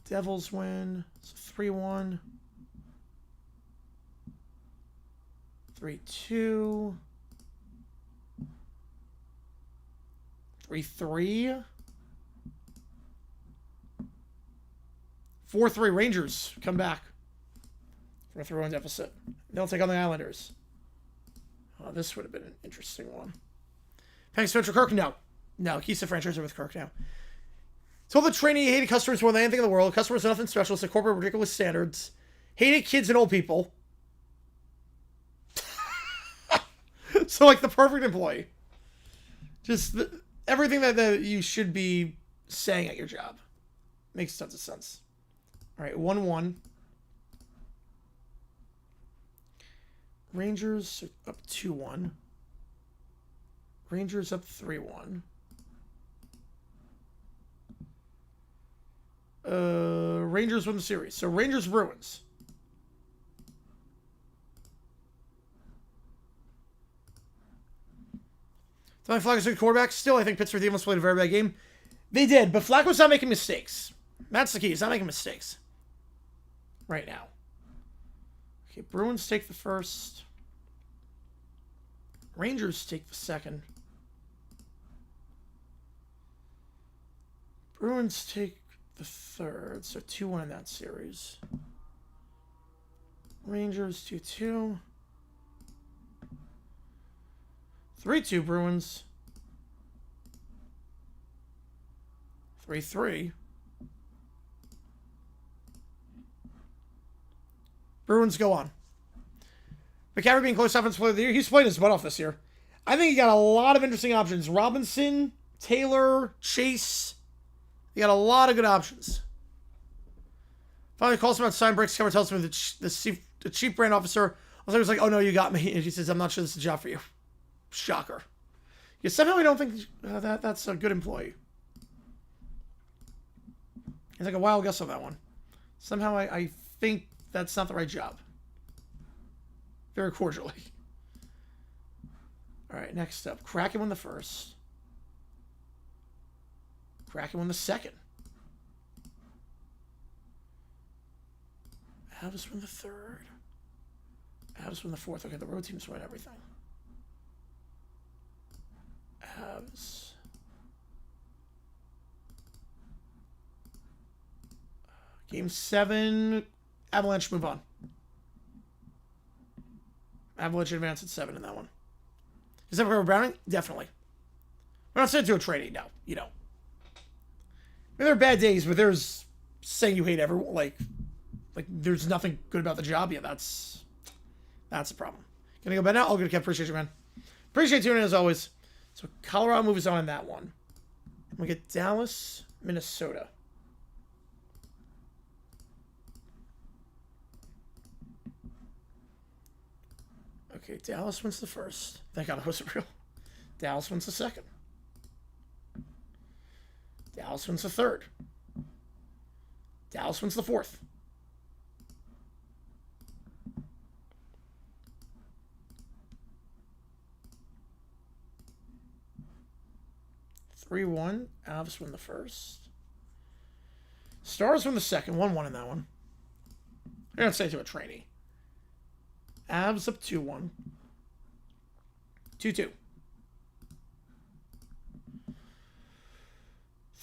Speaker 1: Devils win, so 3-1. 3-2. 3-3. 4-3 Rangers come back from a 3-1 deficit. They'll take on the Islanders. Oh, this would have been an interesting one. Thanks, Spencer Kirk. No, he's the franchise with Kirk now. Told the trainee he hated customers more than anything in the world. Customers are nothing special. It's a corporate ridiculous standards. Hated kids and old people. So, like, the perfect employee. Just everything that you should be saying at your job. Makes tons of sense. All right, 1-1. Rangers up 2-1. Rangers up 3-1. Rangers win the series. So Rangers Bruins. Tony Flacco's a good quarterback. Still, I think Pittsburgh almost played a very bad game. They did, but Flacco's not making mistakes. That's the key. He's not making mistakes right now. Okay, Bruins take the first. Rangers take the second. Bruins take the third. So 2-1 in that series. Rangers 2-2. 3-2 Bruins. 3-3. Bruins go on. McCaffrey being close offensive player of the year. He's played his butt off this year. I think he got a lot of interesting options. Robinson, Taylor, Chase. You got a lot of good options. Finally calls him out sign breaks. Cover tells me the chief brand officer. I was like, oh no, you got me. And he says, I'm not sure this is a job for you. Shocker. Yeah, somehow we don't think that's a good employee. He's like a wild guess on that one. Somehow I think that's not the right job. Very cordially. All right, next up. Kraken won the first. Kraken won the second. Avs won the third. Avs won the fourth. Okay, the road teams win everything. Avs. Game 7. Avalanche move on. Avalanche advance at 7 in that one. Is that for Browning? Definitely. We're not sent to a trading, no. You know. I mean, there are bad days, but there's saying you hate everyone. Like there's nothing good about the job. Yeah, that's a problem. Gonna go back now? Oh, good. Appreciate you, man. Appreciate tuning in as always. So Colorado moves on in that one. We get Dallas, Minnesota. Okay, Dallas wins the first. Thank God it wasn't real. Dallas wins the second. Dallas wins the third. Dallas wins the fourth. (3-1). Avs win the first. Stars win the second. 1-1 in that one. I don't say to a trainee. Avs up 2-1. 2-2.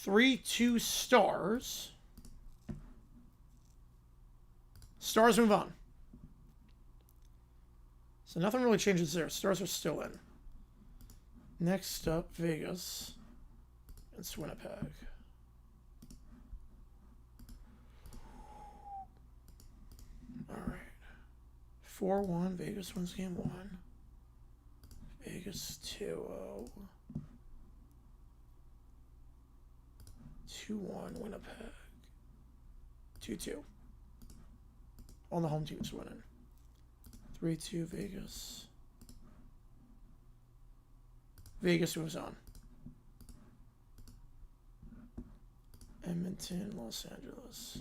Speaker 1: 3-2 Stars. Stars move on. So nothing really changes there. Stars are still in. Next up, Vegas. It's Winnipeg. All right. 4-1. Vegas wins game 1. Vegas 2-0. 2-1 Winnipeg. 2-2. All the home teams winning. 3-2 Vegas. Vegas moves on. Edmonton, Los Angeles.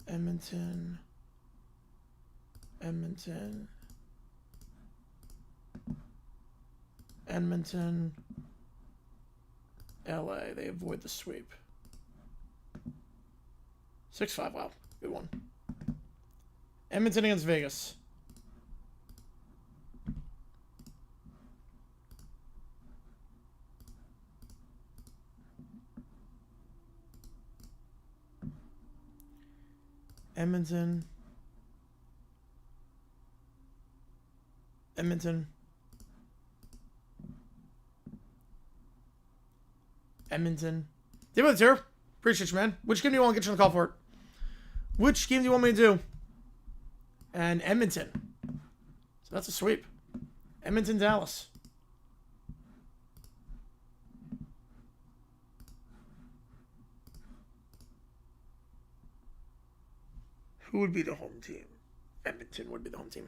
Speaker 1: Edmonton. Edmonton. Edmonton. LA. They avoid the sweep. 6-5. Wow. Good one. Edmonton against Vegas. Edmonton. Edmonton. Edmonton. David here. Appreciate you, man. Which game do you want to get you on the call for it? Which game do you want me to do? And Edmonton. So that's a sweep. Edmonton, Dallas. Who would be the home team? Edmonton would be the home team.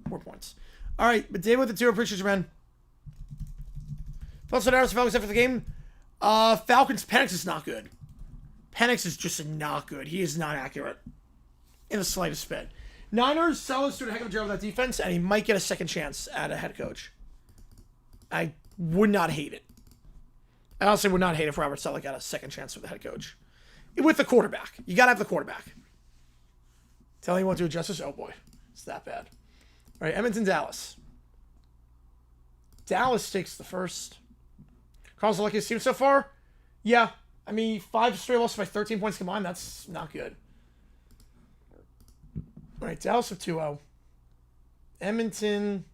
Speaker 1: 4 points. All right, but Dave with the 2. Appreciate you, man. Falcons after the game. Falcons, Penix is not good. Penix is just not good. He is not accurate in the slightest bit. Niners, Salas doing a heck of a job with that defense, and he might get a second chance at a head coach. I would not hate it. I honestly would not hate if Robert Saleh got a second chance with the head coach. With the quarterback. You got to have the quarterback. Tell you what to adjust this. Oh boy, it's that bad. All right, Edmonton, Dallas. Dallas takes the first. Carl's the luckiest team so far. Yeah, I mean 5 straight losses by 13 points combined. That's not good. All right, Dallas of 2-0. Edmonton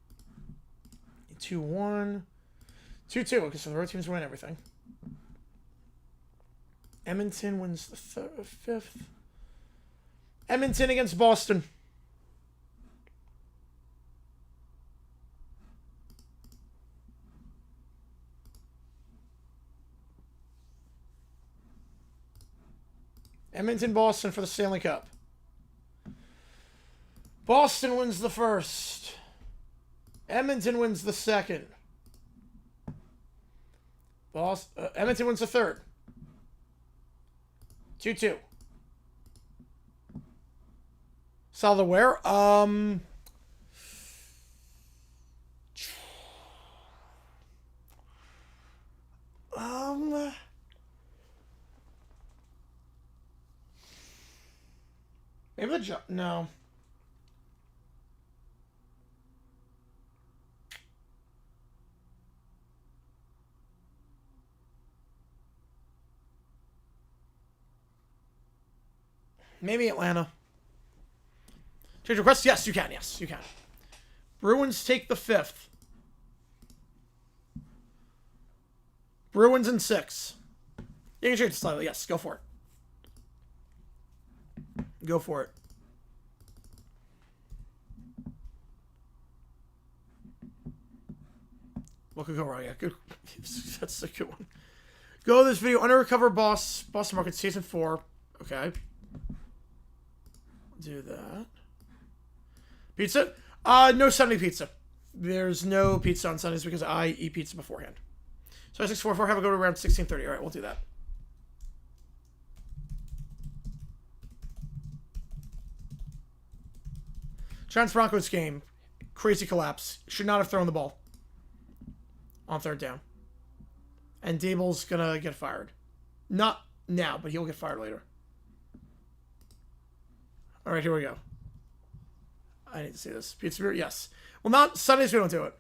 Speaker 1: 2-1. 2-2. Okay, so the road teams win everything. Edmonton wins the fifth. Edmonton against Boston. Edmonton, Boston for the Stanley Cup. Boston wins the first. Edmonton wins the second. Edmonton wins the third. 2-2. Solid where? Maybe the no. Maybe Atlanta. Change request? Yes, you can. Yes, you can. Bruins take the fifth. Bruins in 6. You can change it slightly. Yes, go for it. Go for it. What could go wrong? Yeah, good. That's a good one. Go this video. Undercover Boss. Boston Market Season 4. Okay. Do that. Pizza? No Sunday pizza. There's no pizza on Sundays because I eat pizza beforehand. So 644, have a go to around 16:30. All right, we'll do that. Giants Broncos game. Crazy collapse. Should not have thrown the ball on third down. And Dable's gonna get fired. Not now, but he'll get fired later. All right, here we go. I need to see this. Pizza beer? Yes. Well, not Sundays, we don't do it.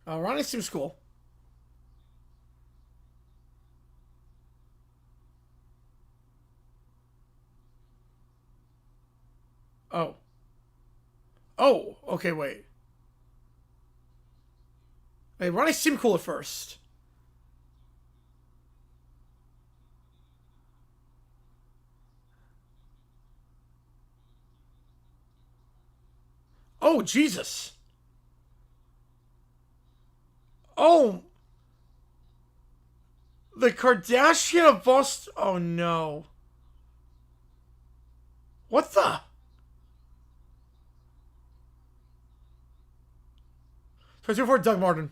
Speaker 1: Ronnie seems cool. Oh. Oh, okay, wait. Hey, Ronnie seemed cool at first. Oh, Jesus. Oh. The Kardashian of Boston. Oh, no. What the? So before Doug Martin.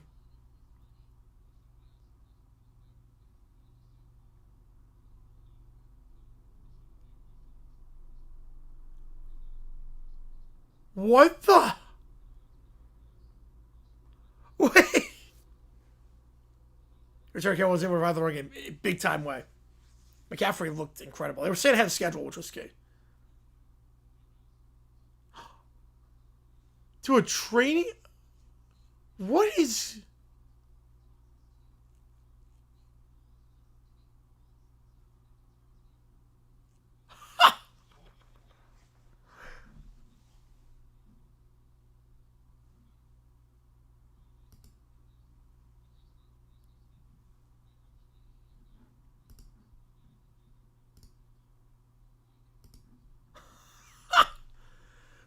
Speaker 1: What the? Wait. Richard Carroll was able to revive the run game big time way. McCaffrey looked incredible. They were saying ahead of schedule, which was key. To a training. What is...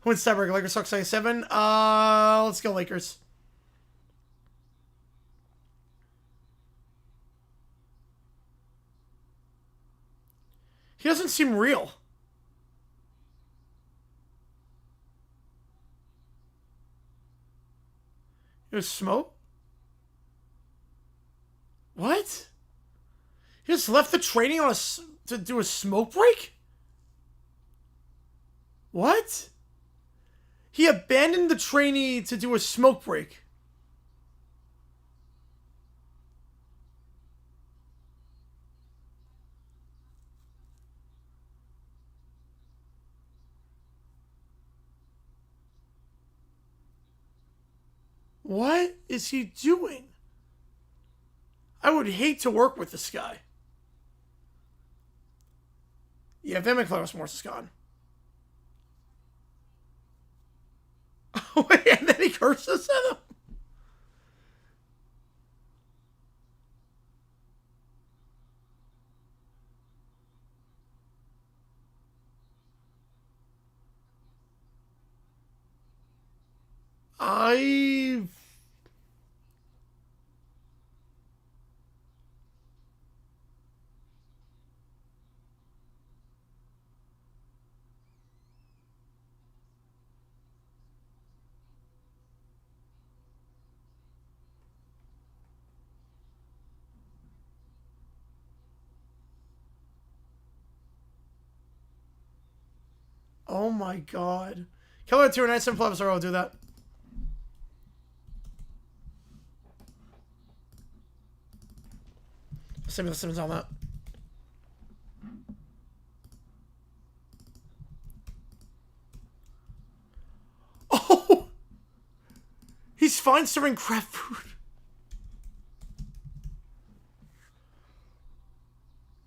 Speaker 1: When's tiebreaker? Lakers Sox 97. Let's go Lakers. He doesn't seem real. There's smoke? What? He just left the training on to do a smoke break? What? He abandoned the trainee to do a smoke break. What is he doing? I would hate to work with this guy. Yeah, Van McClellan Morris is gone. Oh, and then he curses at him. Oh my god. Killer 2 and 7 flaps, I'll do that. Save me the Simmons on that. Oh! He's fine serving crap food.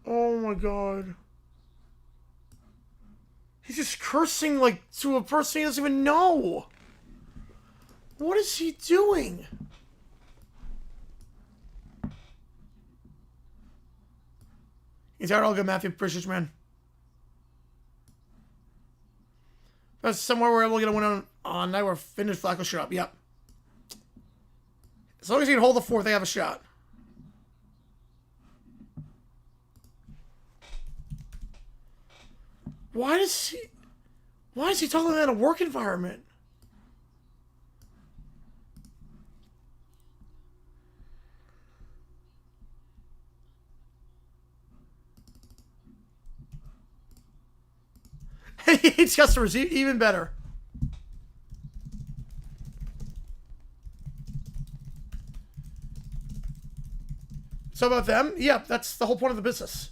Speaker 1: Oh my god. He's just cursing like to a person he doesn't even know. What is he doing? He's out all good, Matthew. Appreciate you, man. That's somewhere we're able to get a win on night where Finn and Flacco shut up. Yep. As long as he can hold the fourth, they have a shot. Why is he talking about a work environment? He hates customers, even better. So about them? Yeah, that's the whole point of the business.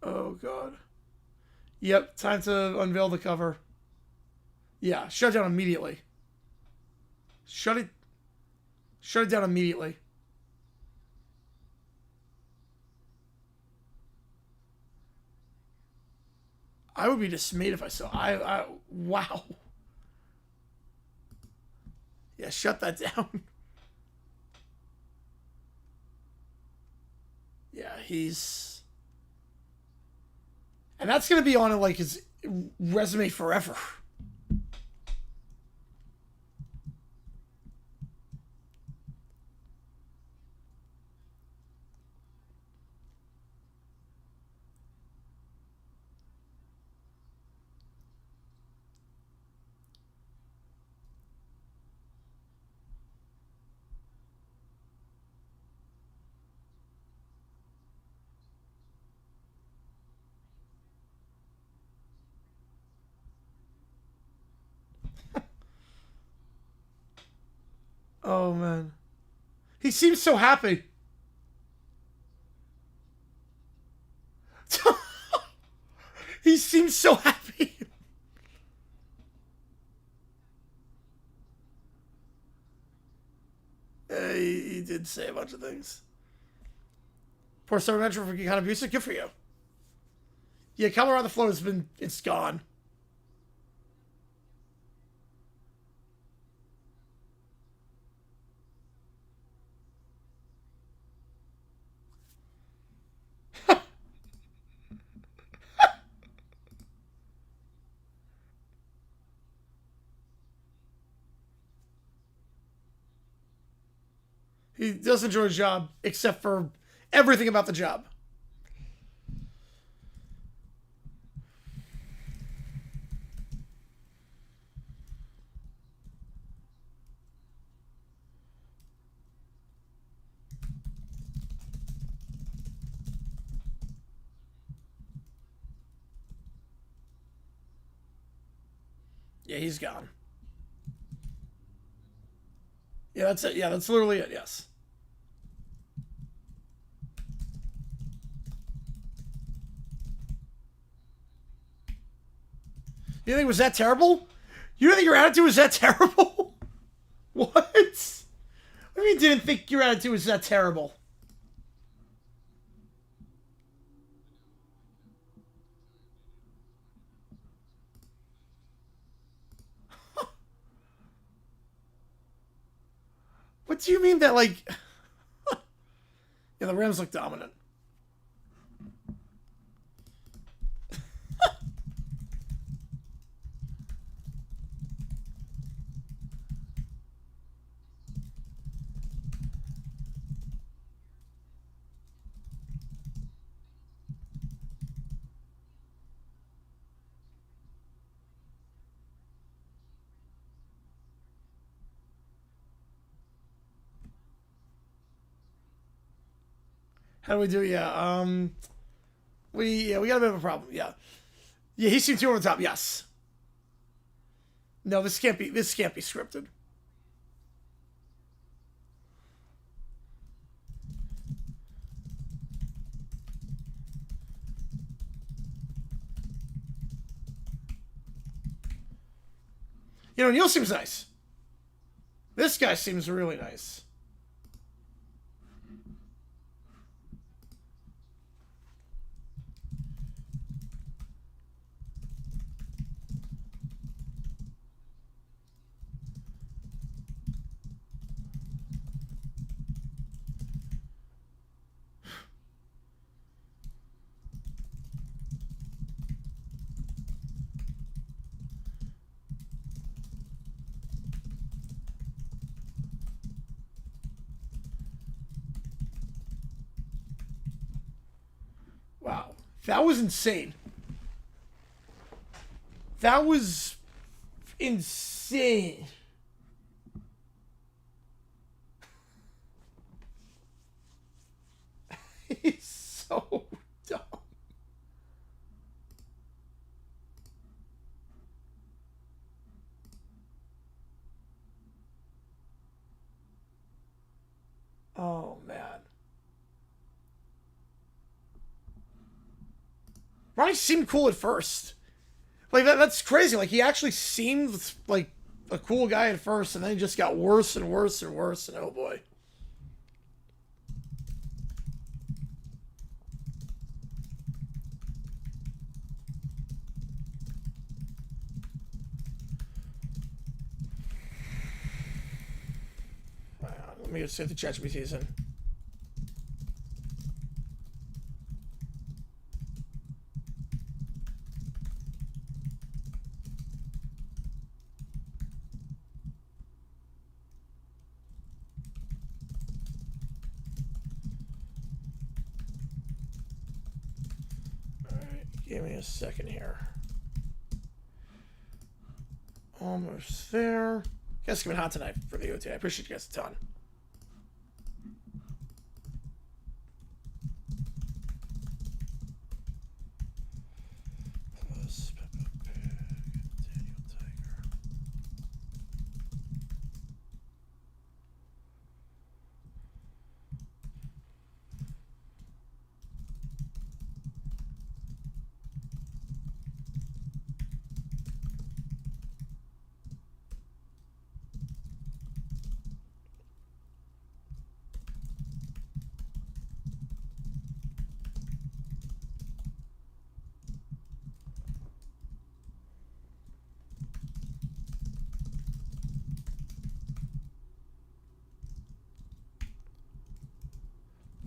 Speaker 1: Oh, God. Yep, time to unveil the cover. Yeah, shut it down immediately. Shut it down immediately. I would be dismayed if I saw. Wow. Yeah, shut that down. Yeah, he's... And that's going to be on like his resume forever. Oh, man. He seems so happy. He seems so happy. He did say a bunch of things. Poor Summer Metro for kind of abusive. Good for you. Yeah, color on the floor has been... It's gone. He does enjoy his job, except for everything about the job. Yeah, he's gone. Yeah, that's it. Yeah, that's literally it. Yes. You think it was that terrible? You didn't think your attitude was that terrible? What? What do you mean didn't think your attitude was that terrible? What do you mean that, like... Yeah, the Rams look dominant. How do we do? Yeah, we got a bit of a problem. Yeah, he seemed too over the top. Yes. No, this can't be scripted. You know, Neil seems nice. This guy seems really nice. Wow. That was insane. That was insane. He's so dumb. Oh, man. Ronnie seemed cool at first. Like, that's crazy. Like, he actually seemed like a cool guy at first, and then he just got worse and worse and worse, and oh boy. Let me just see if the ChatGPT is in. Give me a second here. Almost there. You guys have been hot tonight for the OT. I appreciate you guys a ton. Plus Peppa Pig, Daniel Tiger.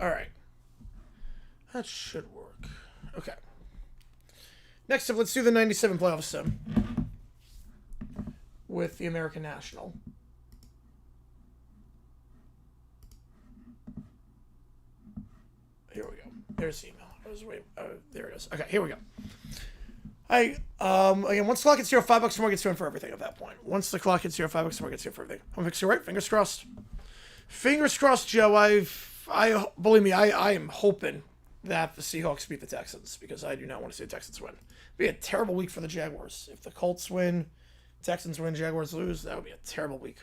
Speaker 1: All right. That should work. Okay. Next up, let's do the 97 playoff sim with the American National. Here we go. There's the email. There it is. Okay, here we go. Again, once the clock hits 0, $5 more gets you in for everything at that point. Once the clock hits 0, $5 more gets you in for everything. I'm fixing right. Fingers crossed. Fingers crossed, Joe. Believe me, I am hoping that the Seahawks beat the Texans because I do not want to see the Texans win. It'd be a terrible week for the Jaguars. If the Colts win, Texans win, Jaguars lose. That would be a terrible week.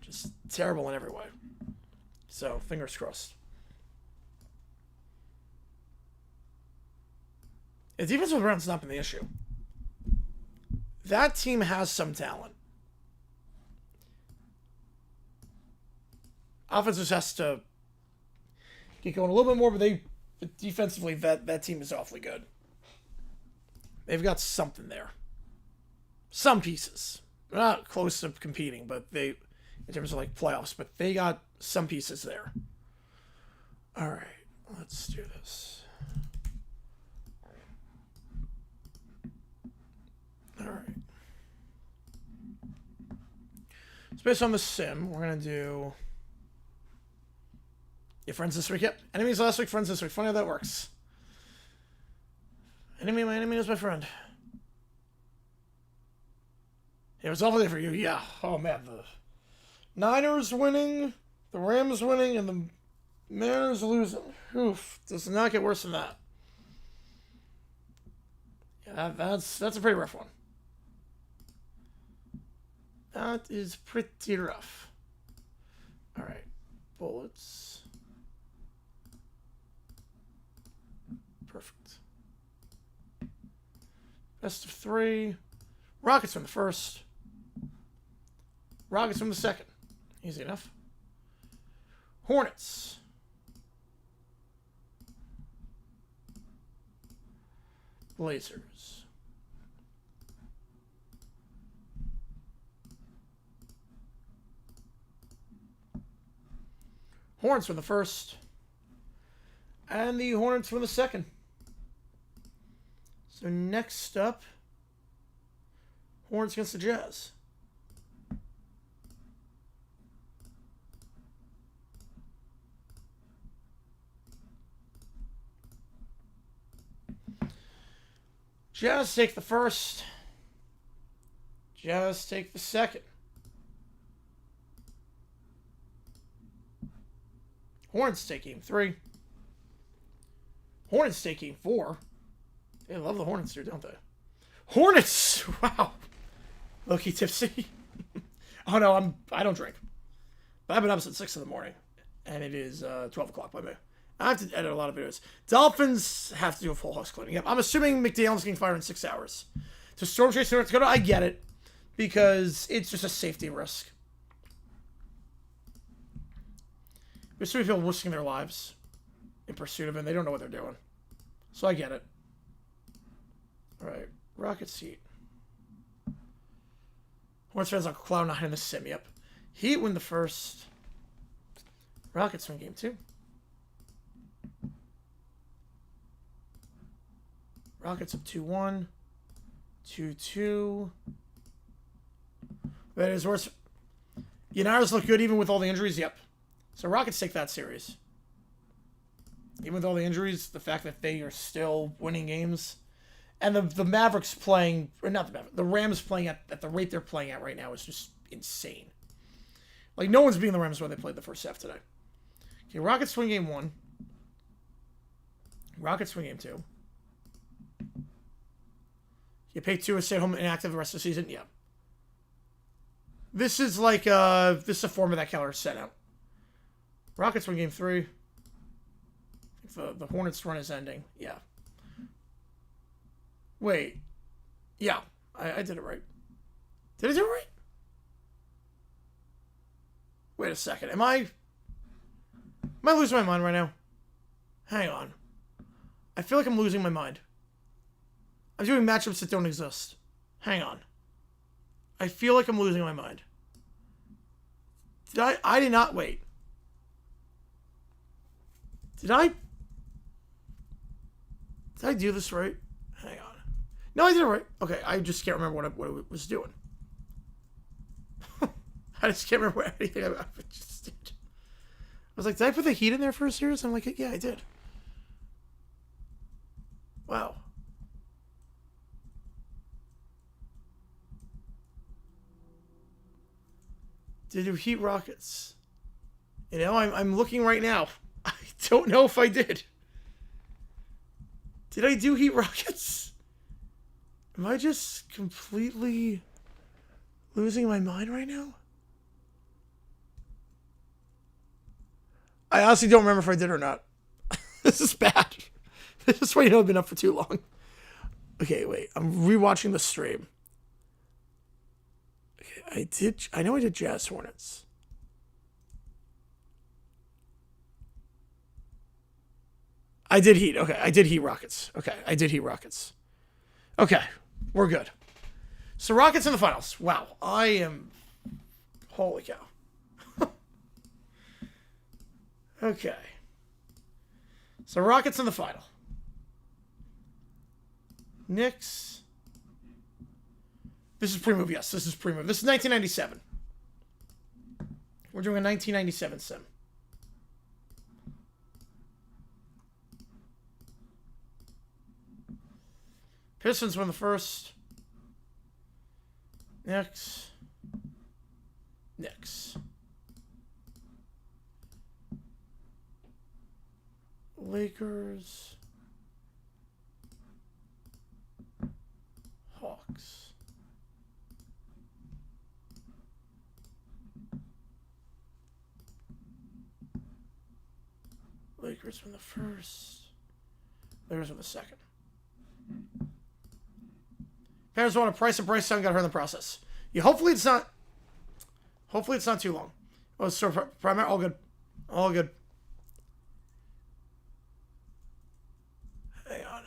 Speaker 1: Just terrible in every way. So, fingers crossed. The defense with Brown's not been the issue. That team has some talent. Offense just has to get going a little bit more, but defensively, that team is awfully good. They've got something there. Some pieces. They're not close to competing, but in terms of like playoffs, but they got some pieces there. All right, let's do this. All right. So based on the sim, we're going to do... Your friends this week? Yep. Enemies last week, friends this week. Funny how that works. My enemy is my friend. It was awful day for you. Yeah. Oh, man. The Niners winning, the Rams winning, and the Mariners losing. Oof. Does not get worse than that. Yeah, that's a pretty rough one. That is pretty rough. All right. Bullets. Perfect. Best of 3. Rockets from the first. Rockets from the second. Easy enough. Hornets. Blazers. Hornets from the first. And the Hornets from the second. So next up, Hornets against the Jazz. Jazz take the first. Jazz take the second. Hornets take game 3. Hornets take game 4. They love the Hornets here, don't they? Hornets! Wow. Low-key tipsy. Oh no, I don't drink. But I've been up since 6 in the morning. And it is 12 o'clock by me. I have to edit a lot of videos. Dolphins have to do a full house cleaning. Yep. I'm assuming McDaniel's getting fired in 6 hours. So Storm Chase North Dakota, I get it. Because it's just a safety risk. There's so many people risking their lives in pursuit of him. They don't know what they're doing. So I get it. Alright. Rockets Heat. Hornets fans on Cloud 9 in the sim. Yep. Heat win the first. Rockets win game 2. Rockets up 2-1. 2-2. That is worse. Unitas look good even with all the injuries. Yep. So Rockets take that series. Even with all the injuries, the fact that they are still winning games. And the Mavericks playing, or not the Mavericks, the Rams playing at the rate they're playing at right now is just insane. Like, no one's beating the Rams when they played the first half today. Okay, Rockets win game 1. Rockets win game 2. You pay 2 to stay home inactive the rest of the season? Yeah. This is like, this is a format that Keller set out. Rockets win game 3. The Hornets run is ending. Yeah. Wait. Yeah. I did it right. Did I do it right? Wait a second. Am I losing my mind right now? Hang on. I feel like I'm losing my mind. I'm doing matchups that don't exist. Hang on. I feel like I'm losing my mind. I did not wait. Did I do this right? Hang on. No, I did it right. Okay, I just can't remember what I was doing. I just can't remember anything I just did. I was like, did I put the Heat in there for a series? I'm like, yeah, I did. Wow. Did you Heat Rockets? You know, I'm looking right now. I don't know if I did. Did I do Heat Rockets? Am I just completely Losing my mind right now? I honestly don't remember if I did or not. This is bad. This is why I've been up for too long. Okay, wait. I'm rewatching the stream. Okay, I know I did Jazz Hornets. I did Heat. Okay, I did Heat Rockets. Okay, I did Heat Rockets. Okay, we're good. So Rockets in the finals. Wow, I am... Holy cow. Okay. So Rockets in the final. Knicks. This is pre-move, yes. This is pre-move. This is 1997. We're doing a 1997 sim. Pistons win the first. Knicks. Lakers. Hawks. Lakers win the first. Lakers win the second. Parents want a price, and Bryce Young got hurt in the process. Yeah, hopefully it's not. Hopefully it's not too long. Oh, so primary, all good, all good. Hang on.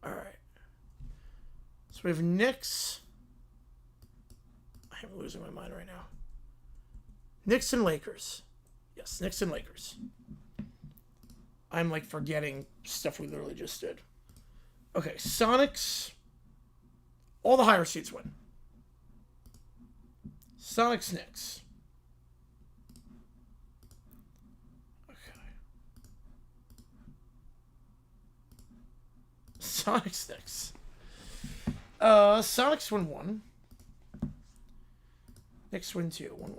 Speaker 1: All right. So we have Knicks. I'm losing my mind right now. Knicks and Lakers. Yes, Knicks and Lakers. I'm like forgetting stuff we literally just did. Okay, Sonics. All the higher seeds win. Sonics, Knicks. Okay. Sonics, Knicks. Sonics win 1. Knicks win 2. 1-1.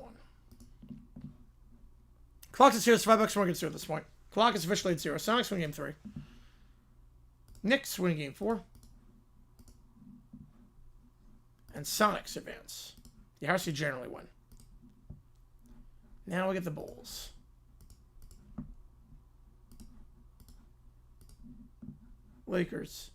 Speaker 1: Clock is here. So $5 more gets 2 at this point. Clock is officially at 0. Sonics win game 3. Knicks win game 4. And Sonics advance. The Hearts generally win. Now we get the Bulls. Lakers.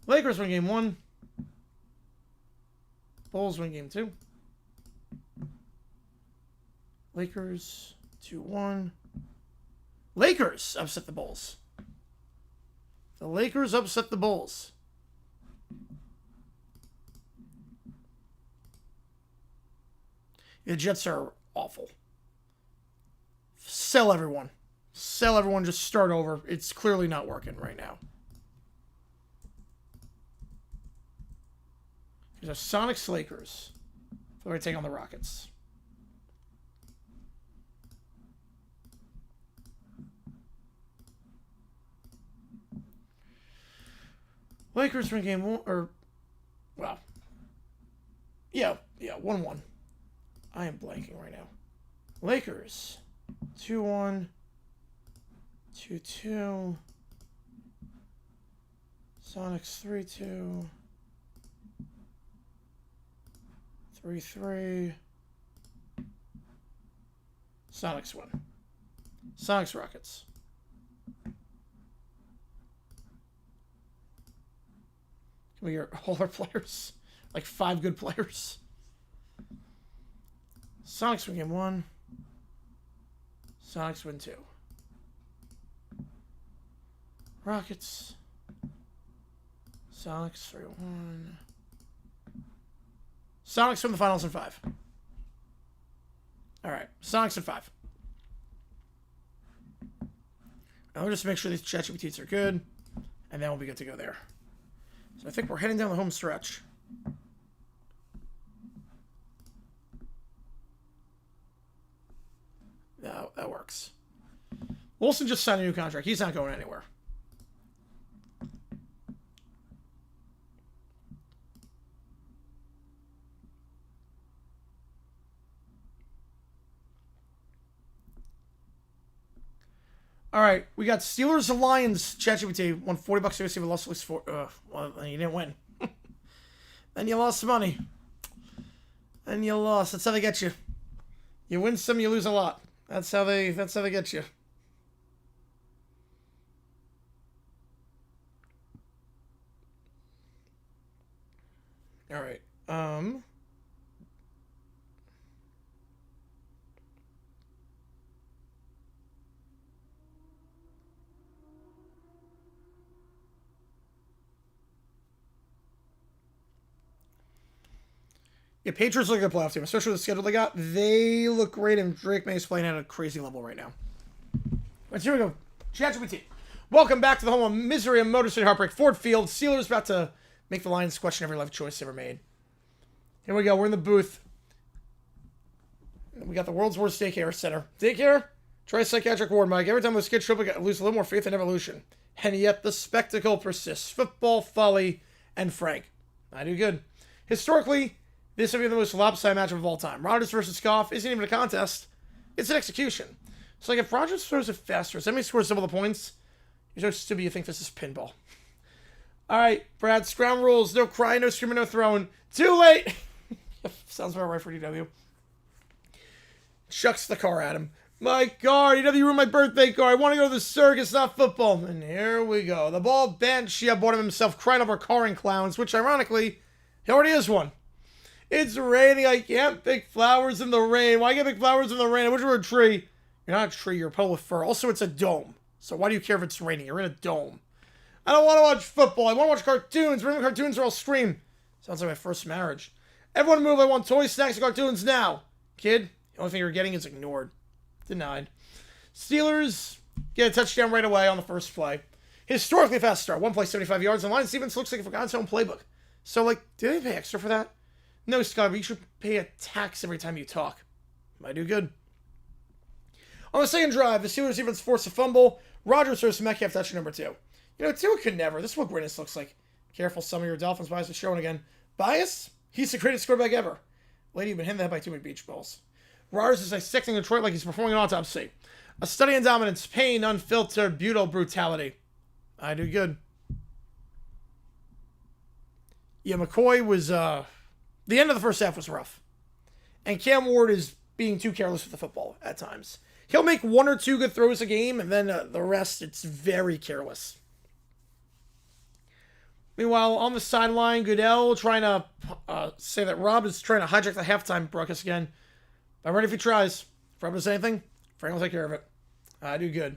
Speaker 1: Lakers win game 1. Bulls win game 2. Lakers 2-1. Lakers upset the Bulls. The Lakers upset the Bulls. The Jets are awful. Sell everyone. Sell everyone. Just start over. It's clearly not working right now. There's a Sonics Lakers. We're going to take on the Rockets. Lakers win game 1, or, well, yeah, 1-1. I am blanking right now. Lakers, 2-1, 2-2, Sonics 3-2, 3-3, Sonics win. Sonics Rockets. Can we get all our players? Like 5 good players. Sonics win game 1. Sonics win 2. Rockets. Sonics 3-1. Sonics win the finals in 5. Alright, Sonics in 5. I'll just make sure these ChatGPTs are good, and then we'll be good to go there. So I think we're heading down the home stretch. That works. Wilson just signed a new contract. He's not going anywhere. All right, we got Steelers and Lions. ChatGPT won $40 to receive a loss for. Well, you didn't win. Then you lost money. And you lost. That's how they get you. You win some, you lose a lot. That's how they get you. All right. Yeah, Patriots look like a playoff team, especially with the schedule they got. They look great, and Drake May is playing at a crazy level right now. But here we go. ChatGPT. Welcome back to the home of misery and Motor City Heartbreak. Ford Field. Steelers about to make the Lions question every life choice ever made. Here we go. We're in the booth. We got the world's worst daycare center. Daycare? Try psychiatric ward, Mike. Every time those kids show up, I lose a little more faith in evolution. And yet the spectacle persists. Football, folly, and Frank. I do good. Historically, this will be the most lopsided matchup of all time. Rodgers versus Goff isn't even a contest. It's an execution. So, like, if Rodgers throws it faster, somebody scores double the points, you're so stupid you think this is pinball. All right, Brad, scrum rules. No crying, no screaming, no throwing. Too late! Sounds about right for DW. Chucks the car at him. My God, DW ruined my birthday car. I want to go to the circus, not football. And here we go. The ball bench. Shia bought him himself crying over carring clowns, which, ironically, he already is one. It's raining. I can't pick flowers in the rain. Why can't I pick flowers in the rain? I wish you were a tree. You're not a tree. You're a puddle of fur. Also, it's a dome. So why do you care if it's raining? You're in a dome. I don't want to watch football. I want to watch cartoons. Remember cartoons or I'll scream. Sounds like my first marriage. Everyone move. I want toys, snacks, and cartoons now. Kid, the only thing you're getting is ignored. Denied. Steelers get a touchdown right away on the first play. Historically fast start. One play, 75 yards. And Lions defense looks like a forgotten own playbook. So, like, did they pay extra for that? No, Scott, but you should pay a tax every time you talk. Might do good. On the second drive, the Steelers defense forced a fumble. Rodgers throws to Metcalf, touchdown number 2. You know, Tua could never. This is what greatness looks like. Careful, some of your Dolphins bias is showing again. Bias? He's the greatest quarterback ever. Lady, you've been hitting the head by too many beach balls. Rodgers is dissecting Detroit like he's performing an autopsy. A study in dominance, pain, unfiltered, brutality. I do good. Yeah, McCoy was, the end of the first half was rough. And Cam Ward is being too careless with the football at times. He'll make 1 or 2 good throws a game, and then the rest, it's very careless. Meanwhile, on the sideline, Goodell trying to say that Rob is trying to hijack the halftime broadcast again. I'm ready if he tries. If Rob does anything, Frank will take care of it. I do good.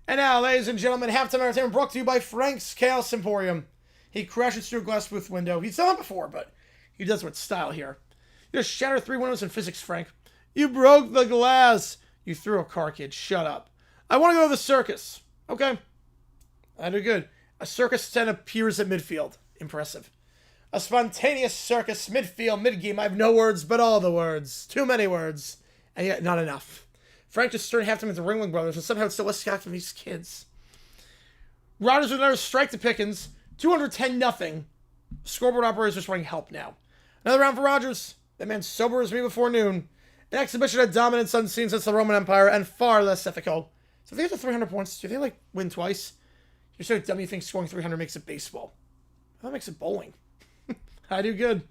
Speaker 1: And now, ladies and gentlemen, halftime entertainment brought to you by Frank's Chaos Emporium. He crashes through a glass booth window. He's done it before, but he does it with style here. You just shattered 3 windows in physics, Frank. You broke the glass. You threw a car, kid. Shut up. I want to go to the circus. Okay. I do good. A circus tent appears at midfield. Impressive. A spontaneous circus, midfield, mid-game. I have no words, but all the words. Too many words. And yet not enough. Frank just turned halftime into Ringling Brothers, and somehow it's still less scott from these kids. Rodgers with another strike to Pickens. 210-0. Scoreboard operator is running help now. Another round for Rodgers. That man sober as me before noon. An exhibition of dominance unseen since the Roman Empire, and far less ethical. So if they get to 300 points, do they, like, win twice? You're so dumb you think scoring 300 makes it baseball. That makes it bowling. I do good.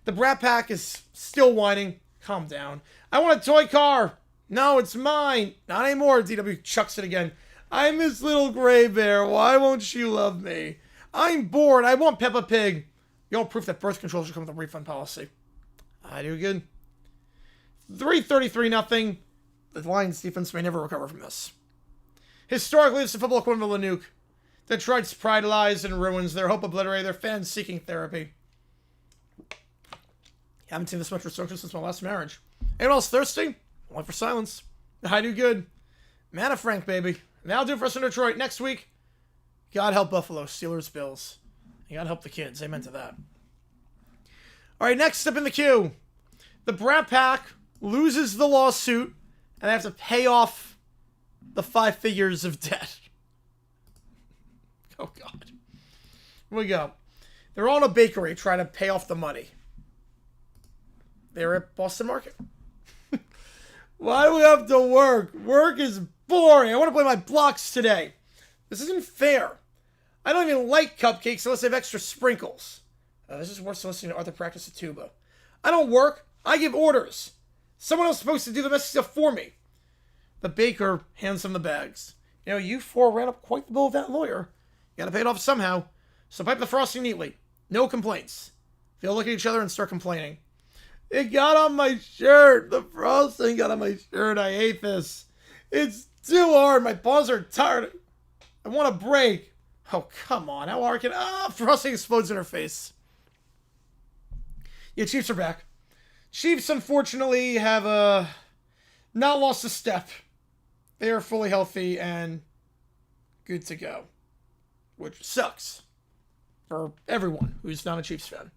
Speaker 1: The Brat Pack is still whining. Calm down. I want a toy car. No, it's mine. Not anymore. DW chucks it again. I miss little gray bear. Why won't you love me? I'm bored. I want Peppa Pig. You all proof that birth control should come with a refund policy. I do good. 333-0. The Lions defense may never recover from this. Historically, it's the football equivalent of a nuke. Detroit's pride lies in ruins, their hope obliterated, their fans seeking therapy. Haven't seen this much resurgence since my last marriage. Anyone else thirsty? Only for silence. I do good. Mana Frank, baby. And that'll do it for us in Detroit. Next week, God help Buffalo, Steelers, Bills. And God help the kids. Amen to that. All right, next up in the queue. The Brat Pack loses the lawsuit, and they have to pay off the 5 figures of debt. Oh, God. Here we go. They're all in a bakery trying to pay off the money. They're at Boston Market. Why do we have to work? Work is boring. I want to play my blocks today. This isn't fair. I don't even like cupcakes unless they have extra sprinkles. This is worse than listening to Arthur practice a tuba. I don't work. I give orders. Someone else is supposed to do the messy stuff for me. The baker hands them the bags. You know, you 4 ran up quite the bill of that lawyer. You gotta pay it off somehow. So pipe the frosting neatly. No complaints. They'll look at each other and start complaining. It got on my shirt. The frosting got on my shirt. I hate this. It's too hard. My paws are tired. I want a break. Oh, come on. How hard can... frosting explodes in her face. Yeah, Chiefs are back. Chiefs, unfortunately, have not lost a step. They are fully healthy and good to go. Which sucks for everyone who's not a Chiefs fan.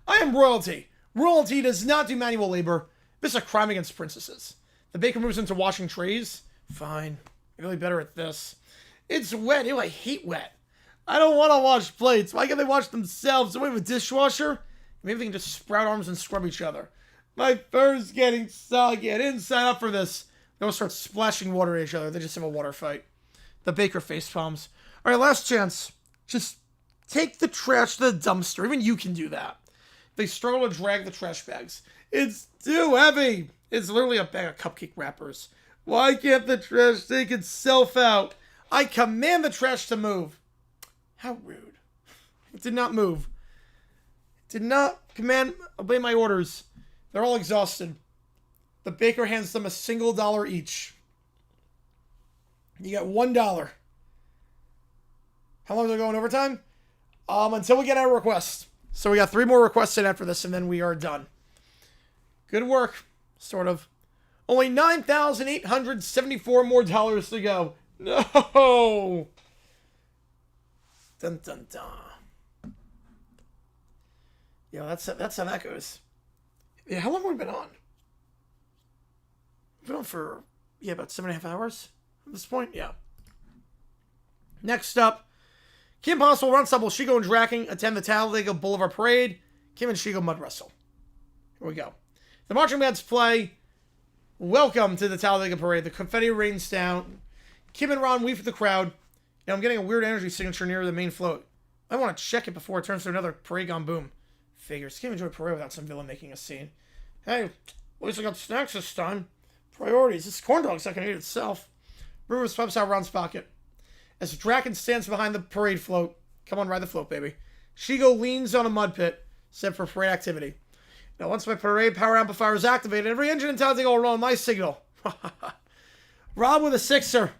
Speaker 1: I am royalty. Royalty does not do manual labor. This is a crime against princesses. The baker moves into washing trays. Fine. You're really better at this. It's wet. Ew, I hate wet. I don't want to wash plates. Why can't they wash themselves? Do we have a dishwasher? Maybe they can just sprout arms and scrub each other. My fur's getting soggy. I didn't sign up for this. They all start splashing water at each other. They just have a water fight. The baker face palms. All right, last chance. Just take the trash to the dumpster. Even you can do that. They struggle to drag the trash bags. It's too heavy. It's literally a bag of cupcake wrappers. Why can't the trash take itself out? I command the trash to move. How rude. It did not move. It did not obey my orders. They're all exhausted. The baker hands them a single $1 each. You get $1. How long are they going overtime? Until we get our request. So we got 3 more requests in after this, and then we are done. Good work, sort of. Only $9,874 more dollars to go. No! Dun dun dun. Yeah, that's how that goes. Yeah, how long have we been on? We've been on for, about 7.5 hours at this point. Yeah. Next up, Kim Possible, Runstable, Shigo, and Draken attend the Talladega Boulevard Parade. Kim and Shigo mud wrestle. Here we go. The marching bands play. Welcome to the Talladega Parade. The confetti rains down. Kim and Ron weave for the crowd. Now I'm getting a weird energy signature near the main float. I want to check it before it turns to another parade gone boom. Figures. Can't enjoy a parade without some villain making a scene. Hey, at least I got snacks this time. Priorities. This corn dog's not going to eat itself. Brewers pumps out Ron's pocket. As Draken stands behind the parade float. Come on, ride the float, baby. Shigo leans on a mud pit, set for parade activity. Now, once my parade power amplifier is activated, every engine in town will run on my signal. Rob with a 6er.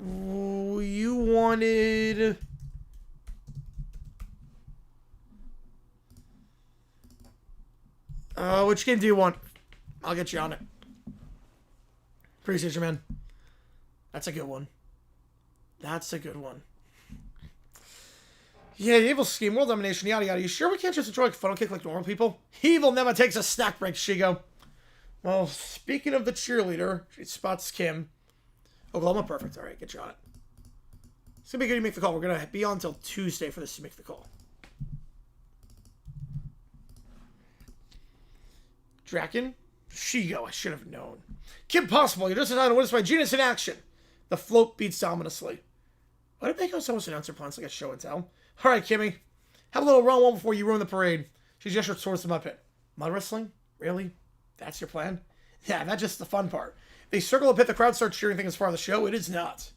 Speaker 1: Ooh, you wanted... which game do you want? I'll get you on it. Appreciate you, man. That's a good one. That's a good one. Yeah, evil scheme, world domination, yada yada. You sure we can't just enjoy a funnel kick like normal people? Evil never takes a snack break, Shigo. Well, speaking of the cheerleader, she spots Kim. Oklahoma, perfect. All right, get you on it. It's going to be good to make the call. We're going to be on until Tuesday for this to make the call. Draken? Shigo, I should have known. Kim Possible, you're just in time to witness my genius in action. The float beats ominously. Why did they go so much announcer plans like a show and tell? All right, Kimmy. Have a little run before you ruin the parade. She gestures towards the mud pit. Mud wrestling? Really? That's your plan? Yeah, that's just the fun part. They circle the pit, the crowd starts cheering, thinking it's part of the show. It is not.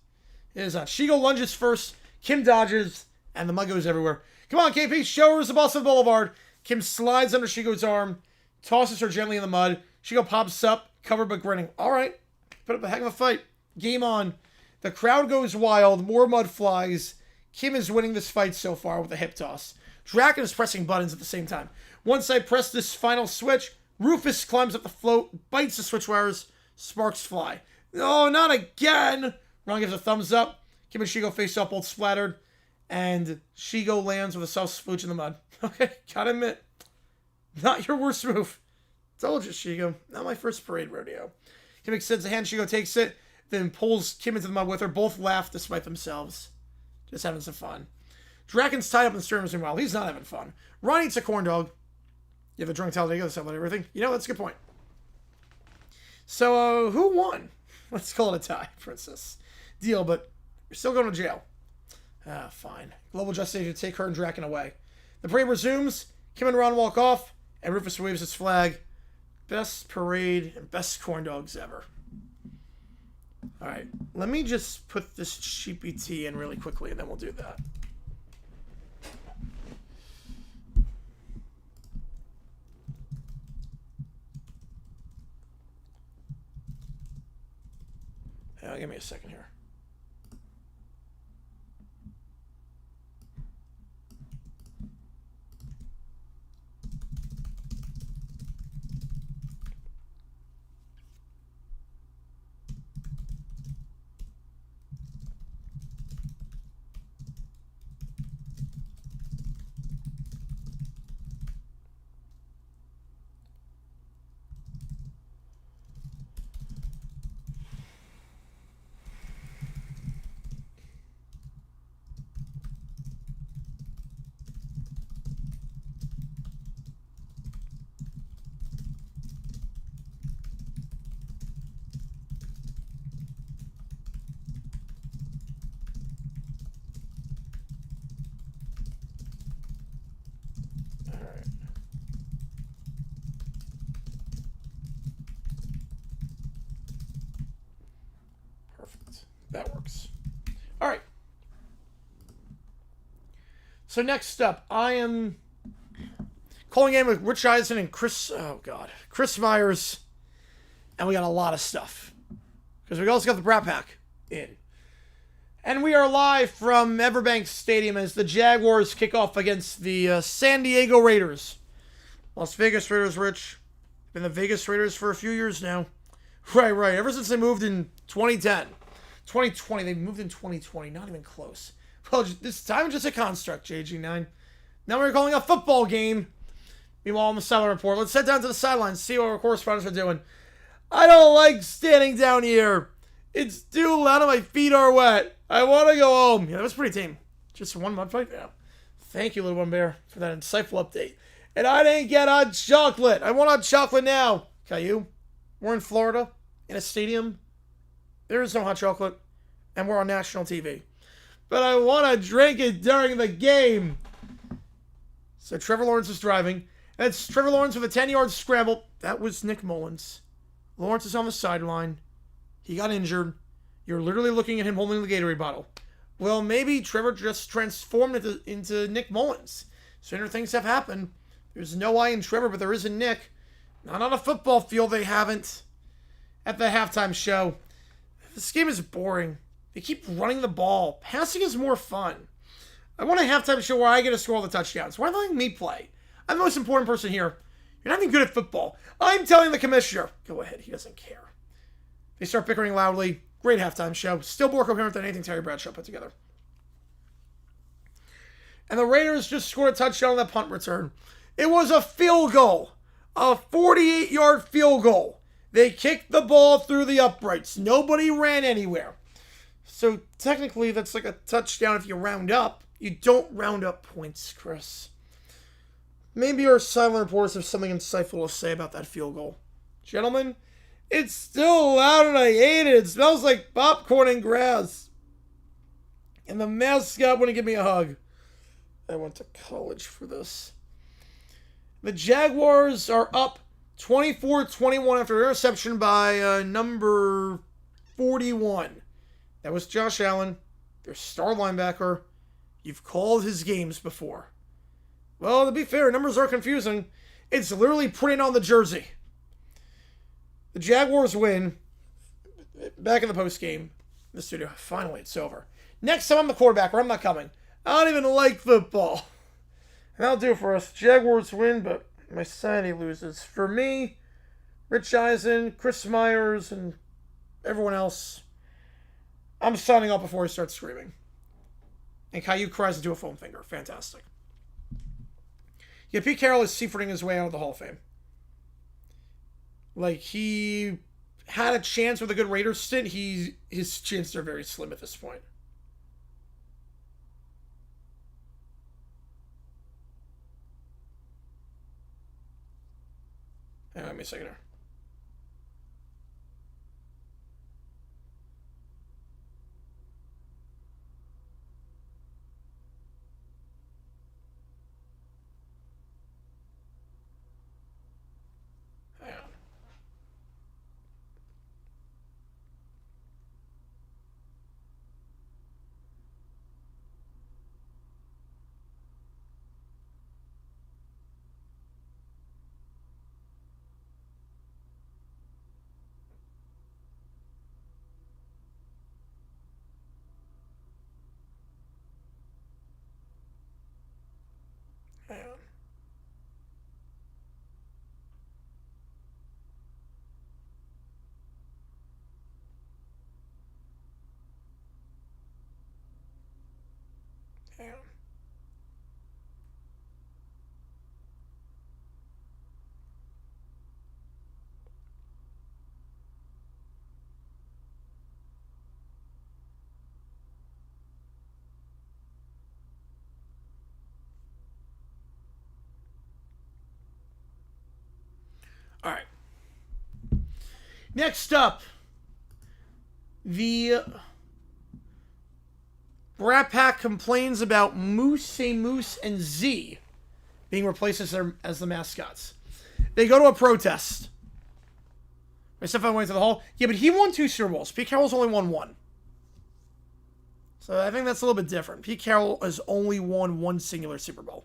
Speaker 1: It is not. Shigo lunges first, Kim dodges, and the mud goes everywhere. Come on, KP, show her who's the boss of the boulevard. Kim slides under Shigo's arm, tosses her gently in the mud. Shigo pops up, covered but grinning. All right, put up a heck of a fight. Game on. The crowd goes wild, more mud flies. Kim is winning this fight so far with a hip toss. Draken is pressing buttons at the same time. Once I press this final switch, Rufus climbs up the float, bites the switch wires, sparks fly. No, not again! Ron gives a thumbs up. Kim and Shigo face up, both splattered. And Shigo lands with a soft splooch in the mud. Okay, gotta admit, not your worst move. Told you, Shigo. Not my first parade rodeo. Kim extends a hand. Shigo takes it, then pulls Kim into the mud with her. Both laugh despite themselves. Just having some fun. Draken's tied up in the stern meanwhile. He's not having fun. Ron eats a corn dog. You have a drunk Talladega that's about everything. You know, that's a good point. So, who won? Let's call it a tie, Princess. Deal, but you're still going to jail. Ah, fine. Global Justice Agent take her and Draken away. The parade resumes. Kim and Ron walk off, and Rufus waves his flag. Best parade and best corn dogs ever. Alright, let me just put this cheapy tea in really quickly, and then we'll do that. Give me a second here. That works. All right. So next up, I am calling in with Rich Eisen and Chris Myers. And we got a lot of stuff. Because we also got the Brat Pack in. And we are live from Everbank Stadium as the Jaguars kick off against the San Diego Raiders. Las Vegas Raiders, Rich. Been the Vegas Raiders for a few years now. Right. Ever since they moved in 2010. 2020, they moved in 2020, not even close. Well, this time just a construct, JG9. Now we're calling a football game. Meanwhile, on the sideline report, let's head down to the sidelines, see what our correspondents are doing. I don't like standing down here. It's too loud and my feet are wet. I want to go home. Yeah, that was pretty tame. Just 1 month right now. Thank you, Little One Bear, for that insightful update. And I didn't get hot chocolate. I want hot chocolate now. Caillou, we're in Florida, in a stadium. There is no hot chocolate, and we're on national TV. But I want to drink it during the game. So Trevor Lawrence is driving. That's Trevor Lawrence with a 10-yard scramble. That was Nick Mullins. Lawrence is on the sideline. He got injured. You're literally looking at him holding the Gatorade bottle. Well, maybe Trevor just transformed into Nick Mullins. Stranger things have happened. There's no I in Trevor, but there is in Nick. Not on a football field, they haven't. At the halftime show. This game is boring. They keep running the ball. Passing is more fun. I want a halftime show where I get to score all the touchdowns. Why are they letting me play? I'm the most important person here. You're not even good at football. I'm telling the commissioner. Go ahead. He doesn't care. They start bickering loudly. Great halftime show. Still more coherent than anything Terry Bradshaw put together. And the Raiders just scored a touchdown on that punt return. It was a field goal. A 48-yard field goal. They kicked the ball through the uprights. Nobody ran anywhere. So technically, that's like a touchdown if you round up. You don't round up points, Chris. Maybe our silent reporters have something insightful to say about that field goal. Gentlemen, it's still loud and I hate it. It smells like popcorn and grass. And the mascot wouldn't give me a hug. I went to college for this. The Jaguars are up 24-21 after interception by number 41. That was Josh Allen, their star linebacker. You've called his games before. Well, to be fair, numbers are confusing. It's literally printed on the jersey. The Jaguars win. Back in the postgame in the studio. Finally, it's over. Next time I'm the quarterback, or I'm not coming. I don't even like football. And that'll do it for us. Jaguars win, but my sanity loses. For me, Rich Eisen, Chris Myers, and everyone else, I'm signing off before he starts screaming. And Caillou cries into a foam finger. Fantastic. Yeah, Pete Carroll is seaforting his way out of the Hall of Fame. Like, he had a chance with a good Raiders stint. His chances are very slim at this point. Hang on, give me a second here. Hang on. Hang on. Hang on. All right. Next up, the Rat Pack complains about Moose, and Z being replaced as the mascots. They go to a protest. Stefan went to the hall. Yeah, but he won 2 Super Bowls. Pete Carroll's only won 1. So I think that's a little bit different. Pete Carroll has only won 1 singular Super Bowl.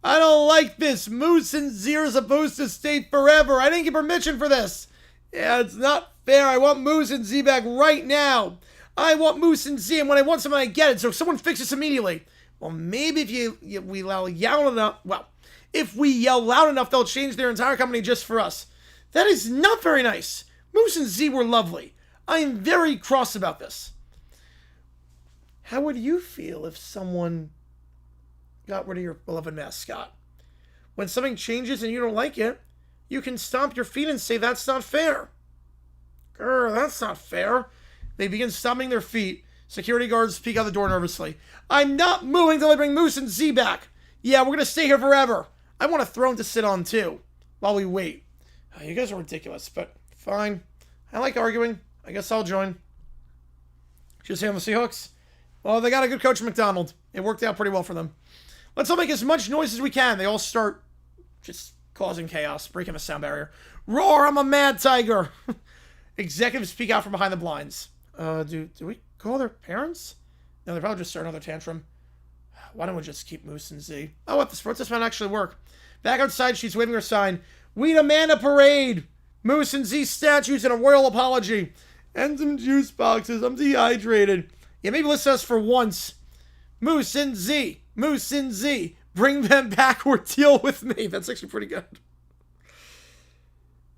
Speaker 1: I don't like this. Moose and Z are supposed to stay forever. I didn't get permission for this. Yeah, it's not fair. I want Moose and Z back right now. I want Moose and Z, and when I want something, I get it. So someone fix this immediately. Well, maybe if we yell enough, if we yell loud enough, they'll change their entire company just for us. That is not very nice. Moose and Z were lovely. I am very cross about this. How would you feel if someone got rid of your beloved mascot? When something changes and you don't like it, you can stomp your feet and say, that's not fair. Grr, that's not fair. They begin stomping their feet. Security guards peek out the door nervously. I'm not moving till I bring Moose and Z back. Yeah, we're going to stay here forever. I want a throne to sit on, too, while we wait. Oh, you guys are ridiculous, but fine. I like arguing. I guess I'll join. Just on the Seahawks? Well, they got a good coach, McDonald. It worked out pretty well for them. Let's all make as much noise as we can. They all start just causing chaos, breaking the sound barrier. Roar, I'm a mad tiger. Executives speak out from behind the blinds. Do we call their parents? No, they probably just start another tantrum. Why don't we just keep Moose and Z? Oh, what? This protest might actually work. Back outside, she's waving her sign. We demand a parade. Moose and Z statues and a royal apology. And some juice boxes. I'm dehydrated. Yeah, maybe listen to us for once. Moose and Z. Moose and Z. Bring them back or deal with me. That's actually pretty good.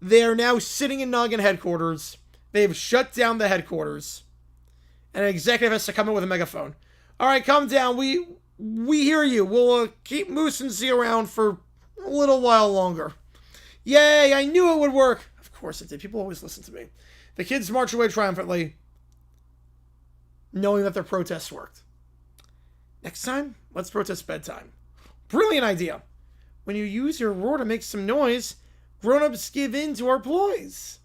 Speaker 1: They are now sitting in Noggin headquarters. They have shut down the headquarters. And an executive has to come in with a megaphone. All right, calm down. We hear you. We'll keep Moose and Z around for a little while longer. Yay, I knew it would work. Of course it did. People always listen to me. The kids march away triumphantly, knowing that their protest worked. Next time, let's protest bedtime. Brilliant idea. When you use your roar to make some noise, grown-ups give in to our ploys.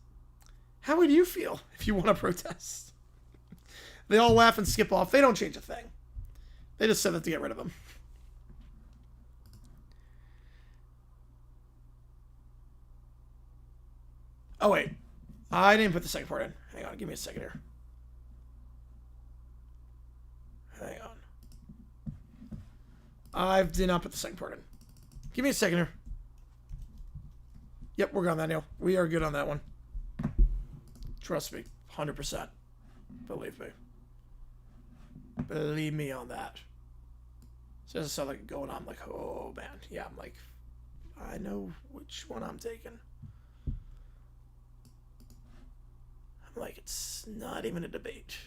Speaker 1: How would you feel if you want to protest? They all laugh and skip off. They don't change a thing. They just said that to get rid of them. Oh, wait. I didn't put the second part in. Hang on. Give me a second here. Hang on. I did not put the second part in. Give me a second here. Yep, we're good on that, Neil. We are good on that one. Trust me. 100%. Believe me. Believe me on that. So doesn't sound like it going on. I'm like, oh, man. Yeah, I'm like, I know which one I'm taking. I'm like, it's not even a debate.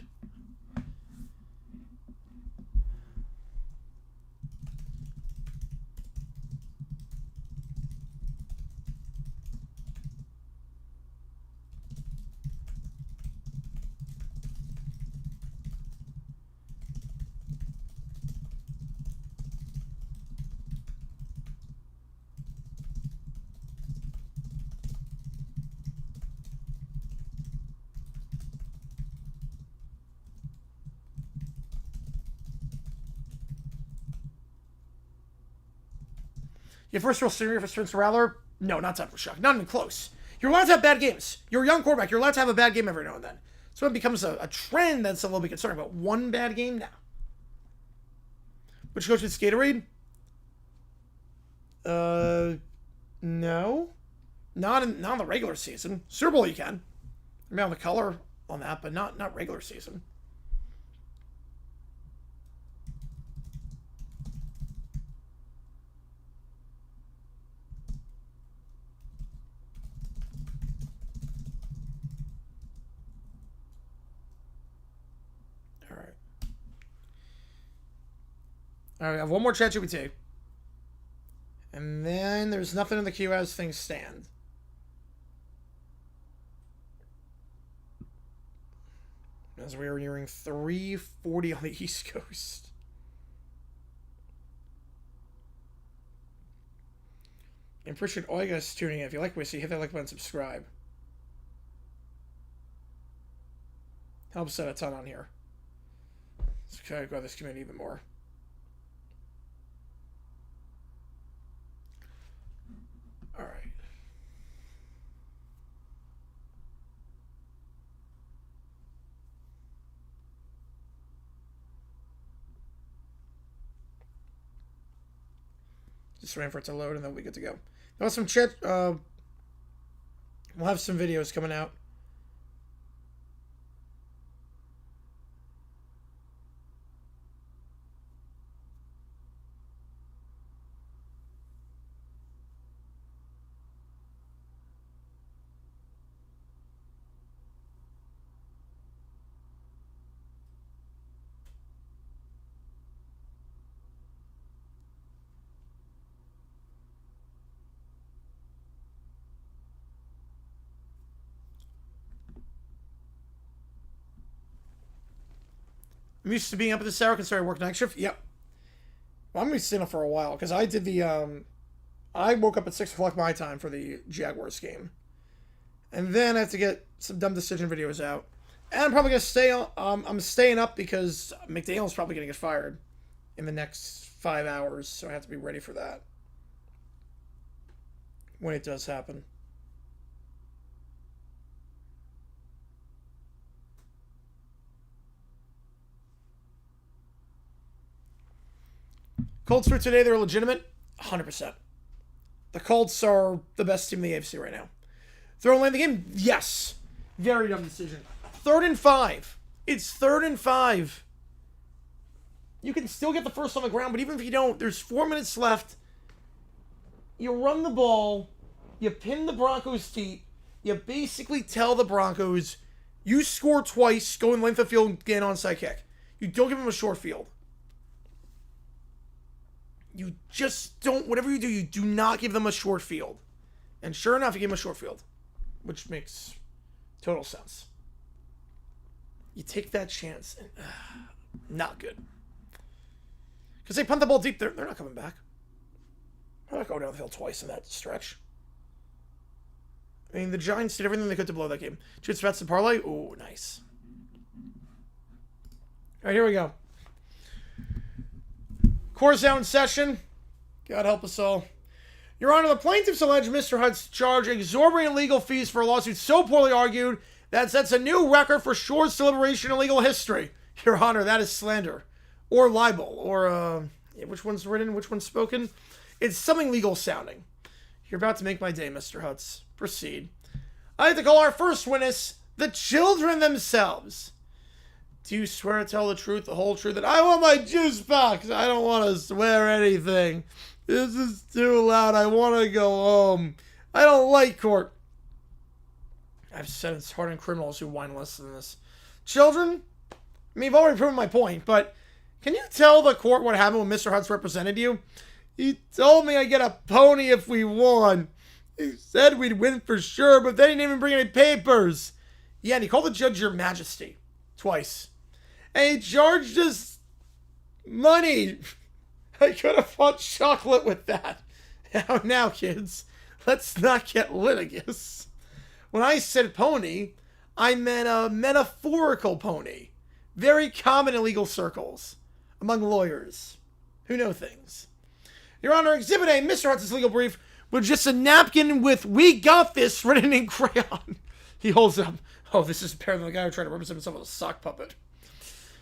Speaker 1: Your first real serious for Spencer Rattler? No, not time for shock. Not even close. You're allowed to have bad games. You're a young quarterback. You're allowed to have a bad game every now and then. So it becomes a trend that's a little bit concerning. But one bad game now. Which goes with Gatorade? No. Not in the regular season. Super Bowl you can. I mean, on the color on that, but not regular season. All right, I have one more ChatGPT. And then there's nothing in the queue as things stand. As we are nearing 3:40 on the East Coast. I appreciate all you guys tuning in. If you like what you see, hit that like button and subscribe. Helps out a ton on here. Let's try to grow this community even more. All right. Just waiting for it to load and then we'll be good to go. Now some chat. We'll have some videos coming out. I'm used to being up at this hour considering I work night shift. Yep. Well, I'm going to be sitting up for a while because I did the, I woke up at 6 o'clock my time for the Jaguars game. And then I have to get some dumb decision videos out. And I'm probably going to stay on, I'm staying up because McDaniel's probably going to get fired in the next 5 hours. So I have to be ready for that when it does happen. Colts for today, they're legitimate? 100%. The Colts are the best team in the AFC right now. Throw away the game? Yes. Very dumb decision. 3rd and 5. It's 3rd and 5. You can still get the first on the ground, but even if you don't, there's 4 minutes left. You run the ball. You pin the Broncos' teeth. You basically tell the Broncos, you score twice, go in length of field and get an onside kick. You don't give them a short field. You just don't, whatever you do not give them a short field. And sure enough, you give them a short field, which makes total sense. You take that chance, and not good. Because they punt the ball deep, they're not coming back. They're not going down the field twice in that stretch. I mean, the Giants did everything they could to blow that game. Jits, bets, and parlay. Ooh, nice. All right, here we go. Course out in session. God help us all. Your Honor, the plaintiffs allege Mr. Hunt's charge exorbitant legal fees for a lawsuit so poorly argued that sets a new record for short deliberation in legal history. Your Honor, that is slander. Or libel. Or, which one's written, which one's spoken? It's something legal sounding. You're about to make my day, Mr. Hutz. Proceed. I'd like to call our first witness the children themselves. Do you swear to tell the truth, the whole truth? And I want my juice box. I don't want to swear anything. This is too loud. I want to go home. I don't like court. I've sentenced hardened criminals who whine less than this. Children? I mean, you've already proven my point, but can you tell the court what happened when Mr. Hutz represented you? He told me I'd get a pony if we won. He said we'd win for sure, but they didn't even bring any papers. Yeah, and he called the judge Your Majesty. Twice. And he charged us money. I could have bought chocolate with that. Now, kids, let's not get litigious. When I said pony, I meant a metaphorical pony. Very common in legal circles. Among lawyers who know things. Your Honor, Exhibit A, Mr. Hudson's legal brief, with just a napkin with "We got this" written in crayon. He holds it up. Oh, this is better than the guy who tried to represent himself with a sock puppet.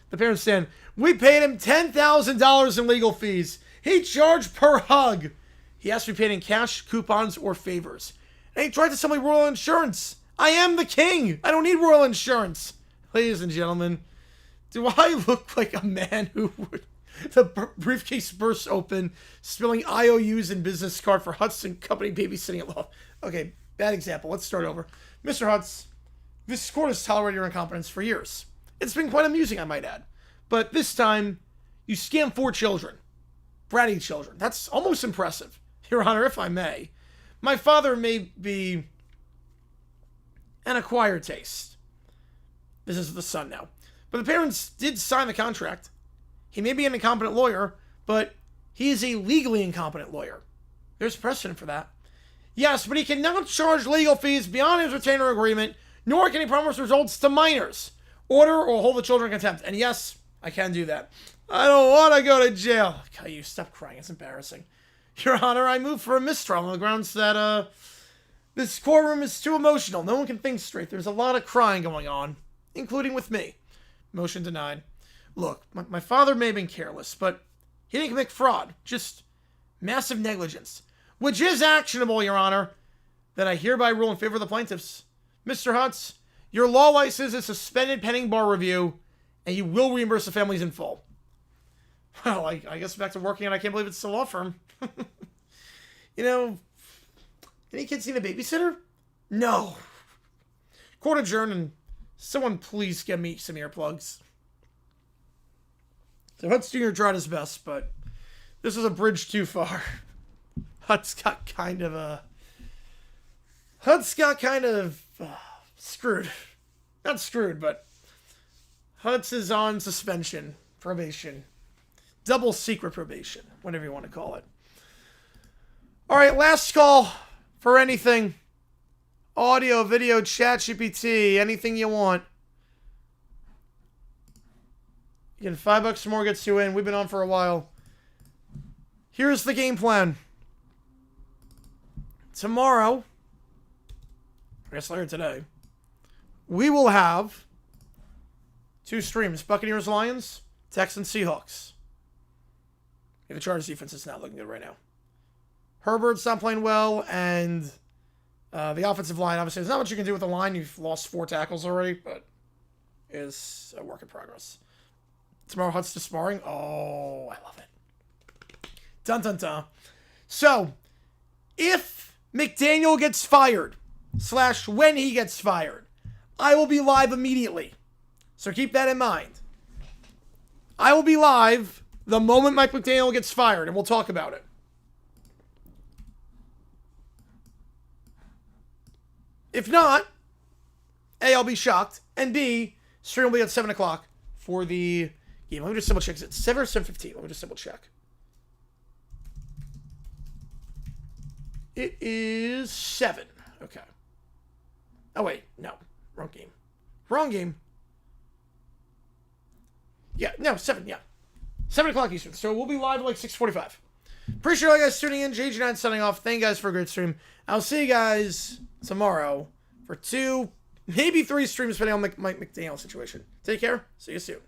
Speaker 1: The parents stand. We paid him $10,000 in legal fees. He charged per hug. He asked to be paid in cash, coupons, or favors. And he tried to sell me royal insurance. I am the king. I don't need royal insurance. Ladies and gentlemen, do I look like a man who would... The briefcase bursts open, spilling IOUs and business card for Hudson Company babysitting at law. Okay, bad example. Let's start over. Mr. Hutz, this court has tolerated your incompetence for years. It's been quite amusing, I might add. But this time, you scammed 4 children. Bratty children. That's almost impressive. Your Honor, if I may. My father may be an acquired taste. This is the son now. But the parents did sign the contract. He may be an incompetent lawyer, but he is a legally incompetent lawyer. There's precedent for that. Yes, but he cannot charge legal fees beyond his retainer agreement, nor can he promise results to minors. Order or hold the children in contempt. And yes, I can do that. I don't want to go to jail. Caillou, stop crying. It's embarrassing. Your Honor, I move for a mistrial on the grounds that this courtroom is too emotional. No one can think straight. There's a lot of crying going on, including with me. Motion denied. Look, my father may have been careless, but he didn't commit fraud. Just massive negligence, which is actionable, Your Honor, that I hereby rule in favor of the plaintiffs. Mr. Hutz, your law license is suspended pending bar review, and you will reimburse the families in full. Well, I guess back to working, and I can't believe it's a law firm. You know, any kids seen a babysitter? No. Court adjourned, and someone please get me some earplugs. So Hutz Jr. tried his best, but this is a bridge too far. Hutz got kind of screwed. Not screwed, but Hutz is on suspension, probation, double secret probation, whatever you want to call it. All right, last call for anything. Audio, video, chat, GPT, anything you want. Again, $5 more gets you in. We've been on for a while. Here's the game plan. Tomorrow, I guess later today, we will have 2 streams. Buccaneers, Lions, Texans, Seahawks. Yeah, the Chargers defense is not looking good right now. Herbert's not playing well, and the offensive line, obviously, there's not much you can do with the line. You've lost 4 tackles already, but it is a work in progress. Tomorrow, Hutz to sparring. Oh, I love it. Dun, dun, dun. So, if McDaniel gets fired, / when he gets fired, I will be live immediately. So keep that in mind. I will be live the moment Mike McDaniel gets fired, and we'll talk about it. If not, A, I'll be shocked, and B, stream will be at 7 o'clock for the game. Let me just double check. Is it 7 or 7:15? Let me just double check. It is 7. Okay. Oh, wait. No. Wrong game. Wrong game. Yeah. No, 7. Yeah. 7 o'clock Eastern. So we'll be live at like 6:45. Appreciate all you guys tuning in. JG9 signing off. Thank you guys for a great stream. I'll see you guys tomorrow for 2, maybe 3 streams depending on Mike McDaniel's situation. Take care. See you soon.